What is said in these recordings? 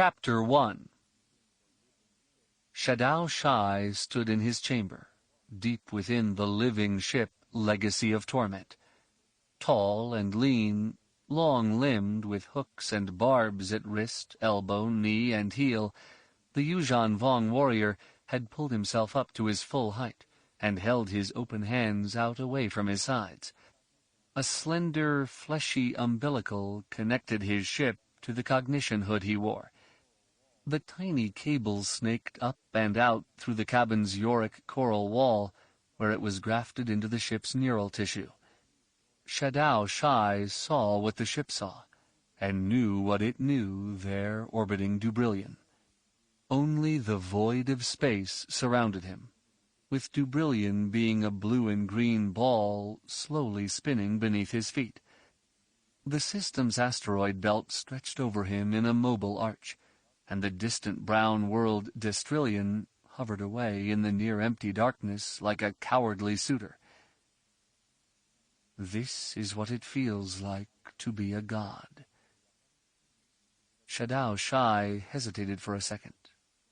Chapter 1. Shadow Shai stood in his chamber, deep within the living ship Legacy of Torment. Tall and lean, long-limbed, with hooks and barbs at wrist, elbow, knee, and heel, the Yuuzhan Vong warrior had pulled himself up to his full height, and held his open hands out away from his sides. A slender, fleshy umbilical connected his ship to the cognition hood he wore. The tiny cable snaked up and out through the cabin's Yorick coral wall, where it was grafted into the ship's neural tissue. Shadow Shai saw what the ship saw, and knew what it knew there orbiting Dubrillion. Only the void of space surrounded him, with Dubrillion being a blue and green ball slowly spinning beneath his feet. The system's asteroid belt stretched over him in a mobile arch, and the distant brown world Destrillion hovered away in the near-empty darkness like a cowardly suitor. This is what it feels like to be a god. Shadow Shai hesitated for a second,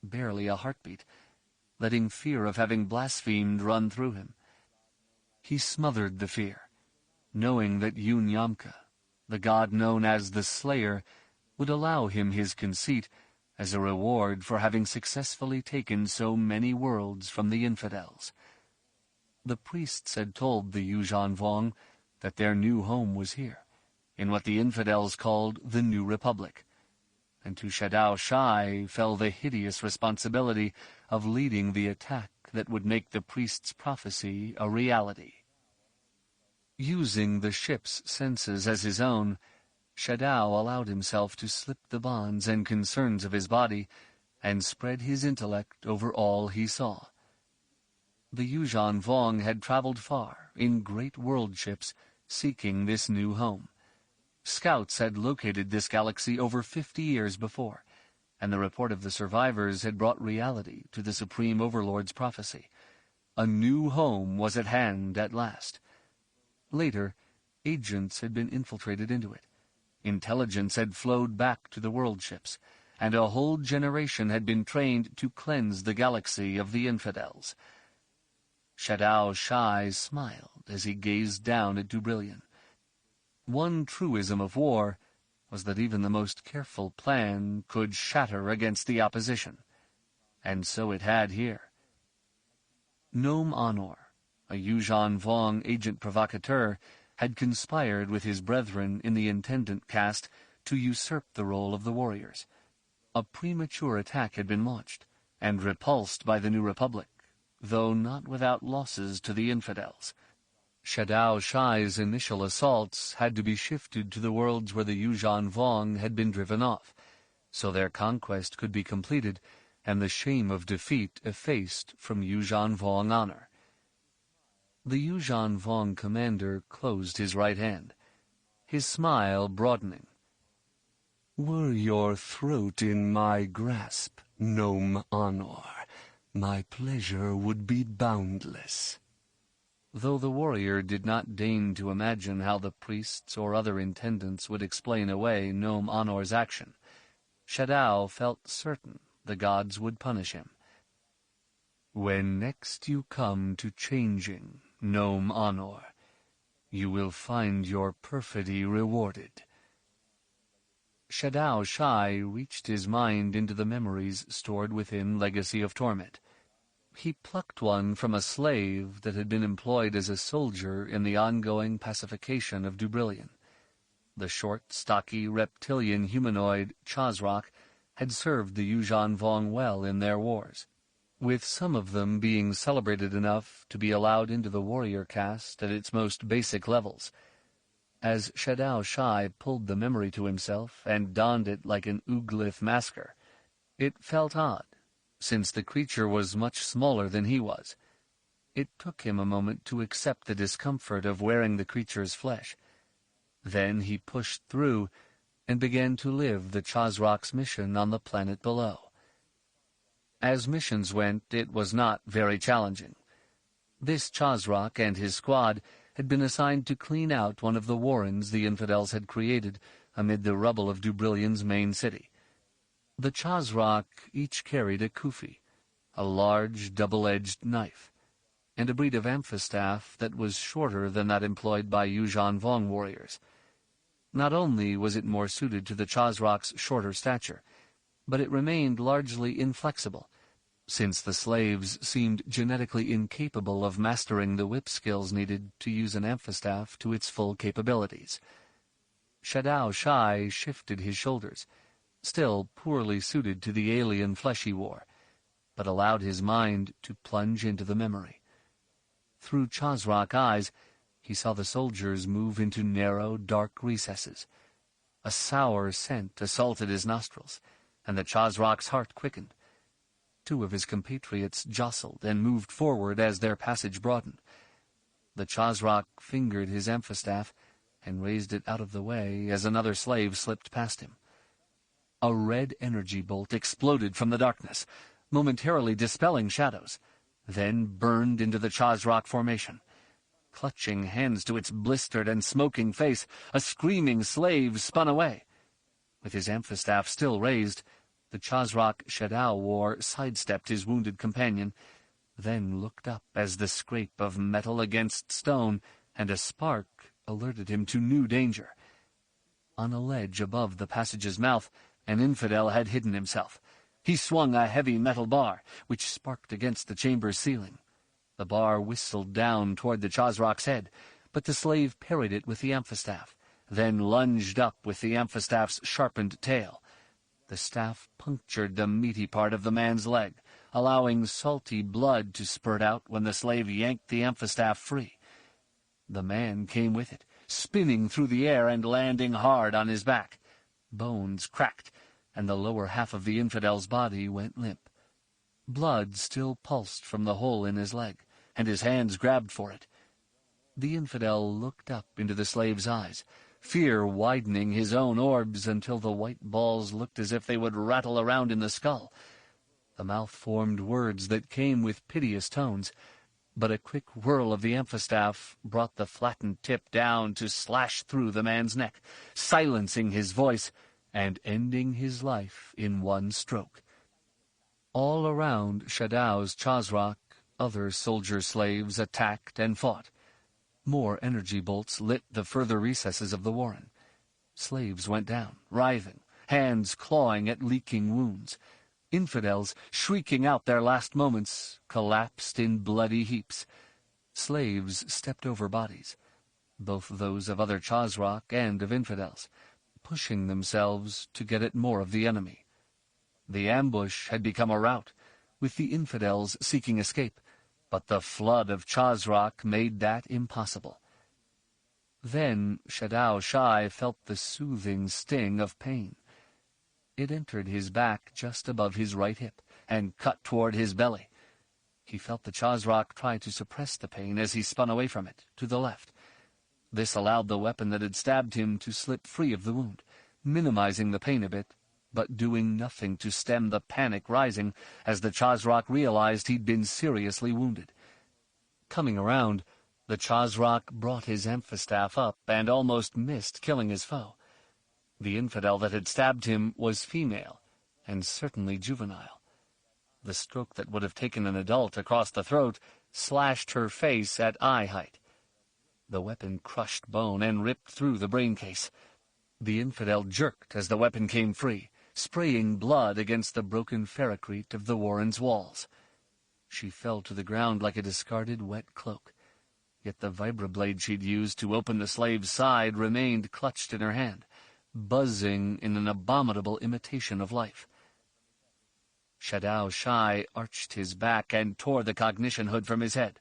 barely a heartbeat, letting fear of having blasphemed run through him. He smothered the fear, knowing that Yunyamka, the god known as the Slayer, would allow him his conceit as a reward for having successfully taken so many worlds from the infidels. The priests had told the Yuuzhan Vong that their new home was here, in what the infidels called the New Republic, and to Shadow Shai fell the hideous responsibility of leading the attack that would make the priest's prophecy a reality. Using the ship's senses as his own, Shadow allowed himself to slip the bonds and concerns of his body and spread his intellect over all he saw. The Yuuzhan Vong had traveled far in great world ships seeking this new home. Scouts had located this galaxy over 50 years before, and the report of the survivors had brought reality to the Supreme Overlord's prophecy. A new home was at hand at last. Later, agents had been infiltrated into it. Intelligence had flowed back to the world ships, and a whole generation had been trained to cleanse the galaxy of the infidels. Shadow Shai smiled as he gazed down at Dubrillion. One truism of war was that even the most careful plan could shatter against the opposition, and so it had here. Nome Honor, a Yuuzhan Vong agent provocateur, had conspired with his brethren in the Intendant caste to usurp the role of the warriors. A premature attack had been launched, and repulsed by the New Republic, though not without losses to the infidels. Shadow Shai's initial assaults had to be shifted to the worlds where the Yuuzhan Vong had been driven off, so their conquest could be completed and the shame of defeat effaced from Yuuzhan Vong honor. The Yuuzhan Vong commander closed his right hand, his smile broadening. "Were your throat in my grasp, Nome Honor, my pleasure would be boundless." Though the warrior did not deign to imagine how the priests or other intendants would explain away Nome Honor's action, Shadow felt certain the gods would punish him. "When next you come to changing, Nome Honor, you will find your perfidy rewarded." Shadow Shai reached his mind into the memories stored within Legacy of Torment. He plucked one from a slave that had been employed as a soldier in the ongoing pacification of Dubrillion. The short, stocky, reptilian humanoid, Chazrak, had served the Yuuzhan Vong well in their wars, with some of them being celebrated enough to be allowed into the warrior caste at its most basic levels. As Shadow Shai pulled the memory to himself and donned it like an Uglith masker, it felt odd, since the creature was much smaller than he was. It took him a moment to accept the discomfort of wearing the creature's flesh. Then he pushed through and began to live the Chazrak's mission on the planet below. As missions went, it was not very challenging. This Chazrak and his squad had been assigned to clean out one of the warrens the infidels had created amid the rubble of Dubrillion's main city. The Chazrak each carried a kufi, a large double-edged knife, and a breed of amphistaff that was shorter than that employed by Yuuzhan Vong warriors. Not only was it more suited to the Chazrak's shorter stature, but it remained largely inflexible, since the slaves seemed genetically incapable of mastering the whip skills needed to use an amphistaff to its full capabilities. Shadao Shai shifted his shoulders, still poorly suited to the alien flesh he wore, but allowed his mind to plunge into the memory. Through Chazrak eyes, he saw the soldiers move into narrow, dark recesses. A sour scent assaulted his nostrils, and the Chazrak's heart quickened. Two of his compatriots jostled and moved forward as their passage broadened. The Chazrak fingered his amphistaff and raised it out of the way as another slave slipped past him. A red energy bolt exploded from the darkness, momentarily dispelling shadows, then burned into the Chazrak formation. Clutching hands to its blistered and smoking face, a screaming slave spun away. With his amphistaff still raised, the Chazrak Shadao wore sidestepped his wounded companion, then looked up as the scrape of metal against stone and a spark alerted him to new danger. On a ledge above the passage's mouth, an infidel had hidden himself. He swung a heavy metal bar, which sparked against the chamber's ceiling. The bar whistled down toward the Chazrak's head, but the slave parried it with the amphistaff, then lunged up with the amphistaff's sharpened tail. The staff punctured the meaty part of the man's leg, allowing salty blood to spurt out when the slave yanked the amphistaff free. The man came with it, spinning through the air and landing hard on his back. Bones cracked, and the lower half of the infidel's body went limp. Blood still pulsed from the hole in his leg, and his hands grabbed for it. The infidel looked up into the slave's eyes, fear widening his own orbs until the white balls looked as if they would rattle around in the skull. The mouth formed words that came with piteous tones, but a quick whirl of the amphistaff brought the flattened tip down to slash through the man's neck, silencing his voice and ending his life in one stroke. All around Shadao's Chazrak, other soldier-slaves attacked and fought. More energy bolts lit the further recesses of the warren. Slaves went down, writhing, hands clawing at leaking wounds. Infidels, shrieking out their last moments, collapsed in bloody heaps. Slaves stepped over bodies, both those of other Chazrak and of infidels, pushing themselves to get at more of the enemy. The ambush had become a rout, with the infidels seeking escape, but the flood of Chazrak made that impossible. Then Shadao Shai felt the soothing sting of pain. It entered his back just above his right hip and cut toward his belly. He felt the Chazrak try to suppress the pain as he spun away from it, to the left. This allowed the weapon that had stabbed him to slip free of the wound, minimizing the pain a bit, but doing nothing to stem the panic rising as the Chazrak realized he'd been seriously wounded. Coming around, the Chazrak brought his amphistaff up and almost missed killing his foe. The infidel that had stabbed him was female, and certainly juvenile. The stroke that would have taken an adult across the throat slashed her face at eye height. The weapon crushed bone and ripped through the brain case. The infidel jerked as the weapon came free, spraying blood against the broken ferrocrete of the warren's walls. She fell to the ground like a discarded wet cloak, yet the vibroblade she'd used to open the slave's side remained clutched in her hand, buzzing in an abominable imitation of life. Shadao Shai arched his back and tore the cognition hood from his head.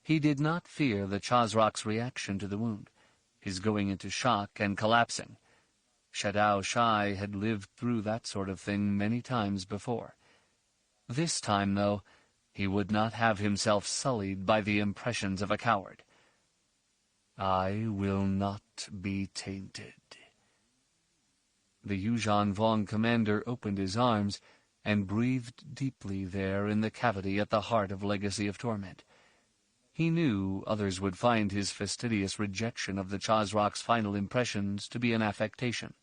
He did not fear the Chazrak's reaction to the wound, his going into shock and collapsing. Shadao Shai had lived through that sort of thing many times before. This time, though, he would not have himself sullied by the impressions of a coward. "I will not be tainted." The Yuuzhan Vong commander opened his arms and breathed deeply there in the cavity at the heart of Legacy of Torment. He knew others would find his fastidious rejection of the Chazrak's final impressions to be an affectation.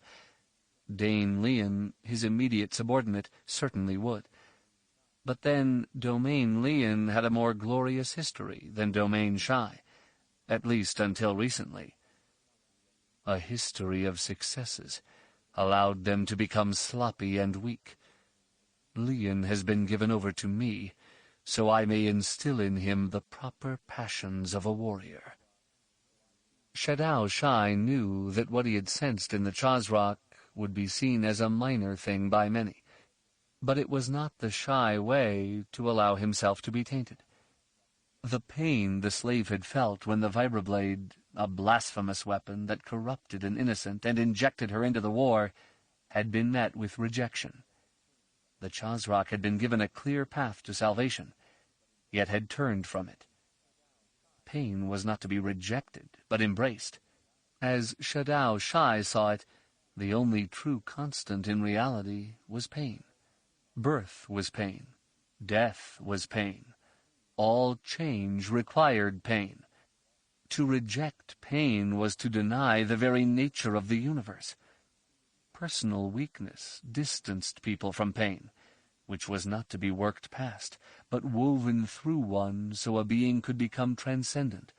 Dane Lian, his immediate subordinate, certainly would. But then Domain Lian had a more glorious history than Domain Shy, at least until recently. A history of successes allowed them to become sloppy and weak. Lian has been given over to me, so I may instill in him the proper passions of a warrior. Shadao Shai knew that what he had sensed in the Chazrak would be seen as a minor thing by many, but it was not the Shai way to allow himself to be tainted. The pain the slave had felt when the vibroblade, a blasphemous weapon that corrupted an innocent and injected her into the war, had been met with rejection. The Chazrak had been given a clear path to salvation, yet had turned from it. Pain was not to be rejected, but embraced. As Shadao Shai saw it, the only true constant in reality was pain. Birth was pain. Death was pain. All change required pain. To reject pain was to deny the very nature of the universe. Personal weakness distanced people from pain, which was not to be worked past, but woven through one so a being could become transcendent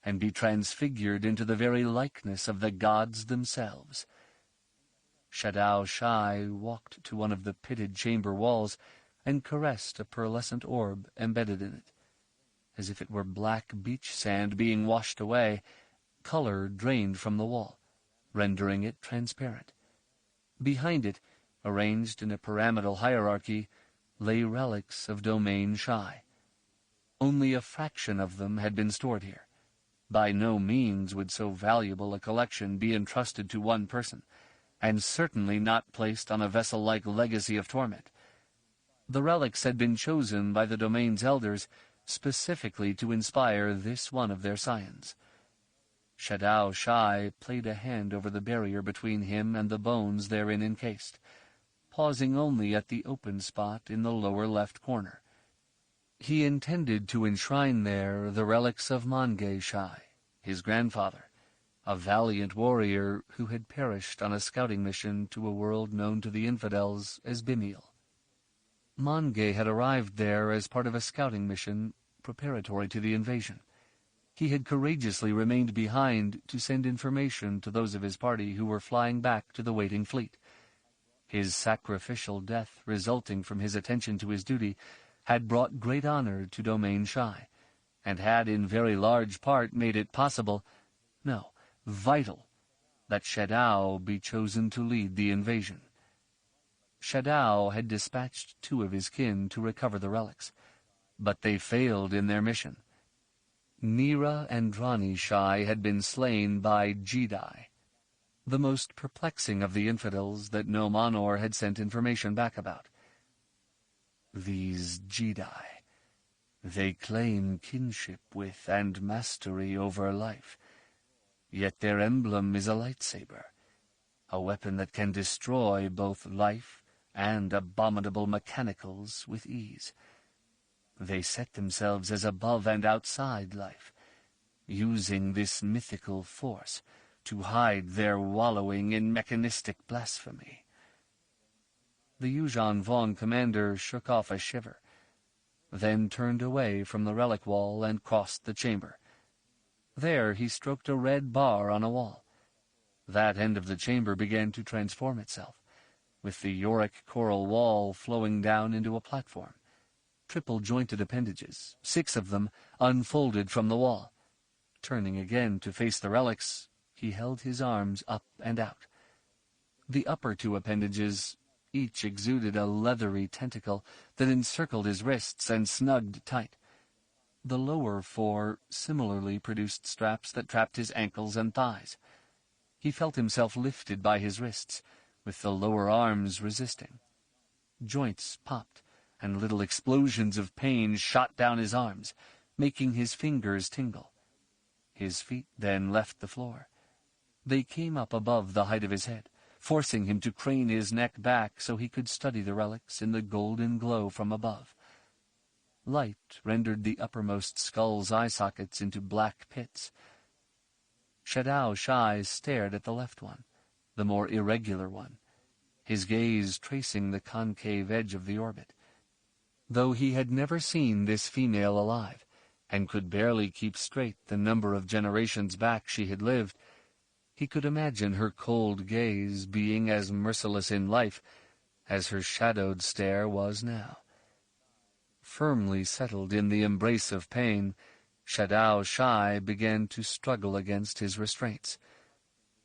and be transfigured into the very likeness of the gods themselves. Shadao Shai walked to one of the pitted chamber walls and caressed a pearlescent orb embedded in it. As if it were black beach sand being washed away, color drained from the wall, rendering it transparent. Behind it, arranged in a pyramidal hierarchy, lay relics of Domain Shy. Only a fraction of them had been stored here. By no means would so valuable a collection be entrusted to one person, and certainly not placed on a vessel like Legacy of Torment. The relics had been chosen by the Domain's elders specifically to inspire this one of their scions. Shadao Shai played a hand over the barrier between him and the bones therein encased, pausing only at the open spot in the lower left corner. He intended to enshrine there the relics of Mange Shai, his grandfather, a valiant warrior who had perished on a scouting mission to a world known to the infidels as Bimiel. Mange had arrived there as part of a scouting mission preparatory to the invasion. He had courageously remained behind to send information to those of his party who were flying back to the waiting fleet. His sacrificial death, resulting from his attention to his duty, had brought great honor to Domain Shy, and had in very large part made it possible, no, vital, that Shadao be chosen to lead the invasion. Shadao had dispatched 2 of his kin to recover the relics, but they failed in their mission. Nira and Drani Shai had been slain by Jedi, the most perplexing of the infidels that no Manor had sent information back about. These Jedi, they claim kinship with and mastery over life, yet their emblem is a lightsaber, a weapon that can destroy both life and abominable mechanicals with ease. They set themselves as above and outside life, using this mythical force to hide their wallowing in mechanistic blasphemy. The Yuuzhan Vong commander shook off a shiver, then turned away from the relic wall and crossed the chamber. There he stroked a red bar on a wall. That end of the chamber began to transform itself, with the Yorick coral wall flowing down into a platform. Triple-jointed appendages, 6 of them, unfolded from the wall. Turning again to face the relics, he held his arms up and out. The upper 2 appendages each exuded a leathery tentacle that encircled his wrists and snugged tight. The lower 4 similarly produced straps that trapped his ankles and thighs. He felt himself lifted by his wrists, with the lower arms resisting. Joints popped, and little explosions of pain shot down his arms, making his fingers tingle. His feet then left the floor. They came up above the height of his head, forcing him to crane his neck back so he could study the relics in the golden glow from above. Light rendered the uppermost skull's eye sockets into black pits. Shadao Shai stared at the left one, the more irregular one, his gaze tracing the concave edge of the orbit. Though he had never seen this female alive, and could barely keep straight the number of generations back she had lived, he could imagine her cold gaze being as merciless in life as her shadowed stare was now. Firmly settled in the embrace of pain, Shadao Shai began to struggle against his restraints.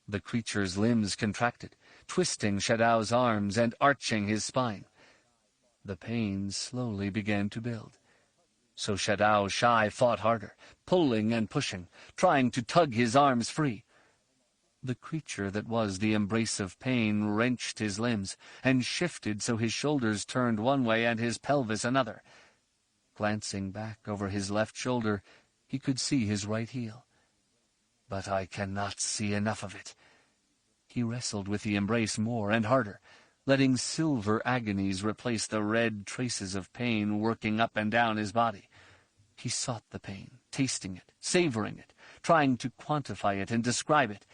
The creature's limbs contracted, twisting Shadao's arms and arching his spine. The pain slowly began to build. So Shadao Shai fought harder, pulling and pushing, trying to tug his arms free. The creature that was the embrace of pain wrenched his limbs and shifted so his shoulders turned one way and his pelvis another. Glancing back over his left shoulder, he could see his right heel. But I cannot see enough of it. He wrestled with the embrace more and harder, letting silver agonies replace the red traces of pain working up and down his body. He sought the pain, tasting it, savoring it, trying to quantify it and describe it,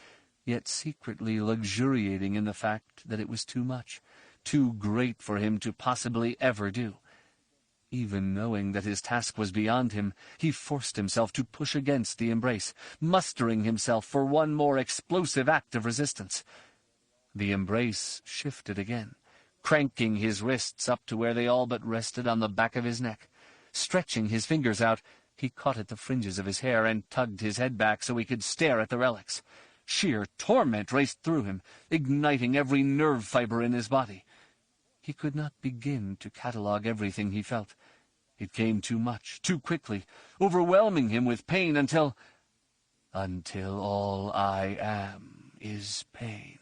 yet secretly luxuriating in the fact that it was too much, too great for him to possibly ever do. Even knowing that his task was beyond him, he forced himself to push against the embrace, mustering himself for one more explosive act of resistance. The embrace shifted again, cranking his wrists up to where they all but rested on the back of his neck. Stretching his fingers out, he caught at the fringes of his hair and tugged his head back so he could stare at the relics. Sheer torment raced through him, igniting every nerve fiber in his body. He could not begin to catalogue everything he felt. It came too much, too quickly, overwhelming him with pain until all I am is pain.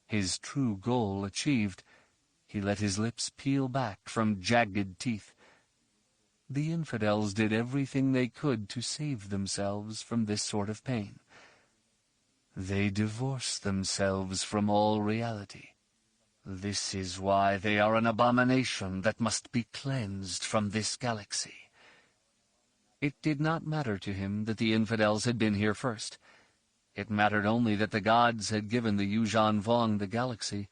His true goal achieved, he let his lips peel back from jagged teeth. The infidels did everything they could to save themselves from this sort of pain. They divorced themselves from all reality. This is why they are an abomination that must be cleansed from this galaxy. It did not matter to him that the infidels had been here first. It mattered only that the gods had given the Yuuzhan Vong the galaxy,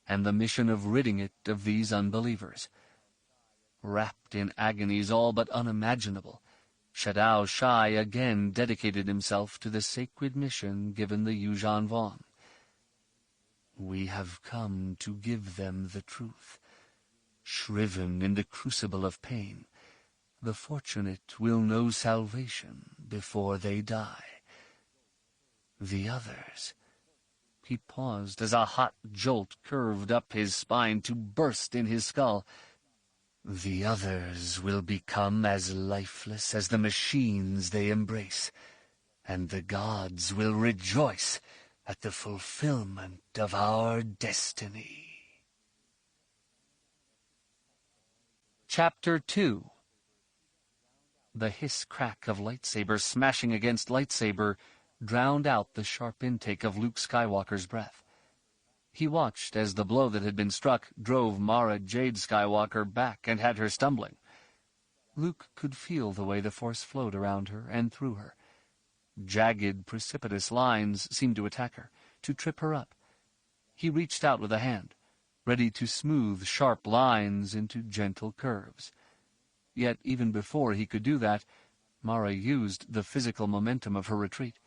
and the mission of ridding it of these unbelievers. Wrapped in agonies all but unimaginable, Shadao Shai again dedicated himself to the sacred mission given the Yuuzhan Vong. We have come to give them the truth. Shriven in the crucible of pain, the fortunate will know salvation before they die. The others... He paused as a hot jolt curved up his spine to burst in his skull. The others will become as lifeless as the machines they embrace, and the gods will rejoice at the fulfillment of our destiny. Chapter 2. The hiss-crack of lightsaber smashing against lightsaber drowned out the sharp intake of Luke Skywalker's breath. He watched as the blow that had been struck drove Mara Jade Skywalker back and had her stumbling. Luke could feel the way the Force flowed around her and through her. Jagged, precipitous lines seemed to attack her, to trip her up. He reached out with a hand, ready to smooth sharp lines into gentle curves. Yet even before he could do that, Mara used the physical momentum of her retreat.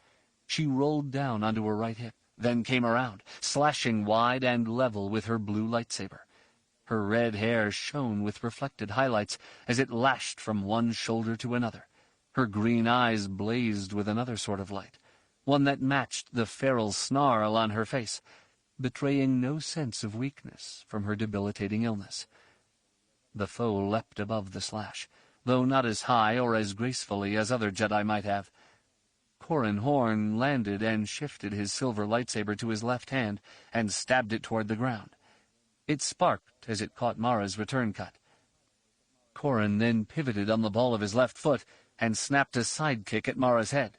She rolled down onto her right hip, then came around, slashing wide and level with her blue lightsaber. Her red hair shone with reflected highlights as it lashed from one shoulder to another. Her green eyes blazed with another sort of light, one that matched the feral snarl on her face, betraying no sense of weakness from her debilitating illness. The foe leapt above the slash, though not as high or as gracefully as other Jedi might have. Corran Horn landed and shifted his silver lightsaber to his left hand and stabbed it toward the ground. It sparked as it caught Mara's return cut. Corran then pivoted on the ball of his left foot and snapped a sidekick at Mara's head.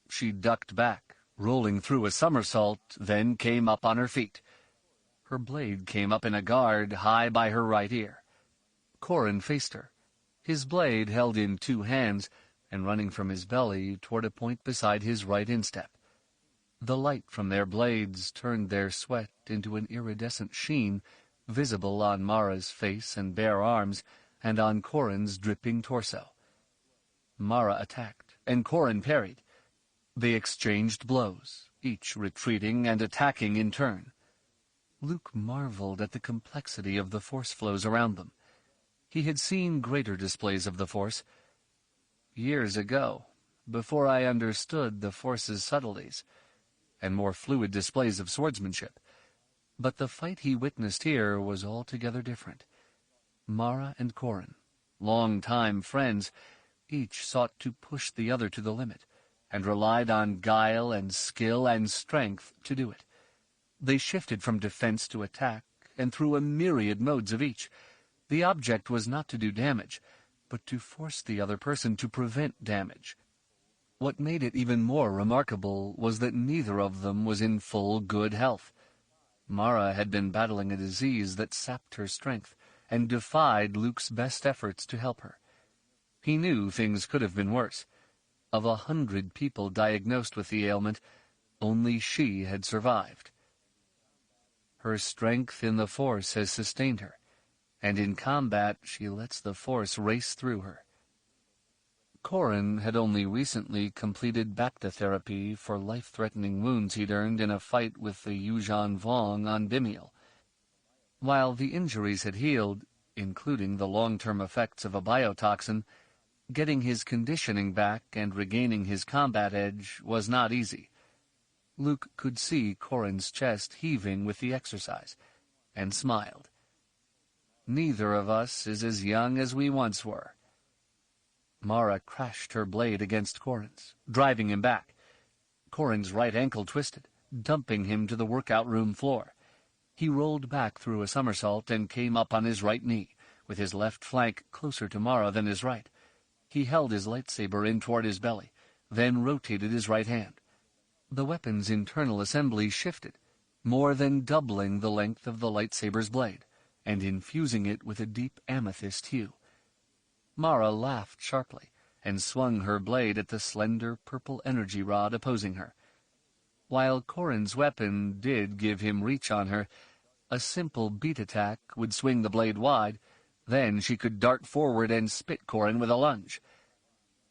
She ducked back, rolling through a somersault, then came up on her feet. Her blade came up in a guard high by her right ear. Corran faced her, his blade held in two hands and running from his belly toward a point beside his right instep. The light from their blades turned their sweat into an iridescent sheen, visible on Mara's face and bare arms, and on Corran's dripping torso. Mara attacked, and Corran parried. They exchanged blows, each retreating and attacking in turn. Luke marveled at the complexity of the force flows around them. He had seen greater displays of the Force years ago, before I understood the Force's subtleties, and more fluid displays of swordsmanship. But the fight he witnessed here was altogether different. Mara and Corran, long-time friends, each sought to push the other to the limit, and relied on guile and skill and strength to do it. They shifted from defense to attack, and through a myriad modes of each. The object was not to do damage, but to force the other person to prevent damage. What made it even more remarkable was that neither of them was in full good health. Mara had been battling a disease that sapped her strength, and defied Luke's best efforts to help her. He knew things could have been worse. Of 100 people diagnosed with the ailment, only she had survived. Her strength in the Force has sustained her, and in combat she lets the Force race through her. Corran had only recently completed Bacta therapy for life-threatening wounds he'd earned in a fight with the Yuuzhan Vong on Bimial. While the injuries had healed, including the long-term effects of a biotoxin, getting his conditioning back and regaining his combat edge was not easy. Luke could see Corran's chest heaving with the exercise, and smiled. Neither of us is as young as we once were. Mara crashed her blade against Corran's, driving him back. Corran's right ankle twisted, dumping him to the workout room floor. He rolled back through a somersault and came up on his right knee, with his left flank closer to Mara than his right. He held his lightsaber in toward his belly, then rotated his right hand. The weapon's internal assembly shifted, more than doubling the length of the lightsaber's blade, and infusing it with a deep amethyst hue. Mara laughed sharply, and swung her blade at the slender purple energy rod opposing her. While Corran's weapon did give him reach on her, a simple beat attack would swing the blade wide, then she could dart forward and spit Corran with a lunge.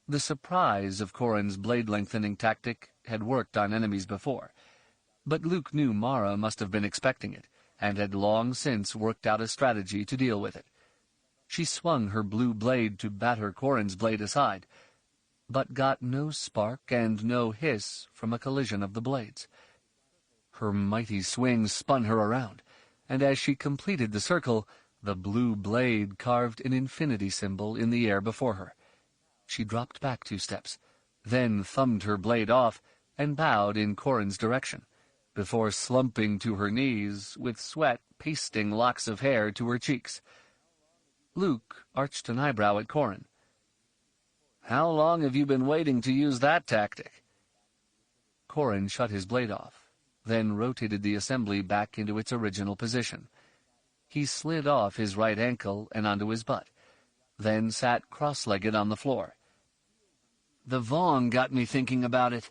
The surprise of Corran's blade-lengthening tactic had worked on enemies before, but Luke knew Mara must have been expecting it, and had long since worked out a strategy to deal with it. She swung her blue blade to batter Corran's blade aside, but got no spark and no hiss from a collision of the blades. Her mighty swing spun her around, and as she completed the circle, the blue blade carved an infinity symbol in the air before her. She dropped back 2 steps, then thumbed her blade off and bowed in Corran's direction, before slumping to her knees, with sweat pasting locks of hair to her cheeks. Luke arched an eyebrow at Corran. "How long have you been waiting to use that tactic?" Corran shut his blade off, then rotated the assembly back into its original position. He slid off his right ankle and onto his butt, then sat cross-legged on the floor. "The Vong got me thinking about it.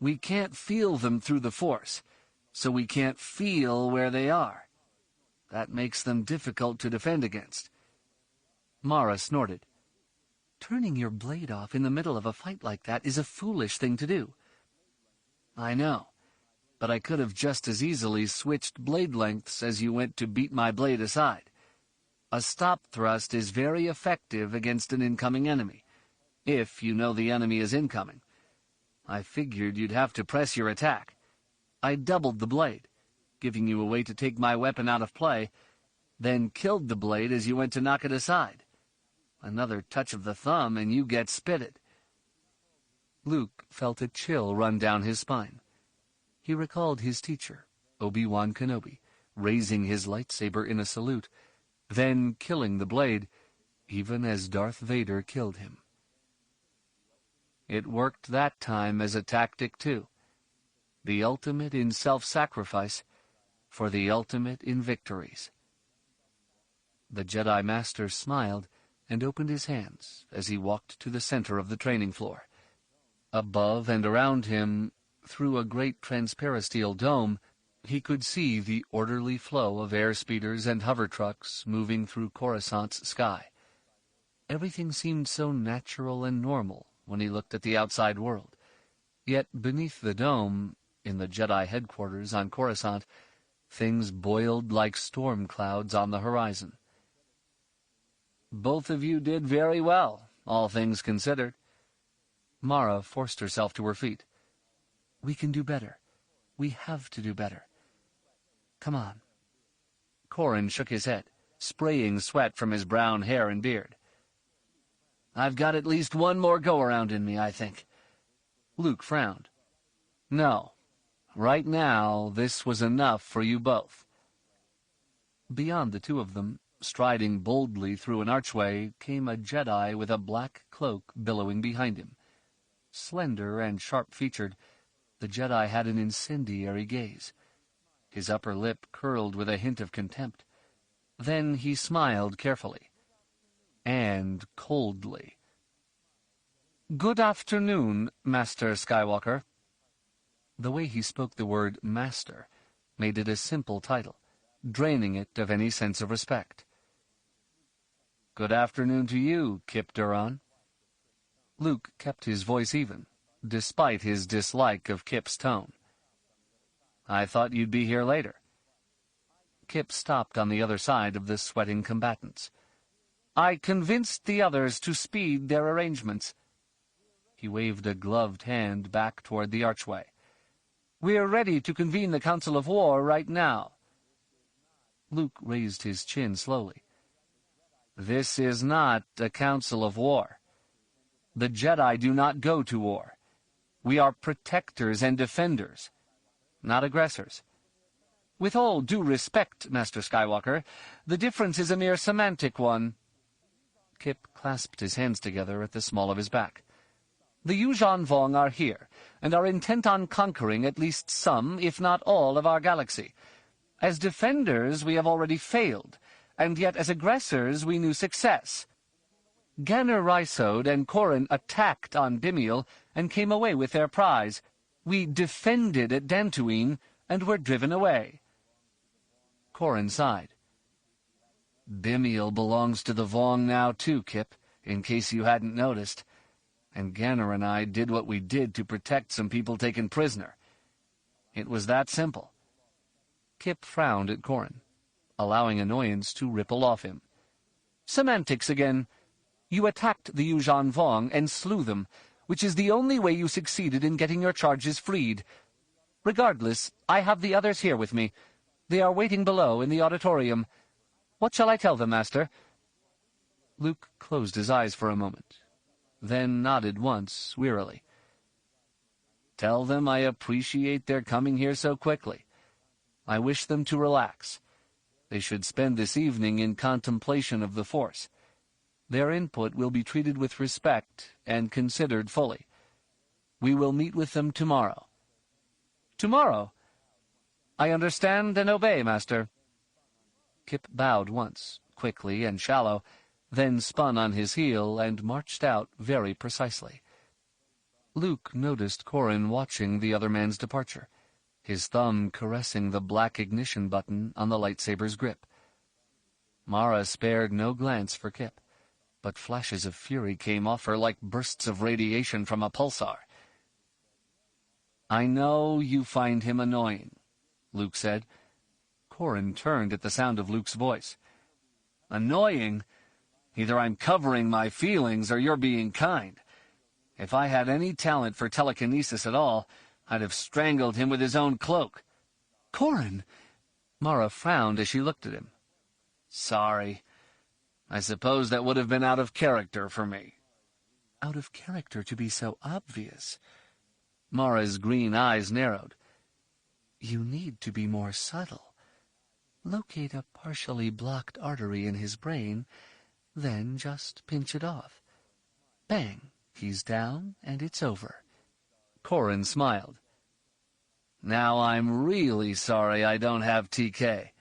We can't feel them through the Force, so we can't feel where they are. That makes them difficult to defend against." Mara snorted. "Turning your blade off in the middle of a fight like that is a foolish thing to do." "I know, but I could have just as easily switched blade lengths as you went to beat my blade aside. A stop thrust is very effective against an incoming enemy, if you know the enemy is incoming. I figured you'd have to press your attack. I doubled the blade, giving you a way to take my weapon out of play, then killed the blade as you went to knock it aside. Another touch of the thumb and you get spitted." Luke felt a chill run down his spine. He recalled his teacher, Obi-Wan Kenobi, raising his lightsaber in a salute, then killing the blade, even as Darth Vader killed him. It worked that time as a tactic, too. The ultimate in self-sacrifice for the ultimate in victories. The Jedi Master smiled and opened his hands as he walked to the center of the training floor. Above and around him, through a great transparasteel dome, He could see the orderly flow of airspeeders and hover trucks moving through Coruscant's sky. Everything seemed so natural and normal when he looked at the outside world. Yet beneath the dome, in the Jedi headquarters on Coruscant, things boiled like storm clouds on the horizon. "Both of you did very well, all things considered." Mara forced herself to her feet. "We can do better. We have to do better. Come on." Corran shook his head, spraying sweat from his brown hair and beard. "I've got at least one more go-around in me, I think." Luke frowned. "No. Right now, this was enough for you both." Beyond the two of them, striding boldly through an archway, came a Jedi with a black cloak billowing behind him. Slender and sharp-featured, the Jedi had an incendiary gaze. His upper lip curled with a hint of contempt. Then he smiled carefully. And coldly. "Good afternoon, Master Skywalker." The way he spoke the word Master made it a simple title, draining it of any sense of respect. "Good afternoon to you, Kip Duran." Luke kept his voice even, despite his dislike of Kip's tone. "I thought you'd be here later." Kip stopped on the other side of the sweating combatants. "I convinced the others to speed their arrangements." He waved a gloved hand back toward the archway. "We're ready to convene the Council of War right now." Luke raised his chin slowly. "This is not a Council of War. The Jedi do not go to war. We are protectors and defenders, not aggressors. With all due respect, Master Skywalker, the difference is a mere semantic one." Kip clasped his hands together at the small of his back. "The Yuuzhan Vong are here, and are intent on conquering at least some, if not all, of our galaxy. As defenders, we have already failed, and yet as aggressors we knew success. Ganner Rysode and Corran attacked on Bimial and came away with their prize. We defended at Dantooine and were driven away." Corran sighed. "Bimial belongs to the Vong now too, Kip, in case you hadn't noticed. And Ganner and I did what we did to protect some people taken prisoner. It was that simple." Kip frowned at Corran, allowing annoyance to ripple off him. "Semantics again. You attacked the Yuuzhan Vong and slew them, which is the only way you succeeded in getting your charges freed. Regardless, I have the others here with me. They are waiting below in the auditorium. What shall I tell them, Master?" Luke closed his eyes for a moment, then nodded once, wearily. "Tell them I appreciate their coming here so quickly. I wish them to relax. They should spend this evening in contemplation of the Force. Their input will be treated with respect and considered fully. We will meet with them tomorrow." "Tomorrow? I understand and obey, Master." Kip bowed once, quickly and shallow, then spun on his heel and marched out very precisely. Luke noticed Corran watching the other man's departure, his thumb caressing the black ignition button on the lightsaber's grip. Mara spared no glance for Kip, but flashes of fury came off her like bursts of radiation from a pulsar. "I know you find him annoying," Luke said. Corran turned at the sound of Luke's voice. "Annoying? Either I'm covering my feelings or you're being kind. If I had any talent for telekinesis at all, I'd have strangled him with his own cloak." "Corran!" Mara frowned as she looked at him. "Sorry. I suppose that would have been out of character for me." "Out of character to be so obvious." Mara's green eyes narrowed. "You need to be more subtle. Locate a partially blocked artery in his brain, then just pinch it off. Bang, he's down, and it's over." Corran smiled. "Now I'm really sorry I don't have TK."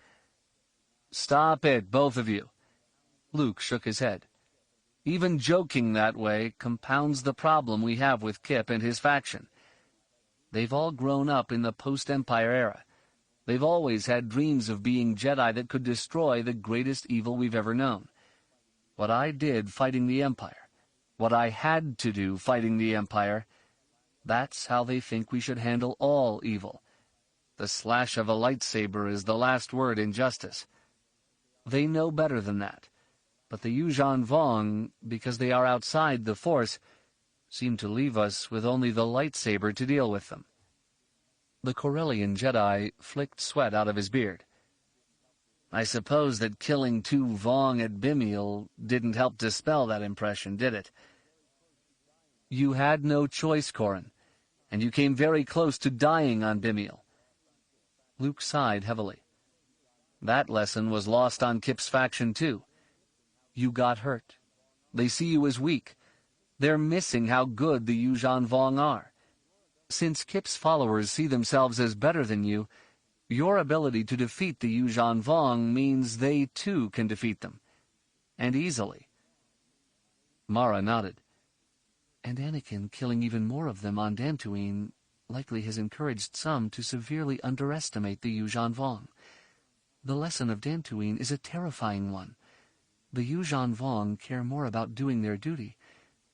"Stop it, both of you." Luke shook his head. "Even joking that way compounds the problem we have with Kip and his faction. They've all grown up in the post-Empire era. They've always had dreams of being Jedi that could destroy the greatest evil we've ever known. What I did fighting the Empire, what I had to do fighting the Empire, that's how they think we should handle all evil. The slash of a lightsaber is the last word in justice. They know better than that, but the Yuuzhan Vong, because they are outside the Force, seem to leave us with only the lightsaber to deal with them. The Corellian Jedi flicked sweat out of his beard. I suppose that killing 2 Vong at Bimiel didn't help dispel that impression, did it? You had no choice, Corran, and you came very close to dying on Bimiel. Luke sighed heavily. That lesson was lost on Kip's faction, too. You got hurt. They see you as weak. They're missing how good the Yuuzhan Vong are. Since Kip's followers see themselves as better than you, your ability to defeat the Yuuzhan Vong means they, too, can defeat them. And easily. Mara nodded. And Anakin killing even more of them on Dantooine likely has encouraged some to severely underestimate the Yuuzhan Vong. The lesson of Dantooine is a terrifying one. The Yuuzhan Vong care more about doing their duty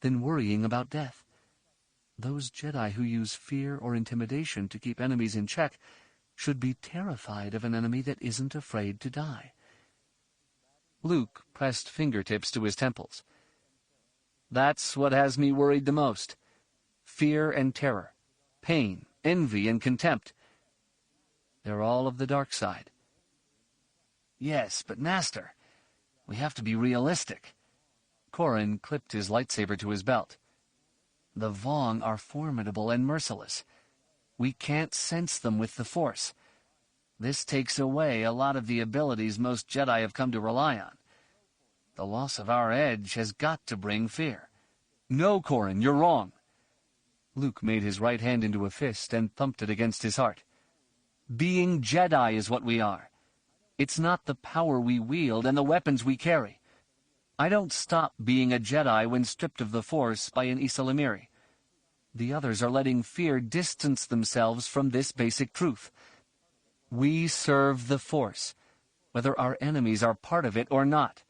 than worrying about death. Those Jedi who use fear or intimidation to keep enemies in check should be terrified of an enemy that isn't afraid to die. Luke pressed fingertips to his temples. That's what has me worried the most. Fear and terror, pain, envy and contempt. They're all of the dark side. Yes, but Master, we have to be realistic. Corran clipped his lightsaber to his belt. The Vong are formidable and merciless. We can't sense them with the Force. This takes away a lot of the abilities most Jedi have come to rely on. The loss of our edge has got to bring fear. No, Corran, you're wrong. Luke made his right hand into a fist and thumped it against his heart. Being Jedi is what we are. It's not the power we wield and the weapons we carry. I don't stop being a Jedi when stripped of the Force by an Ysalamiri. The others are letting fear distance themselves from this basic truth. We serve the Force, whether our enemies are part of it or not.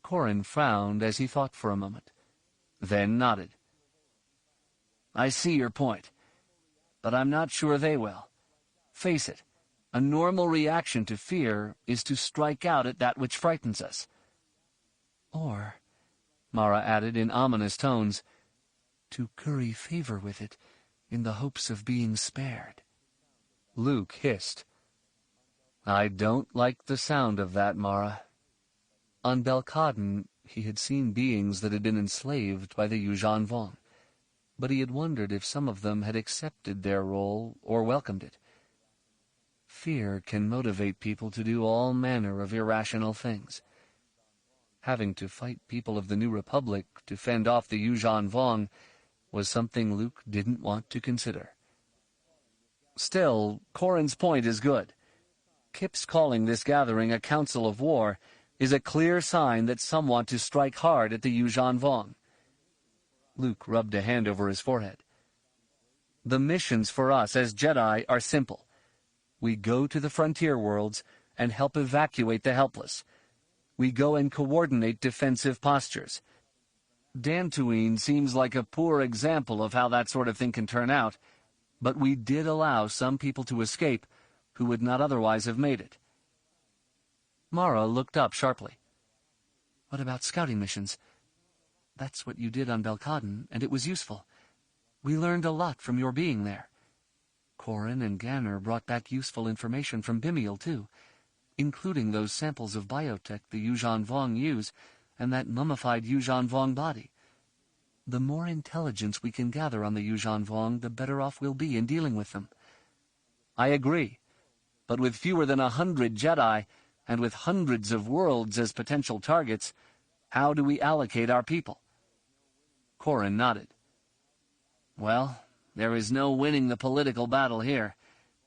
Corran frowned as he thought for a moment, then nodded. I see your point, but I'm not sure they will. Face it, a normal reaction to fear is to strike out at that which frightens us. Or, Mara added in ominous tones, to curry favor with it in the hopes of being spared. Luke hissed. I don't like the sound of that, Mara. On Belkadon, he had seen beings that had been enslaved by the Yuuzhan Vong, but he had wondered if some of them had accepted their role or welcomed it. Fear can motivate people to do all manner of irrational things. Having to fight people of the New Republic to fend off the Yuuzhan Vong was something Luke didn't want to consider. Still, Corran's point is good. Kip's calling this gathering a council of war is a clear sign that some want to strike hard at the Yuuzhan Vong. Luke rubbed a hand over his forehead. The missions for us as Jedi are simple. We go to the frontier worlds and help evacuate the helpless. We go and coordinate defensive postures. Dantooine seems like a poor example of how that sort of thing can turn out, but we did allow some people to escape who would not otherwise have made it. Mara looked up sharply. What about scouting missions? That's what you did on Belkadon, and it was useful. We learned a lot from your being there. Corran and Ganner brought back useful information from Bimiel, too, including those samples of biotech the Yuuzhan Vong use and that mummified Yuuzhan Vong body. The more intelligence we can gather on the Yuuzhan Vong, the better off we'll be in dealing with them. I agree, but with fewer than 100 Jedi, and with hundreds of worlds as potential targets, how do we allocate our people? Corran nodded. Well, there is no winning the political battle here.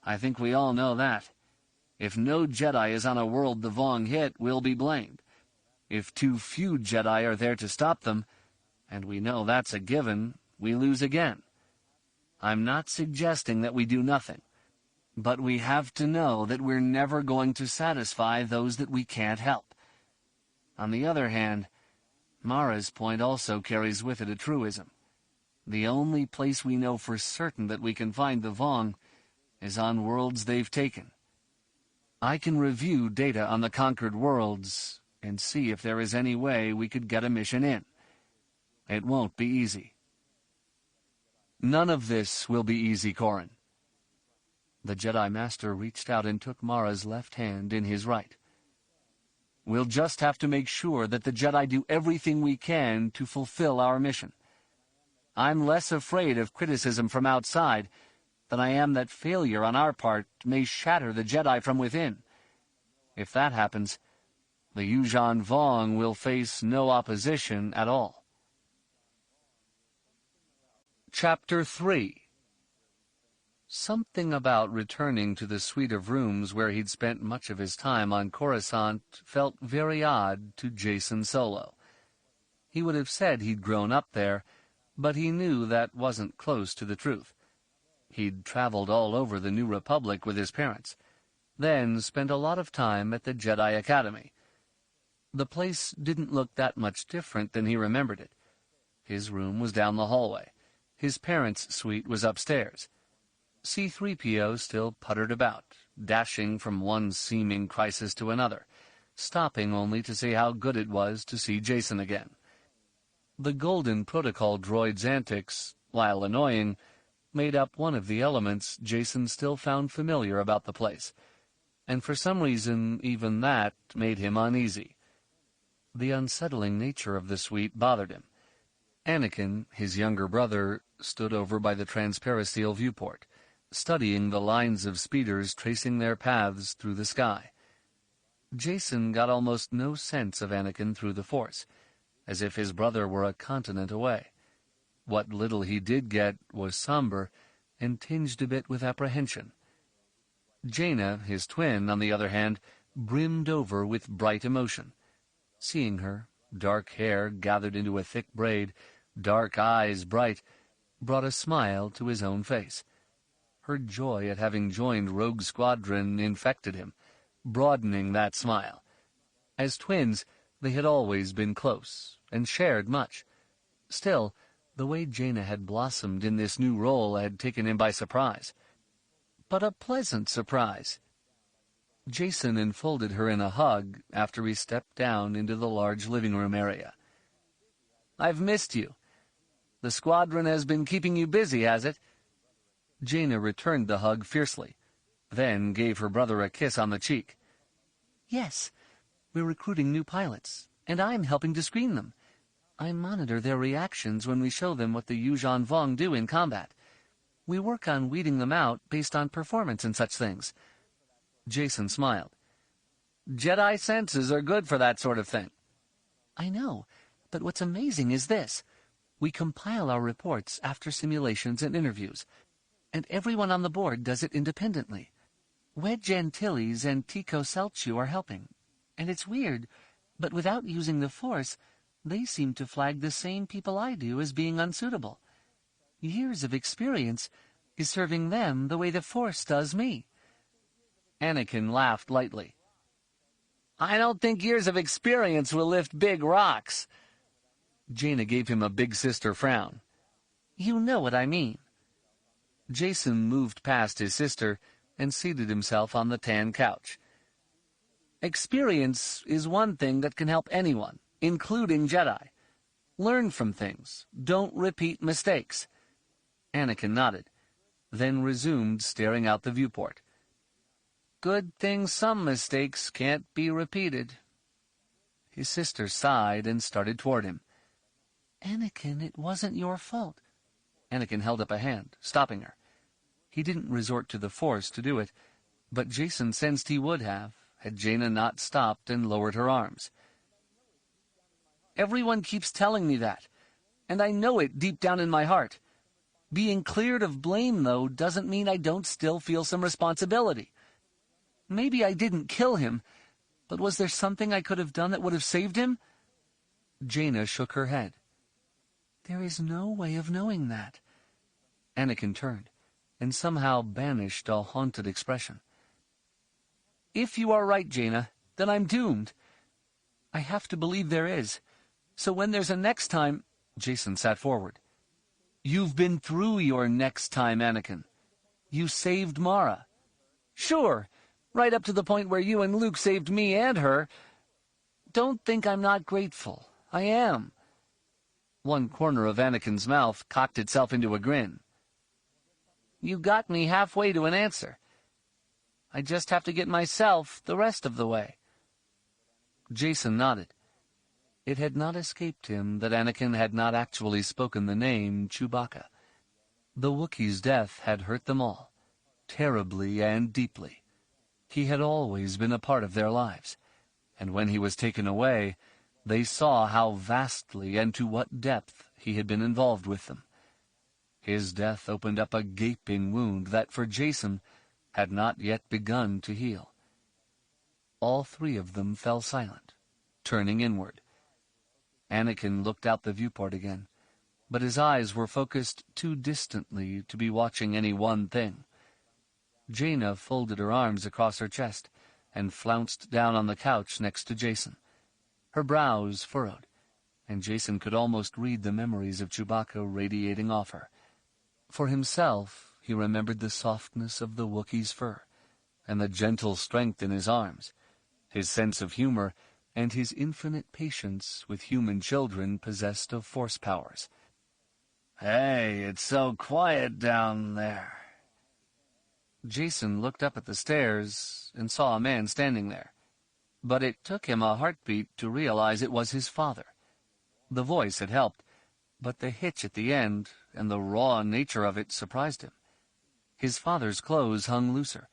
I think we all know that. If no Jedi is on a world the Vong hit, we'll be blamed. If too few Jedi are there to stop them, and we know that's a given, we lose again. I'm not suggesting that we do nothing. But we have to know that we're never going to satisfy those that we can't help. On the other hand, Mara's point also carries with it a truism. The only place we know for certain that we can find the Vong is on worlds they've taken. I can review data on the conquered worlds and see if there is any way we could get a mission in. It won't be easy. None of this will be easy, Corran. The Jedi Master reached out and took Mara's left hand in his right. We'll just have to make sure that the Jedi do everything we can to fulfill our mission. I'm less afraid of criticism from outside than I am that failure on our part may shatter the Jedi from within. If that happens, the Yuuzhan Vong will face no opposition at all. Chapter 3. Something about returning to the suite of rooms where he'd spent much of his time on Coruscant felt very odd to Jacen Solo. He would have said he'd grown up there, but he knew that wasn't close to the truth. He'd traveled all over the New Republic with his parents, then spent a lot of time at the Jedi Academy. The place didn't look that much different than he remembered it. His room was down the hallway. His parents' suite was upstairs. C-3PO still puttered about, dashing from one seeming crisis to another, stopping only to say how good it was to see Jacen again. The Golden Protocol droid's antics, while annoying, made up one of the elements Jacen still found familiar about the place, and for some reason even that made him uneasy. The unsettling nature of the suite bothered him. Anakin, his younger brother, stood over by the transparisteel viewport, studying the lines of speeders tracing their paths through the sky. Jacen got almost no sense of Anakin through the Force, as if his brother were a continent away. What little he did get was somber and tinged a bit with apprehension. Jaina, his twin, on the other hand, brimmed over with bright emotion. Seeing her, dark hair gathered into a thick braid, dark eyes bright, brought a smile to his own face. Her joy at having joined Rogue Squadron infected him, broadening that smile. As twins, they had always been close, and shared much. Still, the way Jaina had blossomed in this new role had taken him by surprise. But a pleasant surprise. Jacen enfolded her in a hug after he stepped down into the large living room area. "I've missed you. The squadron has been keeping you busy, has it?" Jaina returned the hug fiercely, then gave her brother a kiss on the cheek. "Yes, we're recruiting new pilots, and I'm helping to screen them. I monitor their reactions when we show them what the Yuuzhan Vong do in combat. We work on weeding them out based on performance and such things." Jacen smiled. "Jedi senses are good for that sort of thing." "I know, but what's amazing is this. We compile our reports after simulations and interviews, and everyone on the board does it independently. Wedge Antilles and Tico Selchu are helping, and it's weird, but without using the Force, they seem to flag the same people I do as being unsuitable. Years of experience is serving them the way the Force does me." Anakin laughed lightly. "I don't think years of experience will lift big rocks." Jaina gave him a big sister frown. "You know what I mean." Jacen moved past his sister and seated himself on the tan couch. "Experience is one thing that can help anyone, including Jedi. Learn from things. Don't repeat mistakes." Anakin nodded, then resumed staring out the viewport. "Good thing some mistakes can't be repeated." His sister sighed and started toward him. "Anakin, it wasn't your fault." Anakin held up a hand, stopping her. He didn't resort to the Force to do it, but Jacen sensed he would have, had Jaina not stopped and lowered her arms. "Everyone keeps telling me that, and I know it deep down in my heart. Being cleared of blame, though, doesn't mean I don't still feel some responsibility. Maybe I didn't kill him, but was there something I could have done that would have saved him?" Jaina shook her head. "There is no way of knowing that." Anakin turned. and somehow banished a haunted expression. "If you are right, Jaina, then I'm doomed. I have to believe there is. So when there's a next time—" Jacen sat forward. "You've been through your next time, Anakin. You saved Mara." "Sure, right up to the point where you and Luke saved me and her. Don't think I'm not grateful. I am." One corner of Anakin's mouth cocked itself into a grin. "You got me halfway to an answer. I just have to get myself the rest of the way." Jacen nodded. It had not escaped him that Anakin had not actually spoken the name Chewbacca. The Wookiee's death had hurt them all, terribly and deeply. He had always been a part of their lives, and when he was taken away, they saw how vastly and to what depth he had been involved with them. His death opened up a gaping wound that, for Jacen, had not yet begun to heal. All three of them fell silent, turning inward. Anakin looked out the viewport again, but his eyes were focused too distantly to be watching any one thing. Jaina folded her arms across her chest and flounced down on the couch next to Jacen. Her brows furrowed, and Jacen could almost read the memories of Chewbacca radiating off her. For himself, he remembered the softness of the Wookiee's fur, and the gentle strength in his arms, his sense of humor, and his infinite patience with human children possessed of force powers. "Hey, it's so quiet down there." Jacen looked up at the stairs and saw a man standing there, but it took him a heartbeat to realize it was his father. The voice had helped, but the hitch at the end and the raw nature of it surprised him. His father's clothes hung looser,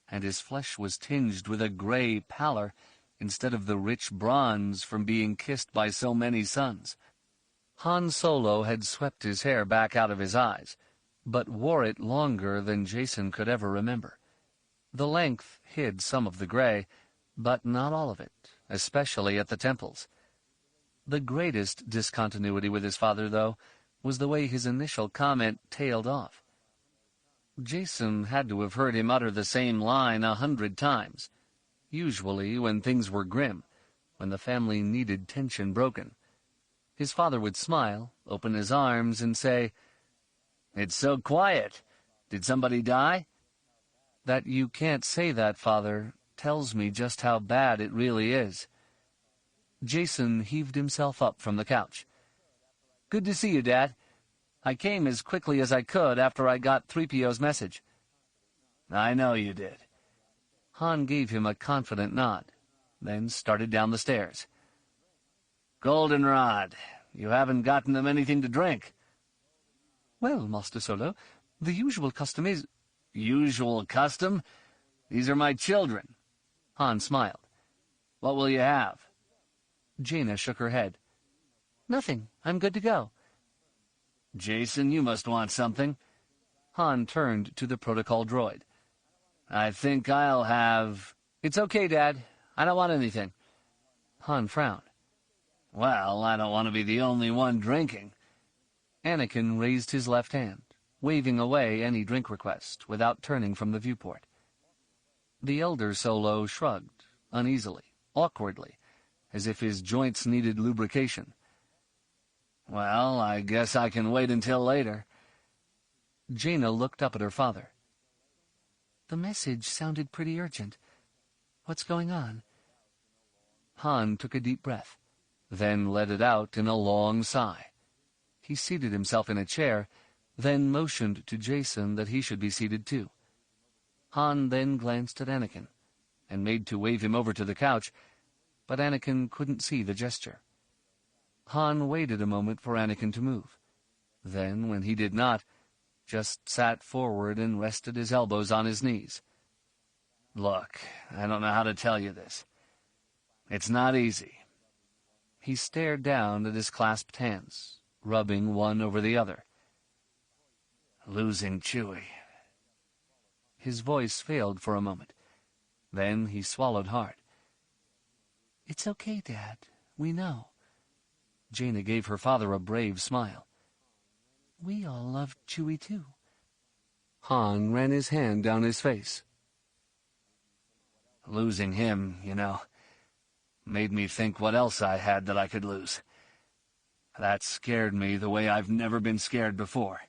and his flesh was tinged with a gray pallor instead of the rich bronze from being kissed by so many suns. Han Solo had swept his hair back out of his eyes, but wore it longer than Jacen could ever remember. The length hid some of the gray, but not all of it, especially at the temples. The greatest discontinuity with his father, though, was the way his initial comment tailed off. Jacen had to have heard him utter the same line 100 times, usually when things were grim, when the family needed tension broken. His father would smile, open his arms, and say, "It's so quiet. Did somebody die?" That you can't say that, Father, tells me just how bad it really is. Jacen heaved himself up from the couch. "Good to see you, Dad. I came as quickly as I could after I got 3PO's message." "I know you did." Han gave him a confident nod, then started down the stairs. "Goldenrod, you haven't gotten them anything to drink." "Well, Master Solo, the usual custom is—" "Usual custom? These are my children." Han smiled. "What will you have?" Jaina shook her head. "Nothing. I'm good to go." "Jacen, you must want something." Han turned to the protocol droid. "I think I'll have—" "It's okay, Dad. I don't want anything." Han frowned. "Well, I don't want to be the only one drinking." Anakin raised his left hand, waving away any drink request without turning from the viewport. The elder Solo shrugged, uneasily, awkwardly, as if his joints needed lubrication. "Well, I guess I can wait until later." Jaina looked up at her father. "The message sounded pretty urgent. What's going on?" Han took a deep breath, then let it out in a long sigh. He seated himself in a chair, then motioned to Jacen that he should be seated too. Han then glanced at Anakin, and made to wave him over to the couch, but Anakin couldn't see the gesture. Han waited a moment for Anakin to move. Then, when he did not, just sat forward and rested his elbows on his knees. "Look, I don't know how to tell you this. It's not easy." He stared down at his clasped hands, rubbing one over the other. "Losing Chewie." His voice failed for a moment. Then he swallowed hard. "It's okay, Dad. We know." Jaina gave her father a brave smile. "We all loved Chewie, too." Han ran his hand down his face. Losing him, made me think what else I had that I could lose. That scared me the way I've never been scared before.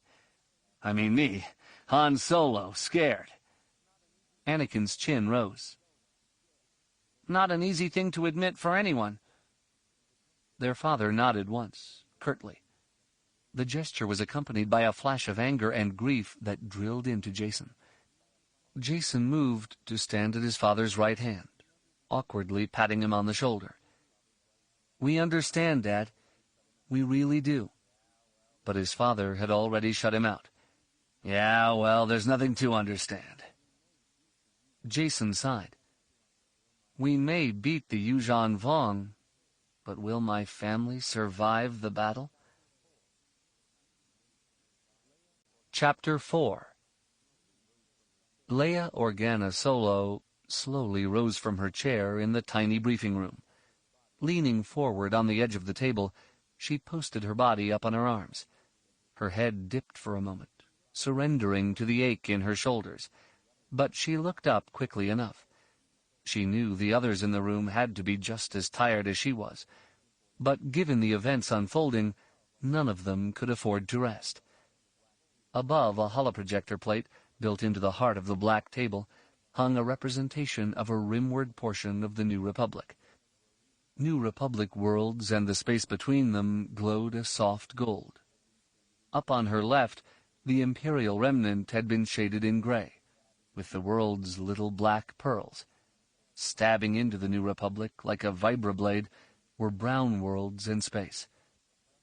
I mean me, Han Solo, scared. Anakin's chin rose. Not an easy thing to admit for anyone. Their father nodded once, curtly. The gesture was accompanied by a flash of anger and grief that drilled into Jacen. Jacen moved to stand at his father's right hand, awkwardly patting him on the shoulder. We understand, Dad. We really do. But his father had already shut him out. Yeah, well, there's nothing to understand. Jacen sighed. We may beat the Yuuzhan Vong, but will my family survive the battle? Chapter 4. Leia Organa Solo slowly rose from her chair in the tiny briefing room. Leaning forward on the edge of the table, she posted her body up on her arms. Her head dipped for a moment, surrendering to the ache in her shoulders, but she looked up quickly enough. She knew the others in the room had to be just as tired as she was, but given the events unfolding, none of them could afford to rest. Above a holoprojector plate, built into the heart of the black table, hung a representation of a rimward portion of the New Republic. New Republic worlds and the space between them glowed a soft gold. Up on her left, the Imperial remnant had been shaded in gray, with the world's little black pearls. Stabbing into the New Republic like a vibroblade were brown worlds in space.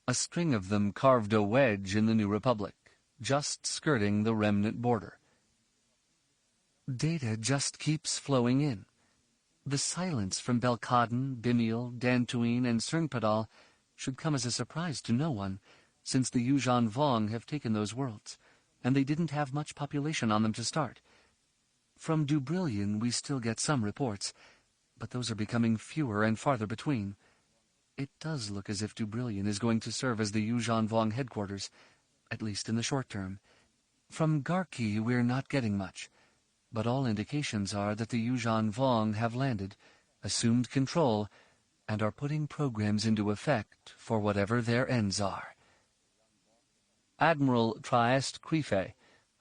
A string of them carved a wedge in the New Republic, just skirting the remnant border. Data just keeps flowing in. The silence from Belkadon, Bimiel, Dantooine, and Cernpadal should come as a surprise to no one, since the Yuuzhan Vong have taken those worlds, and they didn't have much population on them to start. From Dubrillion we still get some reports, but those are becoming fewer and farther between. It does look as if Dubrillion is going to serve as the Yuuzhan Vong headquarters, at least in the short term. From Garqi we're not getting much, but all indications are that the Yuuzhan Vong have landed, assumed control, and are putting programs into effect for whatever their ends are. Admiral Trieste Crefe,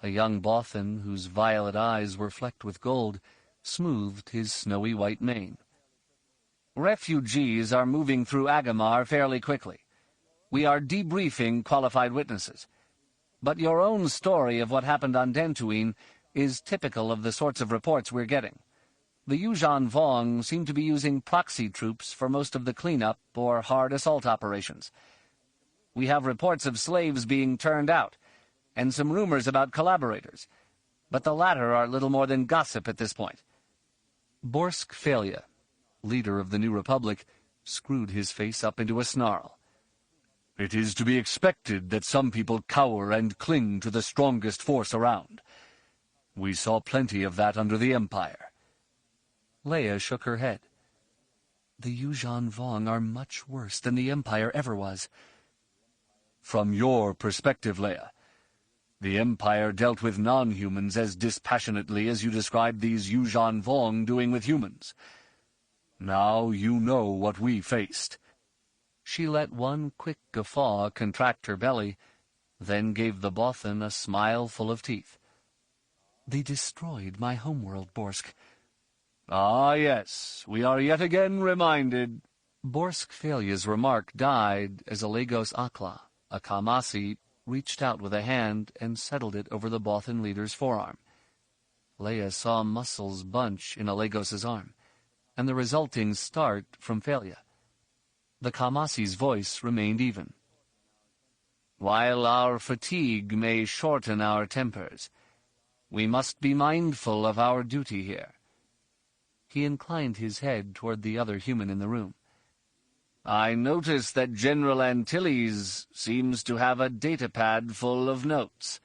a young Bothan whose violet eyes were flecked with gold, smoothed his snowy white mane. Refugees are moving through Agamar fairly quickly. We are debriefing qualified witnesses. But your own story of what happened on Dantooine is typical of the sorts of reports we're getting. The Yuuzhan Vong seem to be using proxy troops for most of the cleanup or hard assault operations. We have reports of slaves being turned out, and some rumors about collaborators, but the latter are little more than gossip at this point. Borsk Failure, leader of the New Republic, screwed his face up into a snarl. It is to be expected that some people cower and cling to the strongest force around. We saw plenty of that under the Empire. Leia shook her head. The Yuuzhan Vong are much worse than the Empire ever was. From your perspective, Leia, the Empire dealt with non-humans as dispassionately as you described these Yuuzhan Vong doing with humans. Now you know what we faced. She let one quick guffaw contract her belly, then gave the Bothan a smile full of teeth. They destroyed my homeworld, Borsk. Ah, yes, we are yet again reminded. Borsk Failure's remark died as a Lagos Akla, a Kamasi, reached out with a hand and settled it over the Bothan leader's forearm. Leia saw muscles bunch in Alagos's arm, and the resulting start from Failure. The Kamasi's voice remained even. While our fatigue may shorten our tempers, we must be mindful of our duty here. He inclined his head toward the other human in the room. I notice that General Antilles seems to have a datapad full of notes.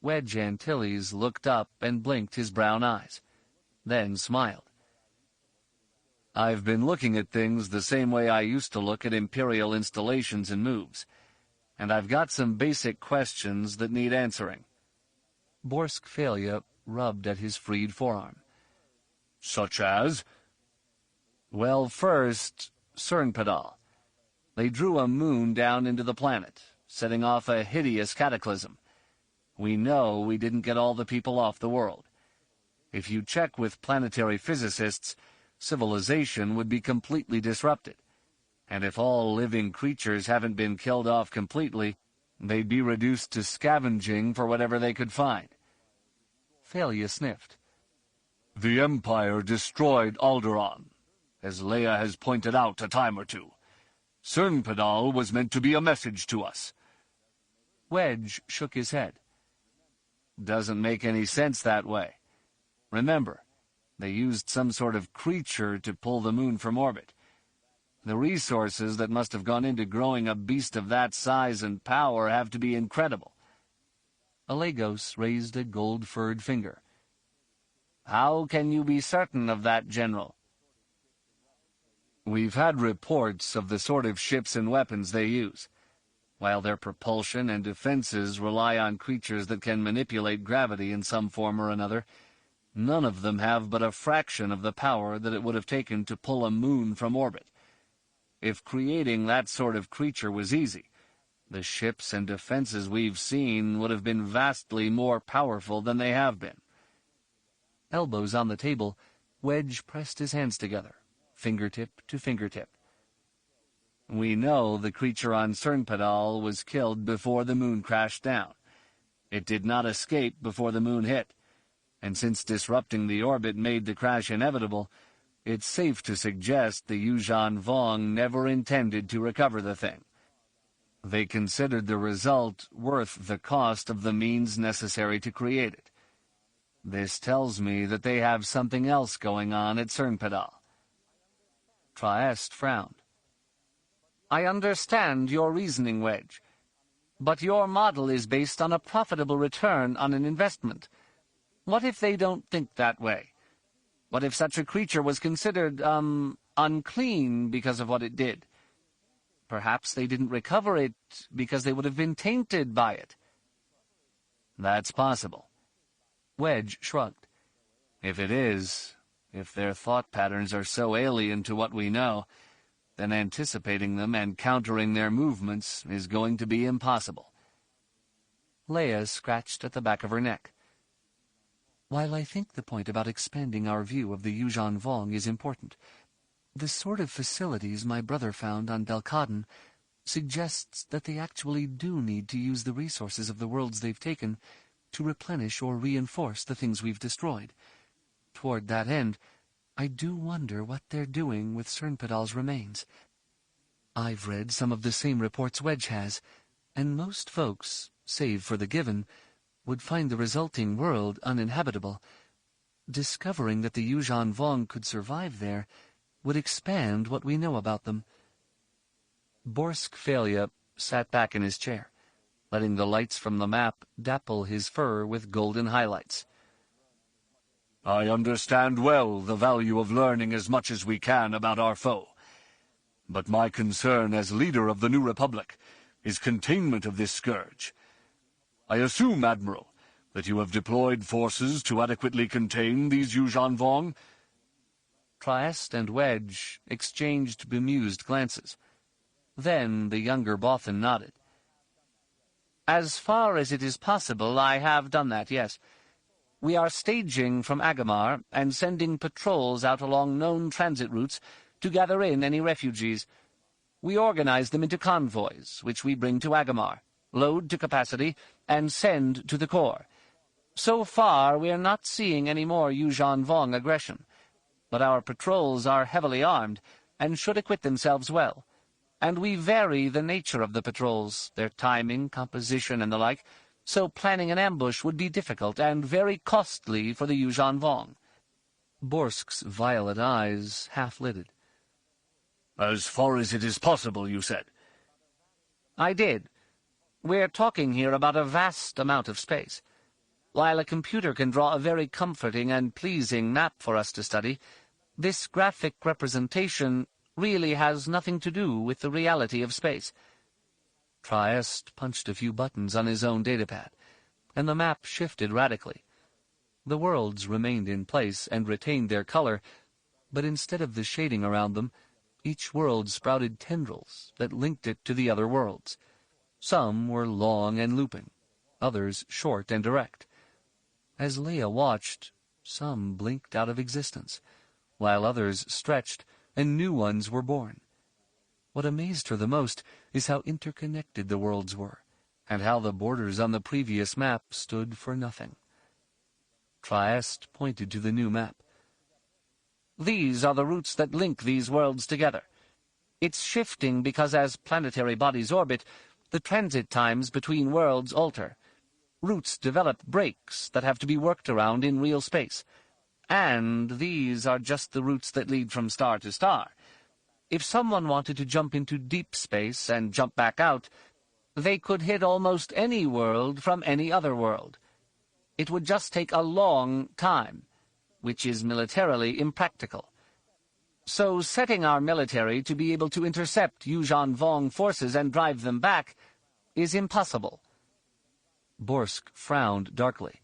Wedge Antilles looked up and blinked his brown eyes, then smiled. I've been looking at things the same way I used to look at Imperial installations and moves, and I've got some basic questions that need answering. Borsk Failure rubbed at his freed forearm. "Such as?" "Well, first, Cernpadal. They drew a moon down into the planet, setting off a hideous cataclysm. We know we didn't get all the people off the world. If you check with planetary physicists, civilization would be completely disrupted. And if all living creatures haven't been killed off completely, they'd be reduced to scavenging for whatever they could find." Failure sniffed. "The Empire destroyed Alderaan, as Leia has pointed out a time or two. Cernpadal was meant to be a message to us." Wedge shook his head. "Doesn't make any sense that way. Remember, they used some sort of creature to pull the moon from orbit. The resources that must have gone into growing a beast of that size and power have to be incredible." Alagos raised a gold-furred finger. "How can you be certain of that, General?" "We've had reports of the sort of ships and weapons they use. While their propulsion and defenses rely on creatures that can manipulate gravity in some form or another, none of them have but a fraction of the power that it would have taken to pull a moon from orbit. If creating that sort of creature was easy, the ships and defenses we've seen would have been vastly more powerful than they have been." Elbows on the table, Wedge pressed his hands together, fingertip to fingertip. "We know the creature on Cernpadal was killed before the moon crashed down. It did not escape before the moon hit, and since disrupting the orbit made the crash inevitable, it's safe to suggest the Yuuzhan Vong never intended to recover the thing. They considered the result worth the cost of the means necessary to create it. This tells me that they have something else going on at Cernpadal." Trieste frowned. "I understand your reasoning, Wedge, but your model is based on a profitable return on an investment. What if they don't think that way? What if such a creature was considered, unclean because of what it did? Perhaps they didn't recover it because they would have been tainted by it." "That's possible." Wedge shrugged. "If it is, if their thought patterns are so alien to what we know, then anticipating them and countering their movements is going to be impossible." Leia scratched at the back of her neck. "While I think the point about expanding our view of the Yuuzhan Vong is important, the sort of facilities my brother found on Delkaden suggests that they actually do need to use the resources of the worlds they've taken to replenish or reinforce the things we've destroyed. Toward that end, I do wonder what they're doing with Cernpadal's remains. I've read some of the same reports Wedge has, and most folks, save for the Given, would find the resulting world uninhabitable. Discovering that the Yuuzhan Vong could survive there would expand what we know about them." Borsk Failure sat back in his chair, letting the lights from the map dapple his fur with golden highlights. "I understand well the value of learning as much as we can about our foe. But my concern as leader of the New Republic is containment of this scourge. I assume, Admiral, that you have deployed forces to adequately contain these Yuuzhan Vong?" Trieste and Wedge exchanged bemused glances. Then the younger Bothan nodded. "As far as it is possible, I have done that, yes. We are staging from Agamar and sending patrols out along known transit routes to gather in any refugees. We organize them into convoys, which we bring to Agamar, load to capacity, and send to the core. So far, we are not seeing any more Yuuzhan Vong aggression, but our patrols are heavily armed and should acquit themselves well, and we vary the nature of the patrols, their timing, composition, and the like, so planning an ambush would be difficult and very costly for the Yuuzhan Vong." Borsk's violet eyes half-lidded. "As far as it is possible, you said?" "I did. We're talking here about a vast amount of space. While a computer can draw a very comforting and pleasing map for us to study, this graphic representation really has nothing to do with the reality of space." Trieste punched a few buttons on his own datapad. and the map shifted radically. The worlds remained in place and retained their color, but instead of the shading around them, each world sprouted tendrils that linked it to the other worlds. Some were long and looping, others short and direct. As Leia watched, some blinked out of existence, while others stretched and new ones were born. What amazed her the most is how interconnected the worlds were, and how the borders on the previous map stood for nothing. Trieste pointed to the new map. "These are the routes that link these worlds together. It's shifting because as planetary bodies orbit, the transit times between worlds alter. Routes develop breaks that have to be worked around in real space. And these are just the routes that lead from star to star. If someone wanted to jump into deep space and jump back out, they could hit almost any world from any other world. It would just take a long time, which is militarily impractical. So setting our military to be able to intercept Yuuzhan Vong forces and drive them back is impossible." Borsk frowned darkly.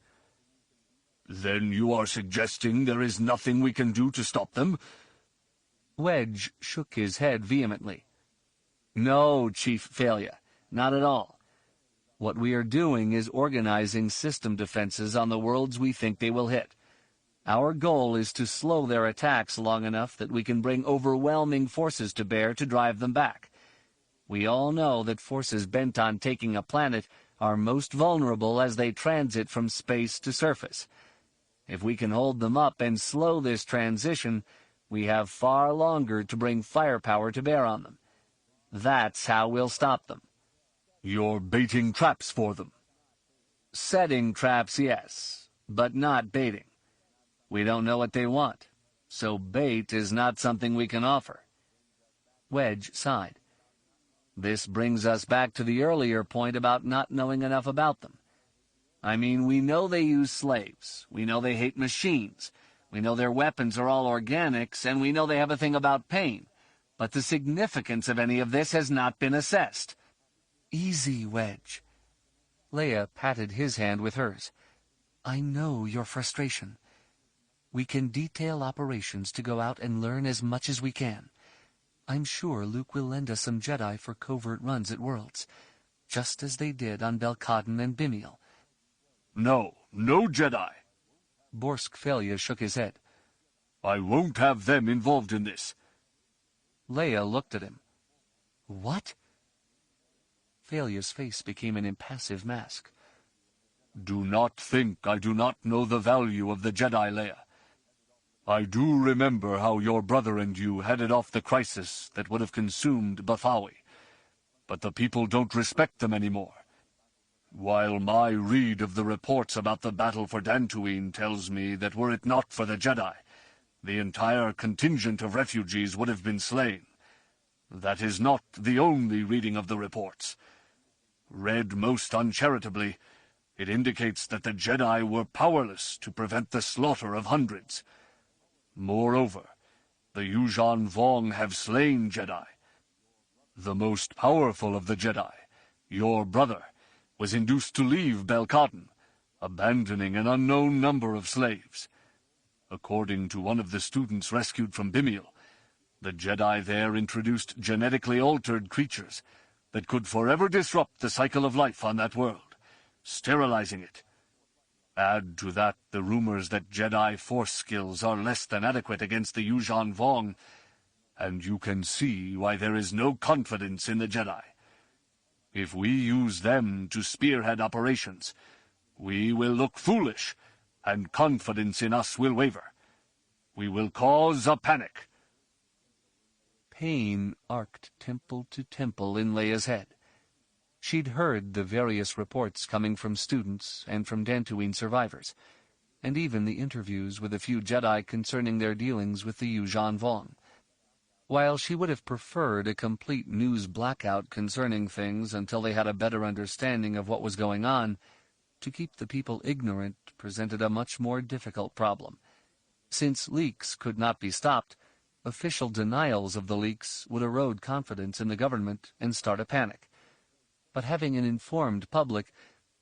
"Then you are suggesting there is nothing we can do to stop them?" Wedge shook his head vehemently. "No, Chief Failure, not at all. What we are doing is organizing system defenses on the worlds we think they will hit. Our goal is to slow their attacks long enough that we can bring overwhelming forces to bear to drive them back. We all know that forces bent on taking a planet are most vulnerable as they transit from space to surface. If we can hold them up and slow this transition, we have far longer to bring firepower to bear on them. That's how we'll stop them." "You're baiting traps for them." "Setting traps, yes, but not baiting. We don't know what they want, so bait is not something we can offer." Wedge sighed. "This brings us back to the earlier point about not knowing enough about them. I mean, we know they use slaves, we know they hate machines, we know their weapons are all organics, and we know they have a thing about pain, but the significance of any of this has not been assessed." "Easy, Wedge." Leia patted his hand with hers. "I know your frustration. We can detail operations to go out and learn as much as we can. I'm sure Luke will lend us some Jedi for covert runs at Worlds, just as they did on Belkaden and Bimiel." "No, no Jedi." Borsk Failure shook his head. "I won't have them involved in this." Leia looked at him. "What?" Failure's face became an impassive mask. "Do not think I do not know the value of the Jedi, Leia. I do remember how your brother and you headed off the crisis that would have consumed Bathawi, but the people don't respect them anymore. While my read of the reports about the battle for Dantooine tells me that were it not for the Jedi, the entire contingent of refugees would have been slain. That is not the only reading of the reports. Read most uncharitably, it indicates that the Jedi were powerless to prevent the slaughter of hundreds. Moreover, the Yuuzhan Vong have slain Jedi. The most powerful of the Jedi, your brother, was induced to leave Belkaden, abandoning an unknown number of slaves. According to one of the students rescued from Bimiel, the Jedi there introduced genetically altered creatures that could forever disrupt the cycle of life on that world, sterilizing it. Add to that the rumors that Jedi force skills are less than adequate against the Yuuzhan Vong, and you can see why there is no confidence in the Jedi. If we use them to spearhead operations, we will look foolish, and confidence in us will waver. We will cause a panic." Pain arced temple to temple in Leia's head. She'd heard the various reports coming from students and from Dantooine survivors, and even the interviews with a few Jedi concerning their dealings with the Yuuzhan Vong. While she would have preferred a complete news blackout concerning things until they had a better understanding of what was going on, to keep the people ignorant presented a much more difficult problem. Since leaks could not be stopped, official denials of the leaks would erode confidence in the government and start a panic. But having an informed public,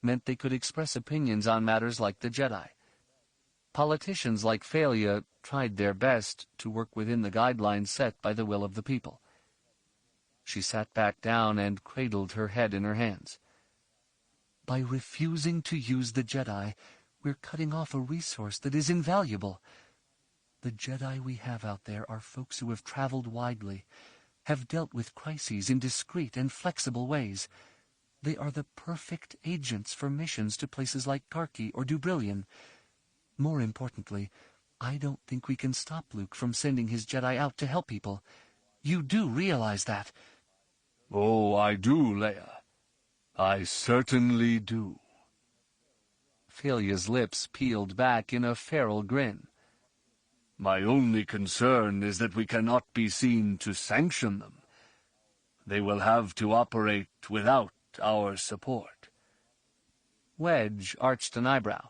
meant they could express opinions on matters like the Jedi. Politicians like Failure tried their best to work within the guidelines set by the will of the people. She sat back down and cradled her head in her hands. By refusing to use the Jedi, we're cutting off a resource that is invaluable. The Jedi we have out there are folks who have traveled widely, have dealt with crises in discreet and flexible ways. They are the perfect agents for missions to places like Garqi or Dubrillion. More importantly, I don't think we can stop Luke from sending his Jedi out to help people. You do realize that? Oh, I do, Leia. I certainly do. Failure's lips peeled back in a feral grin. My only concern is that we cannot be seen to sanction them. They will have to operate without our support. Wedge arched an eyebrow.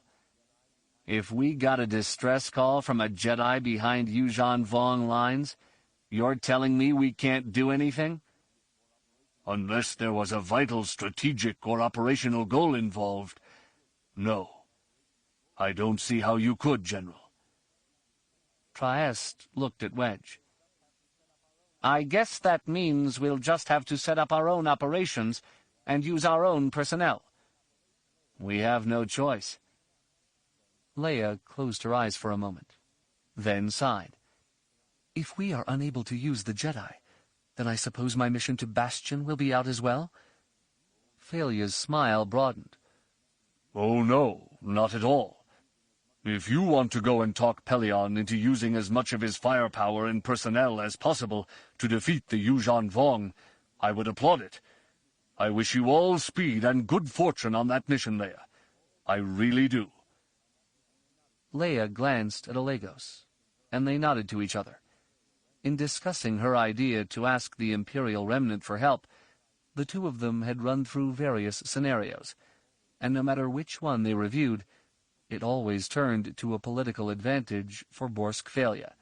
If we got a distress call from a Jedi behind Yuuzhan Vong lines, you're telling me we can't do anything? Unless there was a vital strategic or operational goal involved, no. I don't see how you could, General. Trieste looked at Wedge. I guess that means we'll just have to set up our own operations and use our own personnel. We have no choice. Leia closed her eyes for a moment, then sighed. If we are unable to use the Jedi, then I suppose my mission to Bastion will be out as well? Failure's smile broadened. Oh no, not at all. If you want to go and talk Pelion into using as much of his firepower and personnel as possible to defeat the Yuuzhan Vong, I would applaud it. I wish you all speed and good fortune on that mission, Leia. I really do. Leia glanced at Alegos, and they nodded to each other. In discussing her idea to ask the Imperial Remnant for help, the two of them had run through various scenarios, and no matter which one they reviewed, it always turned to a political advantage for Borsk Failure.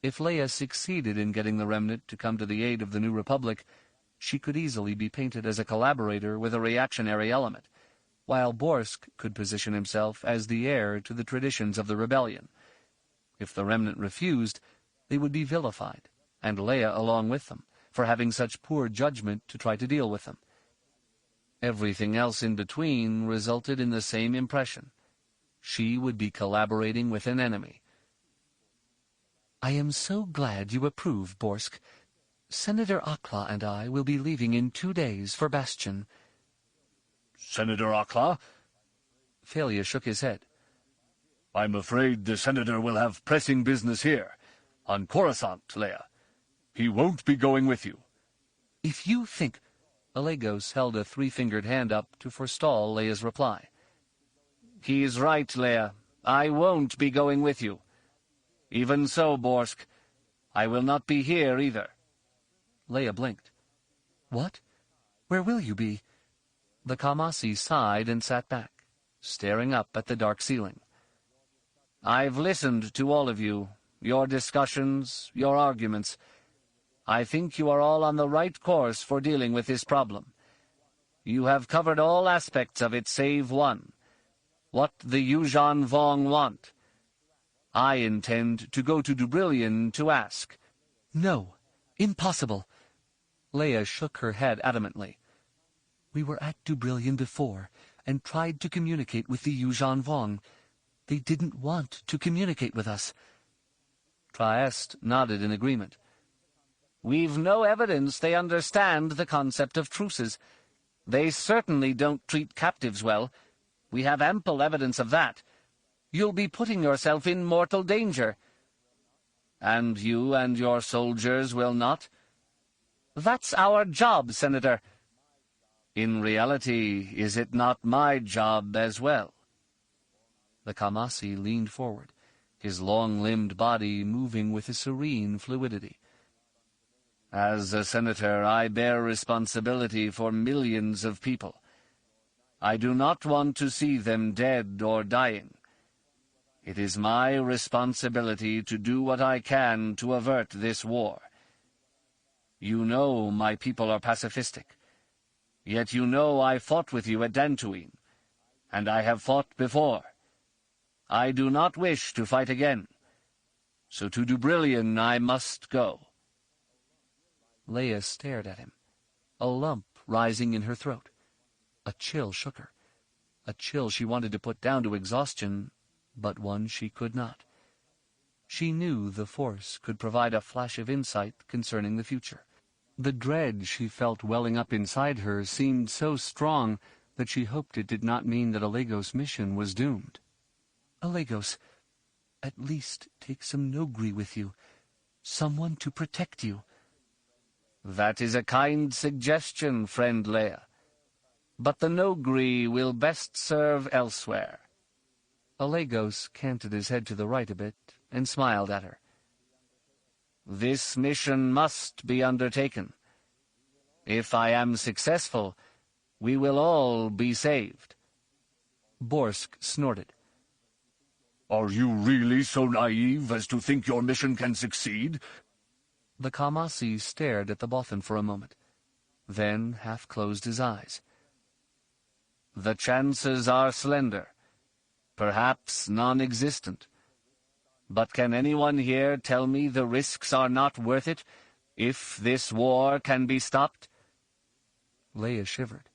If Leia succeeded in getting the Remnant to come to the aid of the New Republic, she could easily be painted as a collaborator with a reactionary element, while Borsk could position himself as the heir to the traditions of the rebellion. If the Remnant refused, they would be vilified, and Leia along with them, for having such poor judgment to try to deal with them. Everything else in between resulted in the same impression. She would be collaborating with an enemy. I am so glad you approve, Borsk. Senator Akla and I will be leaving in 2 days for Bastion. Senator Akla? Failure shook his head. I'm afraid the Senator will have pressing business here, on Coruscant, Leia. He won't be going with you. If you think... Alegos held a 3-fingered hand up to forestall Leia's reply. He's right, Leia. I won't be going with you. Even so, Borsk, I will not be here either. Leia blinked. What? Where will you be? The Kamasi sighed and sat back, staring up at the dark ceiling. I've listened to all of you, your discussions, your arguments. I think you are all on the right course for dealing with this problem. You have covered all aspects of it save one. What the Yuuzhan Vong want. I intend to go to Dubrillion to ask. No, impossible. Leia shook her head adamantly. We were at Dubrillion before, and tried to communicate with the Yuuzhan Vong. They didn't want to communicate with us. Trieste nodded in agreement. We've no evidence they understand the concept of truces. They certainly don't treat captives well. We have ample evidence of that. You'll be putting yourself in mortal danger. And you and your soldiers will not? That's our job, Senator. In reality, is it not my job as well? The Kamasi leaned forward, his long-limbed body moving with a serene fluidity. As a senator, I bear responsibility for millions of people. I do not want to see them dead or dying. It is my responsibility to do what I can to avert this war. You know my people are pacifistic. Yet you know I fought with you at Dantooine. and I have fought before. I do not wish to fight again, so to Dubrillion I must go." Leia stared at him, a lump rising in her throat. A chill shook her, a chill she wanted to put down to exhaustion, but one she could not. She knew the Force could provide a flash of insight concerning the future. The dread she felt welling up inside her seemed so strong that she hoped it did not mean that Alegos' mission was doomed. "Alegos, at least take some Noghri with you, someone to protect you." "That is a kind suggestion, friend Leia. But the Noghri will best serve elsewhere." Alegos canted his head to the right a bit and smiled at her. "This mission must be undertaken. If I am successful, we will all be saved." Borsk snorted. "Are you really so naive as to think your mission can succeed?" The Kamasi stared at the Bothan for a moment, then half-closed his eyes. "The chances are slender, perhaps non-existent. But can anyone here tell me the risks are not worth it, if this war can be stopped?" Leia shivered.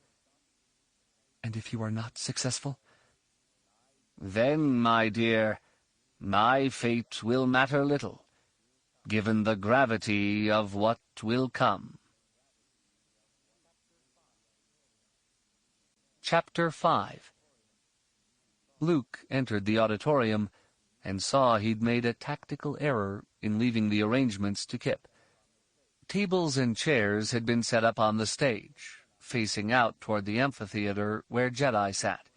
"And if you are not successful?" "Then, my dear, my fate will matter little, given the gravity of what will come." Chapter 5. Luke entered the auditorium and saw he'd made a tactical error in leaving the arrangements to Kip. Tables and chairs had been set up on the stage, facing out toward the amphitheater where Jedi sat.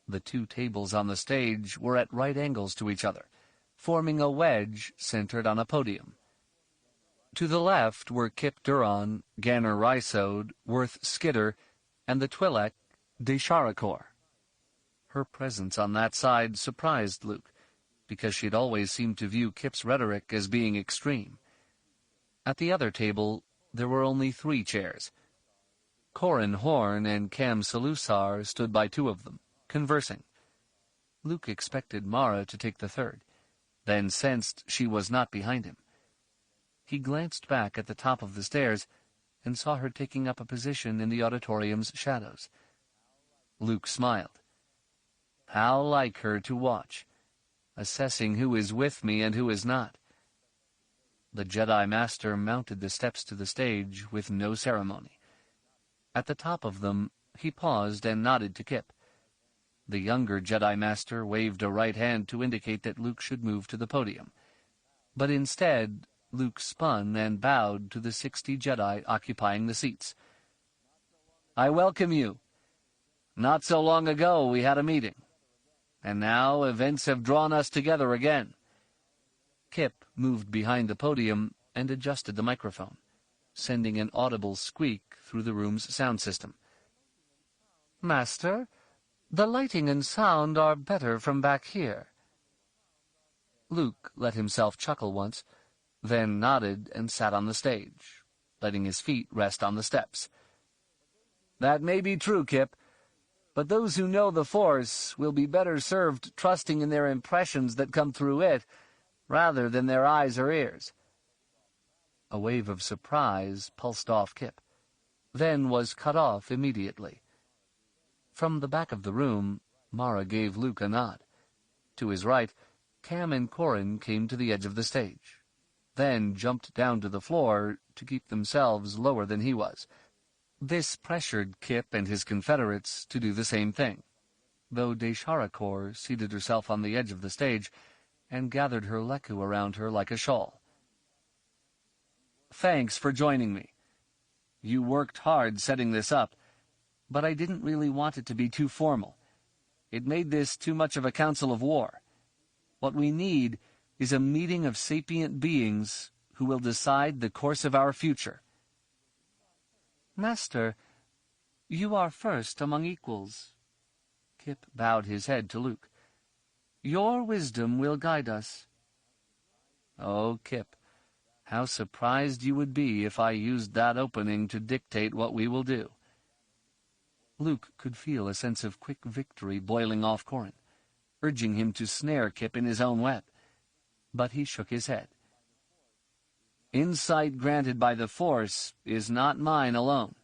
The two tables on the stage were at right angles to each other, forming a wedge centered on a podium. To the left were Kip Duron, Ganner Rysode, Worth Skidder, and the Twi'lek, Desharakor. Her presence on that side surprised Luke, because she'd always seemed to view Kip's rhetoric as being extreme. At the other table, there were only 3 chairs. Corran Horn and Cam Salusar stood by 2 of them, conversing. Luke expected Mara to take the third, then sensed she was not behind him. He glanced back at the top of the stairs and saw her taking up a position in the auditorium's shadows. Luke smiled. How like her to watch, assessing who is with me and who is not. The Jedi Master mounted the steps to the stage with no ceremony. At the top of them, he paused and nodded to Kip. The younger Jedi Master waved a right hand to indicate that Luke should move to the podium. But instead, Luke spun and bowed to the 60 Jedi occupying the seats. "I welcome you. Not so long ago we had a meeting, and now events have drawn us together again." Kip moved behind the podium and adjusted the microphone, sending an audible squeak through the room's sound system. "Master, the lighting and sound are better from back here." Luke let himself chuckle once, then nodded and sat on the stage, letting his feet rest on the steps. "That may be true, Kip, but those who know the Force will be better served trusting in their impressions that come through it, rather than their eyes or ears." A wave of surprise pulsed off Kip, then was cut off immediately. From the back of the room, Mara gave Luke a nod. To his right, Cam and Corran came to the edge of the stage, then jumped down to the floor to keep themselves lower than he was. This pressured Kip and his confederates to do the same thing, though Desharakor seated herself on the edge of the stage and gathered her leku around her like a shawl. "Thanks for joining me. You worked hard setting this up, but I didn't really want it to be too formal. It made this too much of a council of war. What we need is a meeting of sapient beings who will decide the course of our future." "Master, you are first among equals." Kip bowed his head to Luke. "Your wisdom will guide us." "Oh, Kip, how surprised you would be if I used that opening to dictate what we will do." Luke could feel a sense of quick victory boiling off Corran, urging him to snare Kip in his own web. But he shook his head. Insight granted by the Force is not mine alone.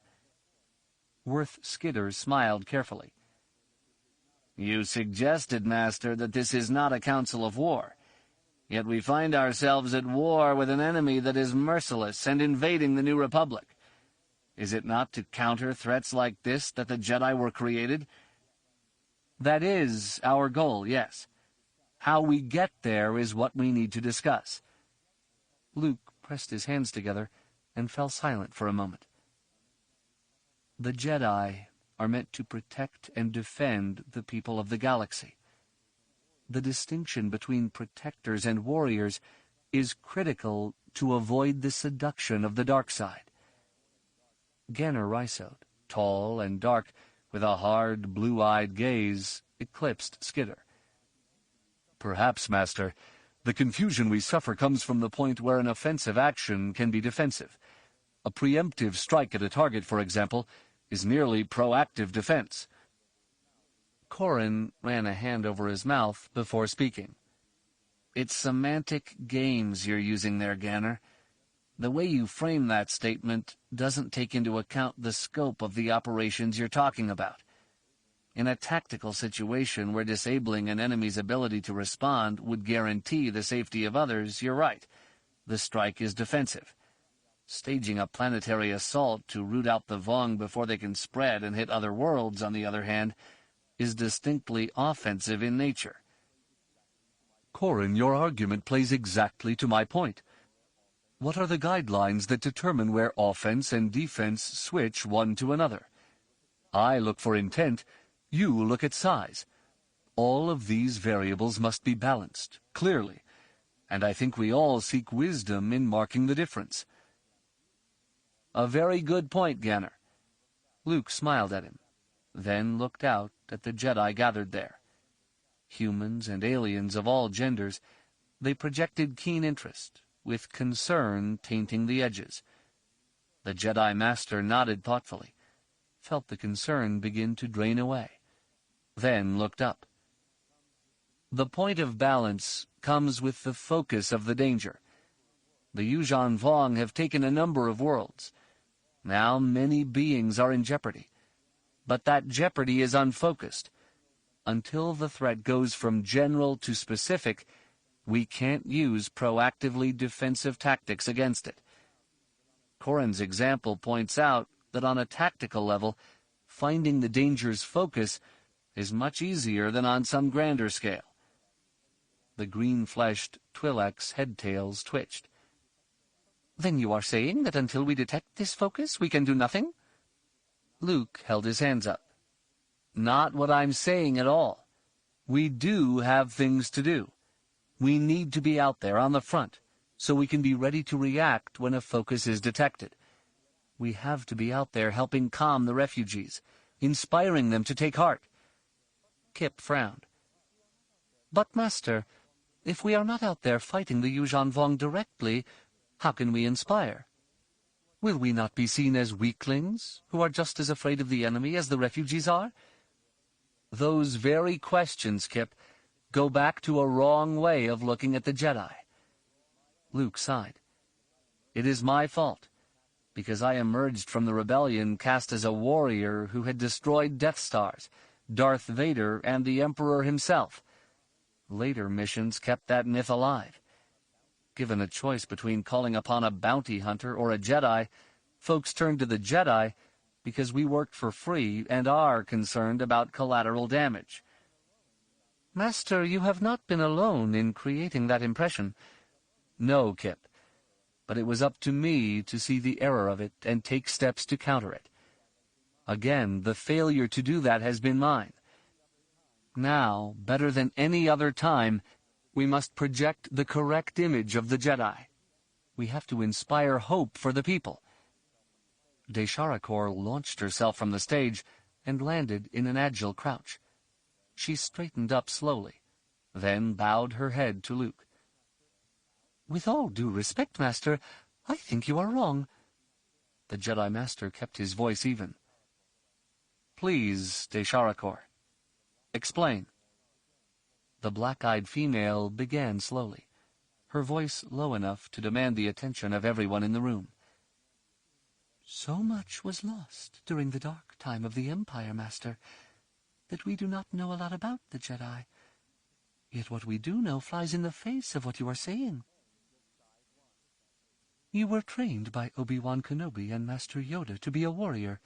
Worth Skidder smiled carefully. You suggested, Master, that this is not a council of war. Yet we find ourselves at war with an enemy that is merciless and invading the New Republic. Is it not to counter threats like this that the Jedi were created? That is our goal, yes. How we get there is what we need to discuss. Luke pressed his hands together and fell silent for a moment. The Jedi are meant to protect and defend the people of the galaxy. The distinction between protectors and warriors is critical to avoid the seduction of the dark side. Ganner Rysode, tall and dark, with a hard, blue-eyed gaze, eclipsed Skidder. Perhaps, Master, the confusion we suffer comes from the point where an offensive action can be defensive. A preemptive strike at a target, for example, is nearly proactive defense. Corran ran a hand over his mouth before speaking. It's semantic games you're using there, Ganner. The way you frame that statement doesn't take into account the scope of the operations you're talking about. In a tactical situation where disabling an enemy's ability to respond would guarantee the safety of others, you're right. The strike is defensive. Staging a planetary assault to root out the Vong before they can spread and hit other worlds, on the other hand, is distinctly offensive in nature. Corran, your argument plays exactly to my point. What are the guidelines that determine where offense and defense switch one to another? I look for intent, you look at size. All of these variables must be balanced, clearly, and I think we all seek wisdom in marking the difference. A very good point, Ganner. Luke smiled at him, then looked out at the Jedi gathered there. Humans and aliens of all genders, they projected keen interest, with concern tainting the edges. The Jedi Master nodded thoughtfully, felt the concern begin to drain away, then looked up. The point of balance comes with the focus of the danger. The Yuuzhan Vong have taken a number of worlds. Now many beings are in jeopardy. But that jeopardy is unfocused. Until the threat goes from general to specific, we can't use proactively defensive tactics against it. Corran's example points out that on a tactical level, finding the danger's focus is much easier than on some grander scale. The green-fleshed Twi'lek's head-tails twitched. Then you are saying that until we detect this focus, we can do nothing? Luke held his hands up. Not what I'm saying at all. We do have things to do. We need to be out there on the front, so we can be ready to react when a focus is detected. We have to be out there helping calm the refugees, inspiring them to take heart. Kip frowned. But, Master, if we are not out there fighting the Yuuzhan Vong directly, how can we inspire? Will we not be seen as weaklings, who are just as afraid of the enemy as the refugees are? Those very questions, Kip, go back to a wrong way of looking at the Jedi. Luke sighed. It is my fault, because I emerged from the rebellion cast as a warrior who had destroyed Death Stars, Darth Vader, and the Emperor himself. Later missions kept that myth alive. Given a choice between calling upon a bounty hunter or a Jedi, folks turned to the Jedi because we worked for free and are concerned about collateral damage. Master, you have not been alone in creating that impression. No, Kip, but it was up to me to see the error of it and take steps to counter it. Again, the failure to do that has been mine. Now, better than any other time, we must project the correct image of the Jedi. We have to inspire hope for the people. Desharakor launched herself from the stage and landed in an agile crouch. She straightened up slowly, then bowed her head to Luke. With all due respect, Master, I think you are wrong. The Jedi Master kept his voice even. Please, Desharakor. Explain. The black-eyed female began slowly, her voice low enough to demand the attention of everyone in the room. So much was lost during the dark time of the Empire, Master, that we do not know a lot about the Jedi. Yet what we do know flies in the face of what you are saying. You were trained by Obi-Wan Kenobi and Master Yoda to be a warrior.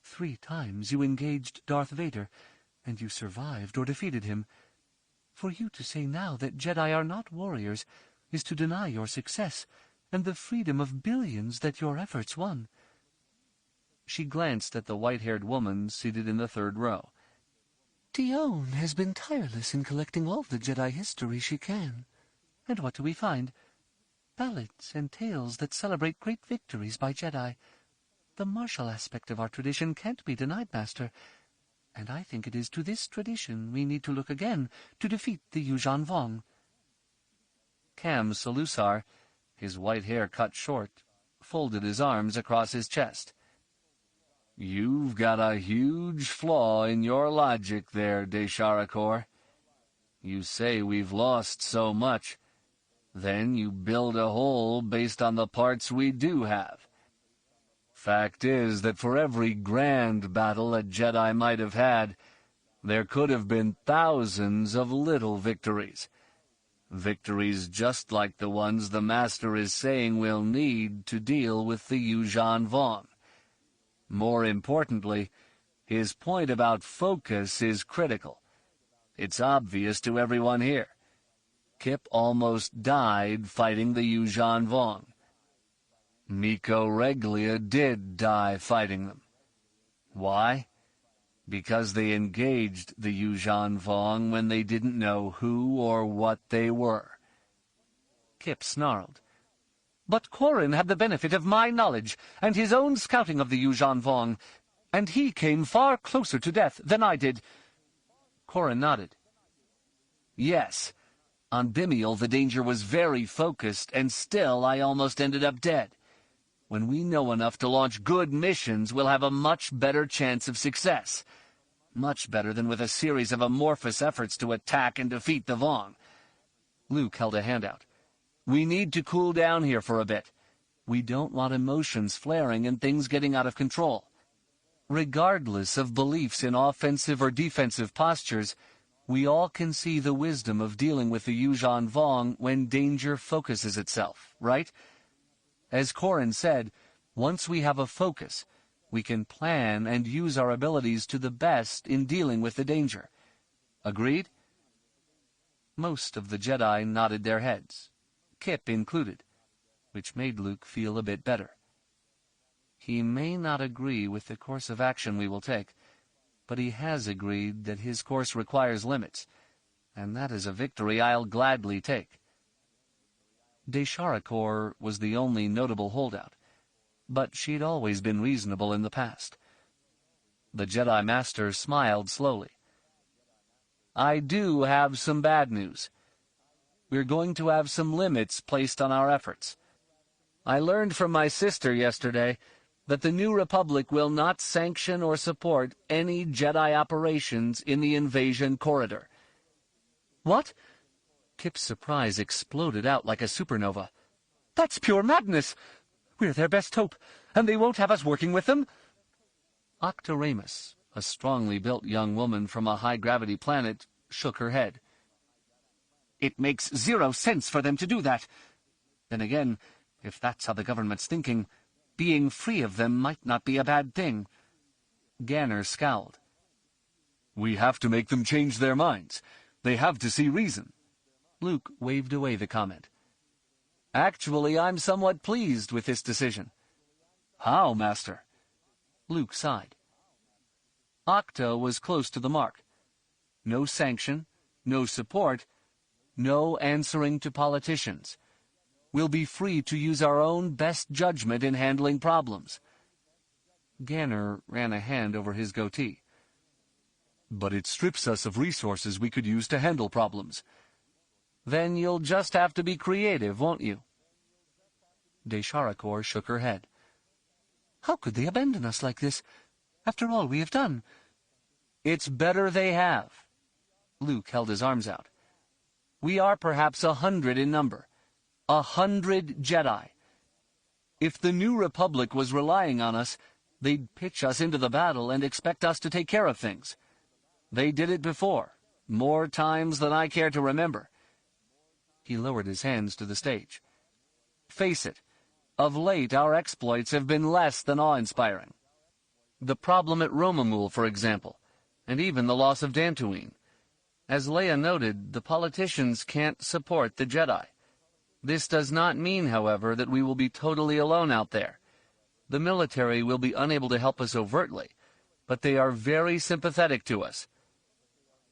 3 times you engaged Darth Vader, and you survived or defeated him. For you to say now that Jedi are not warriors is to deny your success and the freedom of billions that your efforts won. She glanced at the white-haired woman seated in the 3rd row. Tion has been tireless in collecting all the Jedi history she can. And what do we find? Ballads and tales that celebrate great victories by Jedi. The martial aspect of our tradition can't be denied, Master, and I think it is to this tradition we need to look again to defeat the Yuuzhan Vong. Cam Salusar, his white hair cut short, folded his arms across his chest. You've got a huge flaw in your logic there, Desharakor. You say we've lost so much. Then you build a hole based on the parts we do have. Fact is that for every grand battle a Jedi might have had, there could have been thousands of little victories. Victories just like the ones the Master is saying we'll need to deal with the Yuuzhan Vong. More importantly, his point about focus is critical. It's obvious to everyone here. Kip almost died fighting the Yuuzhan Vong. Miko Reglia did die fighting them. Why? Because they engaged the Yuuzhan Vong when they didn't know who or what they were. Kip snarled. But Corran had the benefit of my knowledge and his own scouting of the Yuuzhan Vong, and he came far closer to death than I did. Corran nodded. Yes, on Bimial the danger was very focused, and still I almost ended up dead. When we know enough to launch good missions, we'll have a much better chance of success. Much better than with a series of amorphous efforts to attack and defeat the Vong. Luke held a hand out. We need to cool down here for a bit. We don't want emotions flaring and things getting out of control. Regardless of beliefs in offensive or defensive postures, we all can see the wisdom of dealing with the Yuuzhan Vong when danger focuses itself, right? As Corran said, once we have a focus, we can plan and use our abilities to the best in dealing with the danger. Agreed? Most of the Jedi nodded their heads, Kip included, which made Luke feel a bit better. He may not agree with the course of action we will take, but he has agreed that his course requires limits, and that is a victory I'll gladly take. Desharakor was the only notable holdout, but she'd always been reasonable in the past. The Jedi Master smiled slowly. I do have some bad news. We're going to have some limits placed on our efforts. I learned from my sister yesterday that the New Republic will not sanction or support any Jedi operations in the invasion corridor. What? Kip's surprise exploded out like a supernova. That's pure madness! We're their best hope, and they won't have us working with them? Octoramus, a strongly built young woman from a high-gravity planet, shook her head. It makes 0 sense for them to do that. Then again, if that's how the government's thinking, being free of them might not be a bad thing. Ganner scowled. We have to make them change their minds. They have to see reason. Luke waved away the comment. Actually, I'm somewhat pleased with this decision. How, Master? Luke sighed. Octo was close to the mark. No sanction, no support, no answering to politicians. We'll be free to use our own best judgment in handling problems. Ganner ran a hand over his goatee. But it strips us of resources we could use to handle problems. Then you'll just have to be creative, won't you? Desharakor shook her head. How could they abandon us like this? After all we have done. It's better they have. Luke held his arms out. We are perhaps 100 in number. 100 Jedi. If the New Republic was relying on us, they'd pitch us into the battle and expect us to take care of things. They did it before, more times than I care to remember. He lowered his hands to the stage. Face it, of late our exploits have been less than awe-inspiring. The problem at Romamul, for example, and even the loss of Dantooine. As Leia noted, the politicians can't support the Jedi. This does not mean, however, that we will be totally alone out there. The military will be unable to help us overtly, but they are very sympathetic to us.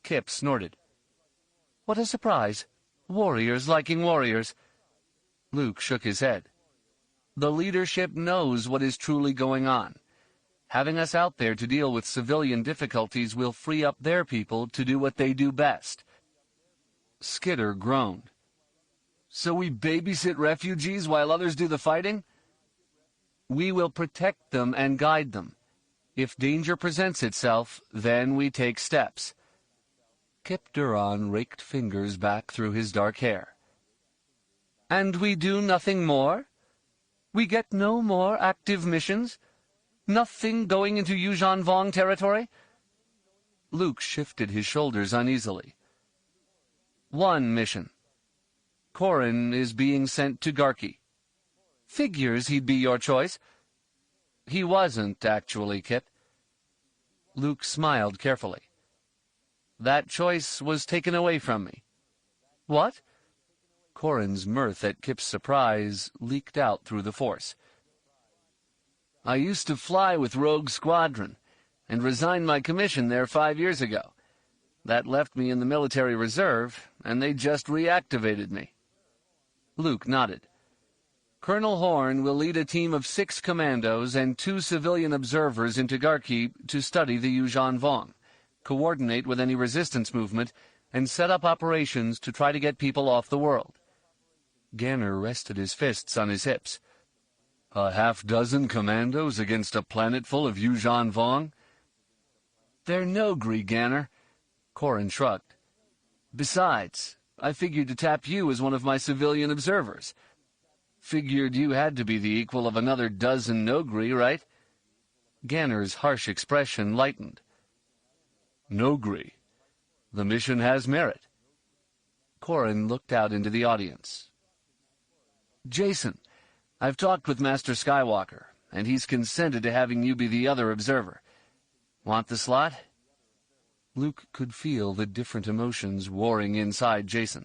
Kip snorted. What a surprise. Warriors liking warriors. Luke shook his head. The leadership knows what is truly going on. Having us out there to deal with civilian difficulties will free up their people to do what they do best. Skitter groaned. So we babysit refugees while others do the fighting? We will protect them and guide them. If danger presents itself, then we take steps. Kip Duran raked fingers back through his dark hair. And we do nothing more? We get no more active missions? Nothing going into Yuuzhan Vong territory? Luke shifted his shoulders uneasily. One mission. Corran is being sent to Garqi. Figures he'd be your choice. He wasn't, actually, Kip. Luke smiled carefully. That choice was taken away from me. What? Corran's mirth at Kip's surprise leaked out through the Force. I used to fly with Rogue Squadron, and resigned my commission there 5 years ago. That left me in the military reserve, and they just reactivated me. Luke nodded. Colonel Horn will lead a team of 6 commandos and 2 civilian observers into Garqi to study the Yuuzhan Vong, coordinate with any resistance movement, and set up operations to try to get people off the world. Ganner rested his fists on his hips. A half-dozen commandos against a planet full of Yuuzhan Vong? They're Noghri, Ganner. Corran shrugged. Besides, I figured to tap you as one of my civilian observers. Figured you had to be the equal of another dozen Noghri, right? Ganner's harsh expression lightened. Noghri. The mission has merit. Corran looked out into the audience. Jacen, I've talked with Master Skywalker, and he's consented to having you be the other observer. Want the slot? Luke could feel the different emotions warring inside Jacen,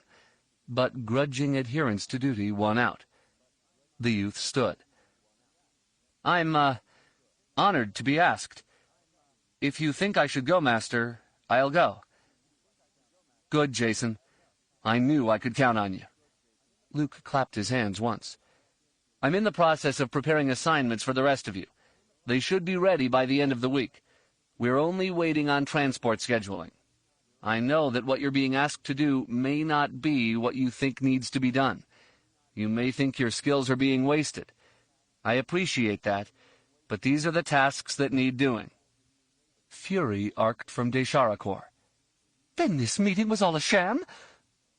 but grudging adherence to duty won out. The youth stood. I'm, honored to be asked. If you think I should go, Master, I'll go. Good, Jacen. I knew I could count on you. Luke clapped his hands once. I'm in the process of preparing assignments for the rest of you. They should be ready by the end of the week. We're only waiting on transport scheduling. I know that what you're being asked to do may not be what you think needs to be done. You may think your skills are being wasted. I appreciate that, but these are the tasks that need doing. Fury arced from Desharakor. Then this meeting was all a sham?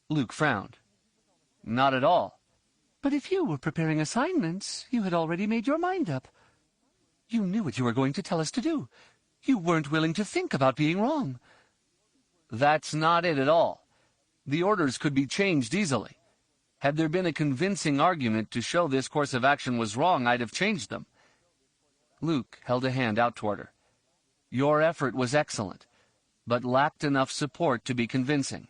Luke frowned. Not at all. But if you were preparing assignments, you had already made your mind up. You knew what you were going to tell us to do. You weren't willing to think about being wrong. That's not it at all. The orders could be changed easily. Had there been a convincing argument to show this course of action was wrong, I'd have changed them. Luke held a hand out toward her. Your effort was excellent, but lacked enough support to be convincing.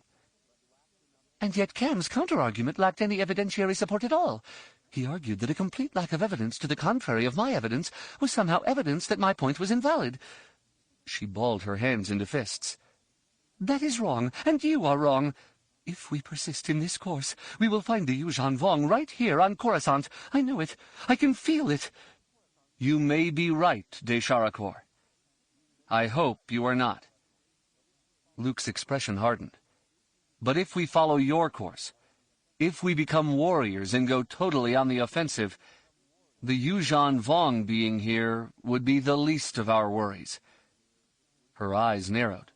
And yet Cam's counter-argument lacked any evidentiary support at all. He argued that a complete lack of evidence to the contrary of my evidence was somehow evidence that my point was invalid. She balled her hands into fists. That is wrong, and you are wrong. If we persist in this course, we will find the Yuuzhan Vong right here on Coruscant. I know it. I can feel it. You may be right, Desharakor. I hope you are not. Luke's expression hardened. But if we follow your course, if we become warriors and go totally on the offensive, The Yuuzhan Vong being here would be the least of our worries. Her eyes narrowed.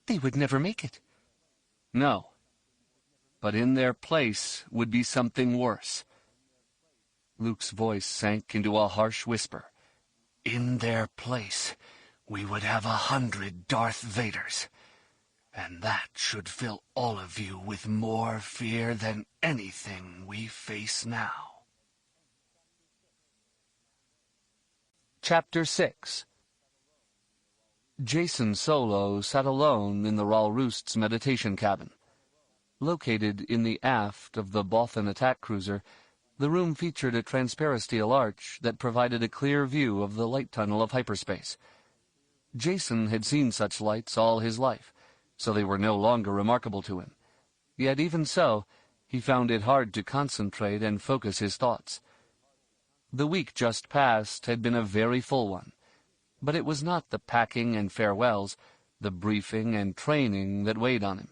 They would never make it. No. But in their place would be something worse. Luke's voice sank into a harsh whisper. In their place, we would have 100 Darth Vaders. And that should fill all of you with more fear than anything we face now. Chapter 6. Jacen Solo sat alone in the Ralroost's meditation cabin. Located in the aft of the Bothan attack cruiser, the room featured a transparisteel arch that provided a clear view of the light tunnel of hyperspace. Jacen had seen such lights all his life, so they were no longer remarkable to him. Yet even so, he found it hard to concentrate and focus his thoughts. The week just past had been a very full one, but it was not the packing and farewells, the briefing and training that weighed on him.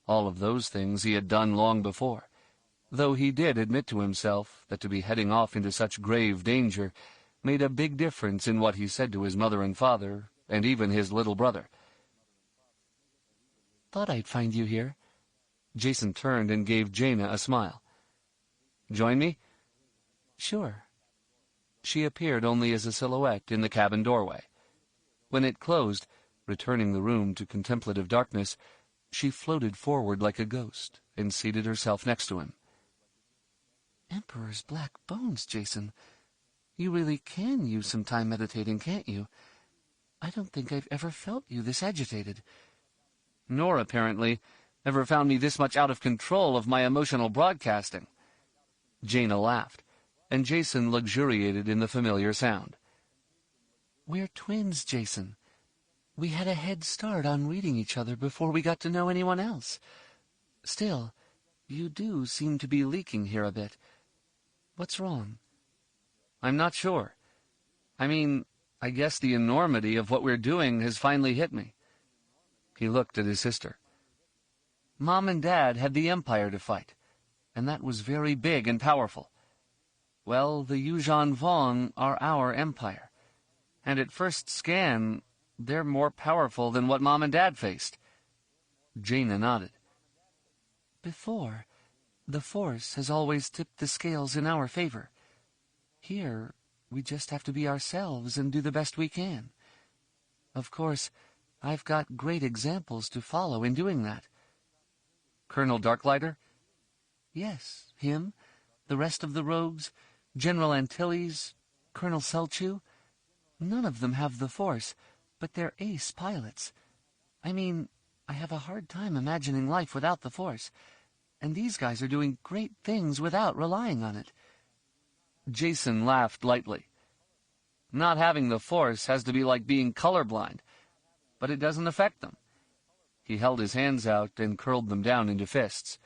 All of those things he had done long before, though he did admit to himself that to be heading off into such grave danger made a big difference in what he said to his mother and father, and even his little brother. Thought I'd find you here. Jacen turned and gave Jaina a smile. Join me? Sure. She appeared only as a silhouette in the cabin doorway. When it closed, returning the room to contemplative darkness, she floated forward like a ghost and seated herself next to him. Emperor's black bones, Jacen. You really can use some time meditating, can't you? I don't think I've ever felt you this agitated. Nor, apparently, ever found me this much out of control of my emotional broadcasting. Jaina laughed, and Jacen luxuriated in the familiar sound. We're twins, Jacen. We had a head start on reading each other before we got to know anyone else. Still, you do seem to be leaking here a bit. What's wrong? I'm not sure. I mean, I guess the enormity of what we're doing has finally hit me. He looked at his sister. Mom and Dad had the Empire to fight, and that was very big and powerful. Well, the Yuuzhan Vong are our empire, and at first scan, they're more powerful than what Mom and Dad faced. Jaina nodded. Before, the Force has always tipped the scales in our favor. Here, we just have to be ourselves and do the best we can. Of course, I've got great examples to follow in doing that. Colonel Darklighter? Yes, him, the rest of the rogues, General Antilles, Colonel Selchu. None of them have the Force, but they're ace pilots. I mean, I have a hard time imagining life without the Force, and these guys are doing great things without relying on it. Jacen laughed lightly. Not having the Force has to be like being colorblind, but it doesn't affect them. He held his hands out and curled them down into fists.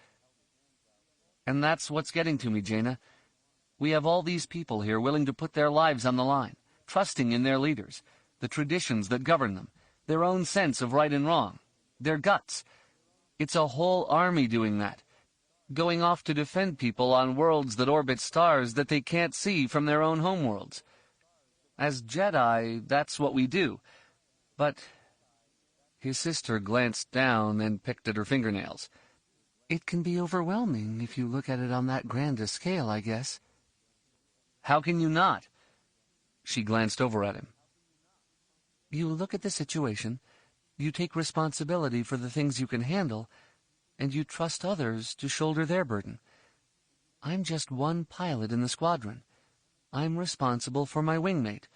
And that's what's getting to me, Jaina. We have all these people here willing to put their lives on the line, trusting in their leaders, the traditions that govern them, their own sense of right and wrong, their guts. It's a whole army doing that, going off to defend people on worlds that orbit stars that they can't see from their own homeworlds. As Jedi, that's what we do. But his sister glanced down and picked at her fingernails. It can be overwhelming if you look at it on that grand a scale, I guess. How can you not? She glanced over at him. You look at the situation, you take responsibility for the things you can handle, and you trust others to shoulder their burden. I'm just one pilot in the squadron. I'm responsible for my wingmate.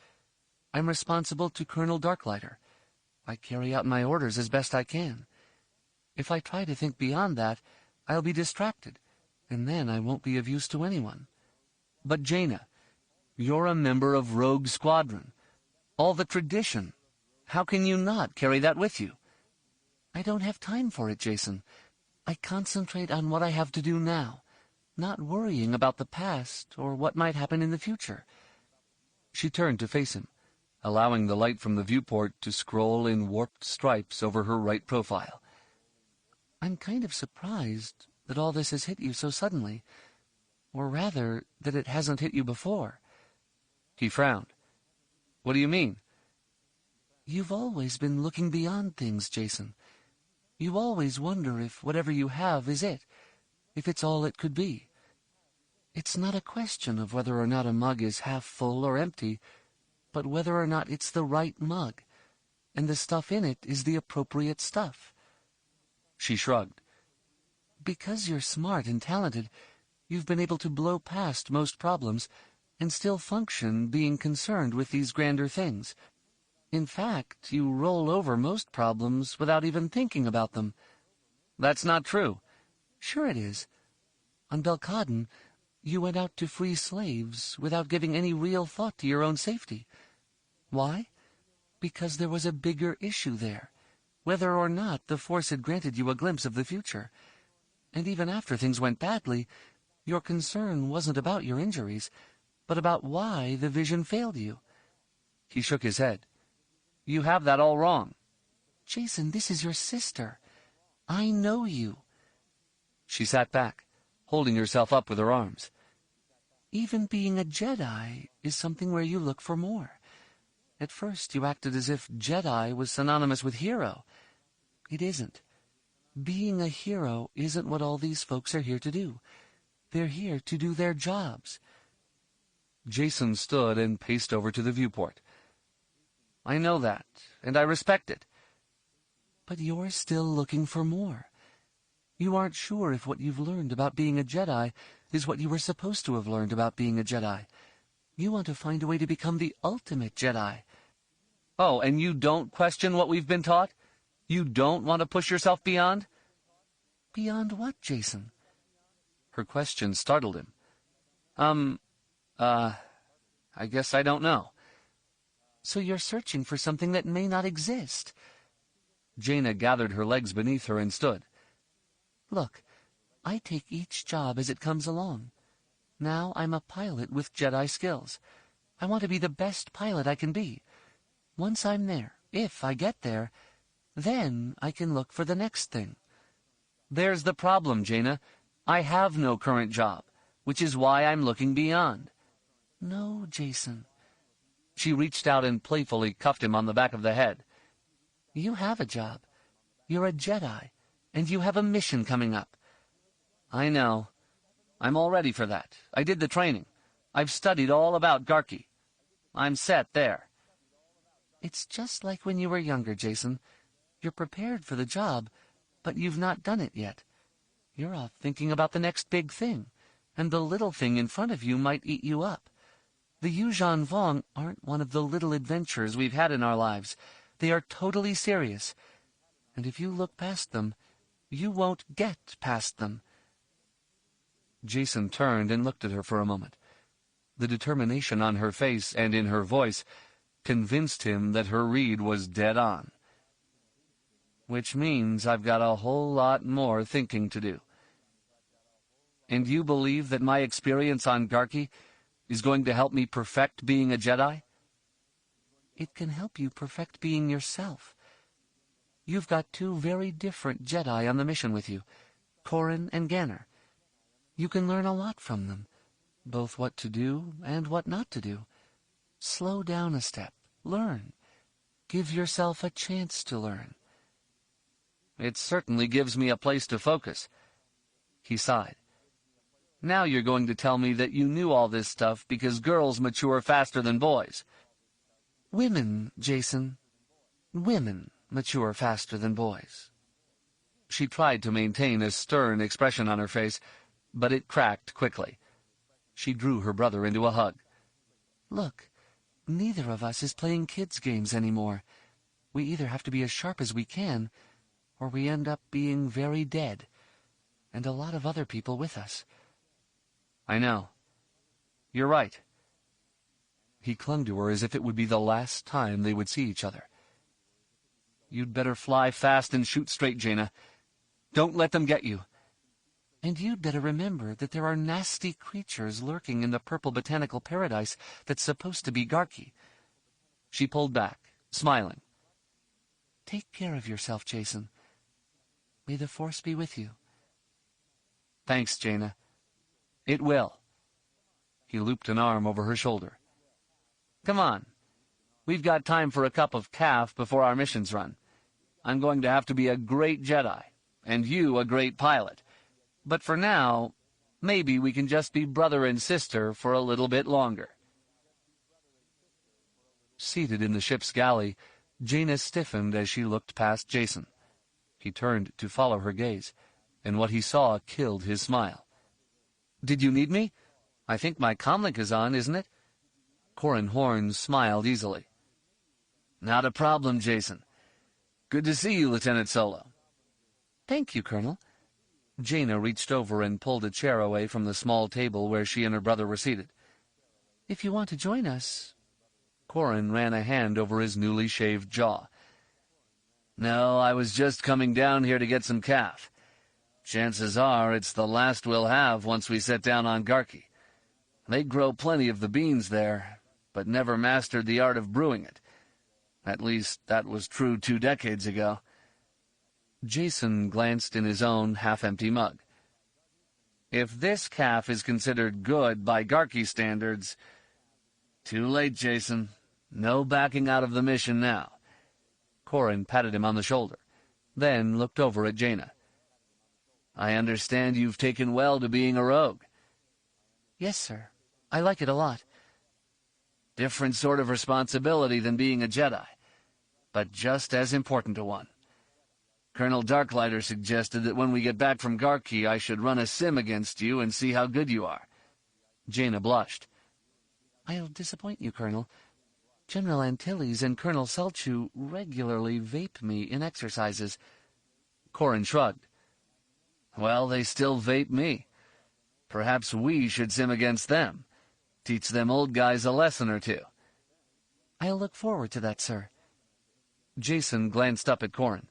I'm responsible to Colonel Darklighter. I carry out my orders as best I can. If I try to think beyond that, I'll be distracted, and then I won't be of use to anyone. But Jaina, you're a member of Rogue Squadron. All the tradition. How can you not carry that with you? I don't have time for it, Jacen. I concentrate on what I have to do now, not worrying about the past or what might happen in the future. She turned to face him, allowing the light from the viewport to scroll in warped stripes over her right profile. I'm kind of surprised that all this has hit you so suddenly. Or rather, that it hasn't hit you before. He frowned. What do you mean? You've always been looking beyond things, Jacen. You always wonder if whatever you have is it, if it's all it could be. It's not a question of whether or not a mug is half full or empty, but whether or not it's the right mug, and the stuff in it is the appropriate stuff. She shrugged. Because you're smart and talented, you've been able to blow past most problems and still function being concerned with these grander things. In fact, you roll over most problems without even thinking about them. That's not true. Sure it is. On Belkadon, you went out to free slaves without giving any real thought to your own safety. Why? Because there was a bigger issue there, whether or not the Force had granted you a glimpse of the future. And even after things went badly, your concern wasn't about your injuries, but about why the vision failed you. He shook his head. You have that all wrong. Jacen, this is your sister. I know you. She sat back, holding herself up with her arms. Even being a Jedi is something where you look for more. At first you acted as if Jedi was synonymous with hero. It isn't. Being a hero isn't what all these folks are here to do. They're here to do their jobs. Jacen stood and paced over to the viewport. I know that, and I respect it. But you're still looking for more. You aren't sure if what you've learned about being a Jedi is what you were supposed to have learned about being a Jedi. You want to find a way to become the ultimate Jedi. Oh, and you don't question what we've been taught? You don't want to push yourself beyond? Beyond what, Jacen? Her question startled him. I guess I don't know. So you're searching for something that may not exist. Jaina gathered her legs beneath her and stood. Look, I take each job as it comes along. Now I'm a pilot with Jedi skills. I want to be the best pilot I can be. Once I'm there, if I get there, then I can look for the next thing. There's the problem, Jaina. I have no current job, which is why I'm looking beyond. No, Jacen. She reached out and playfully cuffed him on the back of the head. You have a job. You're a Jedi, and you have a mission coming up. I know. I'm all ready for that. I did the training. I've studied all about Garqi. I'm set there. It's just like when you were younger, Jacen. You're prepared for the job, but you've not done it yet. You're off thinking about the next big thing, and the little thing in front of you might eat you up. The Yuuzhan Vong aren't one of the little adventures we've had in our lives. They are totally serious. And if you look past them, you won't get past them. Jacen turned and looked at her for a moment. The determination on her face and in her voice convinced him that her read was dead on. Which means I've got a whole lot more thinking to do. And you believe that my experience on Garqi is going to help me perfect being a Jedi? It can help you perfect being yourself. You've got two very different Jedi on the mission with you, Corran and Ganner. You can learn a lot from them, both what to do and what not to do. Slow down a step, learn. Give yourself a chance to learn. It certainly gives me a place to focus. He sighed. Now you're going to tell me that you knew all this stuff because girls mature faster than boys. Women, Jacen. Women mature faster than boys. She tried to maintain a stern expression on her face, but it cracked quickly. She drew her brother into a hug. Look, neither of us is playing kids' games anymore. We either have to be as sharp as we can, or we end up being very dead, and a lot of other people with us. I know. You're right. He clung to her as if it would be the last time they would see each other. You'd better fly fast and shoot straight, Jaina. Don't let them get you. And you'd better remember that there are nasty creatures lurking in the purple botanical paradise that's supposed to be Garqi. She pulled back, smiling. Take care of yourself, Jacen. May the Force be with you. Thanks, Jaina. It will. He looped an arm over her shoulder. "Come on. We've got time for a cup of caf before our missions run. I'm going to have to be a great Jedi, and you a great pilot. But for now, maybe we can just be brother and sister for a little bit longer." Seated in the ship's galley, Jaina stiffened as she looked past Jacen. He turned to follow her gaze, and what he saw killed his smile. "Did you need me? I think my comlink is on, isn't it?" Corran Horn smiled easily. "Not a problem, Jacen. Good to see you, Lieutenant Solo." "Thank you, Colonel." Jaina reached over and pulled a chair away from the small table where she and her brother were seated. "If you want to join us—" Corran ran a hand over his newly shaved jaw. "No, I was just coming down here to get some caf. Chances are it's the last we'll have once we set down on Garqi. They grow plenty of the beans there, but never mastered the art of brewing it. At least that was true 2 decades ago." Jacen glanced in his own half-empty mug. "If this caf is considered good by Garqi standards—" "Too late, Jacen. No backing out of the mission now." Corran patted him on the shoulder, then looked over at Jaina. "I understand you've taken well to being a rogue." "Yes, sir. I like it a lot." "Different sort of responsibility than being a Jedi, but just as important a one. Colonel Darklighter suggested that when we get back from Garqi I should run a sim against you and see how good you are." Jaina blushed. "I'll disappoint you, Colonel. General Antilles and Colonel Selchu regularly vape me in exercises." Corran shrugged. "Well, they still vape me. Perhaps we should sim against them. Teach them old guys a lesson or two." "I'll look forward to that, sir." Jacen glanced up at Corran.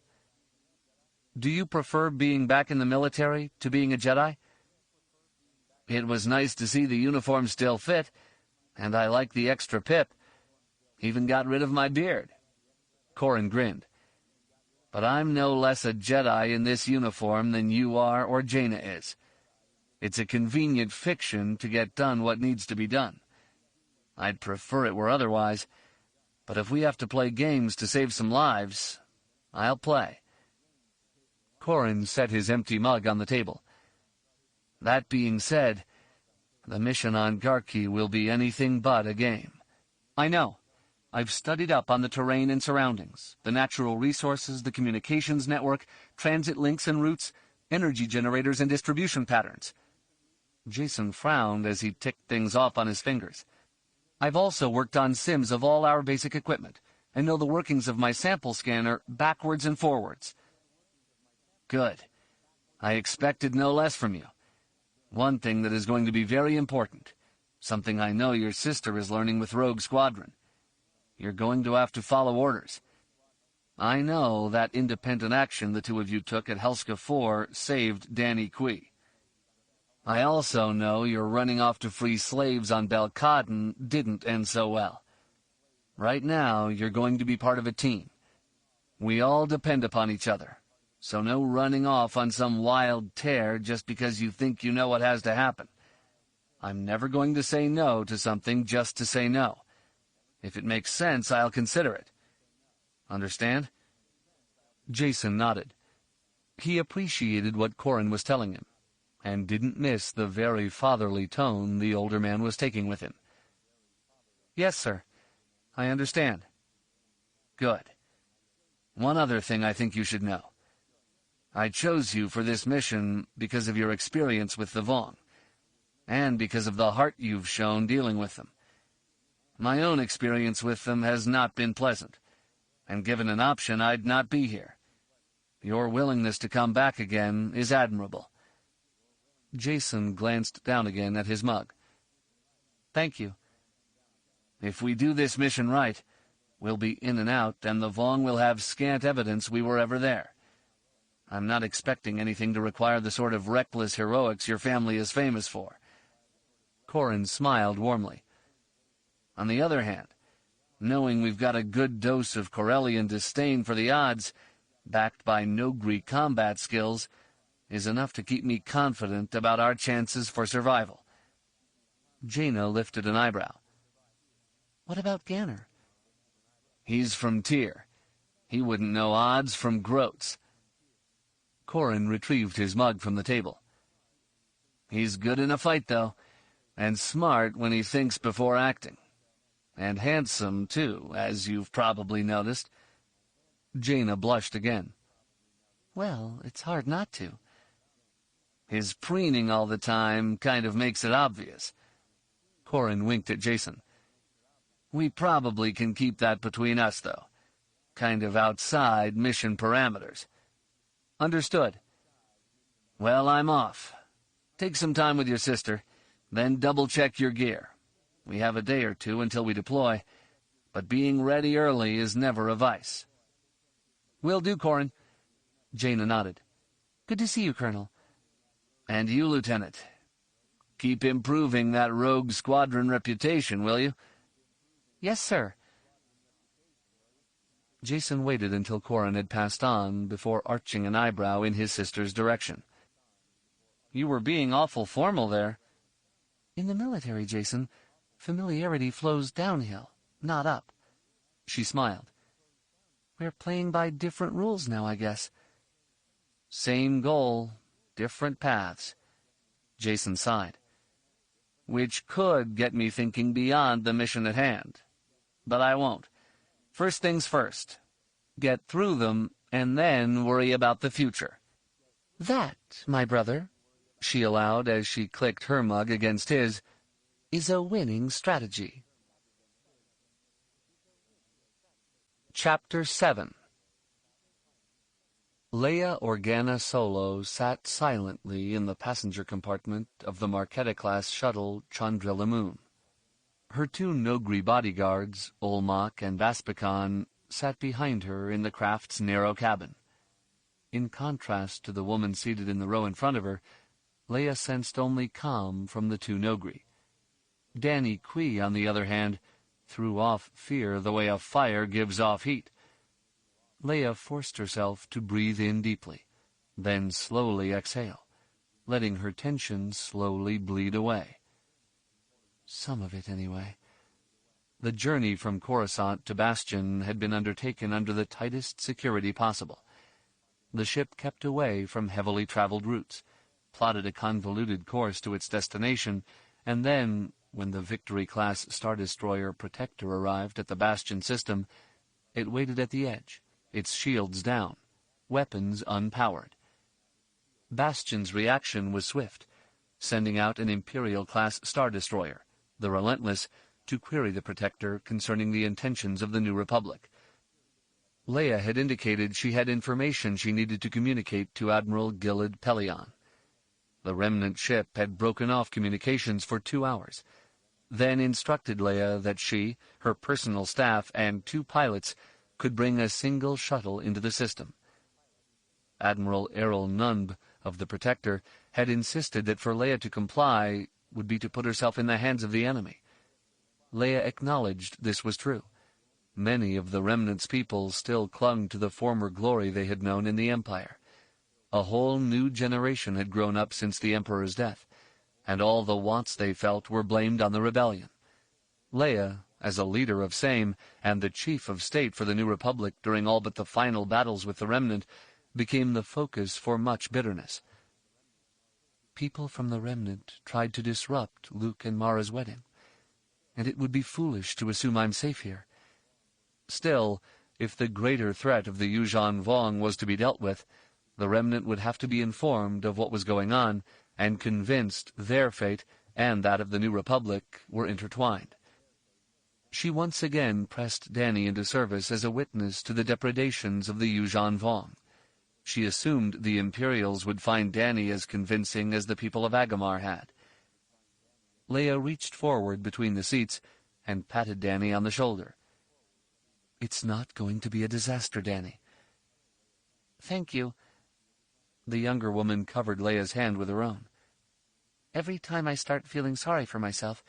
"Do you prefer being back in the military to being a Jedi?" "It was nice to see the uniform still fit, and I like the extra pip. Even got rid of my beard." Corran grinned. "But I'm no less a Jedi in this uniform than you are or Jaina is. It's a convenient fiction to get done what needs to be done. I'd prefer it were otherwise, but if we have to play games to save some lives, I'll play." Corran set his empty mug on the table. "That being said, the mission on Garqi will be anything but a game." "I know. I've studied up on the terrain and surroundings, the natural resources, the communications network, transit links and routes, energy generators and distribution patterns." Jacen frowned as he ticked things off on his fingers. "I've also worked on sims of all our basic equipment, and know the workings of my sample scanner backwards and forwards." "Good. I expected no less from you. One thing that is going to be very important, something I know your sister is learning with Rogue Squadron. You're going to have to follow orders. I know that independent action the two of you took at Helska 4 saved Danny Kui. I also know your running off to free slaves on Belkaden didn't end so well. Right now, you're going to be part of a team. We all depend upon each other, so no running off on some wild tear just because you think you know what has to happen. I'm never going to say no to something just to say no. If it makes sense, I'll consider it. Understand?" Jacen nodded. He appreciated what Corran was telling him, and didn't miss the very fatherly tone the older man was taking with him. "Yes, sir. I understand." "Good. One other thing I think you should know. I chose you for this mission because of your experience with the Vong, and because of the heart you've shown dealing with them. My own experience with them has not been pleasant, and given an option, I'd not be here. Your willingness to come back again is admirable." Jacen glanced down again at his mug. "Thank you." "If we do this mission right, we'll be in and out, and the Vong will have scant evidence we were ever there. I'm not expecting anything to require the sort of reckless heroics your family is famous for." Corran smiled warmly. "On the other hand, knowing we've got a good dose of Corellian disdain for the odds, backed by no-Greek combat skills, is enough to keep me confident about our chances for survival." Jaina lifted an eyebrow. What about Ganner? He's from Tyr. He wouldn't know odds from groats. Corran retrieved his mug from the table. He's good in a fight, though, and smart when he thinks before acting. And handsome, too, as you've probably noticed. Jaina blushed again. Well, it's hard not to. His preening all the time kind of makes it obvious. Corran winked at Jacen. We probably can keep that between us, though. Kind of outside mission parameters. Understood. Well, I'm off. Take some time with your sister, then double-check your gear. We have a day or two until we deploy, but being ready early is never a vice. Will do, Corran. Jaina nodded. Good to see you, Colonel. And you, Lieutenant. Keep improving that rogue squadron reputation, will you? Yes, sir. Jacen waited until Corran had passed on before arching an eyebrow in his sister's direction. You were being awful formal there. In the military, Jacen, familiarity flows downhill, not up. She smiled. We're playing by different rules now, I guess. Same goal, different paths. Jacen sighed. Which could get me thinking beyond the mission at hand. But I won't. First things first. Get through them, and then worry about the future. That, my brother, she allowed as she clicked her mug against his, is a winning strategy. Chapter 7. Leia Organa Solo sat silently in the passenger compartment of the Marquetta-class shuttle Chandrilla Moon. Her two Nogri bodyguards, Olmec and Vaspikan, sat behind her in the craft's narrow cabin. In contrast to the woman seated in the row in front of her, Leia sensed only calm from the two Nogri. Danny Kui, on the other hand, threw off fear the way a fire gives off heat. Leia forced herself to breathe in deeply, then slowly exhale, letting her tension slowly bleed away. Some of it, anyway. The journey from Coruscant to Bastion had been undertaken under the tightest security possible. The ship kept away from heavily traveled routes, plotted a convoluted course to its destination, and then, when the Victory-class Star Destroyer Protector arrived at the Bastion system, it waited at the edge, its shields down, weapons unpowered. Bastion's reaction was swift, sending out an Imperial-class Star Destroyer, the Relentless, to query the Protector concerning the intentions of the New Republic. Leia had indicated she had information she needed to communicate to Admiral Gilad Pelion. The remnant ship had broken off communications for 2 hours, then instructed Leia that she, her personal staff, and 2 pilots could bring a single shuttle into the system. Admiral Errol Nunb of the Protector had insisted that for Leia to comply would be to put herself in the hands of the enemy. Leia acknowledged this was true. Many of the Remnant's people still clung to the former glory they had known in the Empire. A whole new generation had grown up since the Emperor's death, and all the wants they felt were blamed on the rebellion. Leia, as a leader of Same and the chief of state for the New Republic during all but the final battles with the Remnant, became the focus for much bitterness. People from the Remnant tried to disrupt Luke and Mara's wedding, and it would be foolish to assume I'm safe here. Still, if the greater threat of the Yuuzhan Vong was to be dealt with, the Remnant would have to be informed of what was going on and convinced their fate and that of the New Republic were intertwined. She once again pressed Danny into service as a witness to the depredations of the Yuuzhan Vong. She assumed the Imperials would find Danny as convincing as the people of Agamar had. Leia reached forward between the seats and patted Danny on the shoulder. "It's not going to be a disaster, Danny." "Thank you." The younger woman covered Leia's hand with her own. "Every time I start feeling sorry for myself,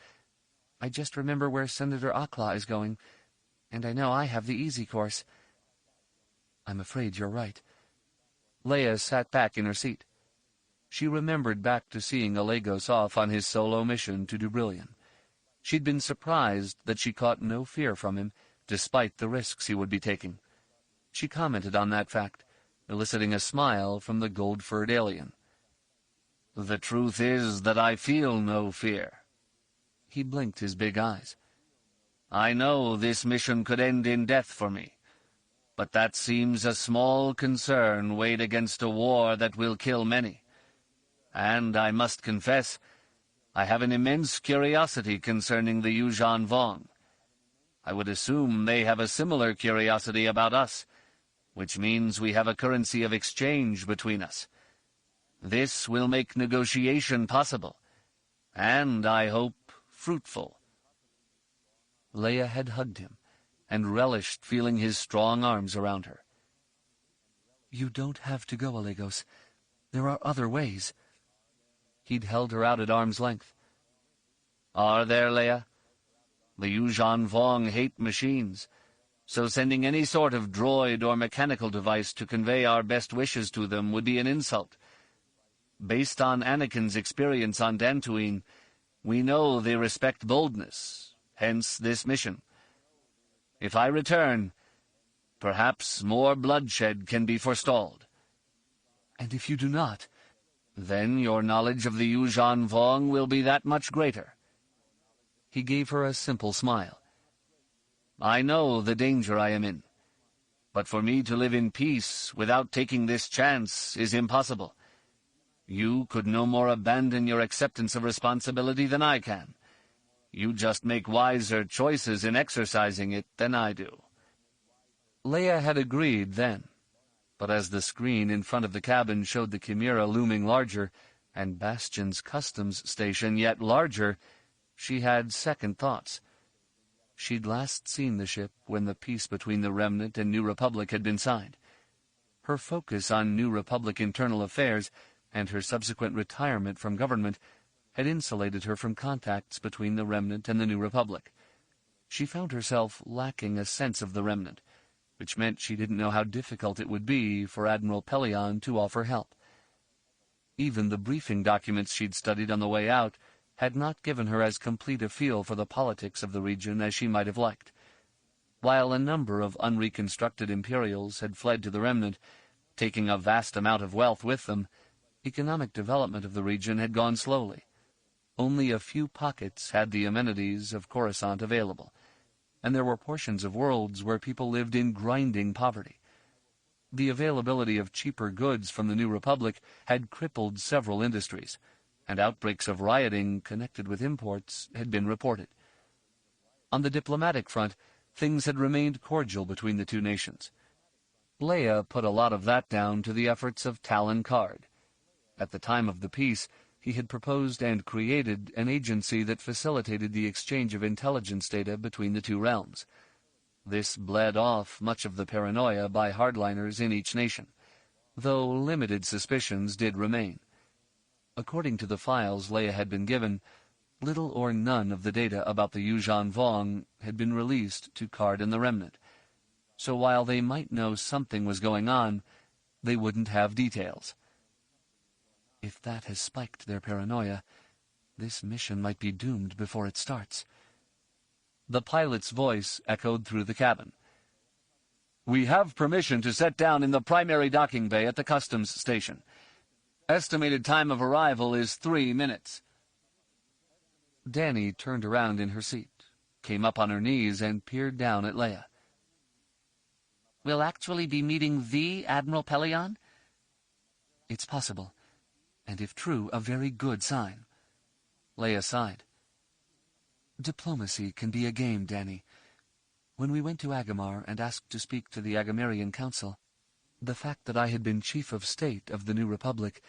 I just remember where Senator Akla is going, and I know I have the easy course." "I'm afraid you're right." Leia sat back in her seat. She remembered back to seeing Alegos off on his solo mission to Dubrillion, She'd been surprised that she caught no fear from him, despite the risks he would be taking. She commented on that fact, eliciting a smile from the gold-furred alien. "The truth is that I feel no fear." He blinked his big eyes. "I know this mission could end in death for me, but that seems a small concern weighed against a war that will kill many. And I must confess, I have an immense curiosity concerning the Yuuzhan Vong. I would assume they have a similar curiosity about us, which means we have a currency of exchange between us. This will make negotiation possible, and, I hope, fruitful." Leia had hugged him, and relished feeling his strong arms around her. "You don't have to go, Alegos. There are other ways." He'd held her out at arm's length. "Are there, Leia? The Yuuzhan Vong hate machines, so sending any sort of droid or mechanical device to convey our best wishes to them would be an insult. Based on Anakin's experience on Dantooine, we know they respect boldness, hence this mission. If I return, perhaps more bloodshed can be forestalled." "And if you do not?" "Then your knowledge of the Yuuzhan Vong will be that much greater." He gave her a simple smile. "I know the danger I am in, but for me to live in peace without taking this chance is impossible. You could no more abandon your acceptance of responsibility than I can. You just make wiser choices in exercising it than I do." Leia had agreed then, but as the screen in front of the cabin showed the Chimera looming larger, and Bastion's customs station yet larger, she had second thoughts. She'd last seen the ship when the peace between the Remnant and New Republic had been signed. Her focus on New Republic internal affairs and her subsequent retirement from government had insulated her from contacts between the Remnant and the New Republic. She found herself lacking a sense of the Remnant, which meant she didn't know how difficult it would be for Admiral Pellaeon to offer help. Even the briefing documents she'd studied on the way out had not given her as complete a feel for the politics of the region as she might have liked. While a number of unreconstructed Imperials had fled to the Remnant, taking a vast amount of wealth with them, economic development of the region had gone slowly. Only a few pockets had the amenities of Coruscant available, and there were portions of worlds where people lived in grinding poverty. The availability of cheaper goods from the New Republic had crippled several industries, and outbreaks of rioting connected with imports had been reported. On the diplomatic front, things had remained cordial between the two nations. Leia put a lot of that down to the efforts of Talon Karrde. At the time of the peace, he had proposed and created an agency that facilitated the exchange of intelligence data between the two realms. This bled off much of the paranoia by hardliners in each nation, though limited suspicions did remain. According to the files Leia had been given, little or none of the data about the Yuuzhan Vong had been released to Karrde and the Remnant, so while they might know something was going on, they wouldn't have details. If that has spiked their paranoia, this mission might be doomed before it starts. The pilot's voice echoed through the cabin. "We have permission to set down in the primary docking bay at the customs station. Estimated time of arrival is 3 minutes. Dani turned around in her seat, came up on her knees, and peered down at Leia. "We'll actually be meeting the Admiral Pellaeon?" "It's possible, and if true, a very good sign." Leia sighed. "Diplomacy can be a game, Dani. When we went to Agamar and asked to speak to the Agamarian Council, the fact that I had been Chief of State of the New Republic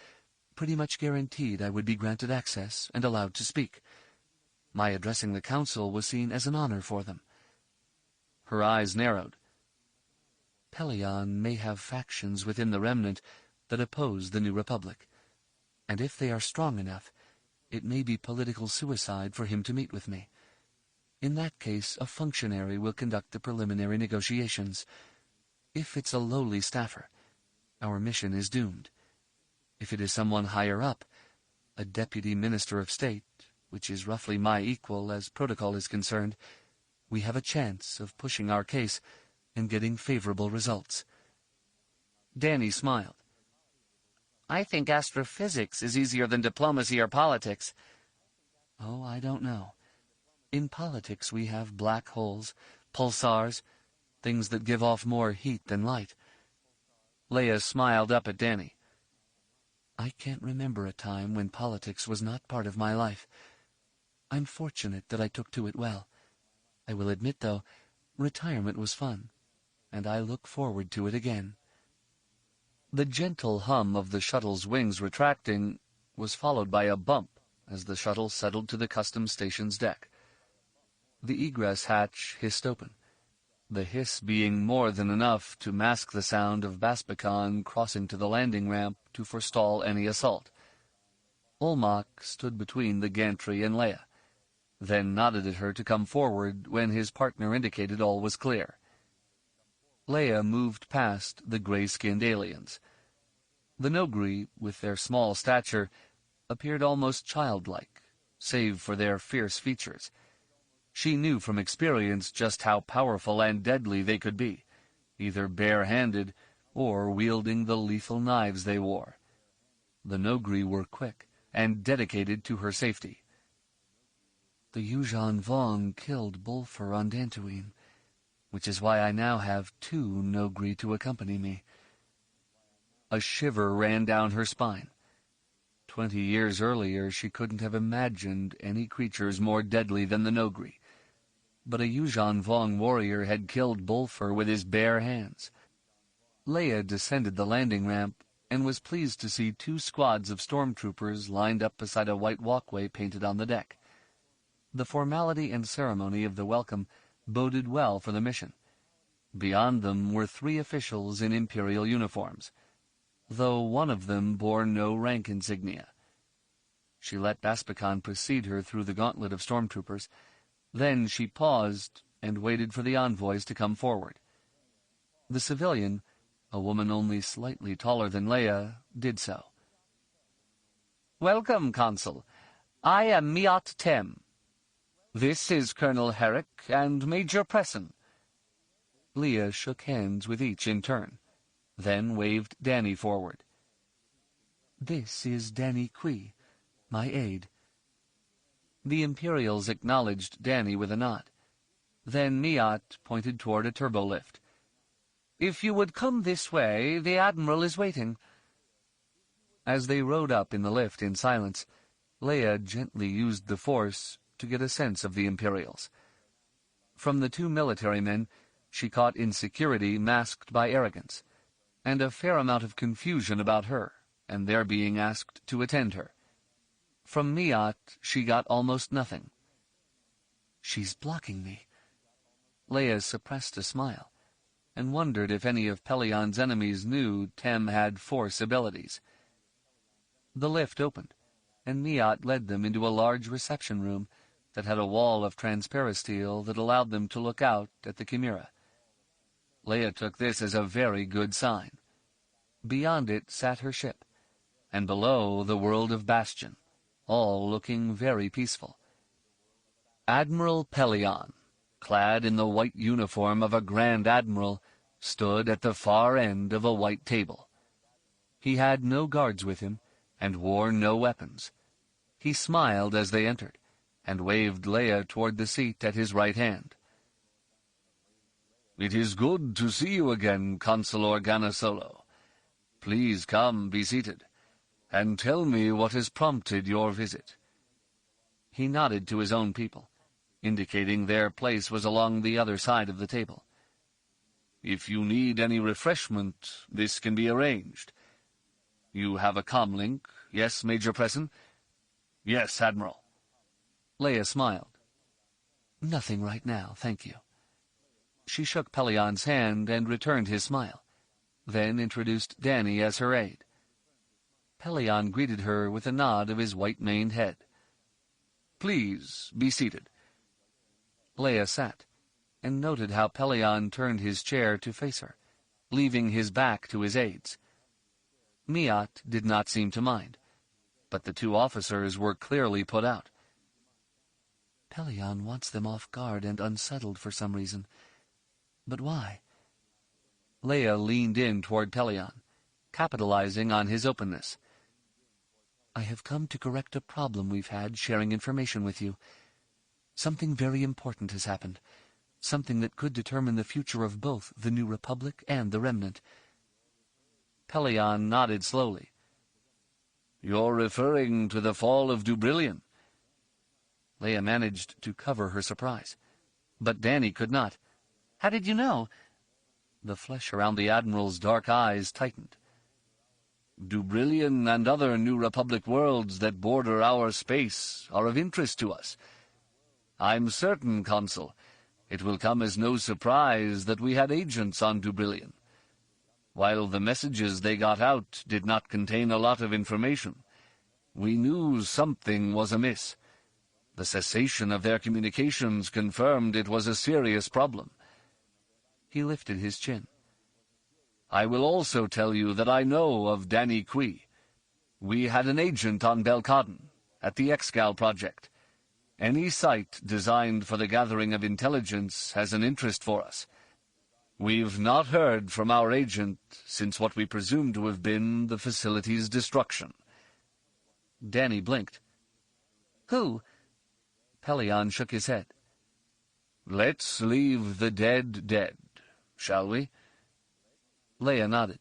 pretty much guaranteed I would be granted access and allowed to speak. My addressing the Council was seen as an honor for them." Her eyes narrowed. "Pellaeon may have factions within the Remnant that oppose the New Republic, and if they are strong enough, it may be political suicide for him to meet with me. In that case, a functionary will conduct the preliminary negotiations. If it's a lowly staffer, our mission is doomed. If it is someone higher up, a deputy minister of state, which is roughly my equal as protocol is concerned, we have a chance of pushing our case and getting favorable results." Danny smiled. "I think astrophysics is easier than diplomacy or politics." "Oh, I don't know. In politics we have black holes, pulsars, things that give off more heat than light." Leia smiled up at Danny. "I can't remember a time when politics was not part of my life. I'm fortunate that I took to it well. I will admit, though, retirement was fun, and I look forward to it again." The gentle hum of the shuttle's wings retracting was followed by a bump as the shuttle settled to the customs station's deck. The egress hatch hissed open, the hiss being more than enough to mask the sound of Baspicon crossing to the landing ramp to forestall any assault. Olmec stood between the gantry and Leia, then nodded at her to come forward when his partner indicated all was clear. Leia moved past the gray-skinned aliens. The Nogri, with their small stature, appeared almost childlike, save for their fierce features. She knew from experience just how powerful and deadly they could be, either bare-handed or wielding the lethal knives they wore. The Nogri were quick and dedicated to her safety. "The Yuuzhan Vong killed Bulfur on Dantooine, which is why I now have 2 Nogri to accompany me." A shiver ran down her spine. 20 years earlier she couldn't have imagined any creatures more deadly than the Nogri. But a Yuuzhan Vong warrior had killed Bulfur with his bare hands. Leia descended the landing ramp and was pleased to see 2 squads of stormtroopers lined up beside a white walkway painted on the deck. The formality and ceremony of the welcome boded well for the mission. Beyond them were 3 officials in Imperial uniforms, though one of them bore no rank insignia. She let Baspicon precede her through the gauntlet of stormtroopers. Then she paused and waited for the envoys to come forward. The civilian, a woman only slightly taller than Leia, did so. "Welcome, Consul. I am Miat Tem. This is Colonel Herrick and Major Presson." Leia shook hands with each in turn, then waved Danny forward. "This is Danny Kui, my aide." The Imperials acknowledged Danny with a nod. Then Miat pointed toward a turbolift. "If you would come this way, the Admiral is waiting." As they rode up in the lift in silence, Leia gently used the Force to get a sense of the Imperials. From the 2 military men, she caught insecurity masked by arrogance, and a fair amount of confusion about her and their being asked to attend her. From Miat she got almost nothing. "She's blocking me." Leia suppressed a smile, and wondered if any of Pelion's enemies knew Tem had Force abilities. The lift opened, and Miat led them into a large reception room that had a wall of transparisteel that allowed them to look out at the Chimera. Leia took this as a very good sign. Beyond it sat her ship, and below the world of Bastion, all looking very peaceful. Admiral Pelion, clad in the white uniform of a Grand Admiral, stood at the far end of a white table. He had no guards with him, and wore no weapons. He smiled as they entered, and waved Leia toward the seat at his right hand. "It is good to see you again, Consul Organa Solo. Please come, be seated, and tell me what has prompted your visit." He nodded to his own people, indicating their place was along the other side of the table. "If you need any refreshment, this can be arranged. You have a comlink, yes, Major Presson?" "Yes, Admiral." Leia smiled. "Nothing right now, thank you." She shook Pelion's hand and returned his smile, then introduced Danny as her aide. Pelion greeted her with a nod of his white-maned head. "Please, be seated." Leia sat, and noted how Pelion turned his chair to face her, leaving his back to his aides. Miat did not seem to mind, but the 2 officers were clearly put out. Pelion wants them off guard and unsettled for some reason. But why? Leia leaned in toward Pelion, capitalizing on his openness. I have come to correct a problem we've had sharing information with you. Something very important has happened. Something that could determine the future of both the New Republic and the Remnant. Pelion nodded slowly. You're referring to the fall of Dubrillion? Leia managed to cover her surprise, but Dany could not. How did you know? The flesh around the Admiral's dark eyes tightened. Dubrillion and other New Republic worlds that border our space are of interest to us. I'm certain, Consul, it will come as no surprise that we had agents on Dubrillion. While the messages they got out did not contain a lot of information, we knew something was amiss. The cessation of their communications confirmed it was a serious problem. He lifted his chin. I will also tell you that I know of Dany Kui. We had an agent on Belkaden, at the Excal project. Any site designed for the gathering of intelligence has an interest for us. We've not heard from our agent since what we presume to have been the facility's destruction. Dany blinked. Who? Pelion shook his head. Let's leave the dead dead, shall we? Leia nodded.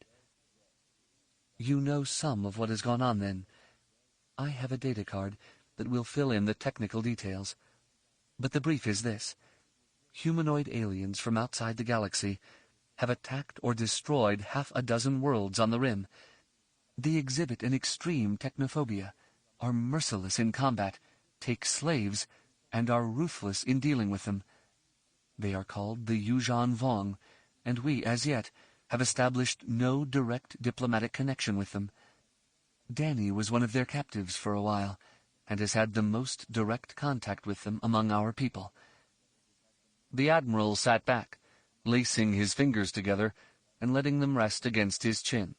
You know some of what has gone on, then. I have a data card that will fill in the technical details. But the brief is this. Humanoid aliens from outside the galaxy have attacked or destroyed 6 worlds on the Rim. They exhibit an extreme technophobia, are merciless in combat, take slaves, and are ruthless in dealing with them. They are called the Yuuzhan Vong, and we, as yet, have established no direct diplomatic connection with them. Dany was one of their captives for a while, and has had the most direct contact with them among our people. The Admiral sat back, lacing his fingers together and letting them rest against his chin.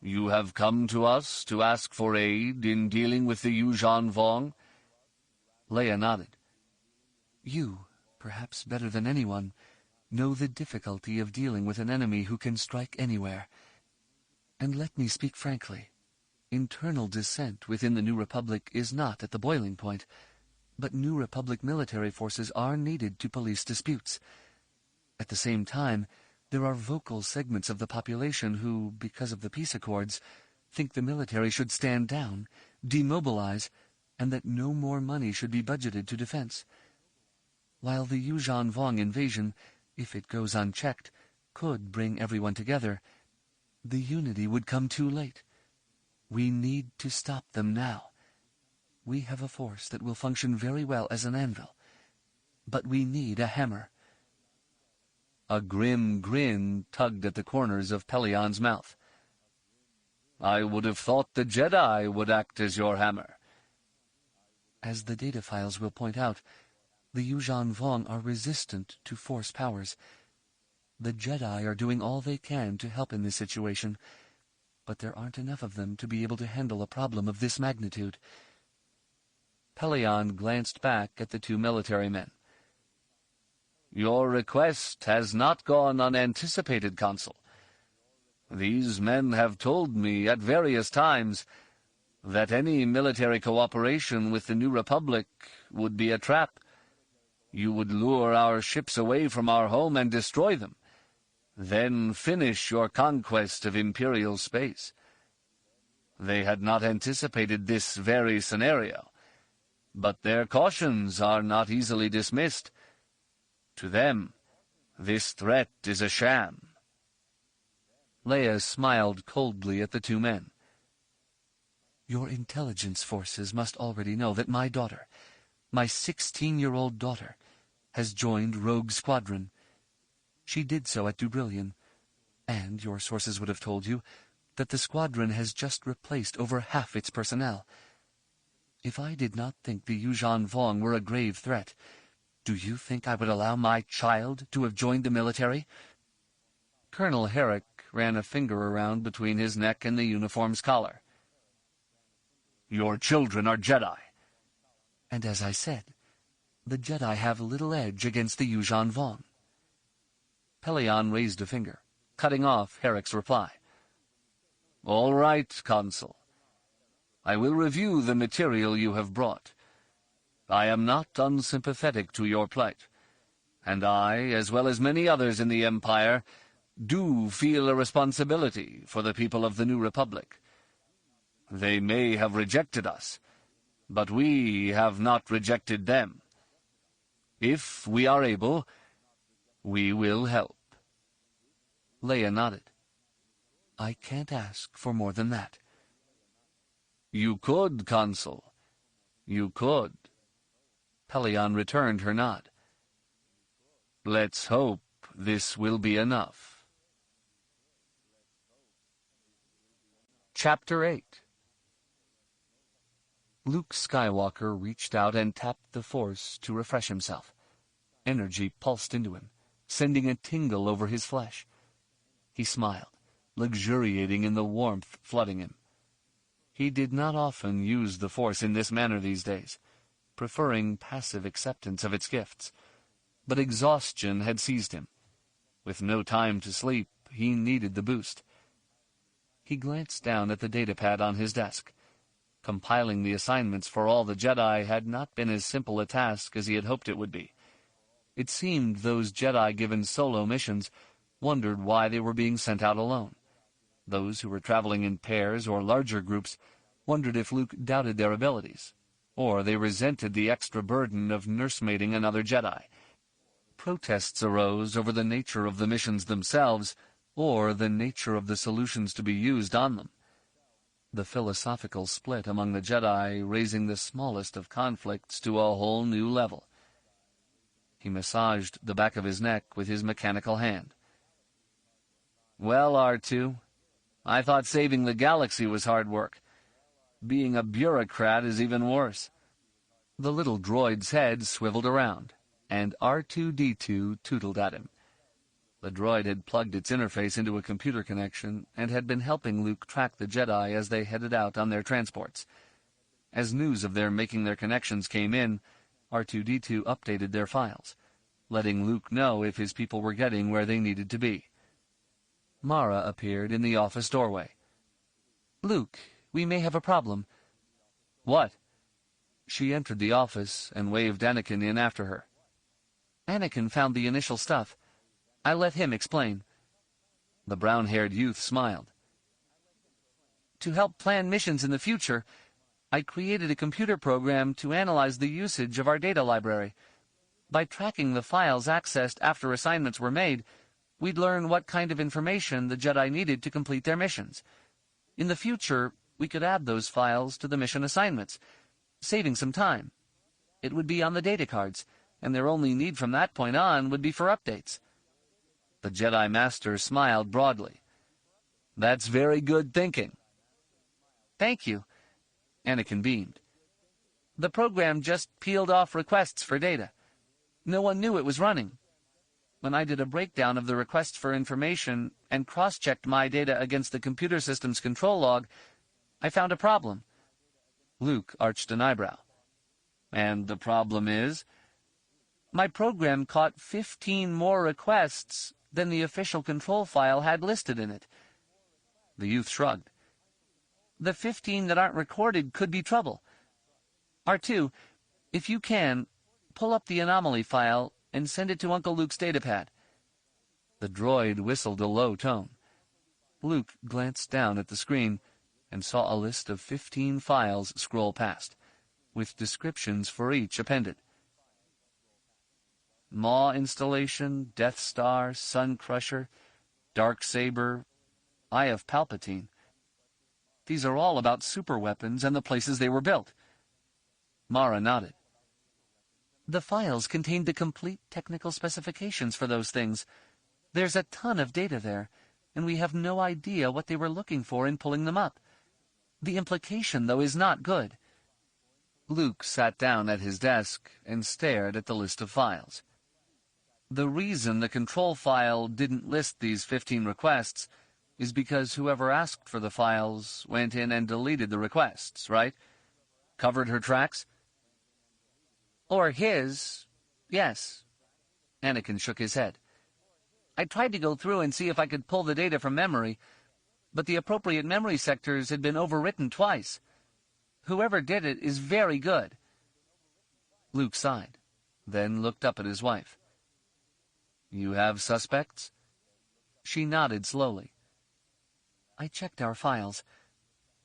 You have come to us to ask for aid in dealing with the Yuuzhan Vong? Leia nodded. You, perhaps better than anyone, know the difficulty of dealing with an enemy who can strike anywhere. And let me speak frankly. Internal dissent within the New Republic is not at the boiling point, but New Republic military forces are needed to police disputes. At the same time, there are vocal segments of the population who, because of the peace accords, think the military should stand down, demobilize, and that no more money should be budgeted to defense. While the Yuuzhan Vong invasion, if it goes unchecked, could bring everyone together, the unity would come too late. We need to stop them now. We have a force that will function very well as an anvil, but we need a hammer. A grim grin tugged at the corners of Pelion's mouth. I would have thought the Jedi would act as your hammer. As the data files will point out, the Yuuzhan Vong are resistant to force powers. The Jedi are doing all they can to help in this situation, but there aren't enough of them to be able to handle a problem of this magnitude. Pelion glanced back at the 2 military men. Your request has not gone unanticipated, Consul. These men have told me at various times that any military cooperation with the New Republic would be a trap. You would lure our ships away from our home and destroy them, then finish your conquest of Imperial space. They had not anticipated this very scenario, but their cautions are not easily dismissed. To them, this threat is a sham. Leia smiled coldly at the 2 men. Your intelligence forces must already know that my daughter, my 16-year-old daughter, has joined Rogue Squadron. She did so at Dubrillion, and your sources would have told you that the squadron has just replaced over half its personnel. If I did not think the Yuuzhan Vong were a grave threat, do you think I would allow my child to have joined the military? Colonel Herrick ran a finger around between his neck and the uniform's collar. Your children are Jedi, And as I said, the Jedi have little edge against the Yuuzhan Vong. Pellaeon raised a finger, cutting off Herrick's reply. All right, Consul. I will review the material you have brought. I am not unsympathetic to your plight, and I, as well as many others in the Empire, do feel a responsibility for the people of the New Republic. They may have rejected us, but we have not rejected them. If we are able, we will help. Leia nodded. I can't ask for more than that. You could, Consul. You could. Pellaeon returned her nod. Let's hope this will be enough. Chapter 8. Luke Skywalker reached out and tapped the Force to refresh himself. Energy pulsed into him, sending a tingle over his flesh. He smiled, luxuriating in the warmth flooding him. He did not often use the Force in this manner these days, preferring passive acceptance of its gifts. But exhaustion had seized him. With no time to sleep, he needed the boost. He glanced down at the datapad on his desk. Compiling the assignments for all the Jedi had not been as simple a task as he had hoped it would be. It seemed those Jedi given solo missions wondered why they were being sent out alone. Those who were traveling in pairs or larger groups wondered if Luke doubted their abilities, or they resented the extra burden of nursemaiding another Jedi. Protests arose over the nature of the missions themselves, or the nature of the solutions to be used on them. The philosophical split among the Jedi raising the smallest of conflicts to a whole new level. He massaged the back of his neck with his mechanical hand. Well, R2, I thought saving the galaxy was hard work. Being a bureaucrat is even worse. The little droid's head swiveled around, and R2-D2 tootled at him. The droid had plugged its interface into a computer connection and had been helping Luke track the Jedi as they headed out on their transports. As news of their making their connections came in, R2-D2 updated their files, letting Luke know if his people were getting where they needed to be. Mara appeared in the office doorway. Luke, we may have a problem. What? She entered the office and waved Anakin in after her. Anakin found the initial stuff. I let him explain. The brown-haired youth smiled. To help plan missions in the future, I created a computer program to analyze the usage of our data library. By tracking the files accessed after assignments were made, we'd learn what kind of information the Jedi needed to complete their missions. In the future, we could add those files to the mission assignments, saving some time. It would be on the data cards, and their only need from that point on would be for updates. The Jedi Master smiled broadly. That's very good thinking. Thank you. Anakin beamed. The program just peeled off requests for data. No one knew it was running. When I did a breakdown of the requests for information and cross-checked my data against the computer system's control log, I found a problem. Luke arched an eyebrow. And the problem is? My program caught 15 more requests than the official control file had listed in it. The youth shrugged. The 15 that aren't recorded could be trouble. R2, if you can, pull up the anomaly file and send it to Uncle Luke's datapad. The droid whistled a low tone. Luke glanced down at the screen and saw a list of 15 files scroll past, with descriptions for each appended. Maw installation, Death Star, Sun Crusher, Dark Saber, Eye of Palpatine. These are all about superweapons and the places they were built. Mara nodded. The files contained the complete technical specifications for those things. There's a ton of data there, and we have no idea what they were looking for in pulling them up. The implication, though, is not good. Luke sat down at his desk and stared at the list of files. The reason the control file didn't list these 15 requests is because whoever asked for the files went in and deleted the requests, right? Covered her tracks? Or his, yes. Anakin shook his head. I tried to go through and see if I could pull the data from memory, but the appropriate memory sectors had been overwritten twice. Whoever did it is very good. Luke sighed, then looked up at his wife. You have suspects? She nodded slowly. I checked our files.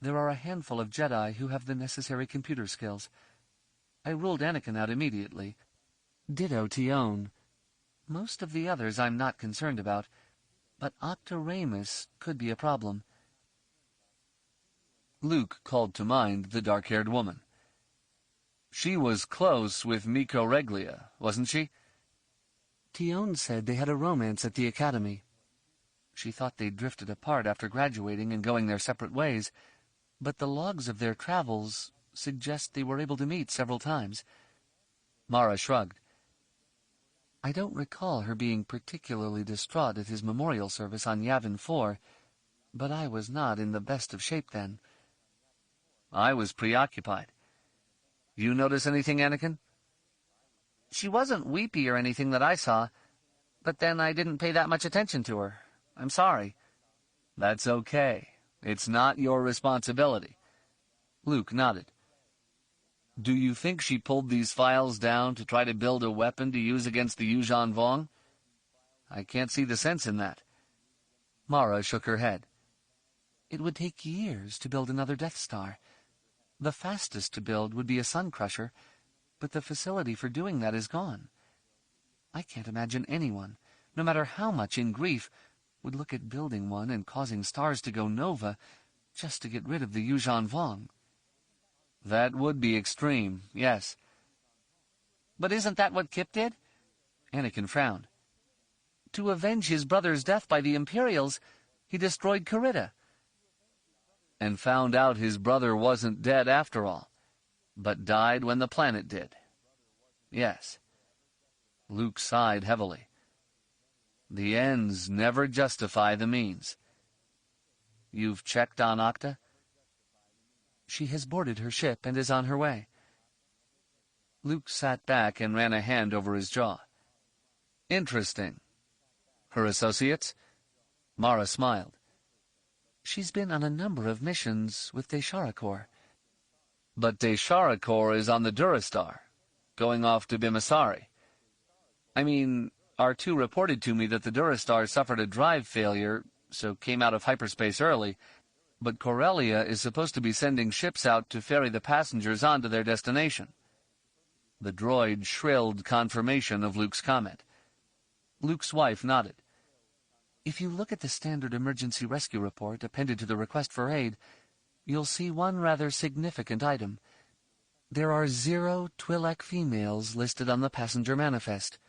There are a handful of Jedi who have the necessary computer skills. I ruled Anakin out immediately. Ditto Tion. Most of the others I'm not concerned about, but Octoramus could be a problem. Luke called to mind the dark-haired woman. She was close with Miko Reglia, wasn't she? Tion said they had a romance at the academy. She thought they'd drifted apart after graduating and going their separate ways, but the logs of their travels suggest they were able to meet several times. Mara shrugged. I don't recall her being particularly distraught at his memorial service on Yavin 4, but I was not in the best of shape then. I was preoccupied. You notice anything, Anakin? She wasn't weepy or anything that I saw, but then I didn't pay that much attention to her. I'm sorry. That's okay. It's not your responsibility. Luke nodded. Do you think she pulled these files down to try to build a weapon to use against the Yuuzhan Vong? I can't see the sense in that. Mara shook her head. It would take years to build another Death Star. The fastest to build would be a Sun Crusher, but the facility for doing that is gone. I can't imagine anyone, no matter how much in grief, would look at building one and causing stars to go nova just to get rid of the Yuuzhan Vong. That would be extreme, yes. But isn't that what Kip did? Anakin frowned. To avenge his brother's death by the Imperials, he destroyed Corrida. And found out his brother wasn't dead after all, but died when the planet did. Yes. Luke sighed heavily. The ends never justify the means. You've checked on Octa? She has boarded her ship and is on her way. Luke sat back and ran a hand over his jaw. Interesting. Her associates? Mara smiled. She's been on a number of missions with Deshara Corps. But Deshara Corps is on the Durastar, going off to Bimasari. I mean, R2 reported to me that the Durastar suffered a drive failure, so came out of hyperspace early, but Corellia is supposed to be sending ships out to ferry the passengers on to their destination. The droid shrilled confirmation of Luke's comment. Luke's wife nodded. If you look at the standard emergency rescue report appended to the request for aid, you'll see one rather significant item. There are 0 Twi'lek females listed on the passenger manifest.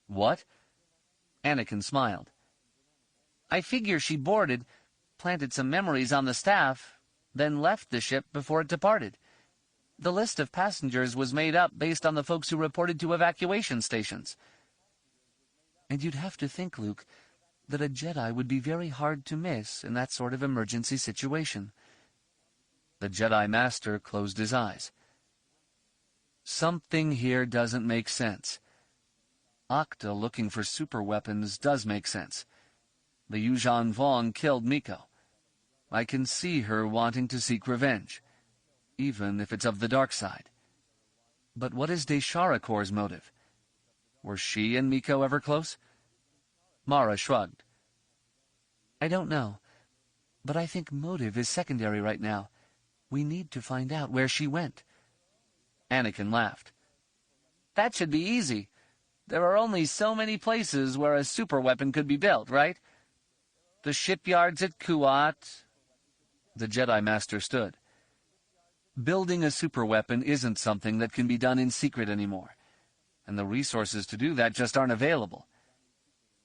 What? Anakin smiled. I figure she boarded, planted some memories on the staff, then left the ship before it departed. The list of passengers was made up based on the folks who reported to evacuation stations. And you'd have to think, Luke, that a Jedi would be very hard to miss in that sort of emergency situation. The Jedi Master closed his eyes. Something here doesn't make sense. Octa looking for superweapons does make sense. The Yuuzhan Vong killed Miko. I can see her wanting to seek revenge, even if it's of the dark side. But what is Deshara Corps' motive? Were she and Miko ever close? Mara shrugged. I don't know, but I think motive is secondary right now. We need to find out where she went. Anakin laughed. That should be easy. There are only so many places where a superweapon could be built, right? The shipyards at Kuat. The Jedi Master stood. Building a superweapon isn't something that can be done in secret anymore, and the resources to do that just aren't available.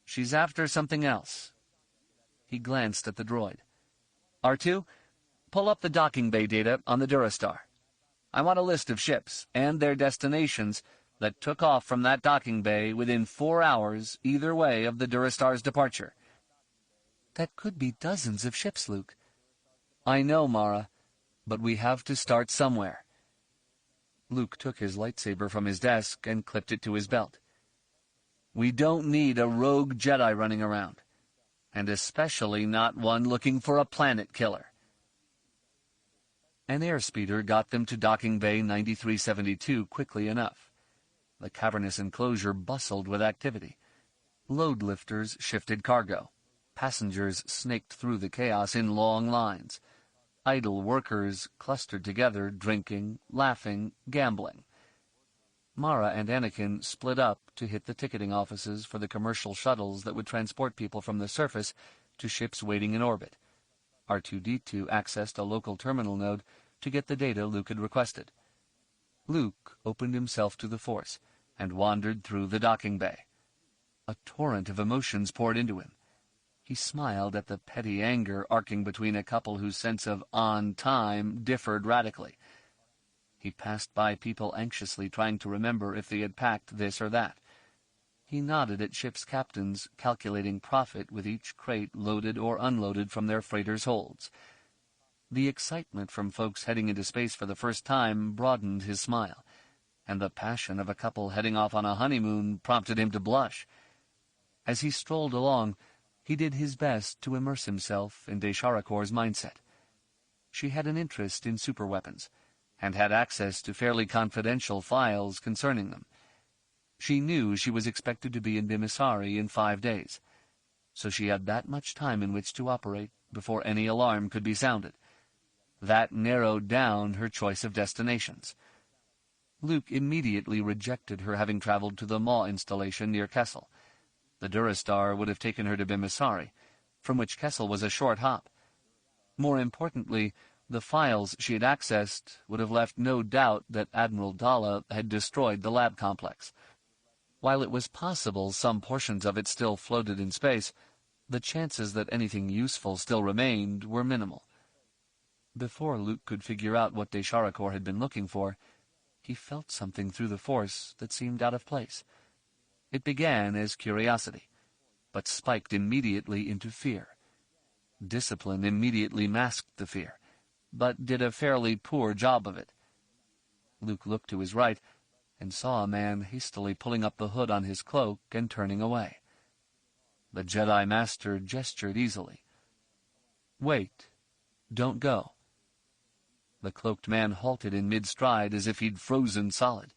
She's after something else. He glanced at the droid. R2, pull up the docking bay data on the Durastar. I want a list of ships and their destinations that took off from that docking bay within 4 hours either way of the Durastar's departure. That could be dozens of ships, Luke. I know, Mara, but we have to start somewhere. Luke took his lightsaber from his desk and clipped it to his belt. "We don't need a rogue Jedi running around, and especially not one looking for a planet killer." An airspeeder got them to docking bay 9372 quickly enough. The cavernous enclosure bustled with activity. Load lifters shifted cargo. Passengers snaked through the chaos in long lines. Idle workers clustered together, drinking, laughing, gambling. Mara and Anakin split up to hit the ticketing offices for the commercial shuttles that would transport people from the surface to ships waiting in orbit. R2-D2 accessed a local terminal node to get the data Luke had requested. Luke opened himself to the Force and wandered through the docking bay. A torrent of emotions poured into him. He smiled at the petty anger arcing between a couple whose sense of on time differed radically. He passed by people anxiously trying to remember if they had packed this or that. He nodded at ship's captains calculating profit with each crate loaded or unloaded from their freighters' holds. The excitement from folks heading into space for the first time broadened his smile, and the passion of a couple heading off on a honeymoon prompted him to blush. As he strolled along, he did his best to immerse himself in Desharakor's mindset. She had an interest in superweapons, and had access to fairly confidential files concerning them. She knew she was expected to be in Bimisari in 5 days, so she had that much time in which to operate before any alarm could be sounded. That narrowed down her choice of destinations. Luke immediately rejected her having traveled to the Maw installation near Kessel. The Durastar would have taken her to Bimisari, from which Kessel was a short hop. More importantly, the files she had accessed would have left no doubt that Admiral Dalla had destroyed the lab complex. While it was possible some portions of it still floated in space, the chances that anything useful still remained were minimal. Before Luke could figure out what Desharakor had been looking for, he felt something through the Force that seemed out of place. It began as curiosity, but spiked immediately into fear. Discipline immediately masked the fear, but did a fairly poor job of it. Luke looked to his right and saw a man hastily pulling up the hood on his cloak and turning away. The Jedi Master gestured easily. "Wait. Don't go." The cloaked man halted in mid-stride as if he'd frozen solid.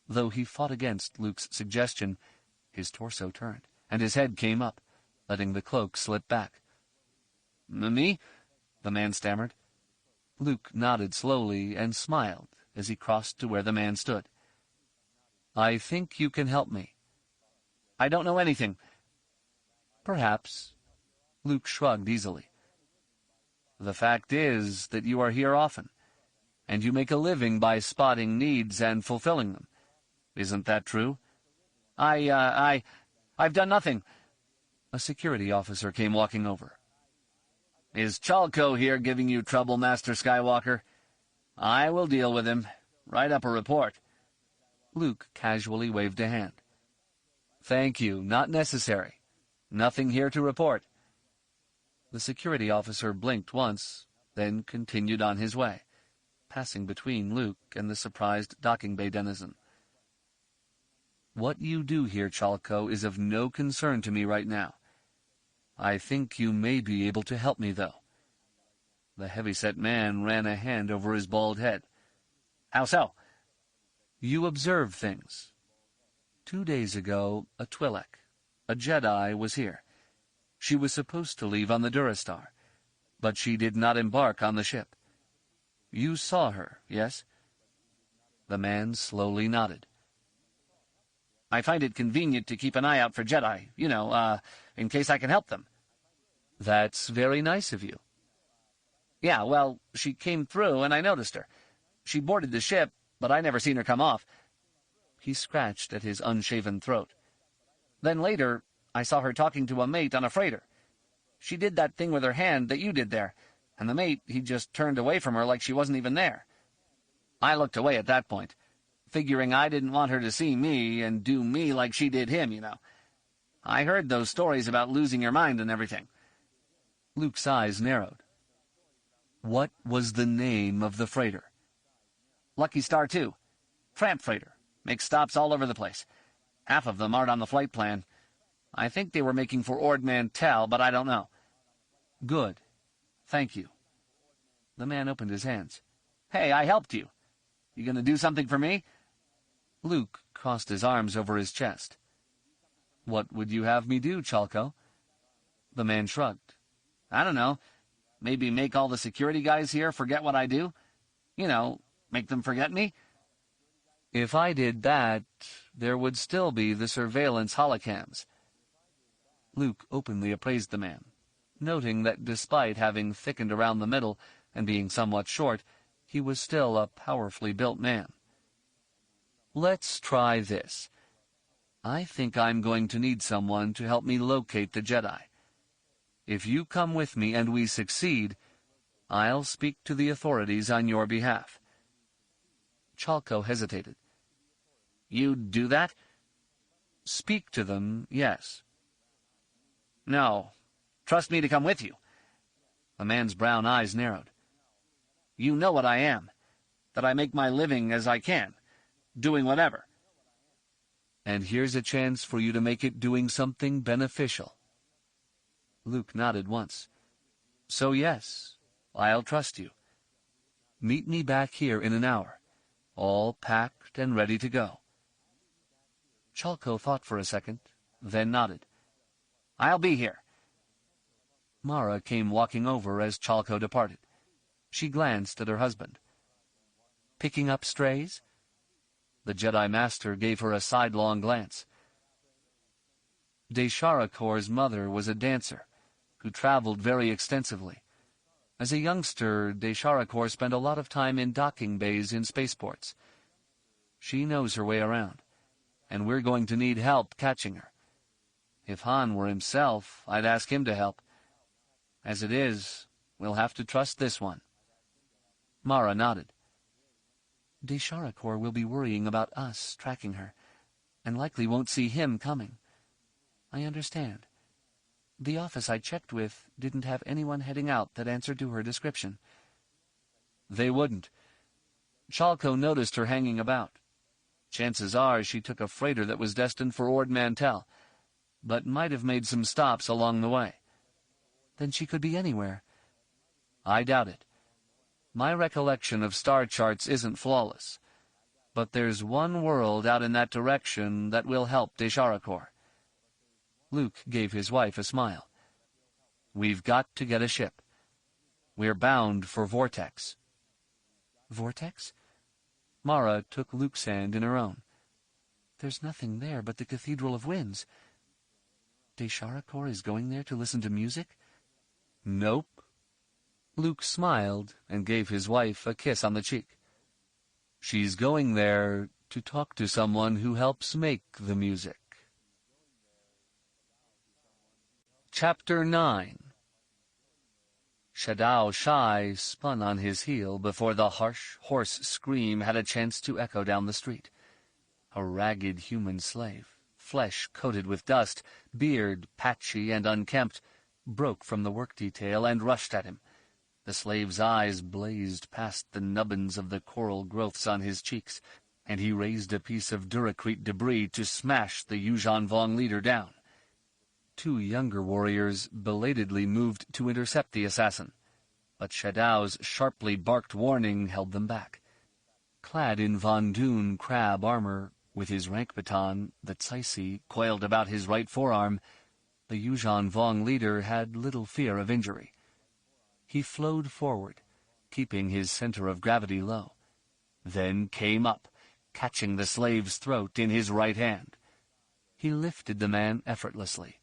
Though he fought against Luke's suggestion, his torso turned, and his head came up, letting the cloak slip back. "Me?" the man stammered. Luke nodded slowly and smiled as he crossed to where the man stood. "I think you can help me." "I don't know anything." "Perhaps." Luke shrugged easily. "The fact is that you are here often, and you make a living by spotting needs and fulfilling them. Isn't that true?" I've done nothing." A security officer came walking over. "Is Chalco here giving you trouble, Master Skywalker? I will deal with him. Write up a report." Luke casually waved a hand. "Thank you, not necessary. Nothing here to report." The security officer blinked once, then continued on his way, passing between Luke and the surprised docking bay denizen. "What you do here, Chalco, is of no concern to me right now. I think you may be able to help me, though." The heavy-set man ran a hand over his bald head. "How so?" "You observe things. 2 days ago, a Twi'lek, a Jedi, was here. She was supposed to leave on the Durastar, but she did not embark on the ship. You saw her, yes?" The man slowly nodded. "I find it convenient to keep an eye out for Jedi, in case I can help them." "That's very nice of you." "Yeah, well, she came through and I noticed her. She boarded the ship, but I never seen her come off." He scratched at his unshaven throat. "Then later, I saw her talking to a mate on a freighter. She did that thing with her hand that you did there, and the mate, he just turned away from her like she wasn't even there. I looked away at that point, figuring I didn't want her to see me and do me like she did him, I heard those stories about losing your mind and everything." Luke's eyes narrowed. "What was the name of the freighter?" "Lucky Star 2. Tramp freighter. Makes stops all over the place. Half of them aren't on the flight plan. I think they were making for Ord Mantell, but I don't know. Good. Thank you. The man opened his hands. Hey, I helped you. You gonna do something for me? Luke crossed his arms over his chest. What would you have me do, Chalco? The man shrugged. I don't know. Maybe make all the security guys here forget what I do? You know, make them forget me? If I did that, there would still be the surveillance holocams. Luke openly appraised the man, noting that despite having thickened around the middle and being somewhat short, he was still a powerfully built man. Let's try this. I think I'm going to need someone to help me locate the Jedi. If you come with me and we succeed, I'll speak to the authorities on your behalf. Chalco hesitated. You'd do that? Speak to them, yes. No. Trust me to come with you. The man's brown eyes narrowed. You know what I am. That I make my living as I can. Doing whatever. And here's a chance for you to make it doing something beneficial. Luke nodded once. So yes, I'll trust you. Meet me back here in an hour, all packed and ready to go. Chalco thought for a second, then nodded. I'll be here. Mara came walking over as Chalco departed. She glanced at her husband. Picking up strays? The Jedi Master gave her a sidelong glance. Desharakor's mother was a dancer, who traveled very extensively. As a youngster, Desharakor spent a lot of time in docking bays in spaceports. She knows her way around, and we're going to need help catching her. If Han were himself, I'd ask him to help. As it is, we'll have to trust this one. Mara nodded. Desharakor will be worrying about us tracking her, and likely won't see him coming. I understand. The office I checked with didn't have anyone heading out that answered to her description. They wouldn't. Chalco noticed her hanging about. Chances are she took a freighter that was destined for Ord Mantell, but might have made some stops along the way. Then she could be anywhere. I doubt it. My recollection of star charts isn't flawless, but there's one world out in that direction that will help Desharakor. Luke gave his wife a smile. We've got to get a ship. We're bound for Vortex. Vortex? Mara took Luke's hand in her own. There's nothing there but the Cathedral of Winds. Desharakor is going there to listen to music? Nope. Luke smiled and gave his wife a kiss on the cheek. She's going there to talk to someone who helps make the music. Chapter 9. Shadow Shai spun on his heel before the harsh, hoarse scream had a chance to echo down the street. A ragged human slave, flesh coated with dust, beard patchy and unkempt, broke from the work detail and rushed at him. The slave's eyes blazed past the nubbins of the coral growths on his cheeks, and he raised a piece of Duracrete debris to smash the Yuuzhan Vong leader down. Two younger warriors belatedly moved to intercept the assassin, but Shadow's sharply barked warning held them back. Clad in Von Dune crab armor, with his rank baton, the Tsaisi, coiled about his right forearm, the Yuuzhan Vong leader had little fear of injury. He flowed forward, keeping his center of gravity low, then came up, catching the slave's throat in his right hand. He lifted the man effortlessly,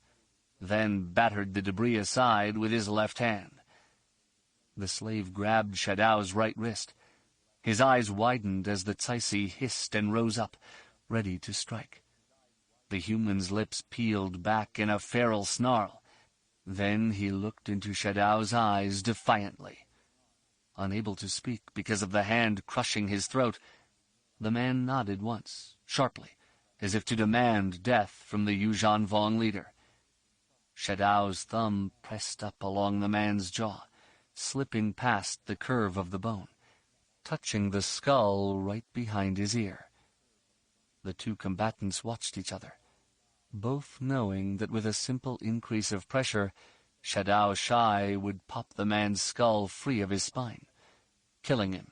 then battered the debris aside with his left hand. The slave grabbed Shadow's right wrist. His eyes widened as the Tsaisi hissed and rose up, ready to strike. The human's lips peeled back in a feral snarl. Then he looked into Shadow's eyes defiantly. Unable to speak because of the hand crushing his throat, the man nodded once, sharply, as if to demand death from the Yuuzhan Vong leader. Shadow's thumb pressed up along the man's jaw, slipping past the curve of the bone, touching the skull right behind his ear. The two combatants watched each other, both knowing that with a simple increase of pressure, Shadao Shai would pop the man's skull free of his spine, killing him.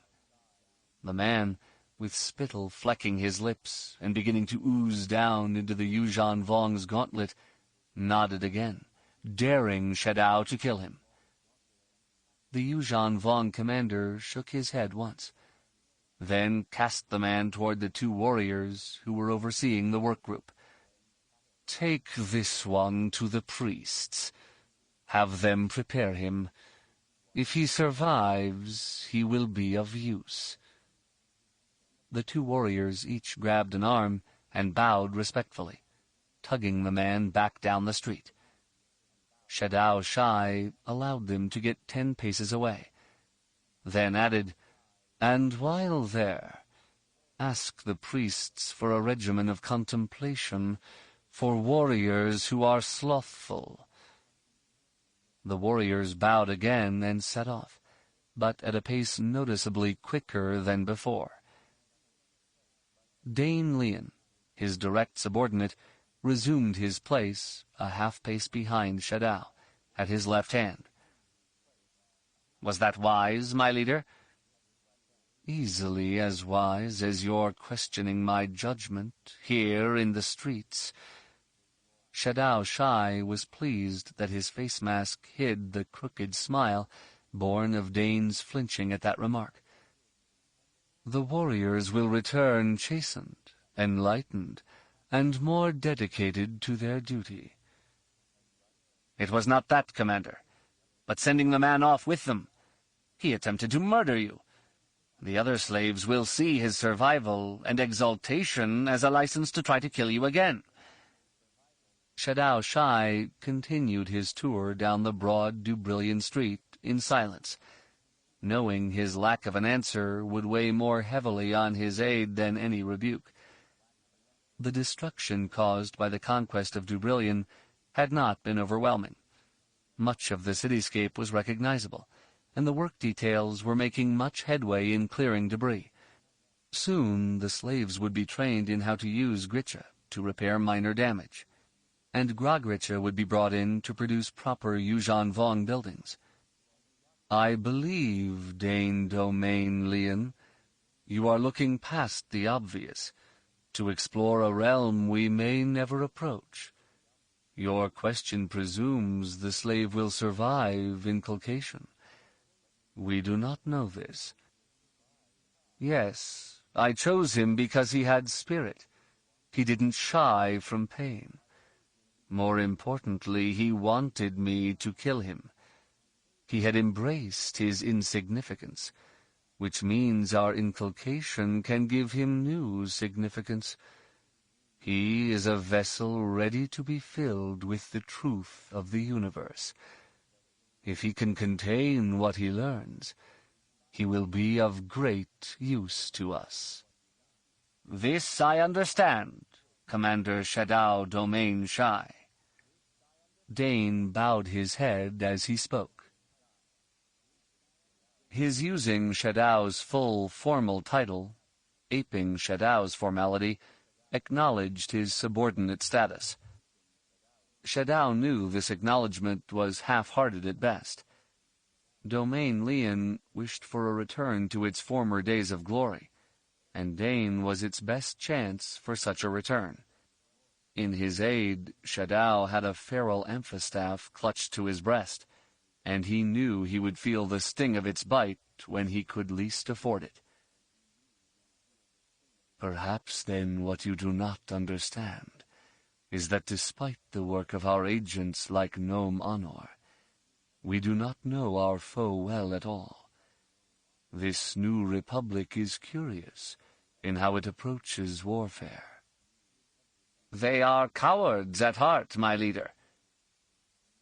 The man, with spittle flecking his lips and beginning to ooze down into the Yuuzhan Vong's gauntlet, nodded again, daring Shadao to kill him. The Yuuzhan Vong commander shook his head once, then cast the man toward the two warriors who were overseeing the work group. "Take this one to the priests. Have them prepare him. If he survives, he will be of use." The two warriors each grabbed an arm and bowed respectfully, tugging the man back down the street. Shadao Shai allowed them to get 10 paces away, then added, "And while there, ask the priests for a regimen of contemplation for warriors who are slothful." The warriors bowed again and set off, but at a pace noticeably quicker than before. Dane Lian, his direct subordinate, resumed his place a half-pace behind Shadao, at his left hand. "Was that wise, my leader?" "Easily as wise as your questioning my judgment here in the streets." Shadao Shai was pleased that his face mask hid the crooked smile born of Dane's flinching at that remark. "The warriors will return chastened, enlightened, and more dedicated to their duty." "It was not that, Commander, but sending the man off with them. He attempted to murder you. The other slaves will see his survival and exaltation as a license to try to kill you again." Shadao Shai continued his tour down the broad Dubrillion street in silence, knowing his lack of an answer would weigh more heavily on his aide than any rebuke. The destruction caused by the conquest of Dubrillion had not been overwhelming. Much of the cityscape was recognizable, and the work details were making much headway in clearing debris. Soon the slaves would be trained in how to use Gritcha to repair minor damage, and Grogritcha would be brought in to produce proper Yuuzhan Vong buildings. "I believe, Dane Domain Lian, you are looking past the obvious, to explore a realm we may never approach. Your question presumes the slave will survive inculcation. We do not know this. Yes, I chose him because he had spirit. He didn't shy from pain. More importantly, he wanted me to kill him. He had embraced his insignificance, which means our inculcation can give him new significance. He is a vessel ready to be filled with the truth of the universe. If he can contain what he learns, he will be of great use to us." "This I understand, Commander Shadao Domain Shai." Dane bowed his head as he spoke. His using Shadao's full formal title, aping Shadao's formality, acknowledged his subordinate status. Shadao knew this acknowledgment was half-hearted at best. Domain Lian wished for a return to its former days of glory, and Dane was its best chance for such a return. In his aid, Shadao had a feral amphistaff clutched to his breast, and he knew he would feel the sting of its bite when he could least afford it. "Perhaps, then, what you do not understand is that despite the work of our agents like Gnome Honor, we do not know our foe well at all. This new republic is curious in how it approaches warfare." "They are cowards at heart, my leader."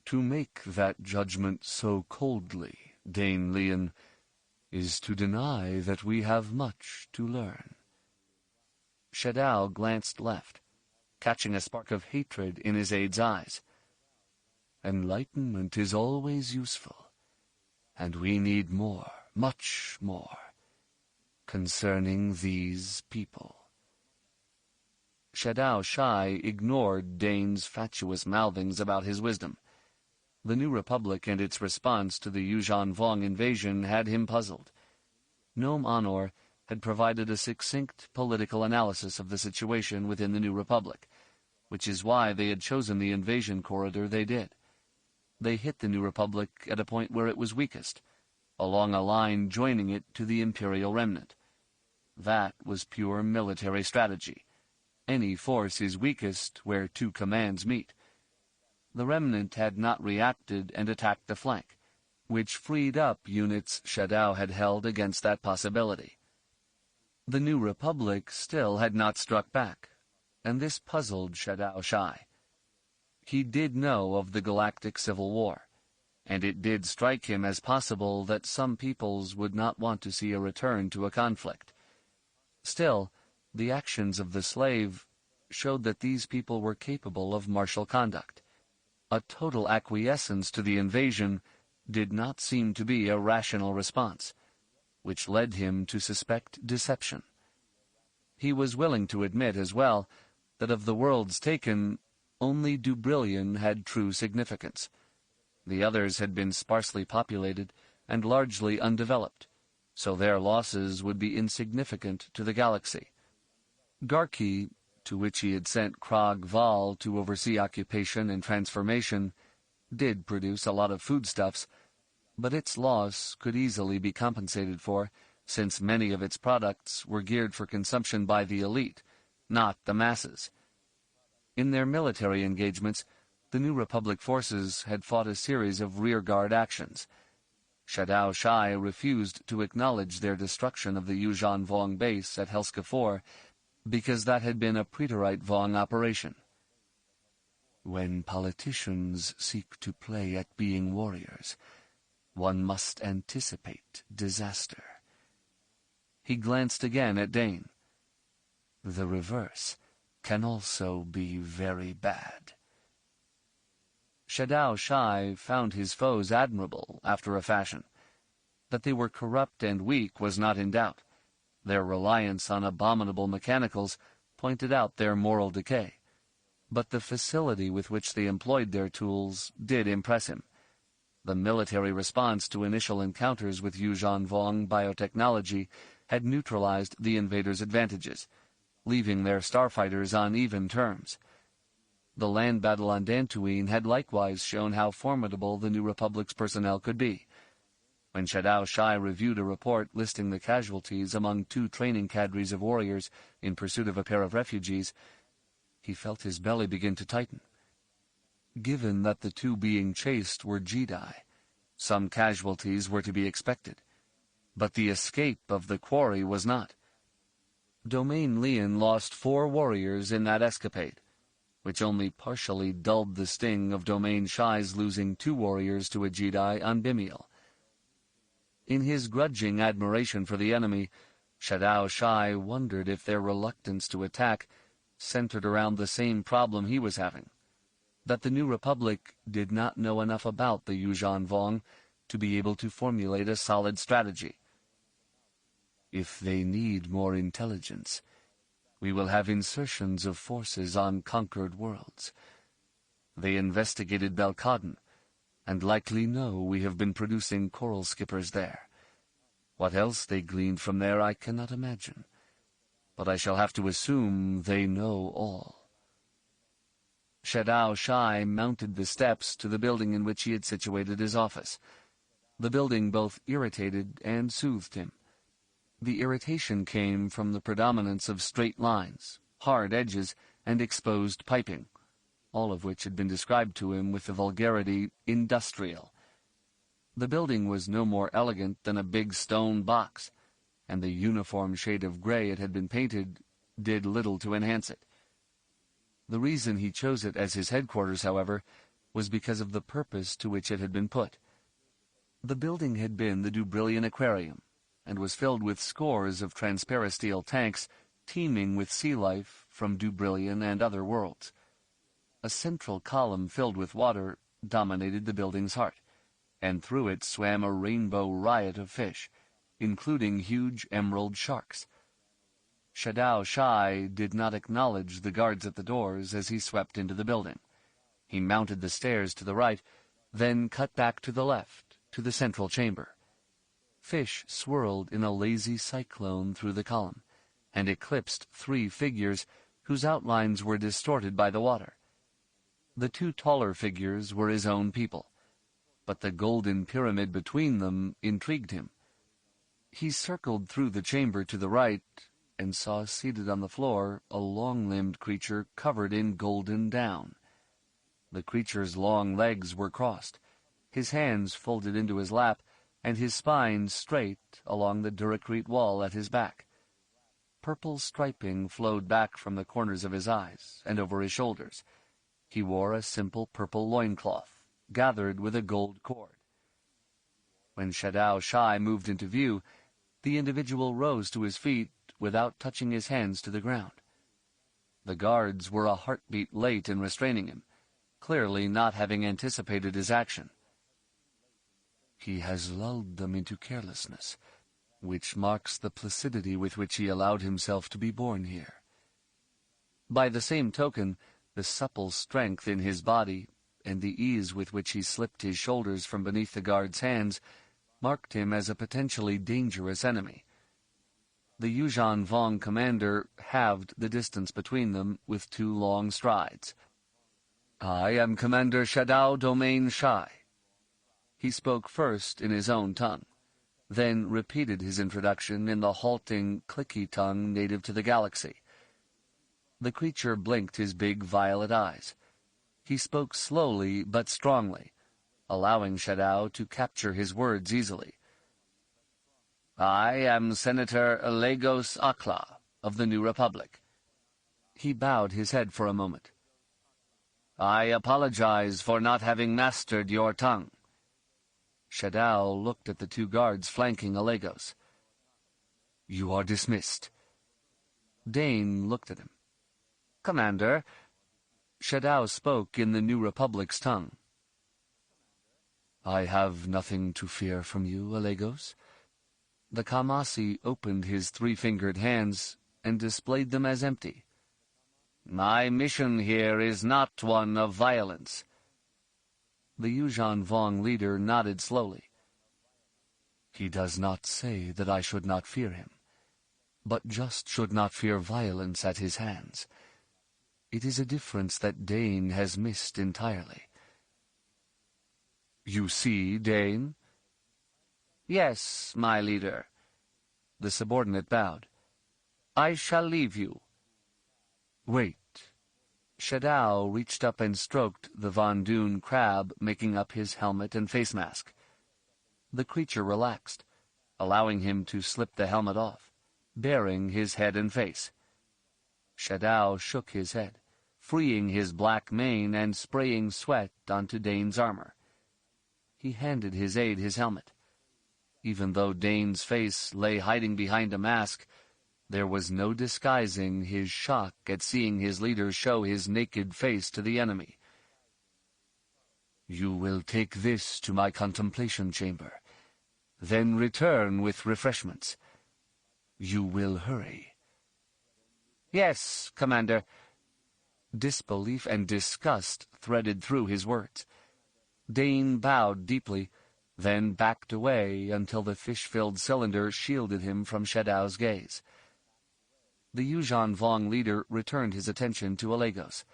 "To make that judgment so coldly, Dane Lian, is to deny that we have much to learn." Shadao glanced left, catching a spark of hatred in his aide's eyes. "Enlightenment is always useful, and we need more, much more, concerning these people." Shadao Shai ignored Dane's fatuous mouthings about his wisdom. The New Republic and its response to the Yuuzhan Vong invasion had him puzzled. Nome Anor had provided a succinct political analysis of the situation within the New Republic, which is why they had chosen the invasion corridor they did. They hit the New Republic at a point where it was weakest, along a line joining it to the Imperial Remnant. That was pure military strategy. Any force is weakest where two commands meet. The Remnant had not reacted and attacked the flank, which freed up units Shadao had held against that possibility. The New Republic still had not struck back, and this puzzled Shadao Shai. He did know of the Galactic Civil War, and it did strike him as possible that some peoples would not want to see a return to a conflict. Still, the actions of the slave showed that these people were capable of martial conduct. A total acquiescence to the invasion did not seem to be a rational response, which led him to suspect deception. He was willing to admit as well that of the worlds taken, only Dubrillion had true significance. The others had been sparsely populated and largely undeveloped, so their losses would be insignificant to the galaxy. Garqi, to which he had sent Krog Val to oversee occupation and transformation, did produce a lot of foodstuffs, but its loss could easily be compensated for, since many of its products were geared for consumption by the elite, not the masses. In their military engagements, the New Republic forces had fought a series of rearguard actions. Shadao Shai refused to acknowledge their destruction of the Yuuzhan Vong base at Helska 4 because that had been a Preterite Vong operation. When politicians seek to play at being warriors, one must anticipate disaster. He glanced again at Dane. The reverse can also be very bad. Shadao Shai found his foes admirable after a fashion. That they were corrupt and weak was not in doubt. Their reliance on abominable mechanicals pointed out their moral decay. But the facility with which they employed their tools did impress him. The military response to initial encounters with Yuuzhan Vong biotechnology had neutralized the invaders' advantages, leaving their starfighters on even terms. The land battle on Dantooine had likewise shown how formidable the New Republic's personnel could be. When Shadao Shai reviewed a report listing the casualties among 2 training cadres of warriors in pursuit of a pair of refugees, he felt his belly begin to tighten. Given that the 2 being chased were Jedi, some casualties were to be expected. But the escape of the quarry was not. Domain Lian lost 4 warriors in that escapade, which only partially dulled the sting of Domain Shai's losing 2 warriors to a Jedi on Bimiel. In his grudging admiration for the enemy, Shadao Shai wondered if their reluctance to attack centered around the same problem he was having, that the New Republic did not know enough about the Yuuzhan Vong to be able to formulate a solid strategy. If they need more intelligence, we will have insertions of forces on conquered worlds. They investigated Belkadon, and likely know we have been producing coral skippers there. What else they gleaned from there I cannot imagine, but I shall have to assume they know all. Shadao Shai mounted the steps to the building in which he had situated his office. The building both irritated and soothed him. The irritation came from the predominance of straight lines, hard edges, and exposed piping, all of which had been described to him with the vulgarity industrial. The building was no more elegant than a big stone box, and the uniform shade of gray it had been painted did little to enhance it. The reason he chose it as his headquarters, however, was because of the purpose to which it had been put. The building had been the Dubrillion Aquarium, and was filled with scores of transparasteel tanks teeming with sea life from Dubrillion and other worlds. A central column filled with water dominated the building's heart, and through it swam a rainbow riot of fish, including huge emerald sharks. Shadao Shai did not acknowledge the guards at the doors as he swept into the building. He mounted the stairs to the right, then cut back to the left, to the central chamber. Fish swirled in a lazy cyclone through the column, and eclipsed 3 figures whose outlines were distorted by the water. The 2 taller figures were his own people, but the golden pyramid between them intrigued him. He circled through the chamber to the right, and saw seated on the floor a long-limbed creature covered in golden down. The creature's long legs were crossed, his hands folded into his lap, and his spine straight along the duracrete wall at his back. Purple striping flowed back from the corners of his eyes and over his shoulders. He wore a simple purple loincloth, gathered with a gold cord. When Shadao Shai moved into view, the individual rose to his feet without touching his hands to the ground. The guards were a heartbeat late in restraining him, clearly not having anticipated his action. He has lulled them into carelessness, which marks the placidity with which he allowed himself to be born here. By the same token, the supple strength in his body, and the ease with which he slipped his shoulders from beneath the guard's hands, marked him as a potentially dangerous enemy. The Yuuzhan Vong commander halved the distance between them with 2 long strides. "I am Commander Shadao Domain Shai." He spoke first in his own tongue, then repeated his introduction in the halting, clicky tongue native to the galaxy. The creature blinked his big violet eyes. He spoke slowly but strongly, allowing Shadao to capture his words easily. "I am Senator Lagos Akla of the New Republic." He bowed his head for a moment. "I apologize for not having mastered your tongue." Shadao looked at the 2 guards flanking Lagos. "You are dismissed." Dane looked at him. "Commander," Shadao spoke in the New Republic's tongue. "I have nothing to fear from you, Lagos." The Kamasi opened his 3-fingered hands and displayed them as empty. "My mission here is not one of violence." The Yuuzhan Vong leader nodded slowly. "He does not say that I should not fear him, but just should not fear violence at his hands. It is a difference that Dane has missed entirely." "You see, Dane?" "Yes, my leader." The subordinate bowed. "I shall leave you." "Wait." Shadao reached up and stroked the Von Dune crab making up his helmet and face mask. The creature relaxed, allowing him to slip the helmet off, baring his head and face. Shadao shook his head, freeing his black mane and spraying sweat onto Dane's armor. He handed his aide his helmet. Even though Dane's face lay hiding behind a mask, there was no disguising his shock at seeing his leader show his naked face to the enemy. "You will take this to my contemplation chamber, then return with refreshments. You will hurry." "Yes, Commander." Disbelief and disgust threaded through his words. Dane bowed deeply, then backed away until the fish-filled cylinder shielded him from Shadao's gaze. The Yuuzhan Vong leader returned his attention to Lagos.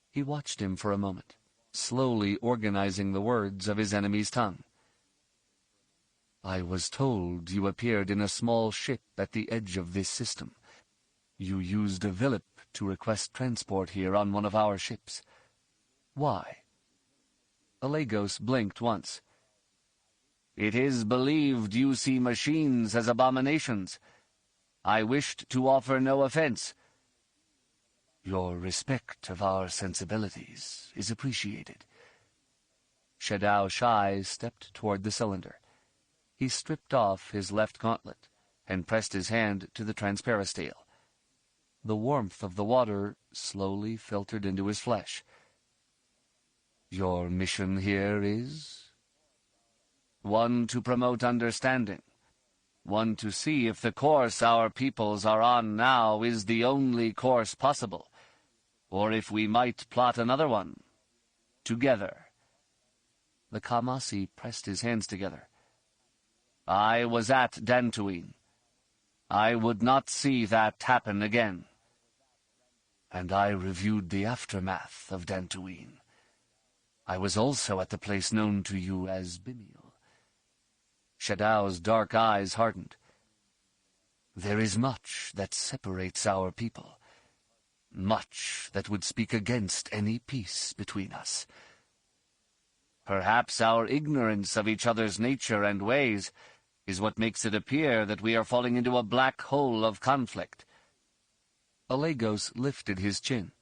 He watched him for a moment, slowly organizing the words of his enemy's tongue. "I was told you appeared in a small ship at the edge of this system. You used a Villip to request transport here on one of our ships. Why?" Lagos blinked once. "It is believed you see machines as abominations. I wished to offer no offense." "Your respect of our sensibilities is appreciated." Shadao Shai stepped toward the cylinder. He stripped off his left gauntlet and pressed his hand to the transparastale. The warmth of the water slowly filtered into his flesh. "Your mission here is?" "One to promote understanding." one to see if the course our peoples are on now is the only course possible, or if we might plot another one, together." The Kamasi pressed his hands together. "I was at Dantooine. I would not see that happen again." "And I reviewed the aftermath of Dantooine. I was also at the place known to you as Bimiel." Shadao's dark eyes hardened. "There is much that separates our people, much that would speak against any peace between us. Perhaps our ignorance of each other's nature and ways is what makes it appear that we are falling into a black hole of conflict." Alagos lifted his chin,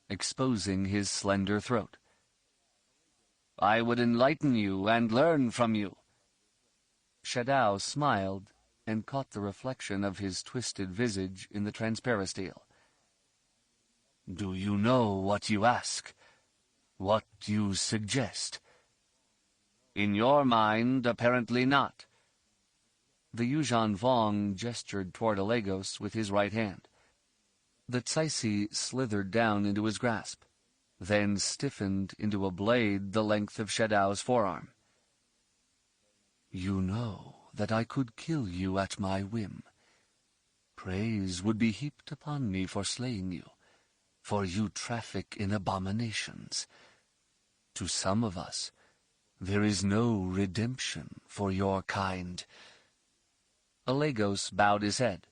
exposing his slender throat. "I would enlighten you and learn from you." Shadao smiled and caught the reflection of his twisted visage in the transparisteel. "Do you know what you ask? What you suggest?" "In your mind, apparently not." The Yuuzhan Vong gestured toward Alagos with his right hand. The Tsaisi slithered down into his grasp, then stiffened into a blade the length of Shadao's forearm. "You know that I could kill you at my whim. Praise would be heaped upon me for slaying you, for you traffic in abominations. To some of us, there is no redemption for your kind." Alagos bowed his head.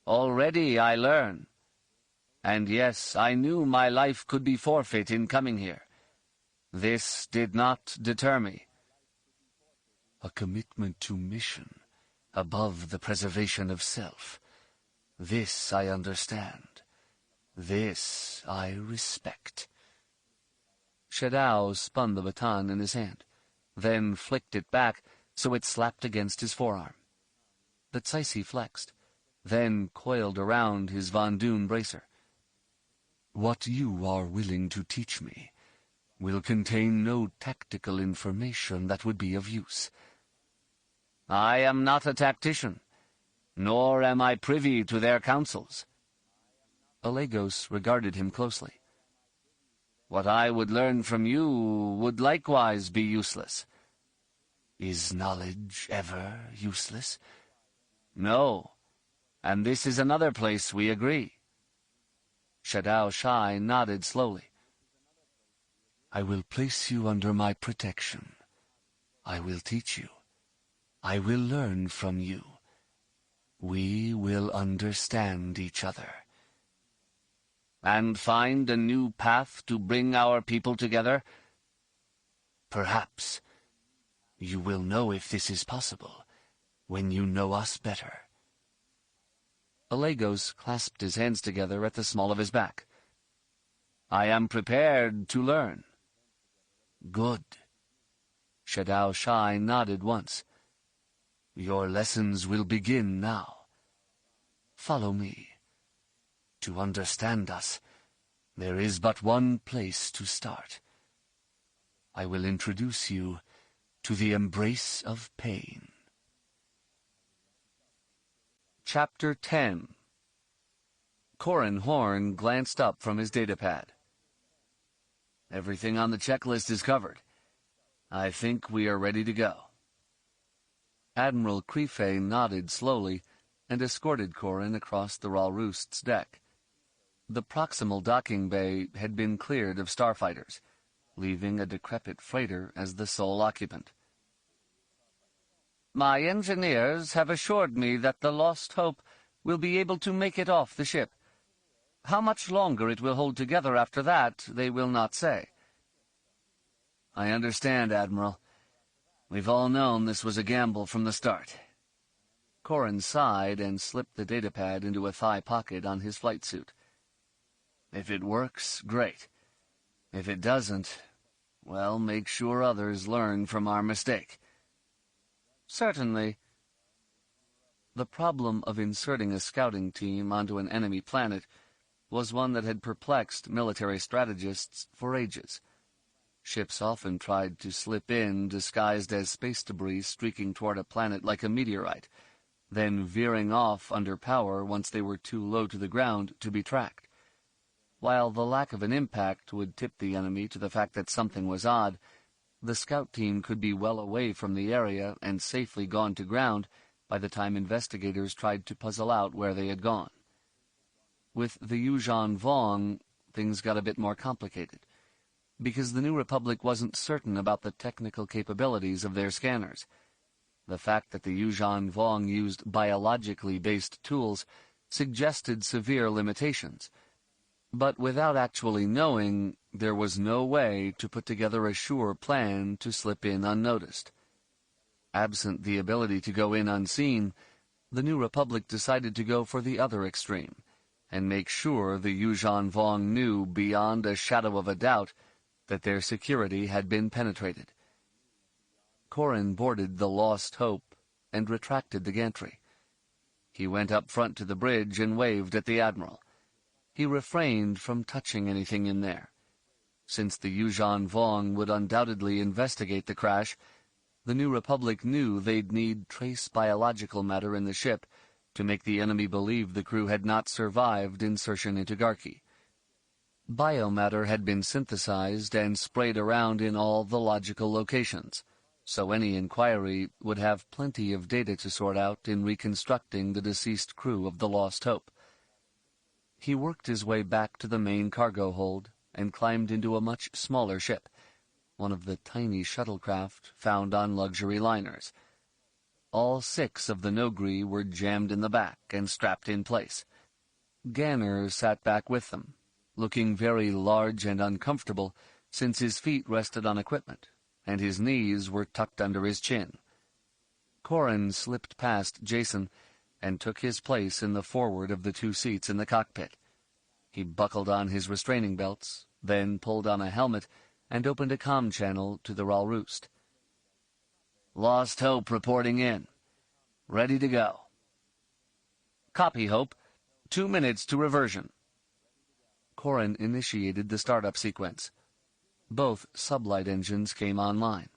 "Already I learn. And yes, I knew my life could be forfeit in coming here. This did not deter me." "A commitment to mission, above the preservation of self. This I understand. This I respect." Shadao spun the baton in his hand, then flicked it back so it slapped against his forearm. The Tsaisi flexed, then coiled around his Von Dune bracer. "What you are willing to teach me will contain no tactical information that would be of use." "I am not a tactician, nor am I privy to their counsels." Alagos regarded him closely. "What I would learn from you would likewise be useless." "Is knowledge ever useless?" "No, and this is another place we agree." Shadao Shai nodded slowly. "I will place you under my protection. I will teach you. I will learn from you. We will understand each other." "And find a new path to bring our people together?" "Perhaps. You will know if this is possible when you know us better." Alagos clasped his hands together at the small of his back. "I am prepared to learn." "Good." Shadao Shai nodded once. "Your lessons will begin now. Follow me. To understand us, there is but one place to start. I will introduce you to the embrace of pain." Chapter 10. Corran Horn glanced up from his datapad. "Everything on the checklist is covered. I think we are ready to go." Admiral Creefei nodded slowly and escorted Corran across the Ralroost's deck. The proximal docking bay had been cleared of starfighters, leaving a decrepit freighter as the sole occupant. "My engineers have assured me that the Lost Hope will be able to make it off the ship. How much longer it will hold together after that, they will not say." "I understand, Admiral. We've all known this was a gamble from the start." Corran sighed and slipped the datapad into a thigh pocket on his flight suit. "If it works, great. If it doesn't, well, make sure others learn from our mistake." "Certainly." The problem of inserting a scouting team onto an enemy planet was one that had perplexed military strategists for ages. Ships often tried to slip in disguised as space debris streaking toward a planet like a meteorite, then veering off under power once they were too low to the ground to be tracked. While the lack of an impact would tip the enemy to the fact that something was odd, the scout team could be well away from the area and safely gone to ground by the time investigators tried to puzzle out where they had gone. With the Yuuzhan Vong, things got a bit more complicated, because the New Republic wasn't certain about the technical capabilities of their scanners. The fact that the Yuuzhan Vong used biologically based tools suggested severe limitations, but without actually knowing, there was no way to put together a sure plan to slip in unnoticed. Absent the ability to go in unseen, the New Republic decided to go for the other extreme, and make sure the Yuuzhan Vong knew beyond a shadow of a doubt that their security had been penetrated. Corran boarded the Lost Hope and retracted the gantry. He went up front to the bridge and waved at the Admiral. He refrained from touching anything in there. Since the Yuuzhan Vong would undoubtedly investigate the crash, the New Republic knew they'd need trace biological matter in the ship to make the enemy believe the crew had not survived insertion into Garqi. Biomatter had been synthesized and sprayed around in all the logical locations, so any inquiry would have plenty of data to sort out in reconstructing the deceased crew of the Lost Hope. He worked his way back to the main cargo hold and climbed into a much smaller ship, one of the tiny shuttlecraft found on luxury liners. All 6 of the Noghri were jammed in the back and strapped in place. Ganner sat back with them, looking very large and uncomfortable since his feet rested on equipment, and his knees were tucked under his chin. Corran slipped past Jacen and took his place in the forward of the 2 seats in the cockpit. He buckled on his restraining belts, then pulled on a helmet and opened a comm channel to the Ral Roost. "Lost Hope reporting in. Ready to go." "Copy, Hope. 2 minutes to reversion." Corran initiated the startup sequence. Both sublight engines came online,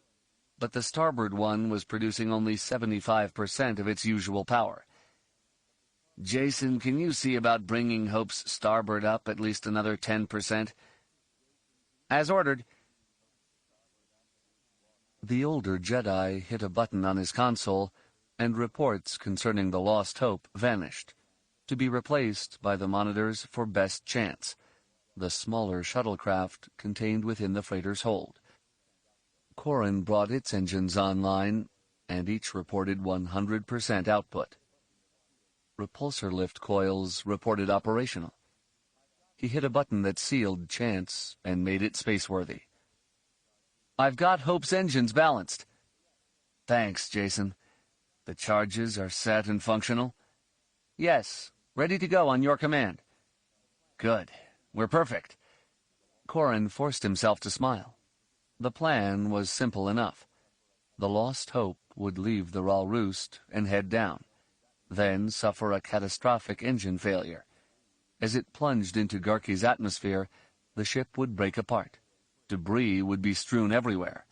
but the starboard one was producing only 75% of its usual power. "Jacen, can you see about bringing Hope's starboard up at least another 10%? "As ordered." The older Jedi hit a button on his console, and reports concerning the Lost Hope vanished, to be replaced by the monitors for Best Chance, the smaller shuttlecraft contained within the freighter's hold. Corran brought its engines online, and each reported 100% output. Repulsor lift coils reported operational. He hit a button that sealed Chance and made it spaceworthy. "I've got Hope's engines balanced." "Thanks, Jacen. The charges are set and functional?" "Yes, ready to go on your command." "Good. We're perfect." Corran forced himself to smile. The plan was simple enough. The Lost Hope would leave the Ral Roost and head down, then suffer a catastrophic engine failure. As it plunged into Garqi's atmosphere, the ship would break apart. Debris would be strewn everywhere,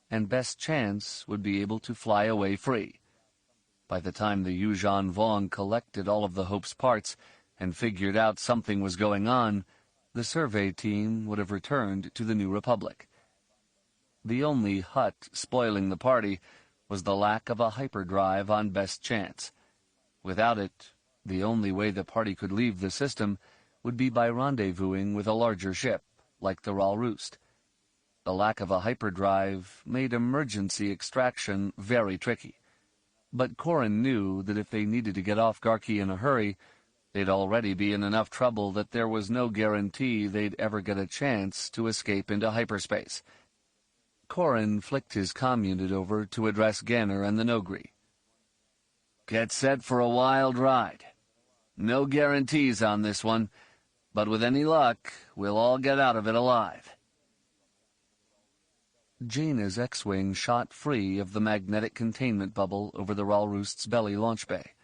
and Best Chance would be able to fly away free. By the time the Yuuzhan Vong collected all of the Hope's parts and figured out something was going on, the survey team would have returned to the New Republic. The only hut spoiling the party was the lack of a hyperdrive on Best Chance. Without it, the only way the party could leave the system would be by rendezvousing with a larger ship, like the Ral Roost. The lack of a hyperdrive made emergency extraction very tricky, but Corran knew that if they needed to get off Garqi in a hurry, they'd already be in enough trouble that there was no guarantee they'd ever get a chance to escape into hyperspace. Corran flicked his comm unit over to address Ganner and the Noghri. "Get set for a wild ride. No guarantees on this one, but with any luck, we'll all get out of it alive." Jaina's X-Wing shot free of the magnetic containment bubble over the Ral Roost's belly launch bay.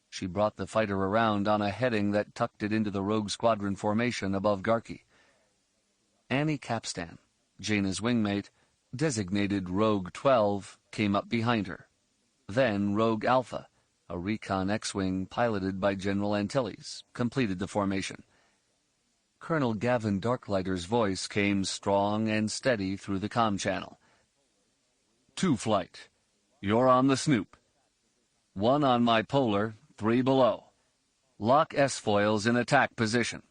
She brought the fighter around on a heading that tucked it into the Rogue Squadron formation above Garqi. Annie Capstan, Jaina's wingmate, designated Rogue 12, came up behind her. Then Rogue Alpha, a recon X-Wing piloted by General Antilles, completed the formation. Colonel Gavin Darklighter's voice came strong and steady through the comm channel. 2 flight. You're on the Snoop. 1 on my polar, 3 below. Lock S-foils in attack position.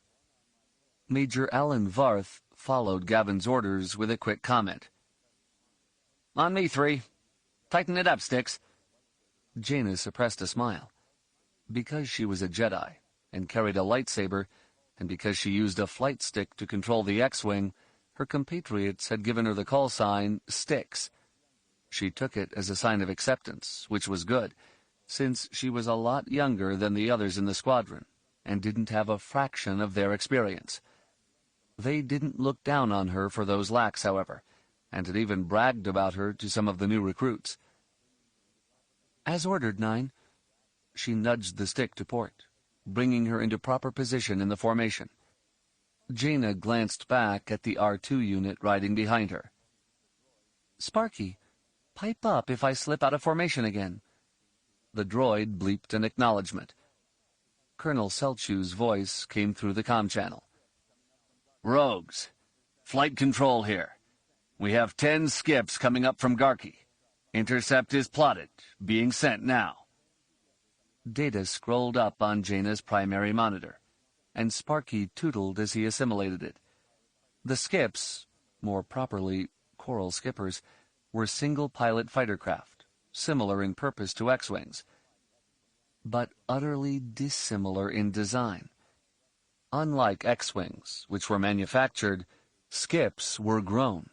Major Alan Varth followed Gavin's orders with a quick comment. On me, 3. Tighten it up, Sticks. Jaina suppressed a smile. Because she was a Jedi and carried a lightsaber, and because she used a flight stick to control the X-Wing, her compatriots had given her the call sign Sticks. She took it as a sign of acceptance, which was good, since she was a lot younger than the others in the squadron, and didn't have a fraction of their experience. They didn't look down on her for those lacks, however, and had even bragged about her to some of the new recruits. As ordered, 9. She nudged the stick to port, bringing her into proper position in the formation. Jaina glanced back at the R2 unit riding behind her. Sparky, pipe up if I slip out of formation again. The droid bleeped an acknowledgement. Colonel Selchu's voice came through the comm channel. Rogues, flight control here. We have 10 skips coming up from Garqi. Intercept is plotted, being sent now. Data scrolled up on Jaina's primary monitor, and Sparky tootled as he assimilated it. The skips, more properly, Coral Skippers, were single-pilot fighter craft, similar in purpose to X-Wings, but utterly dissimilar in design. Unlike X-Wings, which were manufactured, skips were grown,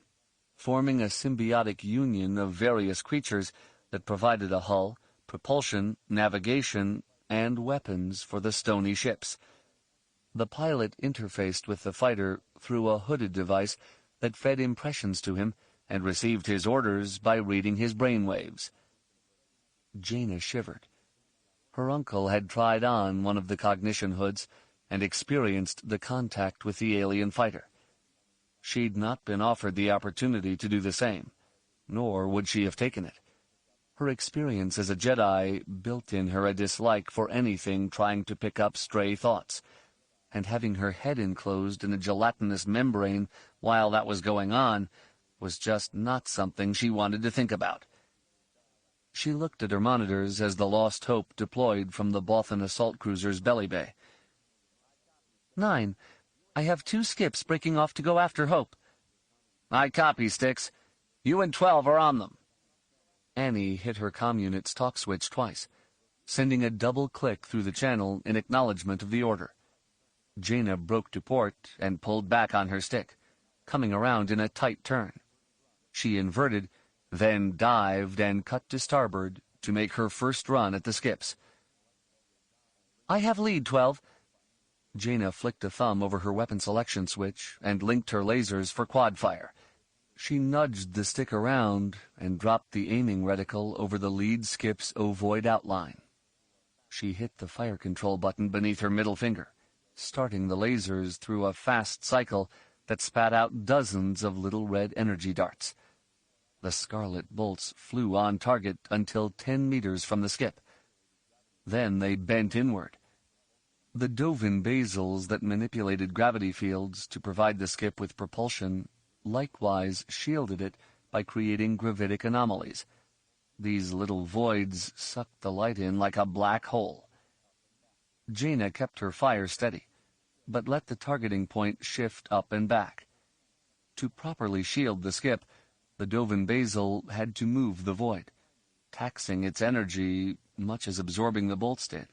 forming a symbiotic union of various creatures that provided a hull, propulsion, navigation, and weapons for the stony ships. The pilot interfaced with the fighter through a hooded device that fed impressions to him and received his orders by reading his brainwaves. Jaina shivered. Her uncle had tried on one of the cognition hoods and experienced the contact with the alien fighter. She'd not been offered the opportunity to do the same, nor would she have taken it. Her experience as a Jedi built in her a dislike for anything trying to pick up stray thoughts, and having her head enclosed in a gelatinous membrane while that was going on was just not something she wanted to think about. She looked at her monitors as the Lost Hope deployed from the Bothan assault cruiser's belly bay. 9. I have 2 skips breaking off to go after Hope. I copy, Sticks. You and 12 are on them. Annie hit her comm unit's talk switch twice, sending a double click through the channel in acknowledgement of the order. Jaina broke to port and pulled back on her stick, coming around in a tight turn. She inverted, then dived and cut to starboard to make her first run at the skips. I have lead, 12. Jaina flicked a thumb over her weapon selection switch and linked her lasers for quad fire. She nudged the stick around and dropped the aiming reticle over the lead skip's ovoid outline. She hit the fire control button beneath her middle finger, starting the lasers through a fast cycle that spat out dozens of little red energy darts. The scarlet bolts flew on target until 10 meters from the skip. Then they bent inward. The Dovin basils that manipulated gravity fields to provide the skip with propulsion likewise shielded it by creating gravitic anomalies. These little voids sucked the light in like a black hole. Jaina kept her fire steady, but let the targeting point shift up and back. To properly shield the skip, the Dovin basil had to move the void, taxing its energy much as absorbing the bolts did.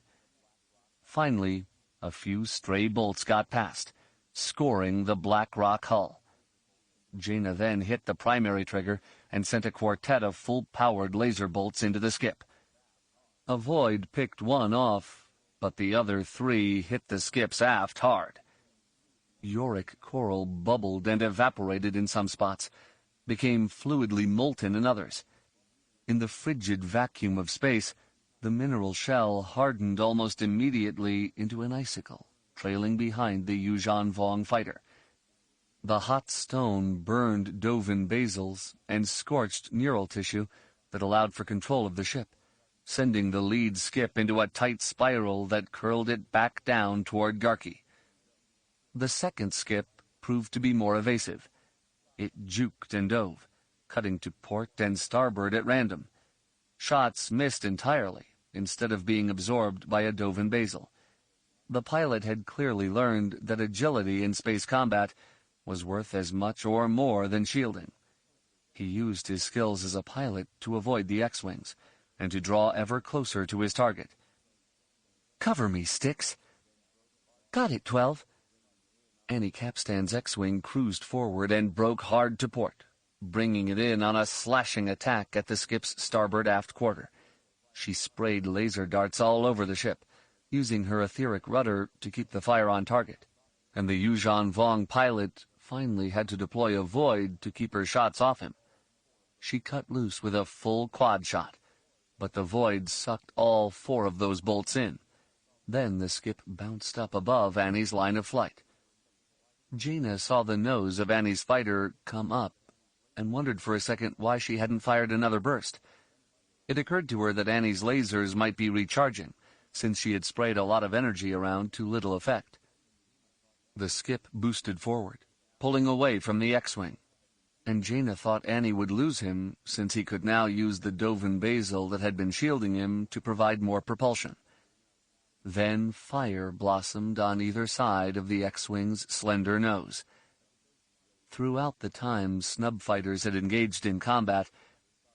Finally, a few stray bolts got past, scoring the black rock hull. Jaina then hit the primary trigger and sent a quartet of full-powered laser bolts into the skip. A void picked one off, but the other 3 hit the skip's aft hard. Yorick coral bubbled and evaporated in some spots, became fluidly molten in others. In the frigid vacuum of space, the mineral shell hardened almost immediately into an icicle, trailing behind the Yuuzhan Vong fighter. The hot stone burned Dovin basals and scorched neural tissue that allowed for control of the ship, sending the lead skip into a tight spiral that curled it back down toward Garqi. The second skip proved to be more evasive. It juked and dove, cutting to port and starboard at random. Shots missed entirely, instead of being absorbed by a Dovin basal. The pilot had clearly learned that agility in space combat was worth as much or more than shielding. He used his skills as a pilot to avoid the X-Wings, and to draw ever closer to his target. "Cover me, Sticks." "Got it, 12." Annie Capstan's X-Wing cruised forward and broke hard to port, bringing it in on a slashing attack at the skip's starboard aft quarter. She sprayed laser darts all over the ship, using her etheric rudder to keep the fire on target, and the Yuuzhan Vong pilot finally had to deploy a void to keep her shots off him. She cut loose with a full quad shot, but the void sucked all 4 of those bolts in. Then the skip bounced up above Annie's line of flight. Jaina saw the nose of Annie's fighter come up and wondered for a second why she hadn't fired another burst. It occurred to her that Annie's lasers might be recharging, since she had sprayed a lot of energy around to little effect. The skip boosted forward, pulling away from the X-Wing, and Jaina thought Annie would lose him, since he could now use the Dovin basal that had been shielding him to provide more propulsion. Then fire blossomed on either side of the X-Wing's slender nose. Throughout the time snub fighters had engaged in combat,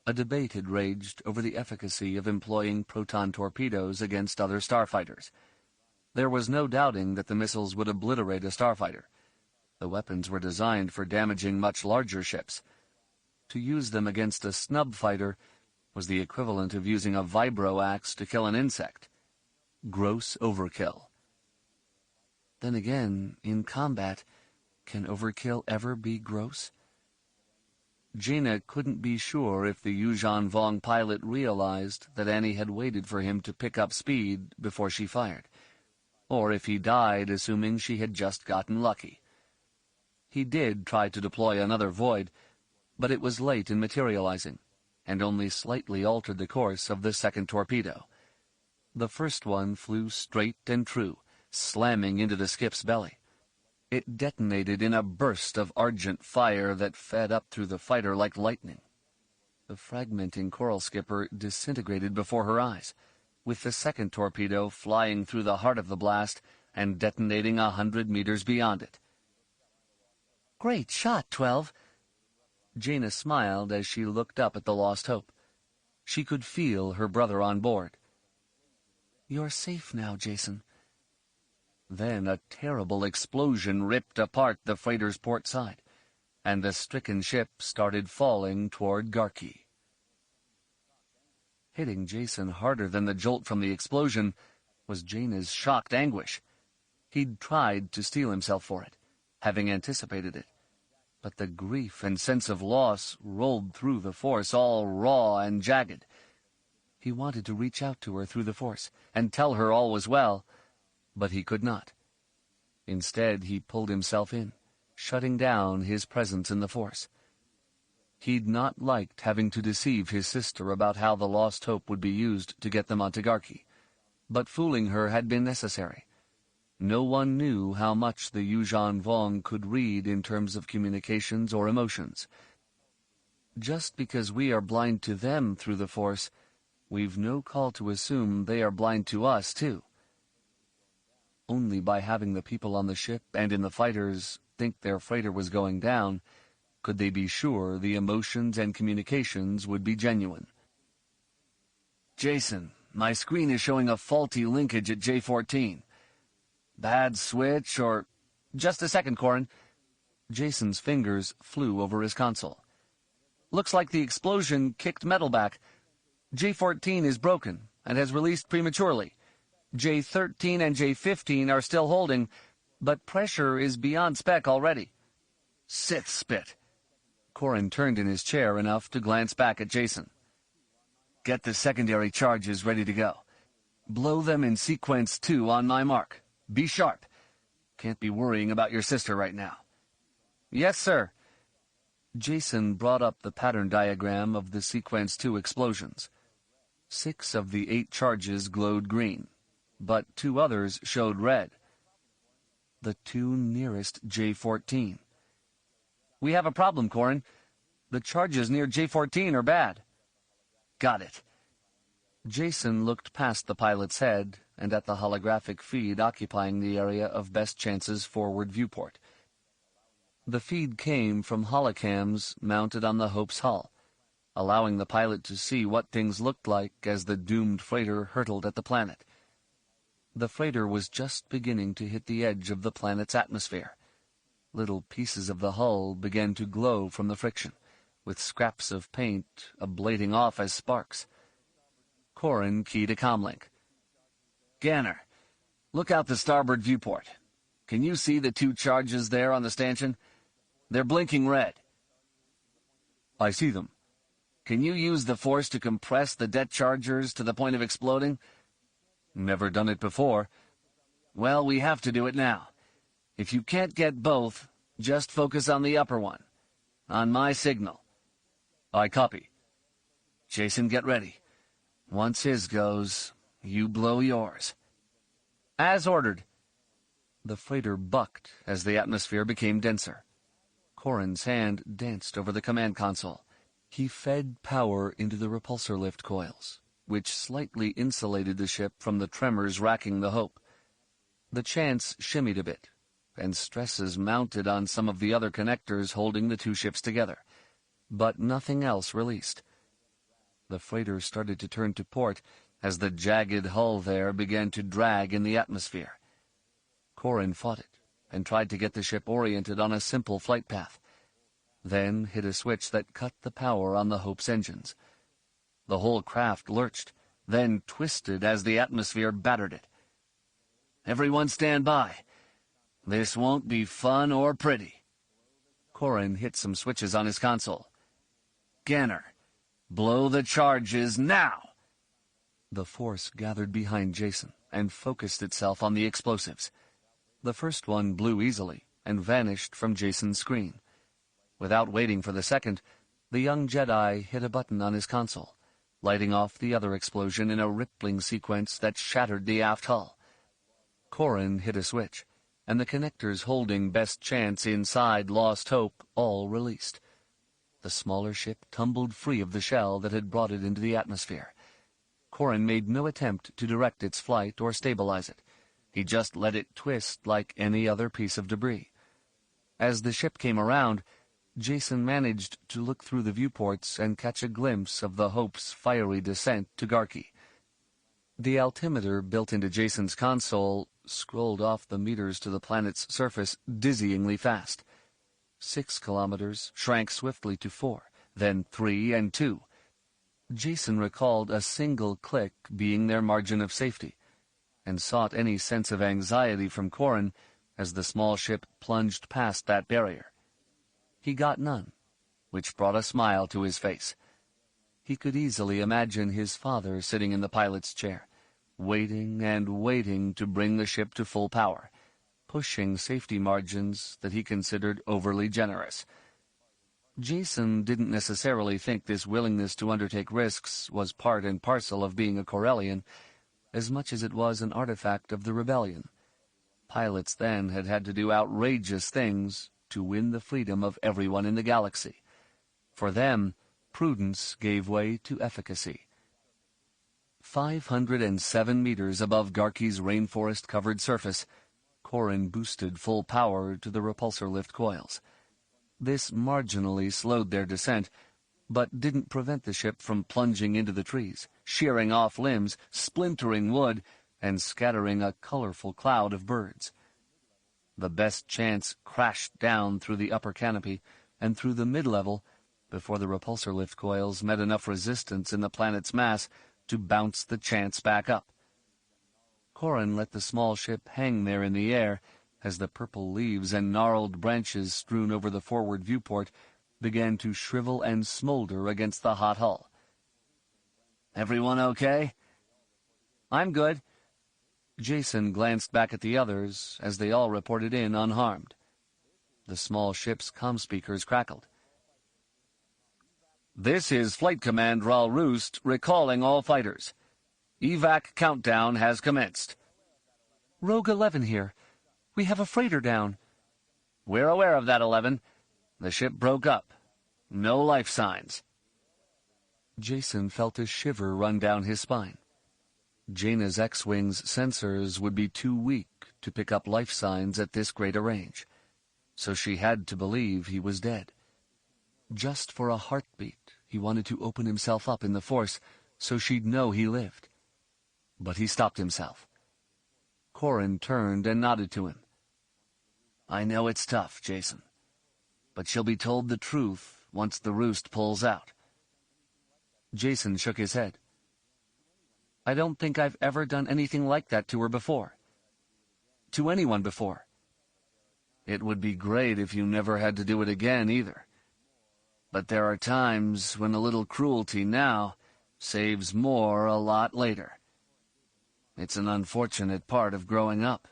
a debate had raged over the efficacy of employing proton torpedoes against other starfighters. There was no doubting that the missiles would obliterate a starfighter. The weapons were designed for damaging much larger ships. To use them against a snub fighter was the equivalent of using a vibro axe to kill an insect. Gross overkill. Then again, in combat, can overkill ever be gross? Jaina couldn't be sure if the Yuuzhan Vong pilot realized that Annie had waited for him to pick up speed before she fired, or if he died assuming she had just gotten lucky. He did try to deploy another void, but it was late in materializing, and only slightly altered the course of the second torpedo. The first one flew straight and true, slamming into the skip's belly. It detonated in a burst of argent fire that fed up through the fighter like lightning. The fragmenting coral skipper disintegrated before her eyes, with the second torpedo flying through the heart of the blast and detonating 100 meters beyond it. "Great shot, 12." Jaina smiled as she looked up at the Lost Hope. She could feel her brother on board. "You're safe now, Jacen." Then a terrible explosion ripped apart the freighter's port side, and the stricken ship started falling toward Garqi. Hitting Jacen harder than the jolt from the explosion was Jaina's shocked anguish. He'd tried to steel himself for it, having anticipated it, but the grief and sense of loss rolled through the Force all raw and jagged. He wanted to reach out to her through the Force and tell her all was well, but he could not. Instead, he pulled himself in, shutting down his presence in the Force. He'd not liked having to deceive his sister about how the Lost Hope would be used to get them onto Garqi, but fooling her had been necessary. No one knew how much the Yuuzhan Vong could read in terms of communications or emotions. Just because we are blind to them through the Force, we've no call to assume they are blind to us, too. Only by having the people on the ship and in the fighters think their freighter was going down could they be sure the emotions and communications would be genuine. "Jacen, my screen is showing a faulty linkage at J14. Bad switch or—" "Just a second, Corran." Jacen's fingers flew over his console. "Looks like the explosion kicked metal back. J14 is broken and has released prematurely. J13 and J15 are still holding, but pressure is beyond spec already." "Sith spit." Corran turned in his chair enough to glance back at Jacen. "Get the secondary charges ready to go. Blow them in sequence 2 on my mark. Be sharp. Can't be worrying about your sister right now." Yes, sir. Jacen brought up the pattern diagram of the Sequence 2 explosions. 6 of the 8 charges glowed green, but 2 others showed red. The 2 nearest J-14. We have a problem, Corran. The charges near J-14 are bad. Got it. Jacen looked past the pilot's head and at the holographic feed occupying the area of Best Chance's forward viewport. The feed came from holocams mounted on the Hope's hull, allowing the pilot to see what things looked like as the doomed freighter hurtled at the planet. The freighter was just beginning to hit the edge of the planet's atmosphere. Little pieces of the hull began to glow from the friction, with scraps of paint ablating off as sparks. Corran keyed a comlink. Ganner, look out the starboard viewport. Can you see the 2 charges there on the stanchion? They're blinking red. I see them. Can you use the force to compress the det chargers to the point of exploding? Never done it before. Well, we have to do it now. If you can't get both, just focus on the upper one. On my signal. I copy. Jacen, get ready. Once his goes, you blow yours. As ordered. The freighter bucked as the atmosphere became denser. Corran's hand danced over the command console. He fed power into the repulsor lift coils, which slightly insulated the ship from the tremors racking the Hope. The Chance shimmied a bit, and stresses mounted on some of the other connectors holding the 2 ships together, but nothing else released. The freighter started to turn to port as the jagged hull there began to drag in the atmosphere. Corran fought it and tried to get the ship oriented on a simple flight path, then hit a switch that cut the power on the Hope's engines. The whole craft lurched, then twisted as the atmosphere battered it. Everyone stand by. This won't be fun or pretty. Corran hit some switches on his console. Ganner, blow the charges now! The force gathered behind Jacen and focused itself on the explosives. The first one blew easily and vanished from Jacen's screen. Without waiting for the second, the young Jedi hit a button on his console, lighting off the other explosion in a rippling sequence that shattered the aft hull. Corran hit a switch, and the connectors holding Best Chance inside Lost Hope all released. The smaller ship tumbled free of the shell that had brought it into the atmosphere. Corran made no attempt to direct its flight or stabilize it. He just let it twist like any other piece of debris. As the ship came around, Jacen managed to look through the viewports and catch a glimpse of the Hope's fiery descent to Garqi. The altimeter built into Jacen's console scrolled off the meters to the planet's surface dizzyingly fast. 6 kilometers shrank swiftly to 4, then 3 and 2. Jacen recalled a single click being their margin of safety, and sought any sense of anxiety from Corran as the small ship plunged past that barrier. He got none, which brought a smile to his face. He could easily imagine his father sitting in the pilot's chair, waiting and waiting to bring the ship to full power, pushing safety margins that he considered overly generous. Jacen didn't necessarily think this willingness to undertake risks was part and parcel of being a Corellian, as much as it was an artifact of the rebellion. Pilots then had had to do outrageous things to win the freedom of everyone in the galaxy. For them, prudence gave way to efficacy. 507 meters above Garqi's rainforest-covered surface, Corran boosted full power to the repulsor lift coils. This marginally slowed their descent, but didn't prevent the ship from plunging into the trees, shearing off limbs, splintering wood, and scattering a colorful cloud of birds. The Best Chance crashed down through the upper canopy and through the mid-level before the repulsor lift coils met enough resistance in the planet's mass to bounce the Chance back up. Corran let the small ship hang there in the air as the purple leaves and gnarled branches strewn over the forward viewport began to shrivel and smolder against the hot hull. "Everyone okay?" "I'm good." Jacen glanced back at the others as they all reported in unharmed. The small ship's comm speakers crackled. "This is Flight Command Ral Roost recalling all fighters. Evac countdown has commenced." Rogue 11 here. We have a freighter down. "We're aware of that, 11. The ship broke up. No life signs." Jacen felt a shiver run down his spine. Jaina's X-Wing's sensors would be too weak to pick up life signs at this great a range, so she had to believe he was dead. Just for a heartbeat, he wanted to open himself up in the Force so she'd know he lived. But he stopped himself. Corran turned and nodded to him. "I know it's tough, Jacen, but she'll be told the truth once the Roost pulls out." Jacen shook his head. "I don't think I've ever done anything like that to her before. To anyone before." "It would be great if you never had to do it again, either. But there are times when a little cruelty now saves more a lot later. It's an unfortunate part of growing up."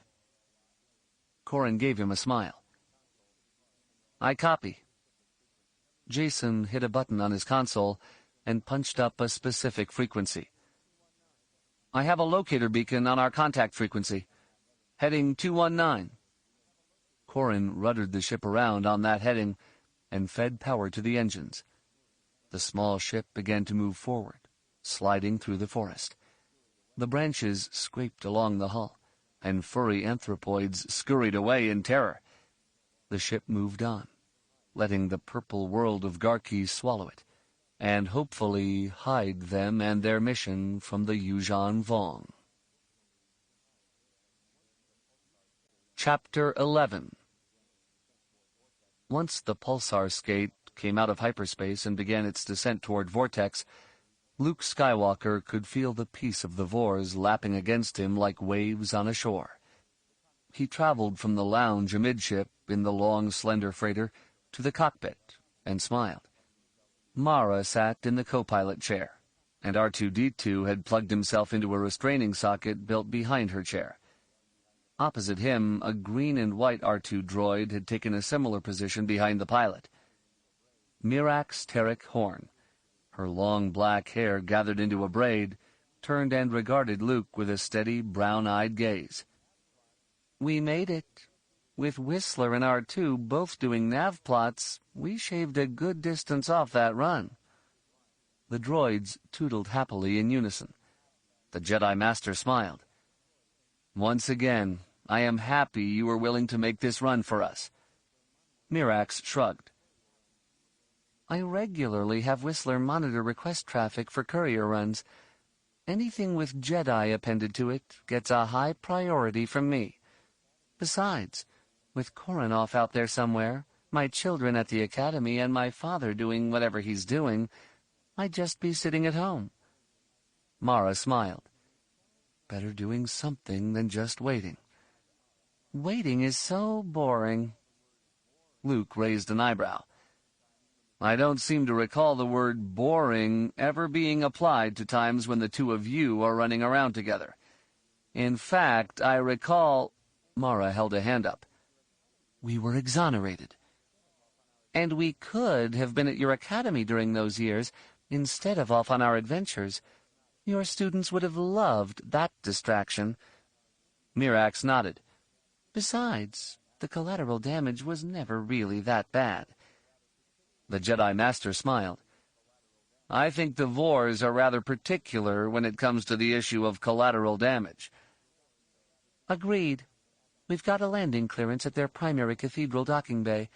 Corran gave him a smile. "I copy." Jacen hit a button on his console and punched up a specific frequency. "I have a locator beacon on our contact frequency. Heading 219. Corran ruddered the ship around on that heading and fed power to the engines. The small ship began to move forward, sliding through the forest. The branches scraped along the hull, and furry anthropoids scurried away in terror. The ship moved on, letting the purple world of Garqi swallow it, and hopefully hide them and their mission from the Yuuzhan Vong. Chapter 11. Once the pulsar skate came out of hyperspace and began its descent toward Vortex, Luke Skywalker could feel the peace of the Vors lapping against him like waves on a shore. He traveled from the lounge amidship in the long, slender freighter to the cockpit and smiled. Mara sat in the co-pilot chair, and R2-D2 had plugged himself into a restraining socket built behind her chair. Opposite him, a green and white R2 droid had taken a similar position behind the pilot. Mirax Terek Horn, her long black hair gathered into a braid, turned and regarded Luke with a steady, brown-eyed gaze. "We made it. With Whistler and R2 both doing nav plots, we shaved a good distance off that run." The droids tootled happily in unison. The Jedi Master smiled. "Once again, I am happy you were willing to make this run for us." Mirax shrugged. "I regularly have Whistler monitor request traffic for courier runs. Anything with Jedi appended to it gets a high priority from me. Besides, with Corran off out there somewhere, my children at the academy, and my father doing whatever he's doing, I'd just be sitting at home." Mara smiled. Better doing something than just waiting. "Waiting is so boring." Luke raised an eyebrow. "I don't seem to recall the word boring ever being applied to times when the two of you are running around together. In fact, I recall—" Mara held a hand up. "We were exonerated." "And we could have been at your academy during those years, instead of off on our adventures. Your students would have loved that distraction." Mirax nodded. "Besides, the collateral damage was never really that bad." The Jedi Master smiled. "I think the Vors are rather particular when it comes to the issue of collateral damage." "Agreed. We've got a landing clearance at their primary cathedral docking bay.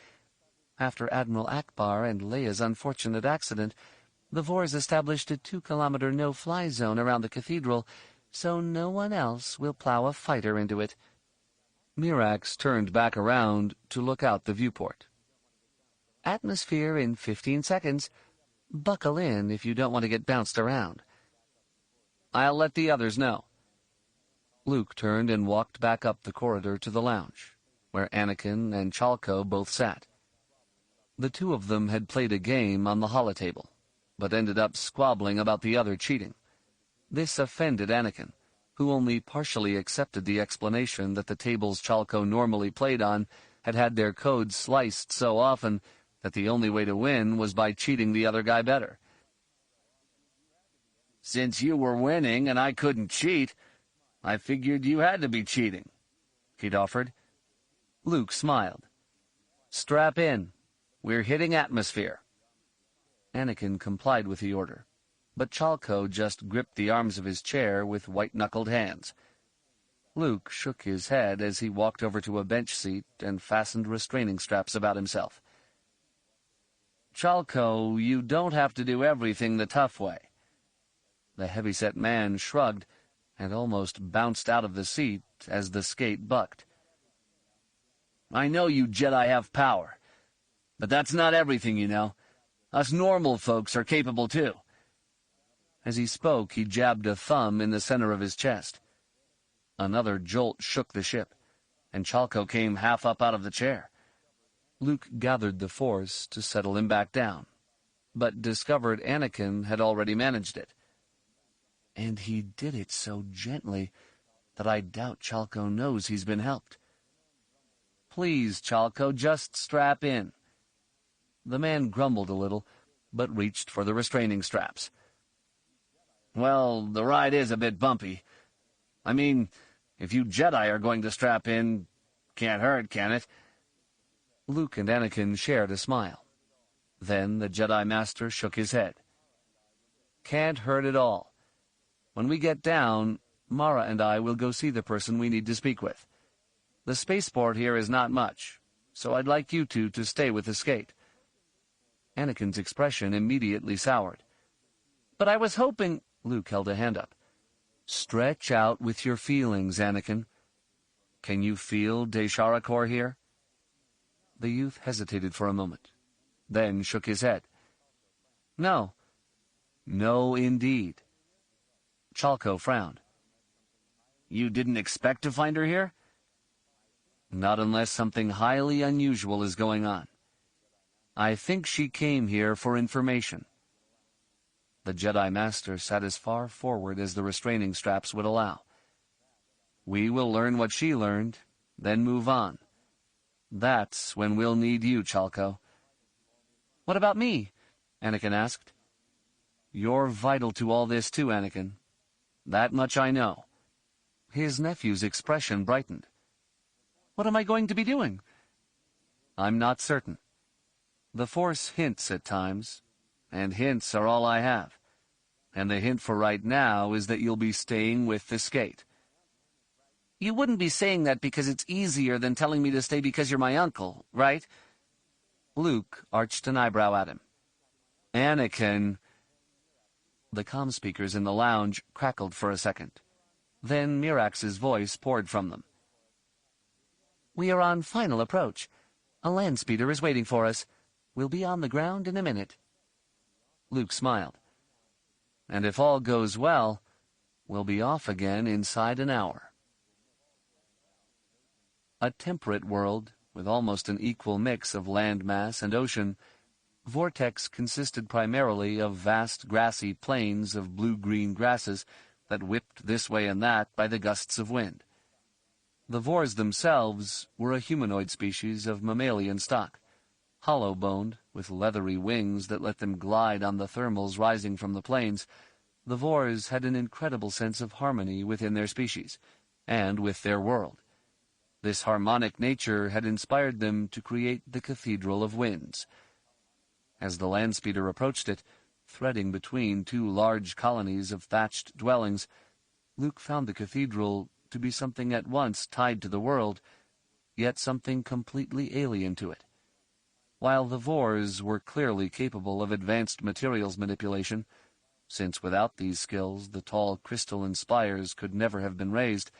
After Admiral Akbar and Leia's unfortunate accident, the Vors established a 2-kilometer no-fly zone around the cathedral, so no one else will plow a fighter into it." Mirax turned back around to look out the viewport. "Atmosphere in 15 seconds. Buckle in if you don't want to get bounced around." "I'll let the others know." Luke turned and walked back up the corridor to the lounge, where Anakin and Chalco both sat. The two of them had played a game on the holotable, but ended up squabbling about the other cheating. This offended Anakin, who only partially accepted the explanation that the tables Chalco normally played on had had their code sliced so often that the only way to win was by cheating the other guy better. "Since you were winning and I couldn't cheat, I figured you had to be cheating," he'd offered. Luke smiled. "Strap in. We're hitting atmosphere." Anakin complied with the order, but Chalco just gripped the arms of his chair with white-knuckled hands. Luke shook his head as he walked over to a bench seat and fastened restraining straps about himself. "Chalco, you don't have to do everything the tough way." The heavyset man shrugged and almost bounced out of the seat as the skate bucked. "I know you Jedi have power, but that's not everything, you know. Us normal folks are capable too." As he spoke, he jabbed a thumb in the center of his chest. Another jolt shook the ship, and Chalco came half up out of the chair. Luke gathered the force to settle him back down, but discovered Anakin had already managed it. And he did it so gently that I doubt Chalco knows he's been helped. "Please, Chalco, just strap in." The man grumbled a little, but reached for the restraining straps. "Well, the ride is a bit bumpy. I mean, if you Jedi are going to strap in, can't hurt, can it?" Luke and Anakin shared a smile. Then the Jedi Master shook his head. "Can't hurt at all. When we get down, Mara and I will go see the person we need to speak with. The spaceport here is not much, so I'd like you two to stay with the skate." Anakin's expression immediately soured. "But I was hoping—" Luke held a hand up. "Stretch out with your feelings, Anakin. Can you feel Desharakor here?" The youth hesitated for a moment, then shook his head. "No." "No, indeed." Chalco frowned. "You didn't expect to find her here?" "Not unless something highly unusual is going on. I think she came here for information." The Jedi Master sat as far forward as the restraining straps would allow. "We will learn what she learned, then move on. That's when we'll need you, Chalco." "What about me?" Anakin asked. "You're vital to all this too, Anakin. That much I know." His nephew's expression brightened. "What am I going to be doing?" "I'm not certain. The Force hints at times, and hints are all I have. And the hint for right now is that you'll be staying with the skate." "You wouldn't be saying that because it's easier than telling me to stay because you're my uncle, right?" Luke arched an eyebrow at him. "Anakin—" The comm speakers in the lounge crackled for a second. Then Mirax's voice poured from them. "We are on final approach. A land speeder is waiting for us. We'll be on the ground in a minute." Luke smiled. "And if all goes well, we'll be off again inside an hour." A temperate world, with almost an equal mix of land mass and ocean, Vortex consisted primarily of vast grassy plains of blue-green grasses that whipped this way and that by the gusts of wind. The Vors themselves were a humanoid species of mammalian stock, hollow-boned, with leathery wings that let them glide on the thermals rising from the plains. The Vors had an incredible sense of harmony within their species, and with their world. This harmonic nature had inspired them to create the Cathedral of Winds. As the landspeeder approached it, threading between two large colonies of thatched dwellings, Luke found the cathedral to be something at once tied to the world, yet something completely alien to it. While the Vors were clearly capable of advanced materials manipulation, since without these skills the tall crystalline spires could never have been raised,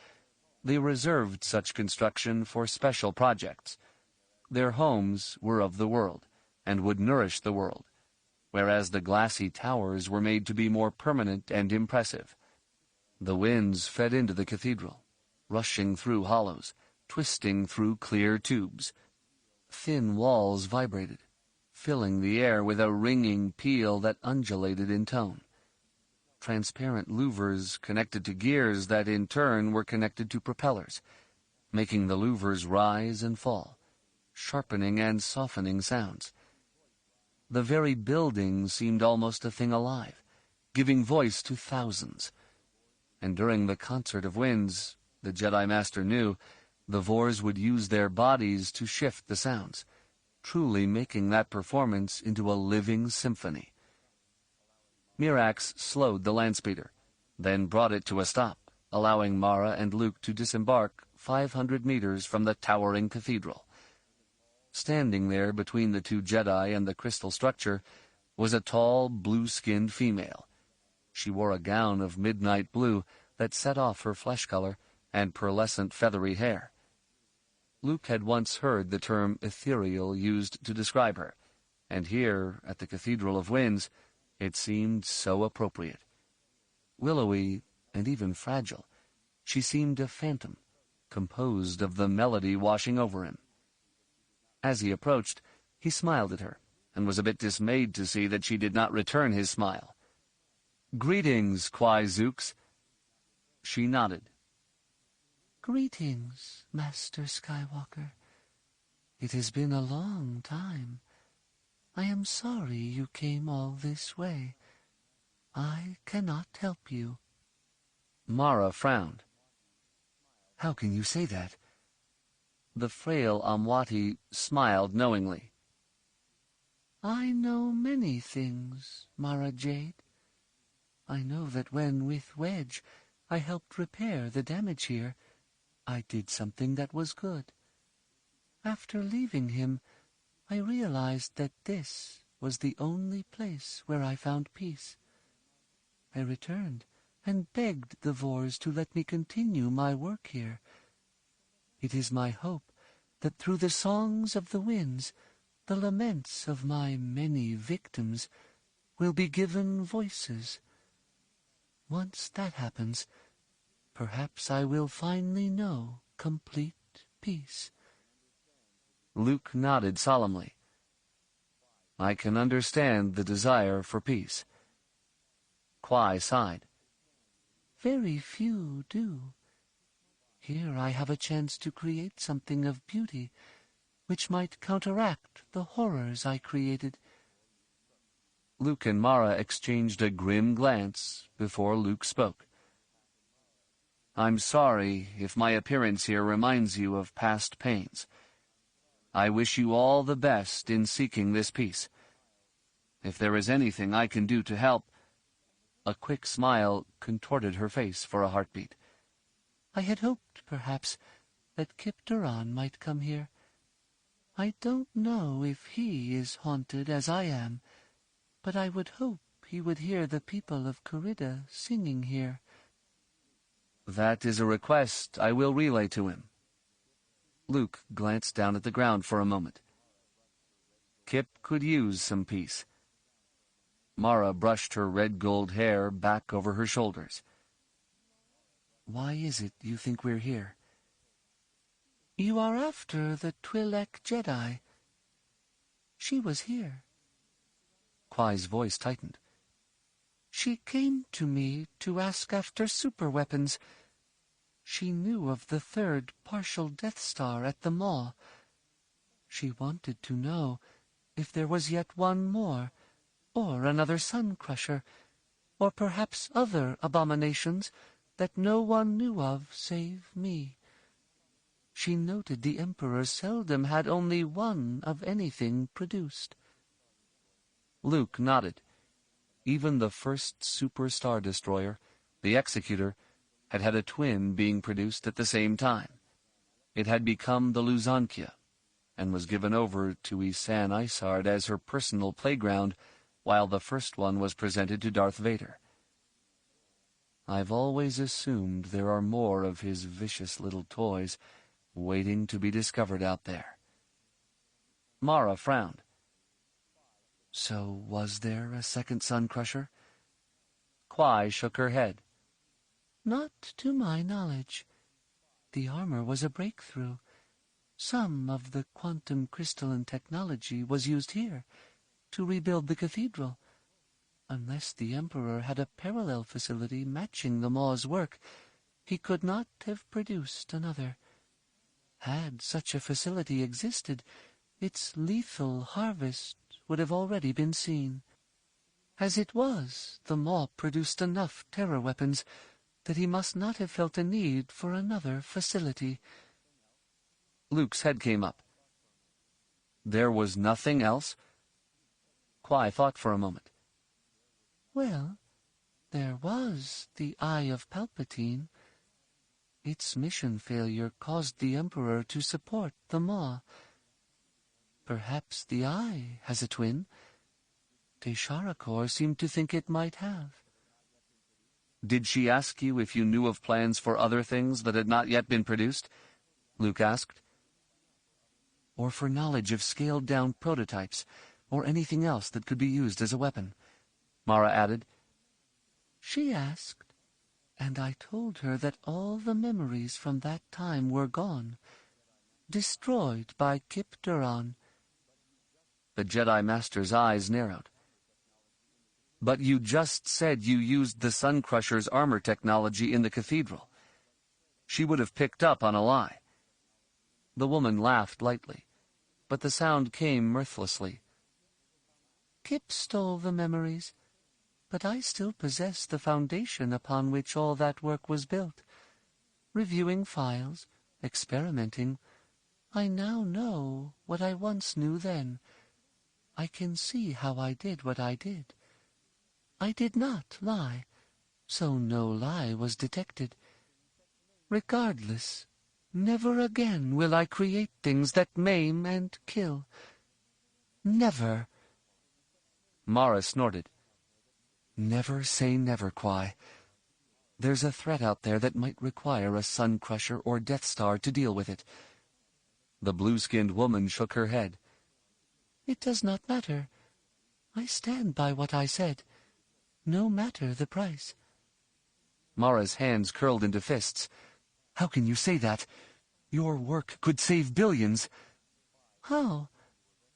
they reserved such construction for special projects. Their homes were of the world, and would nourish the world, whereas the glassy towers were made to be more permanent and impressive. The winds fed into the cathedral, rushing through hollows, twisting through clear tubes. Thin walls vibrated, filling the air with a ringing peal that undulated in tone. Transparent louvers connected to gears that in turn were connected to propellers, making the louvers rise and fall, sharpening and softening sounds. The very building seemed almost a thing alive, giving voice to thousands. And during the concert of winds, the Jedi Master knew, the Vors would use their bodies to shift the sounds, truly making that performance into a living symphony. Mirax slowed the landspeeder, then brought it to a stop, allowing Mara and Luke to disembark 500 meters from the towering cathedral. Standing there between the two Jedi and the crystal structure was a tall, blue-skinned female. She wore a gown of midnight blue that set off her flesh color and pearlescent feathery hair. Luke had once heard the term ethereal used to describe her, and here, at the Cathedral of Winds, it seemed so appropriate. Willowy and even fragile, she seemed a phantom, composed of the melody washing over him. As he approached, he smiled at her, and was a bit dismayed to see that she did not return his smile. "Greetings, Kwai Zooks." She nodded. "Greetings, Master Skywalker. It has been a long time. I am sorry you came all this way. I cannot help you." Mara frowned. "How can you say that?" The frail Amwati smiled knowingly. "I know many things, Mara Jade. I know that when, with Wedge, I helped repair the damage here, I did something that was good. After leaving him, I realized that this was the only place where I found peace. I returned and begged the Vors to let me continue my work here. It is my hope that through the songs of the winds, the laments of my many victims will be given voices. Once that happens, perhaps I will finally know complete peace." Luke nodded solemnly. "I can understand the desire for peace." Kwai sighed. "Very few do. Here I have a chance to create something of beauty, which might counteract the horrors I created." Luke and Mara exchanged a grim glance before Luke spoke. "I'm sorry if my appearance here reminds you of past pains. I wish you all the best in seeking this peace. If there is anything I can do to help—" A quick smile contorted her face for a heartbeat. "I had hoped, perhaps, that Kip Duran might come here. I don't know if he is haunted as I am, but I would hope he would hear the people of Corrida singing here." "That is a request I will relay to him." Luke glanced down at the ground for a moment. Kip could use some peace. Mara brushed her red-gold hair back over her shoulders. "Why is it you think we're here?" "You are after the Twi'lek Jedi. She was here." Kwai's voice tightened. "She came to me to ask after superweapons. She knew of the third partial Death Star at the Maw. She wanted to know if there was yet one more, or another Sun Crusher, or perhaps other abominations that no one knew of save me. She noted the Emperor seldom had only one of anything produced." Luke nodded. Even the first Super Star Destroyer, the Executor, had had a twin being produced at the same time. It had become the Luzankia, and was given over to Ysann Isard as her personal playground, while the first one was presented to Darth Vader. "I've always assumed there are more of his vicious little toys waiting to be discovered out there." Mara frowned. "So was there a second Sun Crusher?" Kwai shook her head. "Not to my knowledge. The armor was a breakthrough. Some of the quantum crystalline technology was used here to rebuild the cathedral. Unless the Emperor had a parallel facility matching the Maw's work, he could not have produced another. Had such a facility existed, its lethal harvest would have already been seen. As it was, the Maw produced enough terror weapons that he must not have felt a need for another facility. Luke's head came up. There was nothing else? Quai thought for a moment. Well, there was the Eye of Palpatine. Its mission failure caused the Emperor to support the Maw. Perhaps the Eye has a twin. Desharakor seemed to think it might have. Did she ask you if you knew of plans for other things that had not yet been produced? Luke asked. Or for knowledge of scaled-down prototypes, or anything else that could be used as a weapon, Mara added. She asked, and I told her that all the memories from that time were gone, destroyed by Kip Duran. The Jedi Master's eyes narrowed. But you just said you used the Sun Crusher's armor technology in the cathedral. She would have picked up on a lie. The woman laughed lightly, but the sound came mirthlessly. Kip stole the memories, but I still possess the foundation upon which all that work was built. Reviewing files, experimenting, I now know what I once knew then. I can see how I did what I did. I did not lie, so no lie was detected. Regardless, never again will I create things that maim and kill. Never. Mara snorted. Never say never, Quai. There's a threat out there that might require a Sun Crusher or Death Star to deal with it. The blue-skinned woman shook her head. It does not matter. I stand by what I said, no matter the price. Mara's hands curled into fists. How can you say that? Your work could save billions. How?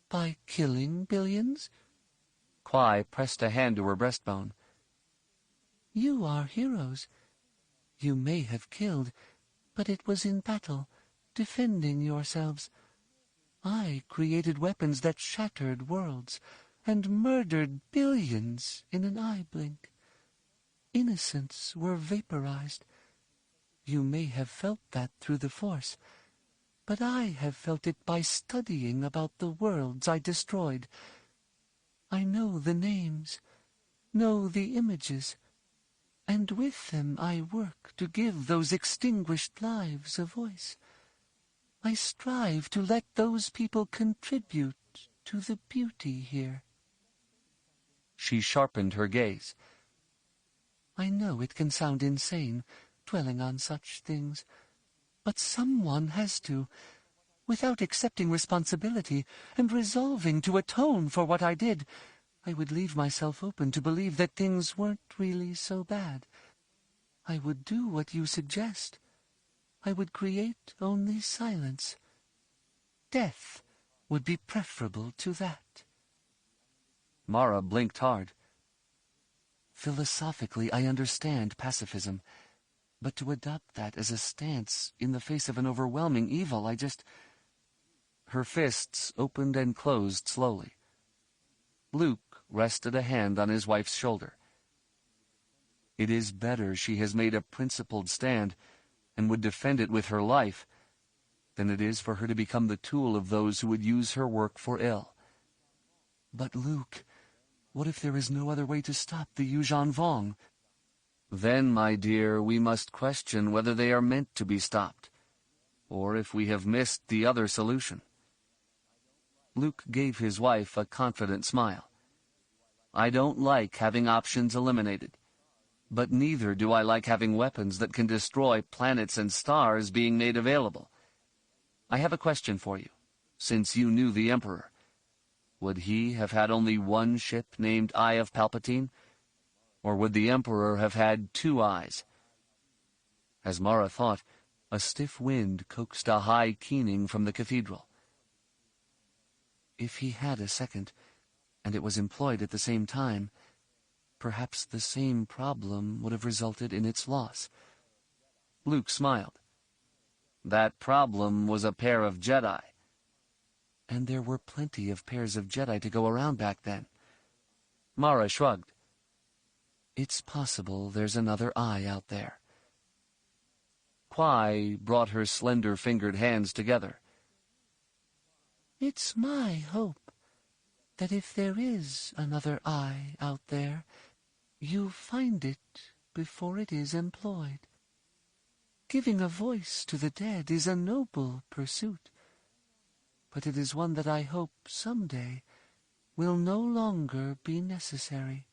By killing billions? Quai pressed a hand to her breastbone. You are heroes. You may have killed, but it was in battle, defending yourselves. I created weapons that shattered worlds and murdered billions in an eye blink. Innocents were vaporized. You may have felt that through the Force, but I have felt it by studying about the worlds I destroyed. I know the names, know the images, and with them I work to give those extinguished lives a voice. I strive to let those people contribute to the beauty here. She sharpened her gaze. I know it can sound insane, dwelling on such things, but someone has to, without accepting responsibility and resolving to atone for what I did. I would leave myself open to believe that things weren't really so bad. I would do what you suggest. I would create only silence. Death would be preferable to that. Mara blinked hard. Philosophically, I understand pacifism, but to adopt that as a stance in the face of an overwhelming evil, I just... Her fists opened and closed slowly. Luke rested a hand on his wife's shoulder. It is better she has made a principled stand and would defend it with her life than it is for her to become the tool of those who would use her work for ill. But, Luke, what if there is no other way to stop the Yuuzhan Vong? Then, my dear, we must question whether they are meant to be stopped, or if we have missed the other solution. Luke gave his wife a confident smile. I don't like having options eliminated, but neither do I like having weapons that can destroy planets and stars being made available. I have a question for you, since you knew the Emperor. Would he have had only one ship named Eye of Palpatine? Or would the Emperor have had 2 eyes? As Mara thought, a stiff wind coaxed a high keening from the cathedral. If he had a second, and it was employed at the same time, perhaps the same problem would have resulted in its loss. Luke smiled. That problem was a pair of Jedi. And there were plenty of pairs of Jedi to go around back then. Mara shrugged. It's possible there's another eye out there. Kwai brought her slender-fingered hands together. It's my hope that if there is another eye out there, you find it before it is employed. Giving a voice to the dead is a noble pursuit, but it is one that I hope someday will no longer be necessary.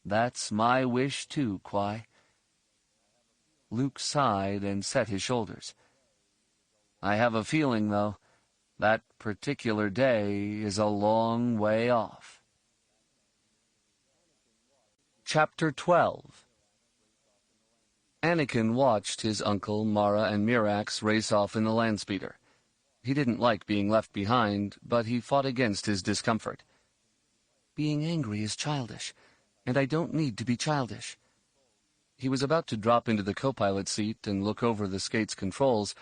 That's my wish too, Kwai. Luke sighed and set his shoulders. I have a feeling, though, that particular day is a long way off. Chapter 12. Anakin watched his uncle, Mara, and Mirax race off in the landspeeder. He didn't like being left behind, but he fought against his discomfort. Being angry is childish, and I don't need to be childish. He was about to drop into the co-pilot seat and look over the skate's controls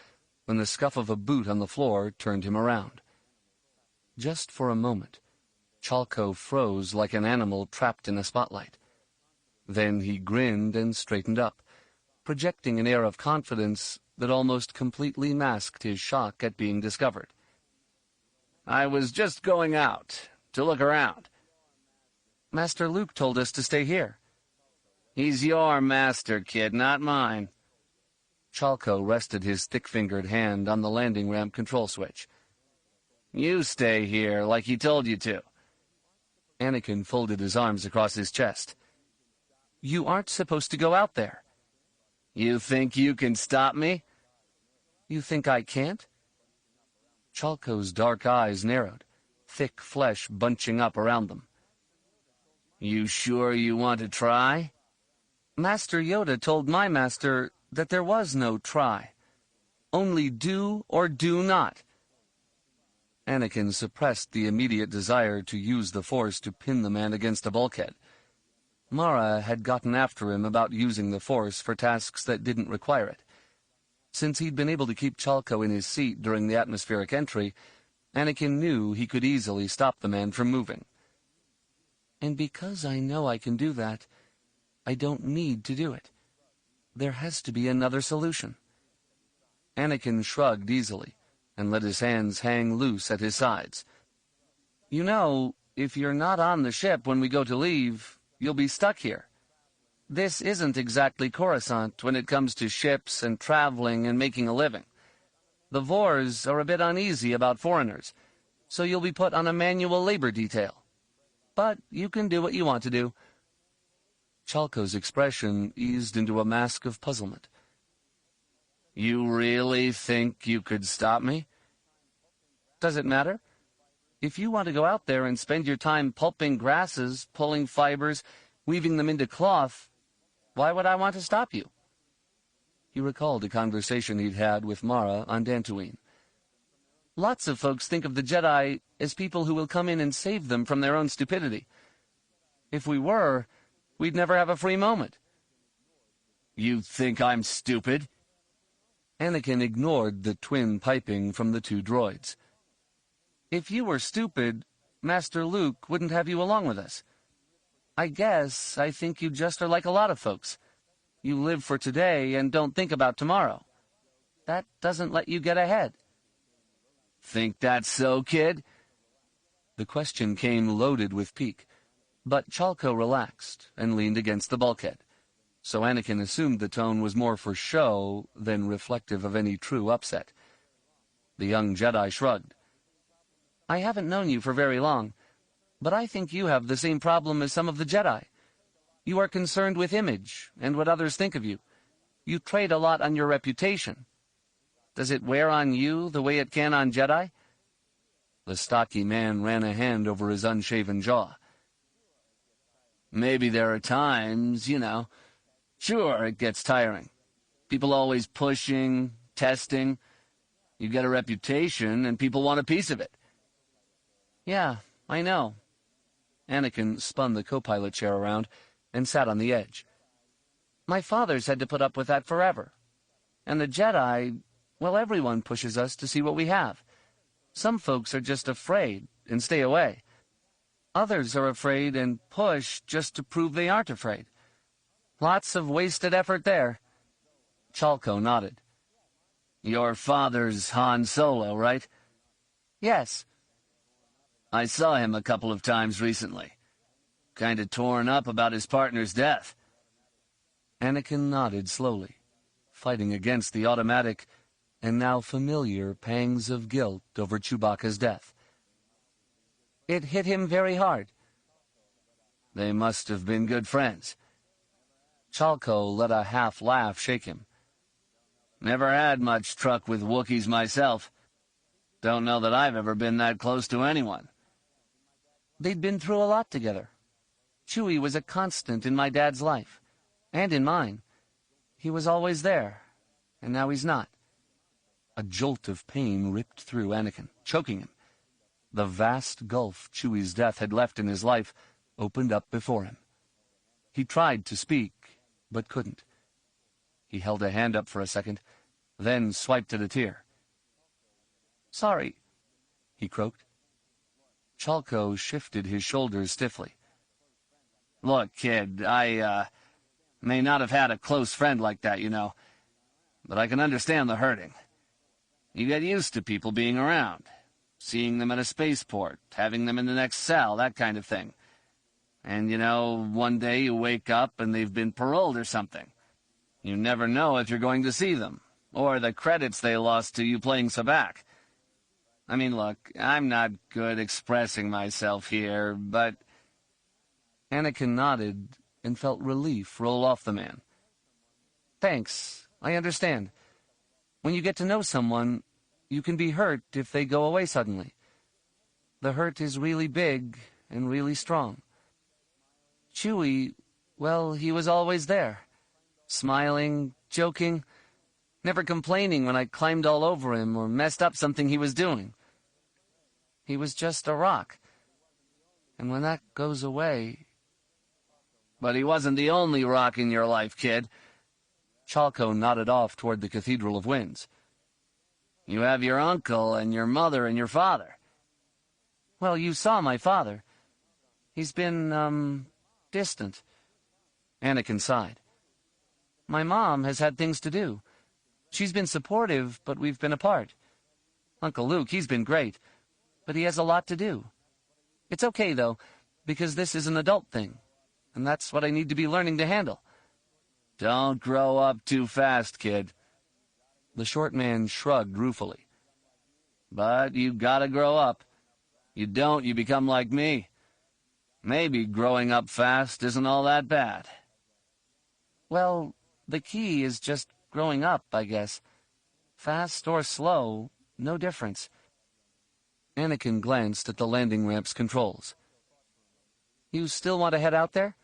when the scuff of a boot on the floor turned him around. Just for a moment, Chalco froze like an animal trapped in a spotlight. Then he grinned and straightened up, projecting an air of confidence that almost completely masked his shock at being discovered. I was just going out to look around. Master Luke told us to stay here. He's your master, kid, not mine. Chalco rested his thick-fingered hand on the landing ramp control switch. You stay here like he told you to. Anakin folded his arms across his chest. You aren't supposed to go out there. You think you can stop me? You think I can't? Chalco's dark eyes narrowed, thick flesh bunching up around them. You sure you want to try? Master Yoda told my master that there was no try. Only do or do not. Anakin suppressed the immediate desire to use the Force to pin the man against a bulkhead. Mara had gotten after him about using the Force for tasks that didn't require it. Since he'd been able to keep Chalco in his seat during the atmospheric entry, Anakin knew he could easily stop the man from moving. And because I know I can do that, I don't need to do it. There has to be another solution. Anakin shrugged easily and let his hands hang loose at his sides. You know, if you're not on the ship when we go to leave, you'll be stuck here. This isn't exactly Coruscant when it comes to ships and traveling and making a living. The Vors are a bit uneasy about foreigners, so you'll be put on a manual labor detail. But you can do what you want to do. Chalco's expression eased into a mask of puzzlement. You really think you could stop me? Does it matter? If you want to go out there and spend your time pulping grasses, pulling fibers, weaving them into cloth, why would I want to stop you? He recalled a conversation he'd had with Mara on Dantooine. Lots of folks think of the Jedi as people who will come in and save them from their own stupidity. If we were, we'd never have a free moment. You think I'm stupid? Anakin ignored the twin piping from the two droids. If you were stupid, Master Luke wouldn't have you along with us. I guess I think you just are like a lot of folks. You live for today and don't think about tomorrow. That doesn't let you get ahead. Think that's so, kid? The question came loaded with pique, but Chalco relaxed and leaned against the bulkhead, so Anakin assumed the tone was more for show than reflective of any true upset. The young Jedi shrugged. I haven't known you for very long, but I think you have the same problem as some of the Jedi. You are concerned with image and what others think of you. You trade a lot on your reputation. Does it wear on you the way it can on Jedi? The stocky man ran a hand over his unshaven jaw. Maybe there are times, you know. Sure, it gets tiring. People always pushing, testing. You get a reputation, and people want a piece of it. Yeah, I know. Anakin spun the co-pilot chair around and sat on the edge. My father's had to put up with that forever. And the Jedi, well, everyone pushes us to see what we have. Some folks are just afraid and stay away. Others are afraid and push just to prove they aren't afraid. Lots of wasted effort there. Chalco nodded. Your father's Han Solo, right? Yes. I saw him a couple of times recently. Kinda torn up about his partner's death. Anakin nodded slowly, fighting against the automatic and now familiar pangs of guilt over Chewbacca's death. It hit him very hard. They must have been good friends. Chalco let a half-laugh shake him. Never had much truck with Wookiees myself. Don't know that I've ever been that close to anyone. They'd been through a lot together. Chewie was a constant in my dad's life, and in mine. He was always there, and now he's not. A jolt of pain ripped through Anakin, choking him. The vast gulf Chewie's death had left in his life opened up before him. He tried to speak, but couldn't. He held a hand up for a second, then swiped at a tear. "Sorry," he croaked. Chalco shifted his shoulders stiffly. Look, kid, I, may not have had a close friend like that, you know, but I can understand the hurting. You get used to people being around, seeing them at a spaceport, having them in the next cell, that kind of thing. And, you know, one day you wake up and they've been paroled or something. You never know if you're going to see them, or the credits they lost to you playing sabacc. I mean, look, I'm not good expressing myself here, but... Anakin nodded and felt relief roll off the man. "Thanks, I understand. When you get to know someone, you can be hurt if they go away suddenly. The hurt is really big and really strong. Chewie, well, he was always there. Smiling, joking, never complaining when I climbed all over him or messed up something he was doing. He was just a rock. And when that goes away... But he wasn't the only rock in your life, kid." Chalco nodded off toward the Cathedral of Winds. "You have your uncle and your mother and your father." "Well, you saw my father. He's been, distant." Anakin sighed. "My mom has had things to do. She's been supportive, but we've been apart. Uncle Luke, he's been great, but he has a lot to do. It's okay, though, because this is an adult thing, and that's what I need to be learning to handle." "Don't grow up too fast, kid." The short man shrugged ruefully. "But you gotta grow up. You don't, you become like me. Maybe growing up fast isn't all that bad." "Well, the key is just growing up, I guess. Fast or slow, no difference." Anakin glanced at the landing ramp's controls. "You still want to head out there?"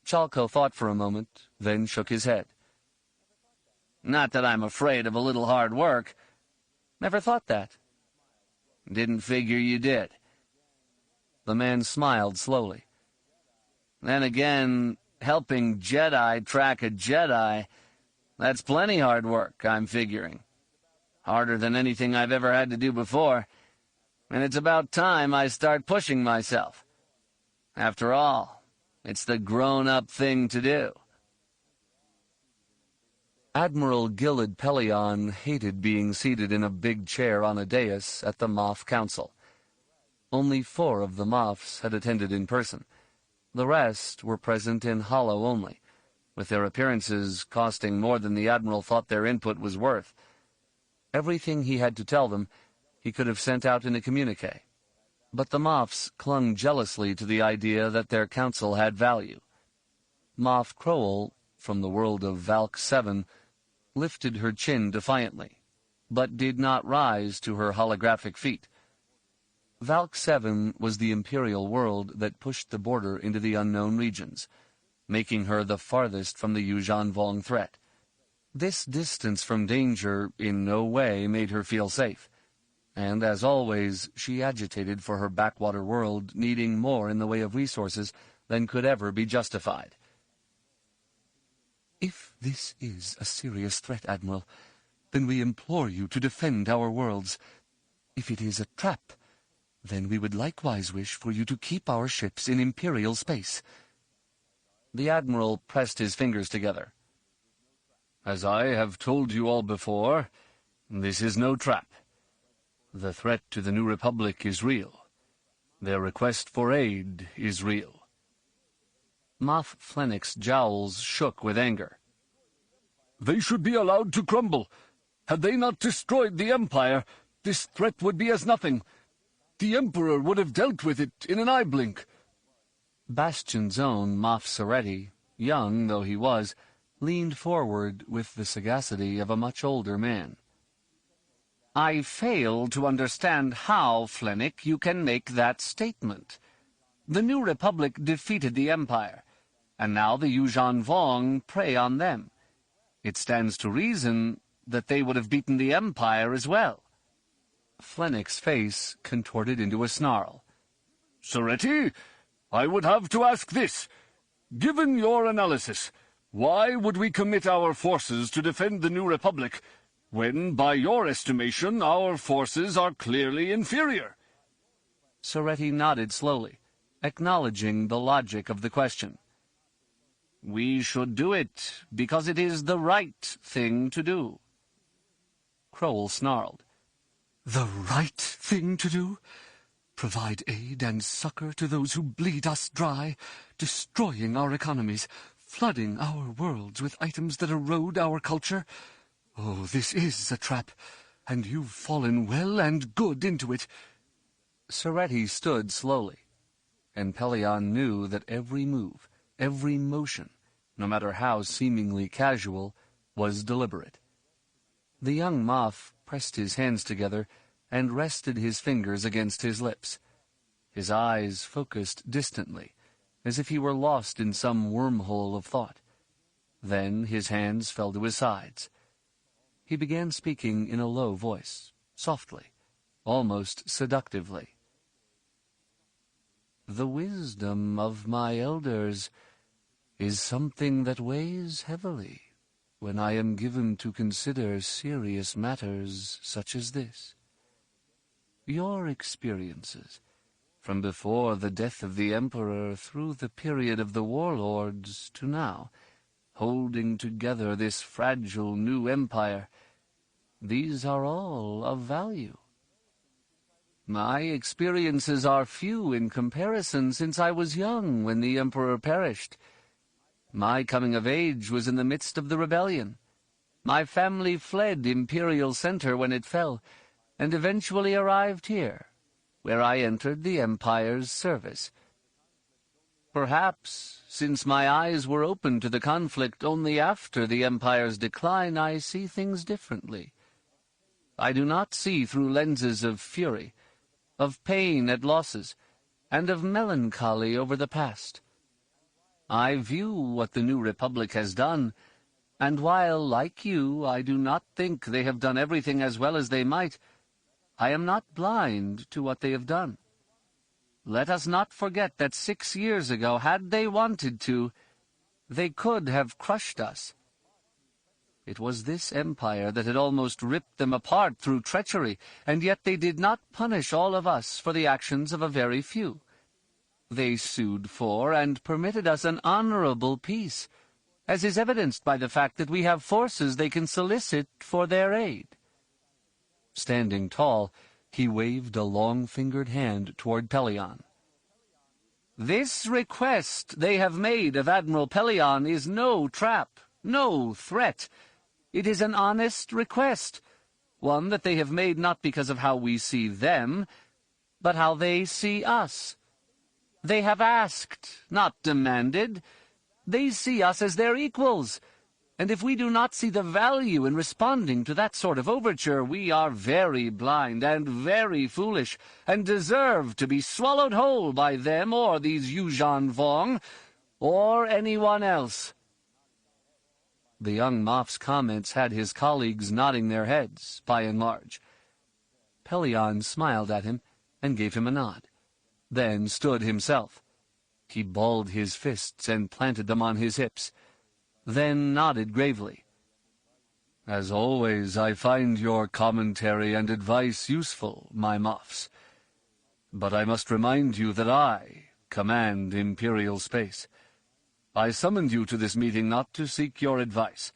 Chalco thought for a moment, then shook his head. "Not that I'm afraid of a little hard work." "Never thought that." "Didn't figure you did." The man smiled slowly. "Then again, helping Jedi track a Jedi, that's plenty hard work, I'm figuring. Harder than anything I've ever had to do before, and it's about time I start pushing myself. After all, it's the grown-up thing to do." Admiral Gilad Pelion hated being seated in a big chair on a dais at the Moff Council. Only 4 of the Moffs had attended in person. The rest were present in holo only, with their appearances costing more than the Admiral thought their input was worth. Everything he had to tell them he could have sent out in a communique. But the Moffs clung jealously to the idea that their counsel had value. Moff Crowell, from the world of Valk 7, lifted her chin defiantly, but did not rise to her holographic feet. Valk 7 was the Imperial world that pushed the border into the unknown regions, making her the farthest from the Yuuzhan Vong threat. This distance from danger in no way made her feel safe, and as always she agitated for her backwater world needing more in the way of resources than could ever be justified. "If this is a serious threat, Admiral, then we implore you to defend our worlds. If it is a trap, then we would likewise wish for you to keep our ships in Imperial space." The Admiral pressed his fingers together. "As I have told you all before, this is no trap. The threat to the New Republic is real. Their request for aid is real." Moff Flennick's jowls shook with anger. "They should be allowed to crumble. Had they not destroyed the Empire, this threat would be as nothing. The Emperor would have dealt with it in an eye blink." Bastion's own Moff Soretti, young though he was, leaned forward with the sagacity of a much older man. "I fail to understand how, Flennick, you can make that statement. The New Republic defeated the Empire, and now the Yuuzhan Vong prey on them. It stands to reason that they would have beaten the Empire as well." Flennick's face contorted into a snarl. "Soretti, I would have to ask this. Given your analysis, why would we commit our forces to defend the New Republic, when, by your estimation, our forces are clearly inferior?" Soretti nodded slowly, acknowledging the logic of the question. "We should do it because it is the right thing to do." Crowell snarled. "The right thing to do? Provide aid and succor to those who bleed us dry, destroying our economies, flooding our worlds with items that erode our culture? Oh, this is a trap, and you've fallen well and good into it." Soretti stood slowly, and Pelion knew that every move, every motion, no matter how seemingly casual, was deliberate. The young Moff pressed his hands together and rested his fingers against his lips. His eyes focused distantly, as if he were lost in some wormhole of thought. Then his hands fell to his sides. He began speaking in a low voice, softly, almost seductively. "The wisdom of my elders is something that weighs heavily when I am given to consider serious matters such as this. Your experiences, from before the death of the Emperor through the period of the warlords to now, holding together this fragile new empire, these are all of value. My experiences are few in comparison, since I was young when the Emperor perished. My coming of age was in the midst of the rebellion. My family fled Imperial Center when it fell, and eventually arrived here, where I entered the Empire's service. Perhaps, since my eyes were opened to the conflict only after the Empire's decline, I see things differently. I do not see through lenses of fury, of pain at losses, and of melancholy over the past. I view what the New Republic has done, and while, like you, I do not think they have done everything as well as they might, I am not blind to what they have done. Let us not forget that 6 years ago, had they wanted to, they could have crushed us. It was this empire that had almost ripped them apart through treachery, and yet they did not punish all of us for the actions of a very few. They sued for and permitted us an honorable peace, as is evidenced by the fact that we have forces they can solicit for their aid." Standing tall, he waved a long-fingered hand toward Pelion. "This request they have made of Admiral Pelion is no trap, no threat. It is an honest request, one that they have made not because of how we see them, but how they see us. They have asked, not demanded. They see us as their equals, and if we do not see the value in responding to that sort of overture, we are very blind and very foolish, and deserve to be swallowed whole by them or these Yuuzhan Vong, or anyone else." The young Moff's comments had his colleagues nodding their heads, by and large. Pelion smiled at him and gave him a nod, then stood himself. He balled his fists and planted them on his hips, then nodded gravely. As always, I find your commentary and advice useful, my Moffs. But I must remind you that I command Imperial space. I summoned you to this meeting not to seek your advice,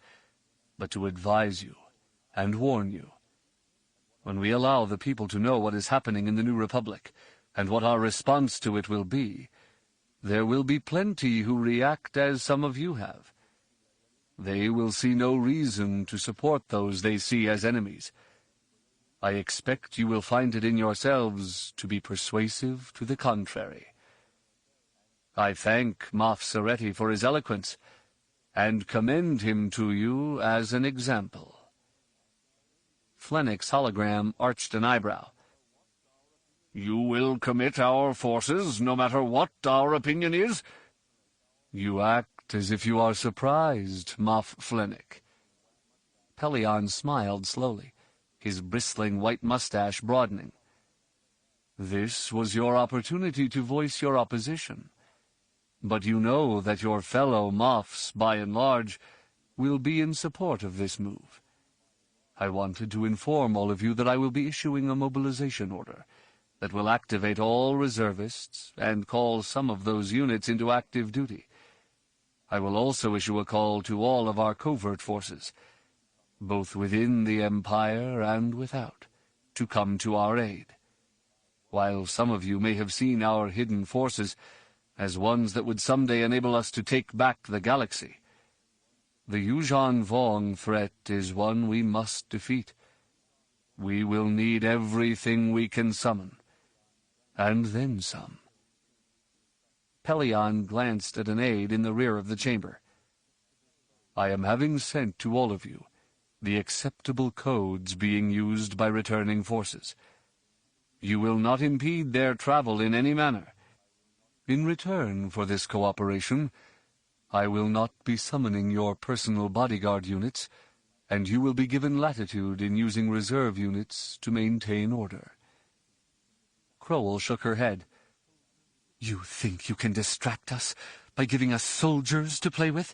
but to advise you and warn you. When we allow the people to know what is happening in the New Republic, and what our response to it will be, there will be plenty who react as some of you have. They will see no reason to support those they see as enemies. I expect you will find it in yourselves to be persuasive to the contrary. I thank Moff Soretti for his eloquence, and commend him to you as an example. Flennick's hologram arched an eyebrow. You will commit our forces, no matter what our opinion is? You act as if you are surprised, Moff Flennick. Pelion smiled slowly, his bristling white mustache broadening. This was your opportunity to voice your opposition. But you know that your fellow Moffs, by and large, will be in support of this move. I wanted to inform all of you that I will be issuing a mobilization order that will activate all reservists and call some of those units into active duty. I will also issue a call to all of our covert forces, both within the Empire and without, to come to our aid. While some of you may have seen our hidden forces as ones that would someday enable us to take back the galaxy, the Yuuzhan Vong threat is one we must defeat. We will need everything we can summon, and then some. Pelion glanced at an aide in the rear of the chamber. I am having sent to all of you the acceptable codes being used by returning forces. You will not impede their travel in any manner. In return for this cooperation, I will not be summoning your personal bodyguard units, and you will be given latitude in using reserve units to maintain order. Crowell shook her head. You think you can distract us by giving us soldiers to play with?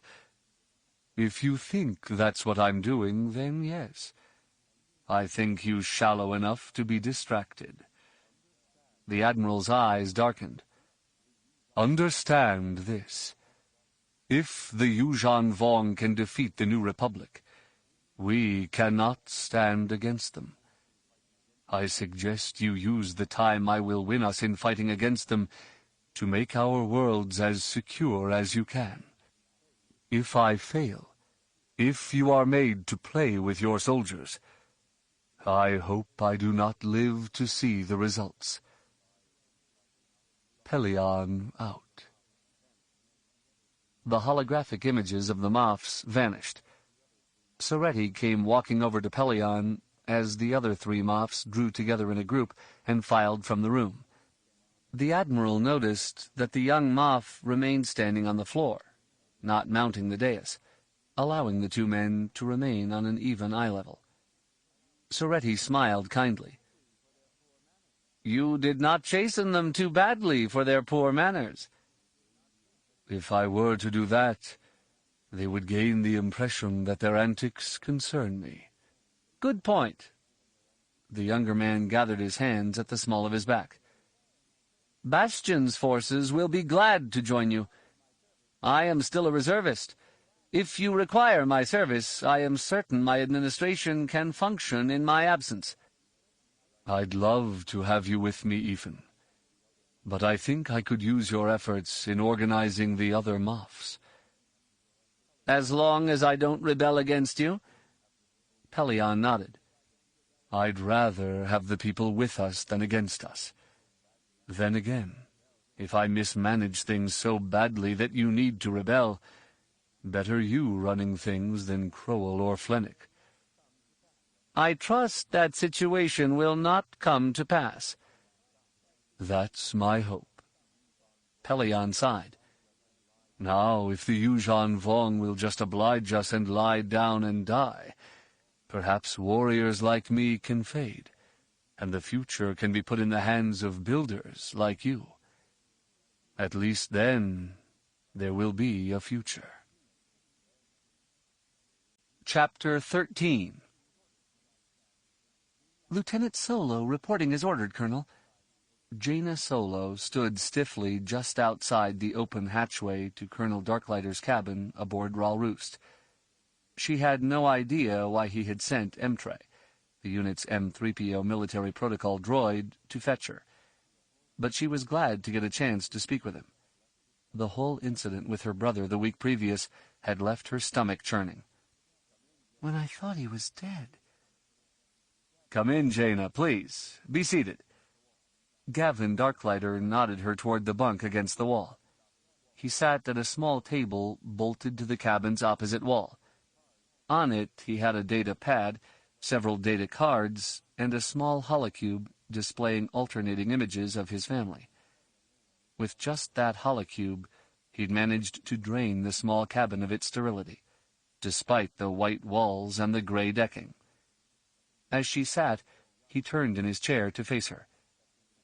If you think that's what I'm doing, then yes. I think you shallow enough to be distracted. The Admiral's eyes darkened. Understand this. If the Yuuzhan Vong can defeat the New Republic, we cannot stand against them. I suggest you use the time I will win us in fighting against them to make our worlds as secure as you can. If I fail, if you are made to play with your soldiers, I hope I do not live to see the results. Pelion out. The holographic images of the Moffs vanished. Soretti came walking over to Pelion as the other three Moffs drew together in a group and filed from the room. The Admiral noticed that the young Moff remained standing on the floor, not mounting the dais, allowing the two men to remain on an even eye level. Soretti smiled kindly. You did not chasten them too badly for their poor manners. If I were to do that, they would gain the impression that their antics concern me. Good point. The younger man gathered his hands at the small of his back. Bastion's forces will be glad to join you. I am still a reservist. If you require my service, I am certain my administration can function in my absence. I'd love to have you with me, Ethan. But I think I could use your efforts in organizing the other Moffs. As long as I don't rebel against you? Pelion nodded. I'd rather have the people with us than against us. Then again, if I mismanage things so badly that you need to rebel, better you running things than Crowell or Flennick. I trust that situation will not come to pass. That's my hope. Pelion sighed. Now, if the Yuuzhan Vong will just oblige us and lie down and die, perhaps warriors like me can fade, and the future can be put in the hands of builders like you. At least then, there will be a future. Chapter 13. Lieutenant Solo reporting as ordered, Colonel. Jaina Solo stood stiffly just outside the open hatchway to Colonel Darklighter's cabin aboard Raal Roost. She had no idea why he had sent Emtre, the unit's M3PO military protocol droid, to fetch her. But she was glad to get a chance to speak with him. The whole incident with her brother the week previous had left her stomach churning. When I thought he was dead. "Come in, Jaina, please. Be seated." Gavin Darklighter nodded her toward the bunk against the wall. He sat at a small table bolted to the cabin's opposite wall. On it he had a data pad, several data cards, and a small holocube displaying alternating images of his family. With just that holocube, he'd managed to drain the small cabin of its sterility, despite the white walls and the gray decking. As she sat, he turned in his chair to face her.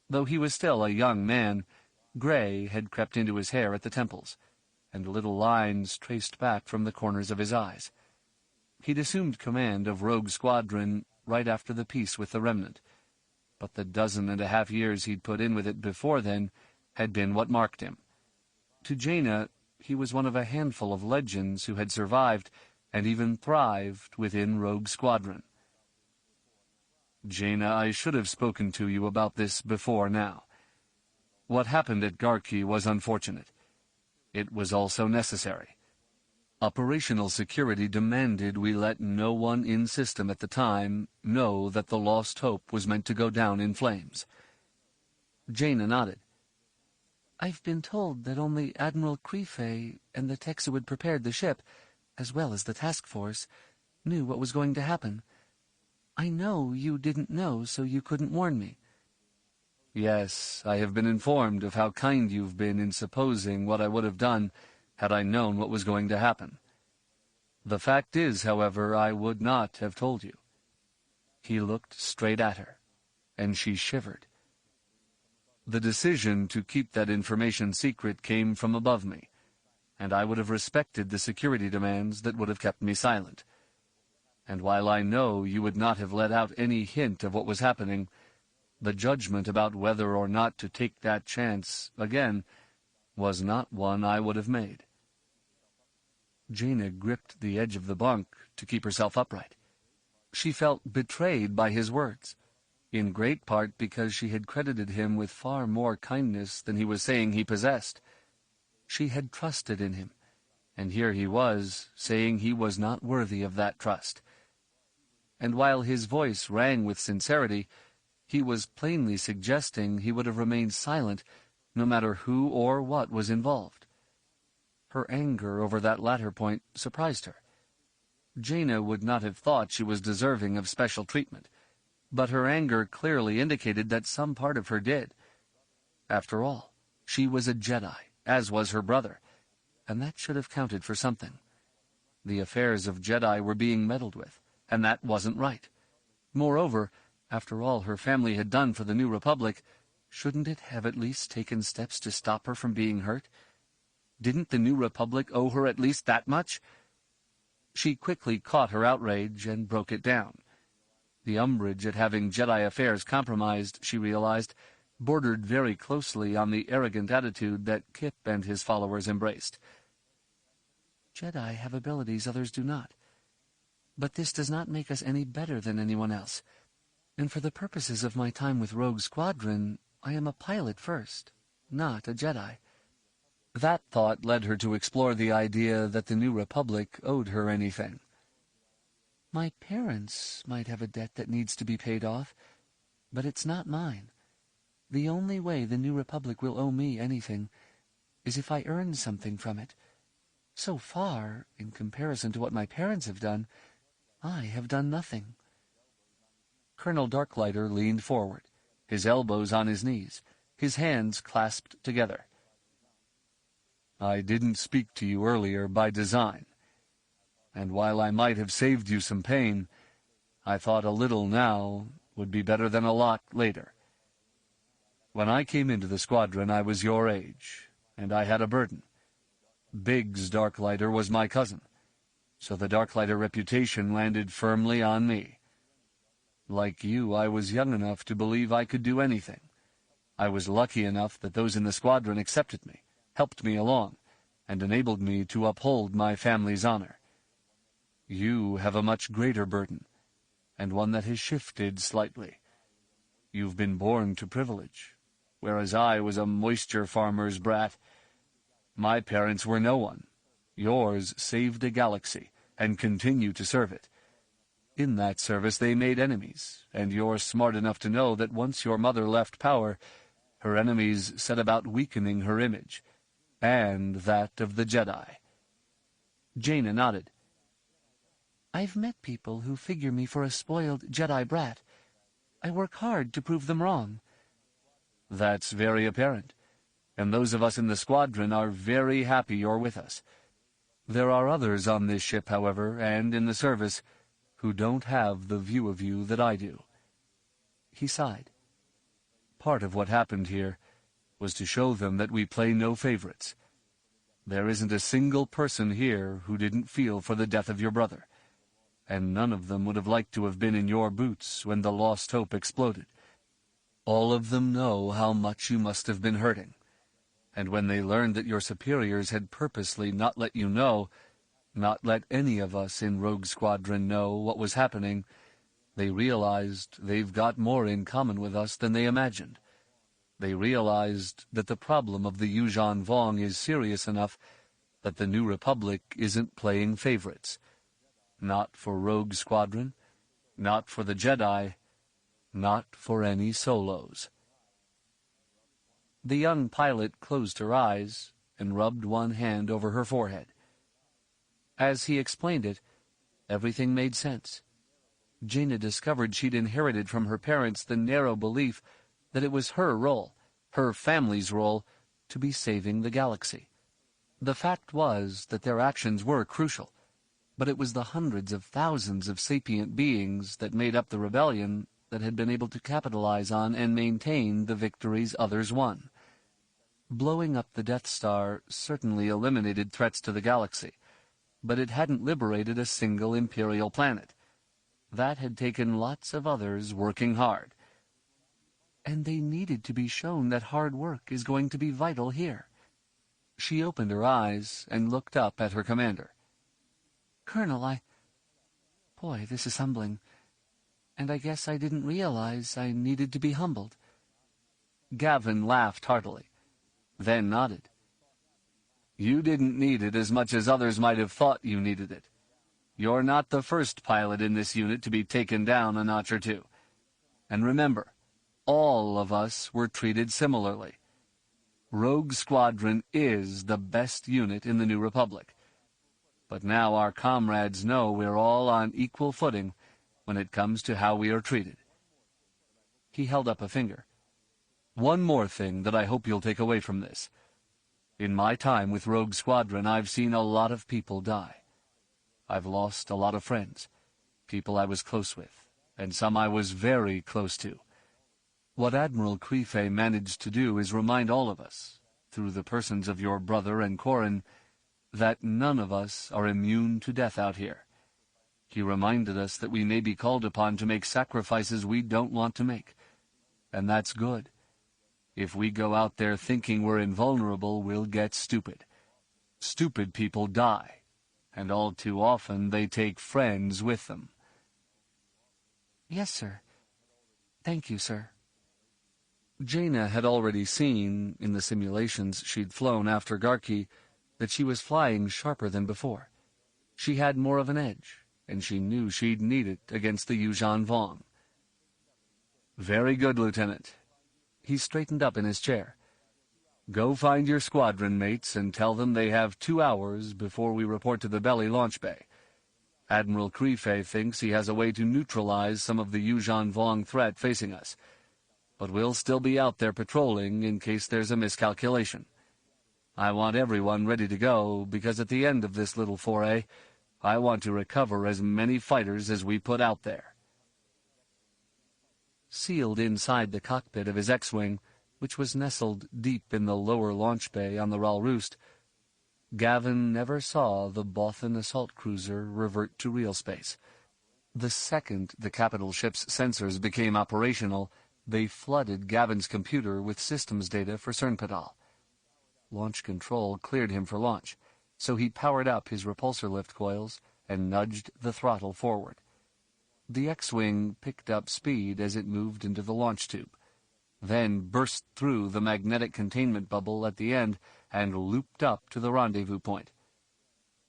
Though he was still a young man, gray had crept into his hair at the temples, and little lines traced back from the corners of his eyes. He'd assumed command of Rogue Squadron right after the peace with the Remnant, but the 12.5 years he'd put in with it before then had been what marked him. To Jaina, he was one of a handful of legends who had survived and even thrived within Rogue Squadron. "Jaina, I should have spoken to you about this before now. What happened at Garqi was unfortunate. It was also necessary. Operational security demanded we let no one in system at the time know that the Lost Hope was meant to go down in flames." Jaina nodded. "I've been told that only Admiral Creefey and the techs who had prepared the ship, as well as the task force, knew what was going to happen. I know you didn't know, so you couldn't warn me." "Yes, I have been informed of how kind you've been in supposing what I would have done had I known what was going to happen. The fact is, however, I would not have told you." He looked straight at her, and she shivered. "The decision to keep that information secret came from above me, and I would have respected the security demands that would have kept me silent. And while I know you would not have let out any hint of what was happening, the judgment about whether or not to take that chance, again, was not one I would have made." Jaina gripped the edge of the bunk to keep herself upright. She felt betrayed by his words, in great part because she had credited him with far more kindness than he was saying he possessed. She had trusted in him, and here he was, saying he was not worthy of that trust. And while his voice rang with sincerity, he was plainly suggesting he would have remained silent no matter who or what was involved. Her anger over that latter point surprised her. Jaina would not have thought she was deserving of special treatment, but her anger clearly indicated that some part of her did. After all, she was a Jedi, as was her brother, and that should have counted for something. The affairs of Jedi were being meddled with, and that wasn't right. Moreover, after all her family had done for the New Republic, shouldn't it have at least taken steps to stop her from being hurt? Didn't the New Republic owe her at least that much? She quickly caught her outrage and broke it down. The umbrage at having Jedi affairs compromised, she realized, bordered very closely on the arrogant attitude that Kip and his followers embraced. "Jedi have abilities others do not. But this does not make us any better than anyone else. And for the purposes of my time with Rogue Squadron, I am a pilot first, not a Jedi." That thought led her to explore the idea that the New Republic owed her anything. "My parents might have a debt that needs to be paid off, but it's not mine. The only way the New Republic will owe me anything is if I earn something from it. So far, in comparison to what my parents have done, I have done nothing." Colonel Darklighter leaned forward, his elbows on his knees, his hands clasped together. "I didn't speak to you earlier by design, and while I might have saved you some pain, I thought a little now would be better than a lot later. When I came into the squadron, I was your age, and I had a burden. Biggs Darklighter was my cousin. so the Darklighter reputation landed firmly on me. Like you, I was young enough to believe I could do anything. I was lucky enough that those in the squadron accepted me, helped me along, and enabled me to uphold my family's honor. You have a much greater burden, and one that has shifted slightly. You've been born to privilege, whereas I was a moisture farmer's brat. My parents were no one. Yours saved a galaxy, and continue to serve it. In that service they made enemies, and you're smart enough to know that once your mother left power, her enemies set about weakening her image, and that of the Jedi. Jaina nodded. I've met people who figure me for a spoiled Jedi brat. I work hard to prove them wrong. That's very apparent, and those of us in the squadron are very happy you're with us. There are others on this ship, however, and in the service, who don't have the view of you that I do. He sighed. Part of what happened here was to show them that we play no favorites. There isn't a single person here who didn't feel for the death of your brother, and none of them would have liked to have been in your boots when the Lost Hope exploded. All of them know how much you must have been hurting, and when they learned that your superiors had purposely not let you know, not let any of us in Rogue Squadron know what was happening, they realized they've got more in common with us than they imagined. They realized that the problem of the Yuuzhan Vong is serious enough that the New Republic isn't playing favorites. Not for Rogue Squadron, not for the Jedi, not for any solos. The young pilot closed her eyes and rubbed one hand over her forehead. As he explained it, everything made sense. Jaina discovered she'd inherited from her parents the narrow belief that it was her role, her family's role, to be saving the galaxy. The fact was that their actions were crucial, but it was the hundreds of thousands of sapient beings that made up the rebellion that had been able to capitalize on and maintain the victories others won. Blowing up the Death Star certainly eliminated threats to the galaxy, but it hadn't liberated a single Imperial planet. That had taken lots of others working hard. And they needed to be shown that hard work is going to be vital here. She opened her eyes and looked up at her commander. Colonel, Boy, this is humbling. And I guess I didn't realize I needed to be humbled. Gavin laughed heartily, then nodded. You didn't need it as much as others might have thought you needed it. You're not the first pilot in this unit to be taken down a notch or two. And remember, all of us were treated similarly. Rogue Squadron is the best unit in the New Republic. But now our comrades know we're all on equal footing when it comes to how we are treated. He held up a finger. One more thing that I hope you'll take away from this. In my time with Rogue Squadron, I've seen a lot of people die. I've lost a lot of friends, people I was close with, and some I was very close to. What Admiral Creefey managed to do is remind all of us, through the persons of your brother and Corran, that none of us are immune to death out here. He reminded us that we may be called upon to make sacrifices we don't want to make, and that's good. If we go out there thinking we're invulnerable, we'll get stupid. Stupid people die, and all too often they take friends with them. Yes, sir. Thank you, sir. Jaina had already seen, in the simulations she'd flown after Garqi, that she was flying sharper than before. She had more of an edge, and she knew she'd need it against the Yuuzhan Vong. Very good, Lieutenant. He straightened up in his chair. Go find your squadron mates and tell them they have 2 hours before we report to the Belly launch bay. Admiral Creefey thinks he has a way to neutralize some of the Yuuzhan Vong threat facing us, but we'll still be out there patrolling in case there's a miscalculation. I want everyone ready to go, because at the end of this little foray, I want to recover as many fighters as we put out there. Sealed inside the cockpit of his X-Wing, which was nestled deep in the lower launch bay on the Ral Roost, Gavin never saw the Bothan assault cruiser revert to real space. The second the capital ship's sensors became operational, they flooded Gavin's computer with systems data for Cernpadal. Launch control cleared him for launch, so he powered up his repulsor lift coils and nudged the throttle forward. The X-Wing picked up speed as it moved into the launch tube, then burst through the magnetic containment bubble at the end and looped up to the rendezvous point.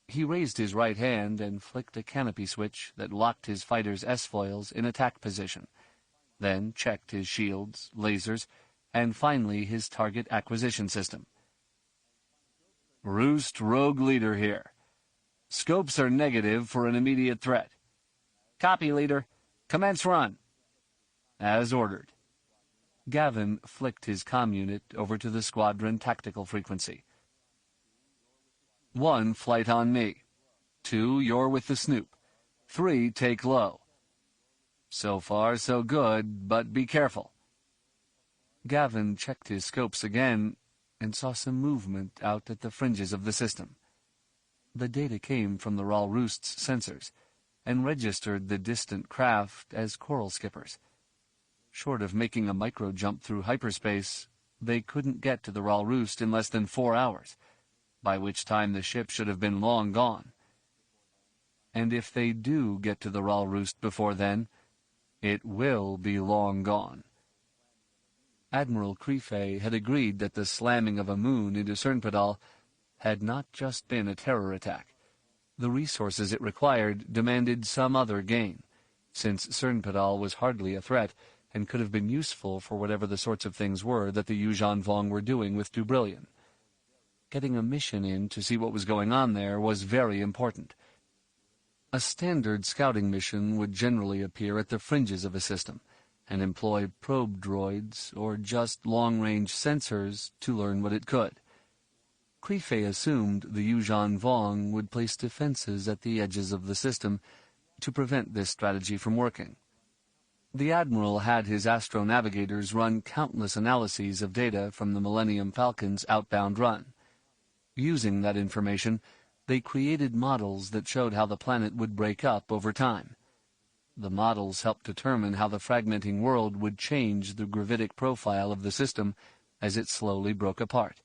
He raised his right hand and flicked a canopy switch that locked his fighter's S-foils in attack position, then checked his shields, lasers, and finally his target acquisition system. Roost Rogue Leader here. Scopes are negative for an immediate threat. Copy, Leader. Commence run. As ordered. Gavin flicked his comm unit over to the squadron tactical frequency. 1, flight on me. 2, you're with the Snoop. 3, take low. So far, so good, but be careful. Gavin checked his scopes again and saw some movement out at the fringes of the system. The data came from the Ral Roost's sensors and registered the distant craft as coral skippers. Short of making a micro-jump through hyperspace, they couldn't get to the Ral Roost in less than 4 hours, by which time the ship should have been long gone. And if they do get to the Ral Roost before then, it will be long gone. Admiral Creefey had agreed that the slamming of a moon into Cernpadal had not just been a terror attack. The resources it required demanded some other gain, since Cernpadal was hardly a threat and could have been useful for whatever the sorts of things were that the Yuuzhan Vong were doing with Dubrillion. Getting a mission in to see what was going on there was very important. A standard scouting mission would generally appear at the fringes of a system and employ probe droids or just long-range sensors to learn what it could. Creefey assumed the Yuuzhan Vong would place defenses at the edges of the system to prevent this strategy from working. The Admiral had his astro-navigators run countless analyses of data from the Millennium Falcon's outbound run. Using that information, they created models that showed how the planet would break up over time. The models helped determine how the fragmenting world would change the gravitic profile of the system as it slowly broke apart.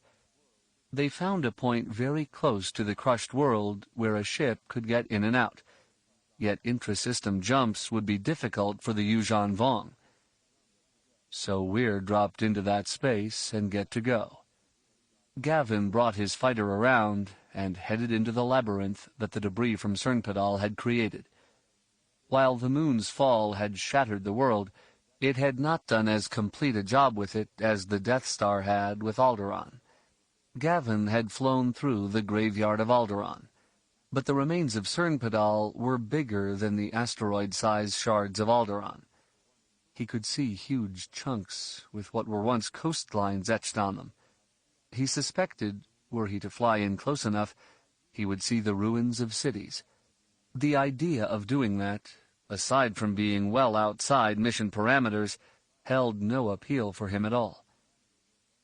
They found a point very close to the crushed world where a ship could get in and out, yet intra-system jumps would be difficult for the Yuuzhan Vong. So Weir dropped into that space and get to go. Gavin brought his fighter around and headed into the labyrinth that the debris from Cernpadal had created. While the moon's fall had shattered the world, it had not done as complete a job with it as the Death Star had with Alderaan. Gavin had flown through the graveyard of Alderaan, but the remains of Cernpadal were bigger than the asteroid-sized shards of Alderaan. He could see huge chunks with what were once coastlines etched on them. He suspected, were he to fly in close enough, he would see the ruins of cities. The idea of doing that, aside from being well outside mission parameters, held no appeal for him at all.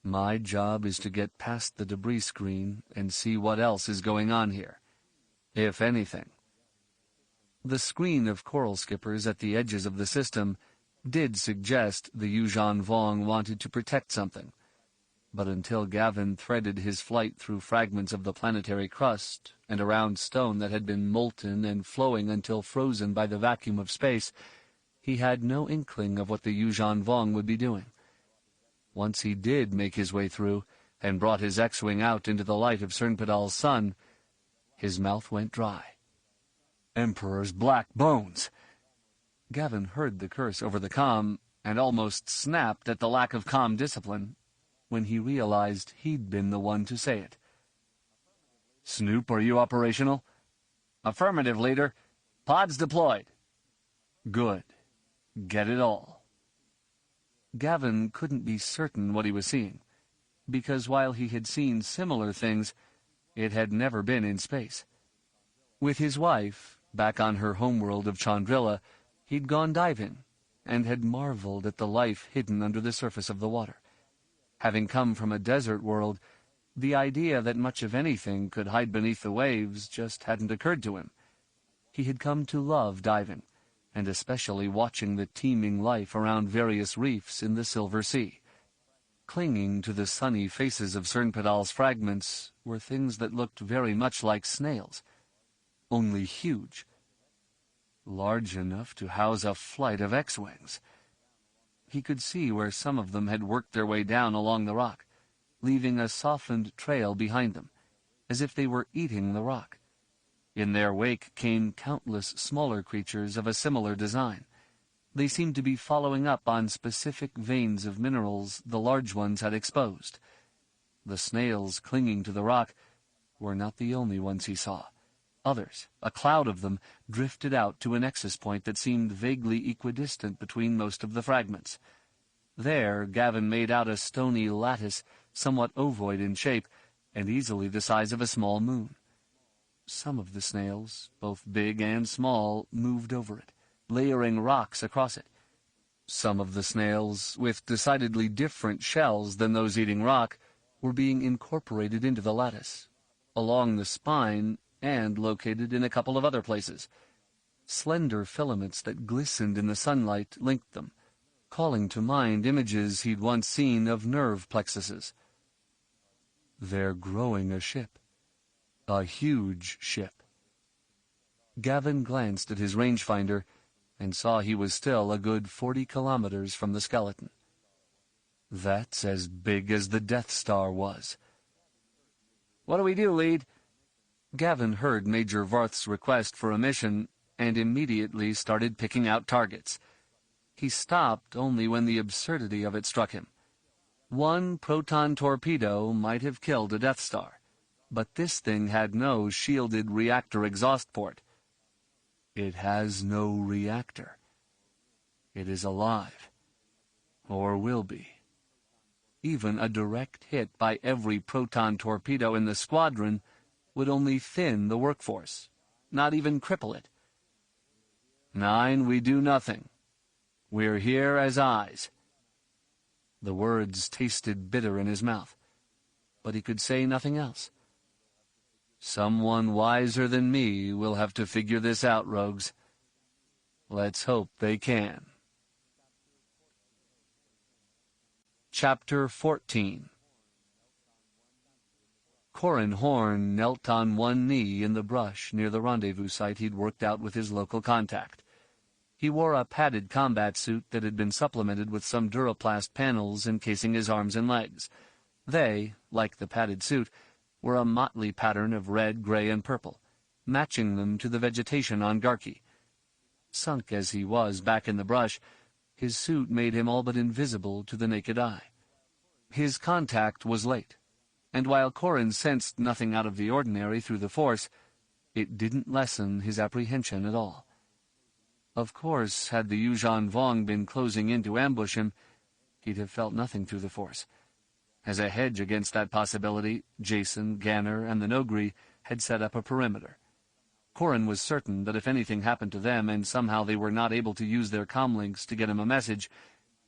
My job is to get past the debris screen and see what else is going on here, if anything. The screen of coral skippers at the edges of the system did suggest the Yuuzhan Vong wanted to protect something, but until Gavin threaded his flight through fragments of the planetary crust and around stone that had been molten and flowing until frozen by the vacuum of space, he had no inkling of what the Yuuzhan Vong would be doing. Once he did make his way through and brought his X-Wing out into the light of Cernpadal's sun, his mouth went dry. Emperor's black bones! Gavin heard the curse over the comm and almost snapped at the lack of comm discipline when he realized he'd been the one to say it. Snoop, are you operational? Affirmative, Leader. Pods deployed. Good. Get it all. Gavin couldn't be certain what he was seeing, because while he had seen similar things, it had never been in space. With his wife, back on her homeworld of Chandrila, he'd gone diving and had marveled at the life hidden under the surface of the water. Having come from a desert world, The idea that much of anything could hide beneath the waves just hadn't occurred to him. He had come to love diving, and especially watching the teeming life around various reefs in the Silver Sea. Clinging to the sunny faces of Cernpedal's fragments were things that looked very much like snails, only huge, large enough to house a flight of X-wings. He could see where some of them had worked their way down along the rock, leaving a softened trail behind them, as if they were eating the rock. In their wake came countless smaller creatures of a similar design. They seemed to be following up on specific veins of minerals the large ones had exposed. The snails clinging to the rock were not the only ones he saw. Others, a cloud of them, drifted out to a nexus point that seemed vaguely equidistant between most of the fragments. There, Gavin made out a stony lattice, somewhat ovoid in shape, and easily the size of a small moon. Some of the snails, both big and small, moved over it, layering rocks across it. Some of the snails, with decidedly different shells than those eating rock, were being incorporated into the lattice, along the spine and located in a couple of other places. Slender filaments that glistened in the sunlight linked them, calling to mind images he'd once seen of nerve plexuses. They're growing a ship. A huge ship. Gavin glanced at his rangefinder and saw he was still a good 40 kilometers from the skeleton. That's as big as the Death Star was. "What do we do, Lead?" Gavin heard Major Varth's request for a mission and immediately started picking out targets. He stopped only when the absurdity of it struck him. One proton torpedo might have killed a Death Star, but this thing had no shielded reactor exhaust port. It has no reactor. It is alive, or will be. Even a direct hit by every proton torpedo in the squadron would only thin the workforce, not even cripple it. 9, we do nothing. We're here as eyes. The words tasted bitter in his mouth, but he could say nothing else. Someone wiser than me will have to figure this out, rogues. Let's hope they can. Chapter 14. Corran Horn knelt on one knee in the brush near the rendezvous site he'd worked out with his local contact. He wore a padded combat suit that had been supplemented with some duraplast panels encasing his arms and legs. They, like the padded suit, were a motley pattern of red, gray, and purple, matching them to the vegetation on Garqi. Sunk as he was back in the brush, his suit made him all but invisible to the naked eye. His contact was late, and while Corran sensed nothing out of the ordinary through the Force, it didn't lessen his apprehension at all. Of course, had the Yuuzhan Vong been closing in to ambush him, he'd have felt nothing through the Force. As a hedge against that possibility, Jacen, Ganner, and the Nogri had set up a perimeter. Corran was certain that if anything happened to them and somehow they were not able to use their comlinks to get him a message,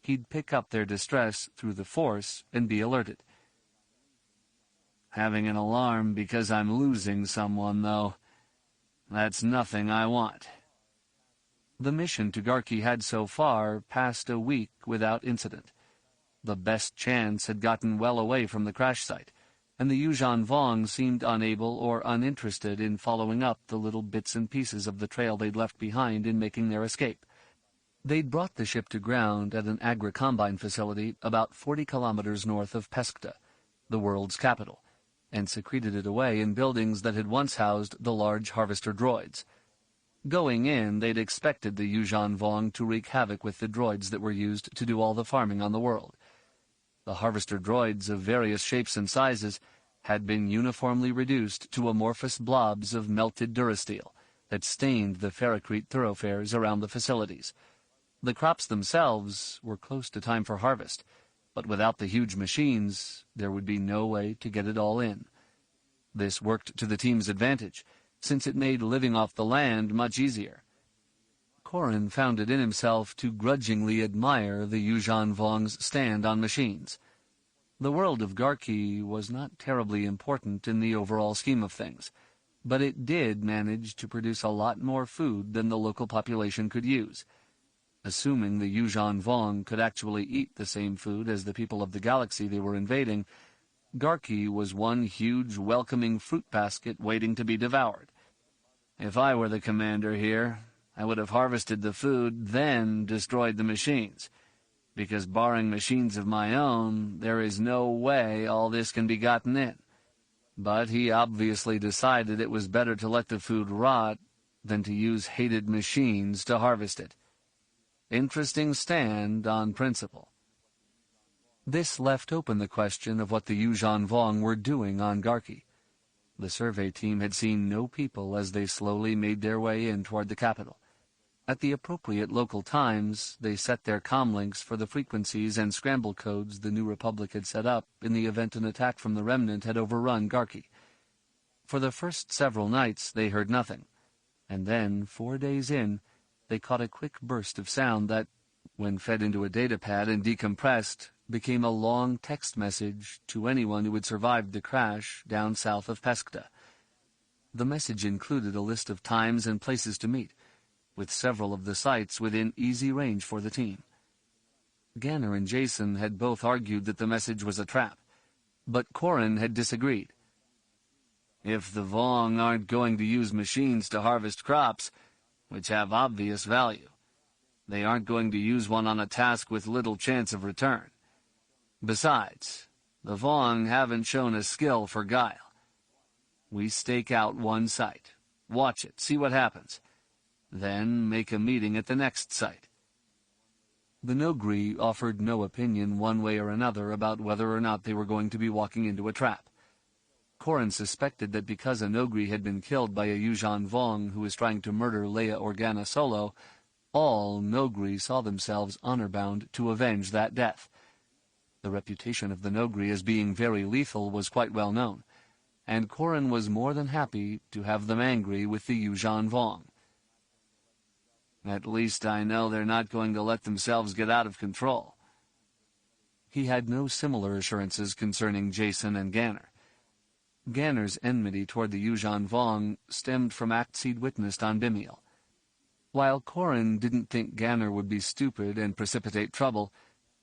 he'd pick up their distress through the Force and be alerted. Having an alarm because I'm losing someone, though, that's nothing I want. The mission to Garqi had so far passed a week without incident. The best chance had gotten well away from the crash site, and the Yuuzhan Vong seemed unable or uninterested in following up the little bits and pieces of the trail they'd left behind in making their escape. They'd brought the ship to ground at an agri-combine facility about 40 kilometers north of Peskta, the world's capital, and secreted it away in buildings that had once housed the large harvester droids. Going in, they'd expected the Yuuzhan Vong to wreak havoc with the droids that were used to do all the farming on the world. The harvester droids of various shapes and sizes had been uniformly reduced to amorphous blobs of melted durasteel that stained the ferrocrete thoroughfares around the facilities. The crops themselves were close to time for harvest, but without the huge machines, there would be no way to get it all in. This worked to the team's advantage, since it made living off the land much easier. Corran found it in himself to grudgingly admire the Yuuzhan Vong's stand on machines. The world of Garqi was not terribly important in the overall scheme of things, but it did manage to produce a lot more food than the local population could use. Assuming the Yuuzhan Vong could actually eat the same food as the people of the galaxy they were invading, Garqi was one huge welcoming fruit basket waiting to be devoured. If I were the commander here, I would have harvested the food, then destroyed the machines, because barring machines of my own, there is no way all this can be gotten in. But he obviously decided it was better to let the food rot than to use hated machines to harvest it. Interesting stand on principle. This left open the question of what the Yuuzhan Vong were doing on Garqi. The survey team had seen no people as they slowly made their way in toward the capital. At the appropriate local times, they set their comlinks for the frequencies and scramble codes the New Republic had set up in the event an attack from the Remnant had overrun Garqi. For the first several nights, they heard nothing, and then, 4 days in, they caught a quick burst of sound that, when fed into a datapad and decompressed, became a long text message to anyone who had survived the crash down south of Peskta. The message included a list of times and places to meet, with several of the sites within easy range for the team. Ganner and Jacen had both argued that the message was a trap, but Corran had disagreed. If the Vong aren't going to use machines to harvest crops, which have obvious value, they aren't going to use one on a task with little chance of return. Besides, the Vong haven't shown a skill for guile. We stake out one site, watch it, see what happens, then make a meeting at the next site. The Noghri offered no opinion one way or another about whether or not they were going to be walking into a trap. Corran suspected that because a Noghri had been killed by a Yuuzhan Vong who was trying to murder Leia Organa solo, all Noghri saw themselves honor-bound to avenge that death. The reputation of the Noghri as being very lethal was quite well known, and Corran was more than happy to have them angry with the Yuuzhan Vong. At least I know they're not going to let themselves get out of control. He had no similar assurances concerning Jacen and Ganner. Ganner's enmity toward the Yuuzhan Vong stemmed from acts he'd witnessed on Bimiel. While Corran didn't think Ganner would be stupid and precipitate trouble,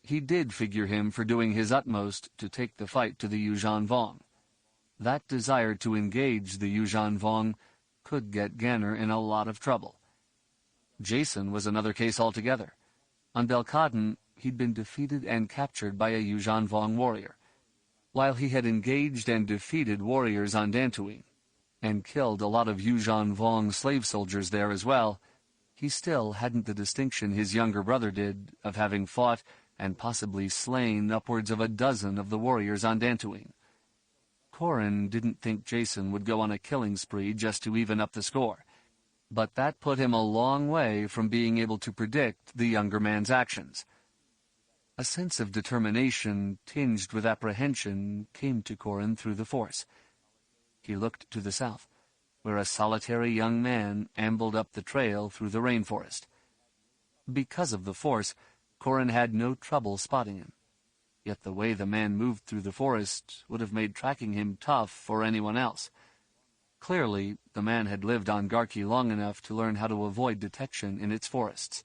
he did figure him for doing his utmost to take the fight to the Yuuzhan Vong. That desire to engage the Yuuzhan Vong could get Ganner in a lot of trouble. Jacen was another case altogether. On Belkadon, he'd been defeated and captured by a Yuuzhan Vong warrior. While he had engaged and defeated warriors on Dantooine, and killed a lot of Yuuzhan Vong slave soldiers there as well, he still hadn't the distinction his younger brother did of having fought and possibly slain upwards of a dozen of the warriors on Dantooine. Corran didn't think Jacen would go on a killing spree just to even up the score, but that put him a long way from being able to predict the younger man's actions. A sense of determination tinged with apprehension came to Corran through the Force. He looked to the south, where a solitary young man ambled up the trail through the rainforest. Because of the Force, Corran had no trouble spotting him. Yet the way the man moved through the forest would have made tracking him tough for anyone else. Clearly, the man had lived on Garqi long enough to learn how to avoid detection in its forests.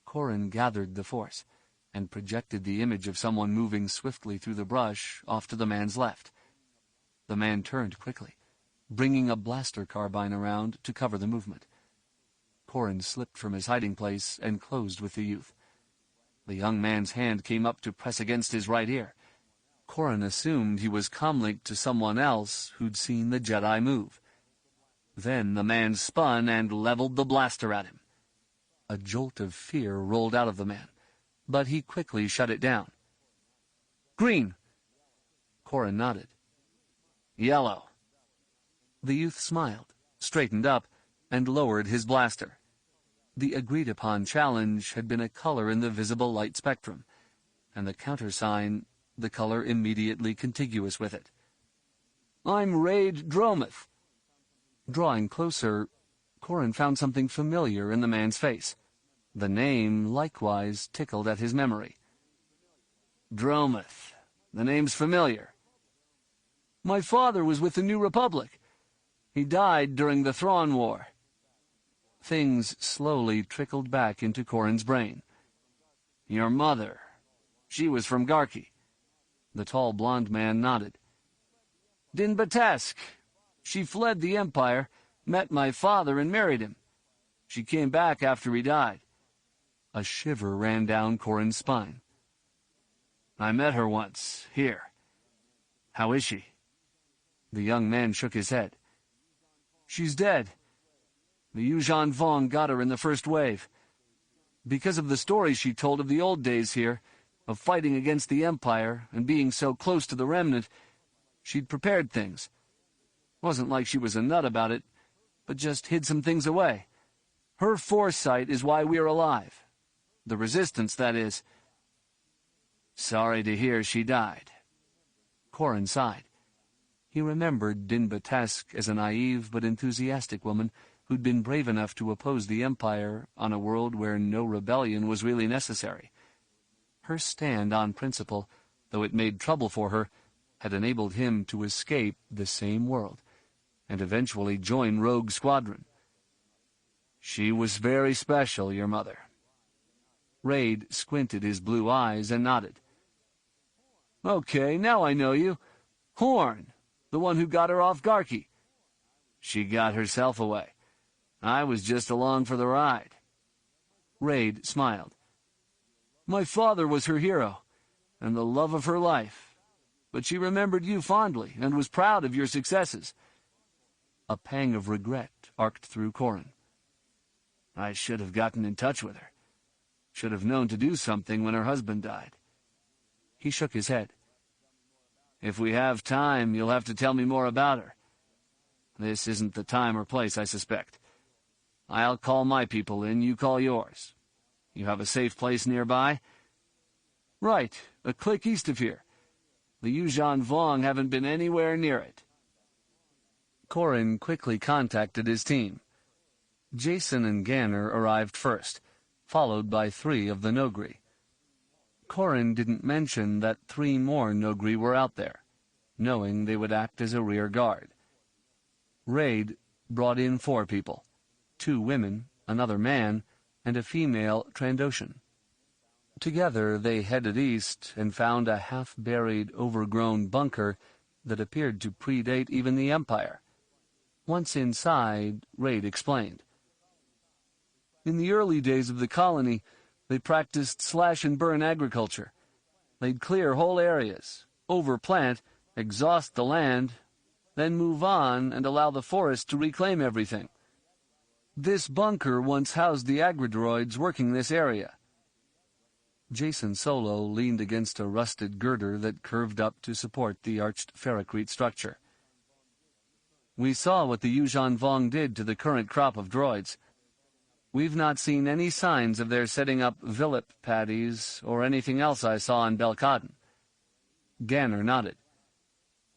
Corran gathered the Force and projected the image of someone moving swiftly through the brush off to the man's left. The man turned quickly, bringing a blaster carbine around to cover the movement. Corran slipped from his hiding place and closed with the youth. The young man's hand came up to press against his right ear. Corran assumed he was comlinked to someone else who'd seen the Jedi move. Then the man spun and leveled the blaster at him. A jolt of fear rolled out of the man, but he quickly shut it down. "Green!" Corran nodded. "Yellow." The youth smiled, straightened up, and lowered his blaster. The agreed-upon challenge had been a color in the visible light spectrum, and the countersign the color immediately contiguous with it. "I'm Raid Dromath." Drawing closer, Corran found something familiar in the man's face. The name likewise tickled at his memory. "Dromath. The name's familiar. My father was with the New Republic. He died during the Thrawn War. Things slowly trickled back into Corran's brain. Your mother. She was from Garqi. The tall blond man nodded. Din Batesk. She fled the Empire, met my father, and married him. She came back after he died. A shiver ran down Corran's spine. I met her once, here. How is she? The young man shook his head. She's dead. The Yuuzhan Vong got her in the first wave. Because of the stories she told of the old days here, of fighting against the Empire and being so close to the Remnant, she'd prepared things. Wasn't like she was a nut about it, but just hid some things away. Her foresight is why we're alive. The Resistance, that is. Sorry to hear she died. Corran sighed. He remembered Din Batesk as a naive but enthusiastic woman who'd been brave enough to oppose the Empire on a world where no rebellion was really necessary. Her stand on principle, though it made trouble for her, had enabled him to escape the same world, and eventually join Rogue Squadron. She was very special, your mother. Raid squinted his blue eyes and nodded. Okay, now I know you. Horn, the one who got her off Garqi. She got herself away. I was just along for the ride. Raid smiled. My father was her hero, and the love of her life. But she remembered you fondly, and was proud of your successes. A pang of regret arced through Corran. I should have gotten in touch with her. Should have known to do something when her husband died. He shook his head. If we have time, you'll have to tell me more about her. This isn't the time or place, I suspect. I'll call my people in, you call yours. You have a safe place nearby? Right, a click east of here. The Yuuzhan Vong haven't been anywhere near it. Corran quickly contacted his team. Jacen and Garqi arrived first, followed by 3 of the Noghri. Corran didn't mention that 3 more Noghri were out there, knowing they would act as a rear guard. Raid brought in 4 people, 2 women, another man, and a female Trandoshan. Together they headed east and found a half-buried, overgrown bunker that appeared to predate even the Empire. Once inside, Raid explained. In the early days of the colony, they practiced slash-and-burn agriculture. They'd clear whole areas, overplant, exhaust the land, then move on and allow the forest to reclaim everything. This bunker once housed the agridroids working this area. Jacen Solo leaned against a rusted girder that curved up to support the arched ferrocrete structure. We saw what the Yuuzhan Vong did to the current crop of droids. We've not seen any signs of their setting up Villip paddies or anything else I saw on Belkaden. Garqi nodded.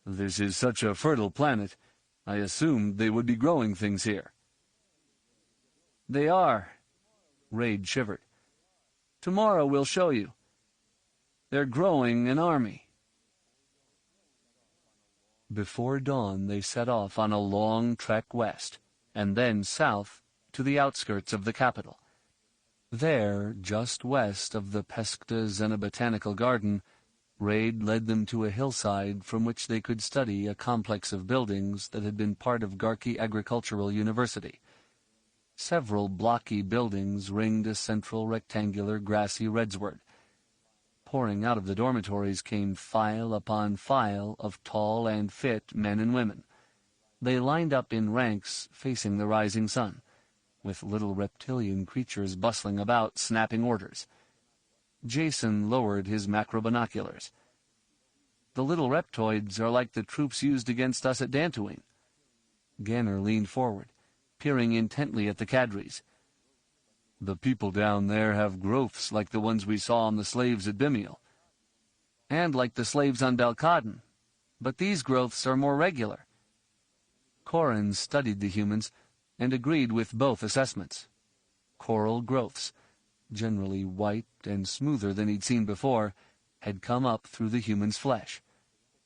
This is such a fertile planet. I assumed they would be growing things here. They are. Raid shivered. Tomorrow we'll show you. They're growing an army. Before dawn they set off on a long trek west, and then south to the outskirts of the capital. There, just west of the Peskta Xenobotanical Garden, Raid led them to a hillside from which they could study a complex of buildings that had been part of Garqi Agricultural University. Several blocky buildings ringed a central rectangular grassy redsward. Pouring out of the dormitories came file upon file of tall and fit men and women. They lined up in ranks facing the rising sun, with little reptilian creatures bustling about, snapping orders. Jacen lowered his macro-binoculars. The little reptoids are like the troops used against us at Dantooine. Garqi leaned forward, peering intently at the cadres. The people down there have growths like the ones we saw on the slaves at Bimiel. And like the slaves on Belkaden, but these growths are more regular. Corran studied the humans and agreed with both assessments. Coral growths, generally white and smoother than he'd seen before, had come up through the human's flesh.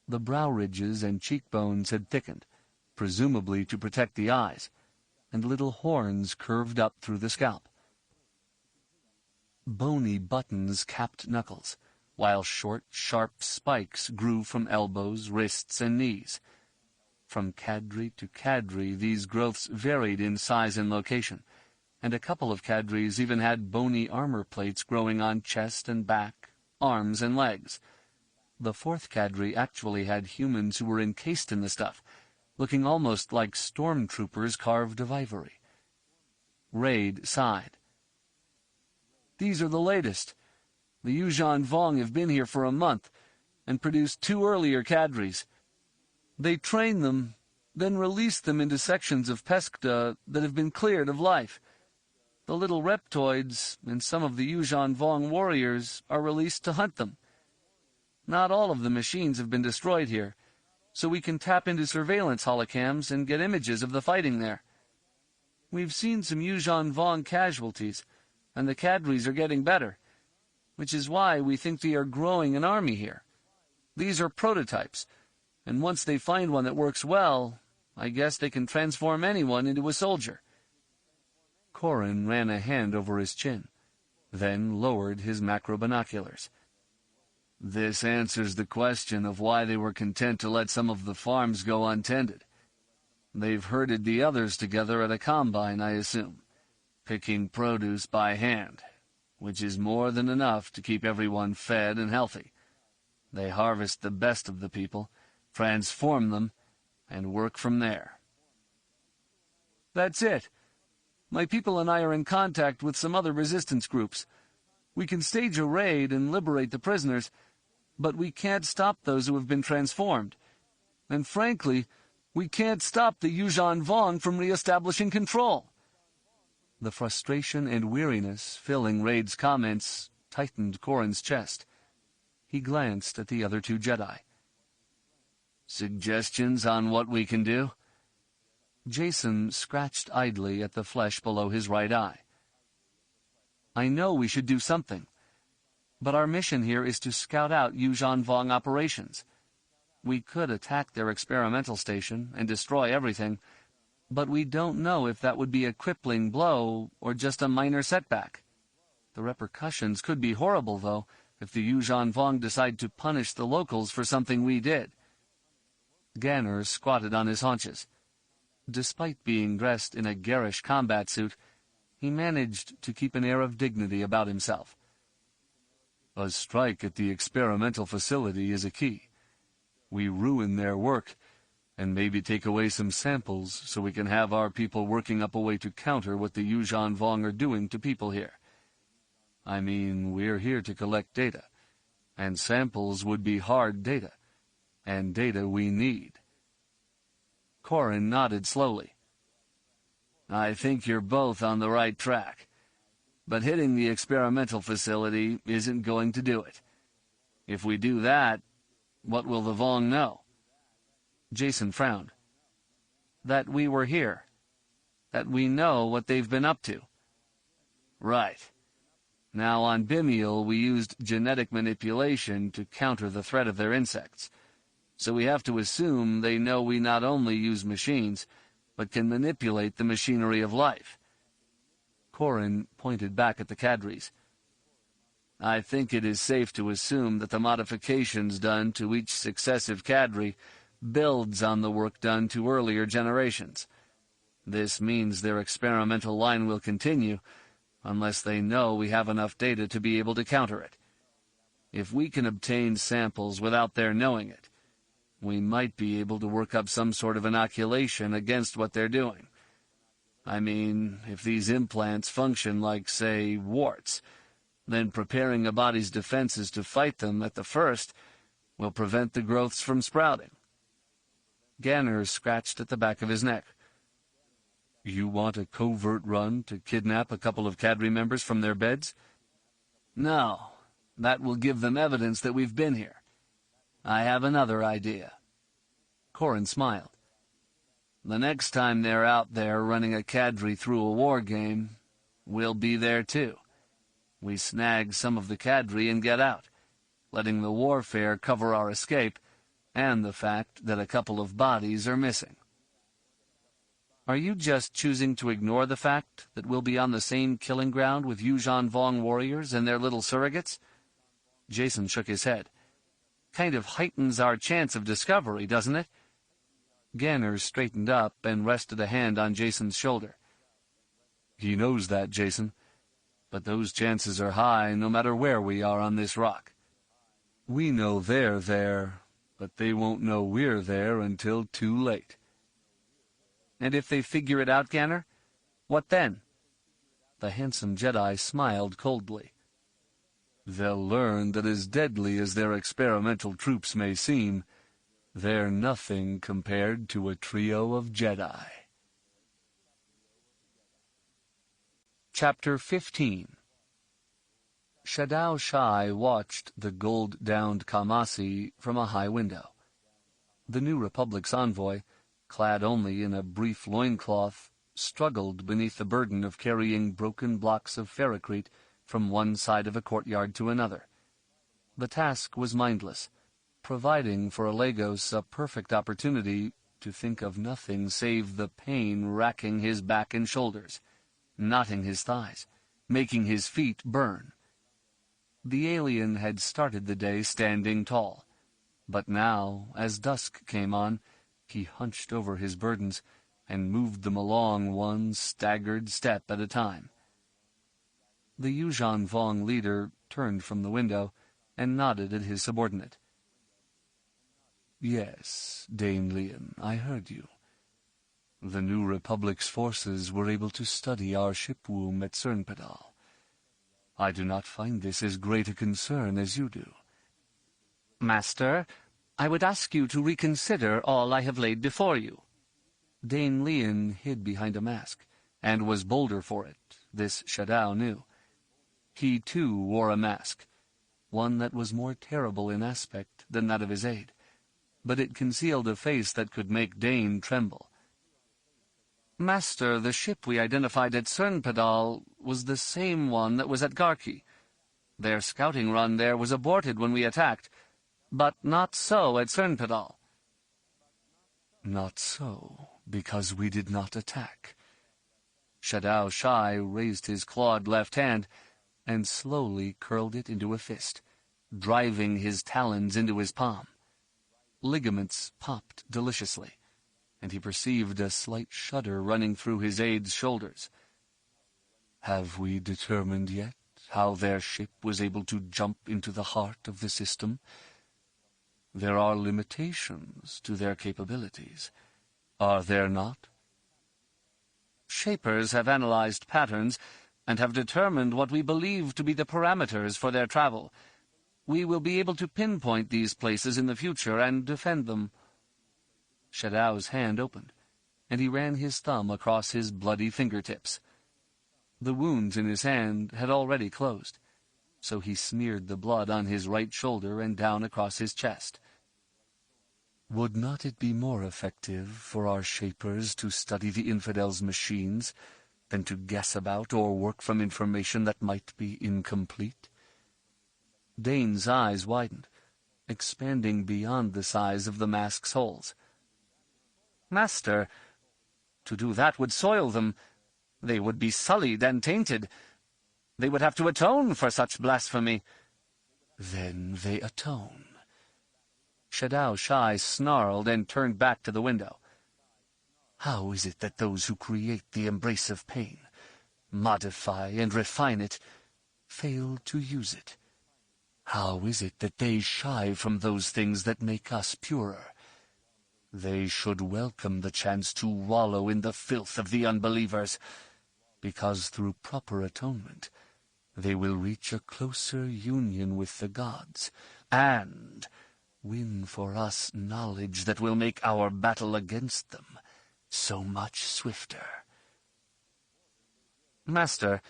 The brow ridges and cheekbones had thickened, presumably to protect the eyes, and little horns curved up through the scalp. Bony buttons capped knuckles, while short, sharp spikes grew from elbows, wrists, and knees. From cadre to cadre, these growths varied in size and location, and a couple of cadres even had bony armor plates growing on chest and back, arms and legs. The fourth cadre actually had humans who were encased in the stuff, looking almost like stormtroopers carved of ivory. Raid sighed. "These are the latest. The Yuuzhan Vong have been here for a month, and produced 2 earlier cadres. They train them, then release them into sections of Peskta that have been cleared of life. The little reptoids and some of the Yuuzhan Vong warriors are released to hunt them. Not all of the machines have been destroyed here, so we can tap into surveillance holocams and get images of the fighting there. We've seen some Yuuzhan Vong casualties, and the cadres are getting better, which is why we think they are growing an army here. These are prototypes, and once they find one that works well, I guess they can transform anyone into a soldier." Corran ran a hand over his chin, then lowered his macro binoculars. "This answers the question of why they were content to let some of the farms go untended. They've herded the others together at a combine, I assume, picking produce by hand, which is more than enough to keep everyone fed and healthy. They harvest the best of the people, transform them, and work from there." "That's it. My people and I are in contact with some other resistance groups. We can stage a raid and liberate the prisoners, but we can't stop those who have been transformed. And frankly, we can't stop the Yuuzhan Vong from re-establishing control." The frustration and weariness filling Raid's comments tightened Corran's chest. He glanced at the other 2 Jedi. "Suggestions on what we can do?" Jacen scratched idly at the flesh below his right eye. "I know we should do something, but our mission here is to scout out Yuuzhan Vong operations. We could attack their experimental station and destroy everything, but we don't know if that would be a crippling blow or just a minor setback. The repercussions could be horrible, though, if the Yuuzhan Vong decide to punish the locals for something we did." Ganner squatted on his haunches. Despite being dressed in a garish combat suit, he managed to keep an air of dignity about himself. "A strike at the experimental facility is a key. We ruin their work, and maybe take away some samples so we can have our people working up a way to counter what the Yuuzhan Vong are doing to people here. I mean, we're here to collect data, and samples would be hard data, and data we need." Corran nodded slowly. "I think you're both on the right track, but hitting the experimental facility isn't going to do it. If we do that, what will the Vong know?" Jacen frowned. "That we were here. That we know what they've been up to." "Right. Now on Bimial we used genetic manipulation to counter the threat of their insects. So we have to assume they know we not only use machines, but can manipulate the machinery of life." Corran pointed back at the cadres. "I think it is safe to assume that the modifications done to each successive cadre builds on the work done to earlier generations. This means their experimental line will continue, unless they know we have enough data to be able to counter it. If we can obtain samples without their knowing it, we might be able to work up some sort of inoculation against what they're doing. I mean, if these implants function like, say, warts, then preparing a body's defenses to fight them at the first will prevent the growths from sprouting." Ganner scratched at the back of his neck. "You want a covert run to kidnap a couple of cadre members from their beds?" "No. That will give them evidence that we've been here. I have another idea." Corran smiled. "The next time they're out there running a cadre through a war game, we'll be there too. We snag some of the cadre and get out, letting the warfare cover our escape, and the fact that a couple of bodies are missing. Are you just choosing to ignore the fact that we'll be on the same killing ground with Yuuzhan Vong warriors and their little surrogates? Jacen shook his head. Kind of heightens our chance of discovery, doesn't it? Ganner straightened up and rested a hand on Jacen's shoulder. He knows that, Jacen, but those chances are high no matter where we are on this rock. We know they're there, but they won't know we're there until too late. And if they figure it out, Ganner, what then? The handsome Jedi smiled coldly. They'll learn that as deadly as their experimental troops may seem, they're nothing compared to a trio of Jedi. Chapter 15. Shadao Shai watched the gold-downed Kamasi from a high window. The New Republic's envoy, clad only in a brief loincloth, struggled beneath the burden of carrying broken blocks of ferrocrete from one side of a courtyard to another. The task was mindless, providing for Alegos a perfect opportunity to think of nothing save the pain racking his back and shoulders, knotting his thighs, making his feet burn. The alien had started the day standing tall, but now, as dusk came on, he hunched over his burdens and moved them along one staggered step at a time. The Yuuzhan Vong leader turned from the window and nodded at his subordinate. Yes, Dane Lian, I heard you. The New Republic's forces were able to study our shipwomb at Cernpedal. I do not find this as great a concern as you do. Master, I would ask you to reconsider all I have laid before you. Dane Lian hid behind a mask, and was bolder for it, this Shadao knew. He, too, wore a mask, one that was more terrible in aspect than that of his aide, but it concealed a face that could make Dane tremble. Master, the ship we identified at Cernpedal was the same one that was at Garqi. Their scouting run there was aborted when we attacked, but not so at Cernpedal. Not so, because we did not attack. Shadao Shai raised his clawed left hand and slowly curled it into a fist, driving his talons into his palm. Ligaments popped deliciously, and he perceived a slight shudder running through his aide's shoulders. Have we determined yet how their ship was able to jump into the heart of the system? There are limitations to their capabilities, are there not? Shapers have analyzed patterns and have determined what we believe to be the parameters for their travel. We will be able to pinpoint these places in the future and defend them. Shadao's hand opened, and he ran his thumb across his bloody fingertips. The wounds in his hand had already closed, so he smeared the blood on his right shoulder and down across his chest. Would not it be more effective for our shapers to study the infidels' machines than to guess about or work from information that might be incomplete? Dane's eyes widened, expanding beyond the size of the mask's holes. Master, to do that would soil them. They would be sullied and tainted. They would have to atone for such blasphemy. Then they atone. Shadao Shai snarled and turned back to the window. How is it that those who create the embrace of pain, modify and refine it, fail to use it? How is it that they shy from those things that make us purer? They should welcome the chance to wallow in the filth of the unbelievers, because through proper atonement they will reach a closer union with the gods, and win for us knowledge that will make our battle against them so much swifter. Master,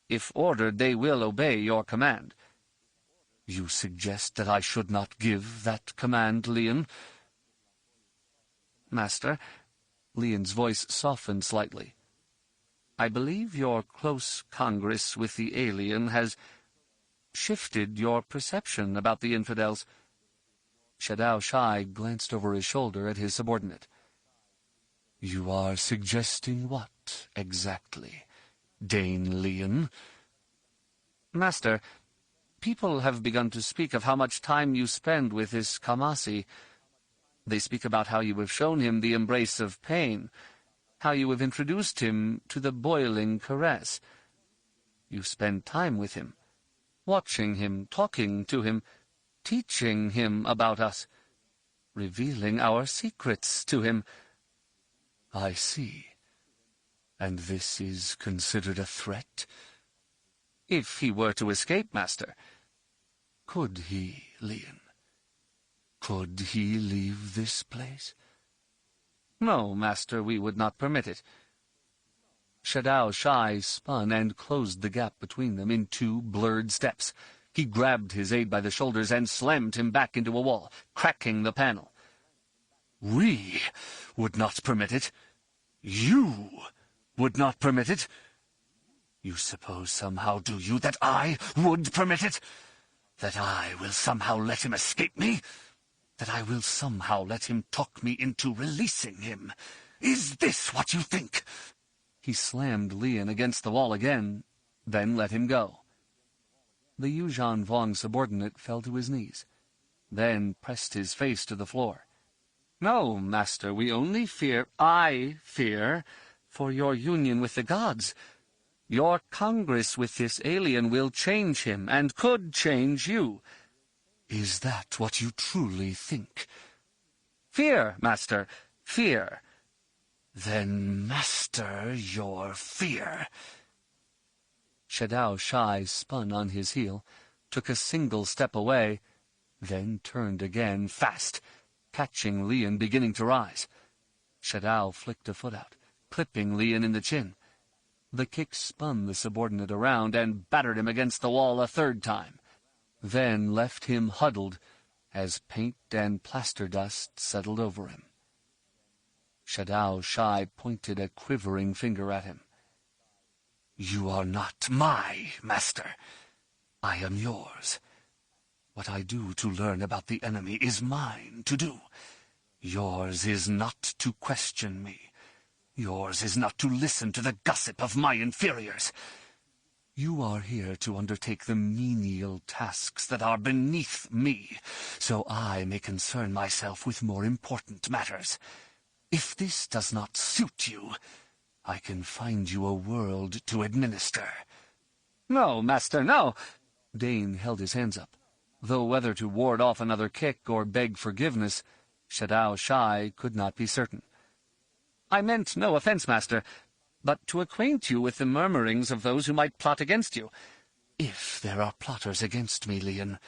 if ordered, they will obey your command. You suggest that I should not give that command, Lian? Master, Lian's voice softened slightly. I believe your close congress with the alien has shifted your perception about the infidels. Shadao Shai glanced over his shoulder at his subordinate. You are suggesting what, exactly, Dane Lian? Master, people have begun to speak of how much time you spend with this Kamasi. They speak about how you have shown him the embrace of pain, how you have introduced him to the boiling caress. You spend time with him, watching him, talking to him, teaching him about us, revealing our secrets to him. I see. And this is considered a threat? If he were to escape, Master. Could he, Lian? Could he leave this place? No, Master, we would not permit it. Shadao Shai spun and closed the gap between them in 2 blurred steps. He grabbed his aide by the shoulders and slammed him back into a wall, cracking the panel. We would not permit it. You would not permit it. You suppose somehow, do you, that I would permit it? That I will somehow let him escape me? That I will somehow let him talk me into releasing him? Is this what you think? He slammed Lian against the wall again, then let him go. The Yuuzhan Vong subordinate fell to his knees, then pressed his face to the floor. No, Master, we only fear, I fear, for your union with the gods. Your congress with this alien will change him, and could change you. Is that what you truly think? Fear, Master, fear. Then master your fear. Shadao Shai spun on his heel, took a single step away, then turned again, fast, catching Lian beginning to rise. Shadao flicked a foot out, clipping Lian in the chin. The kick spun the subordinate around and battered him against the wall a 3rd time, then left him huddled as paint and plaster dust settled over him. Shadao Shai pointed a quivering finger at him. You are not my master. I am yours. What I do to learn about the enemy is mine to do. Yours is not to question me. Yours is not to listen to the gossip of my inferiors. You are here to undertake the menial tasks that are beneath me, so I may concern myself with more important matters. If this does not suit you, I can find you a world to administer. No, Master, no! Dane held his hands up, though whether to ward off another kick or beg forgiveness, Shadao Shai could not be certain. I meant no offense, Master, but to acquaint you with the murmurings of those who might plot against you. If there are plotters against me, Lian,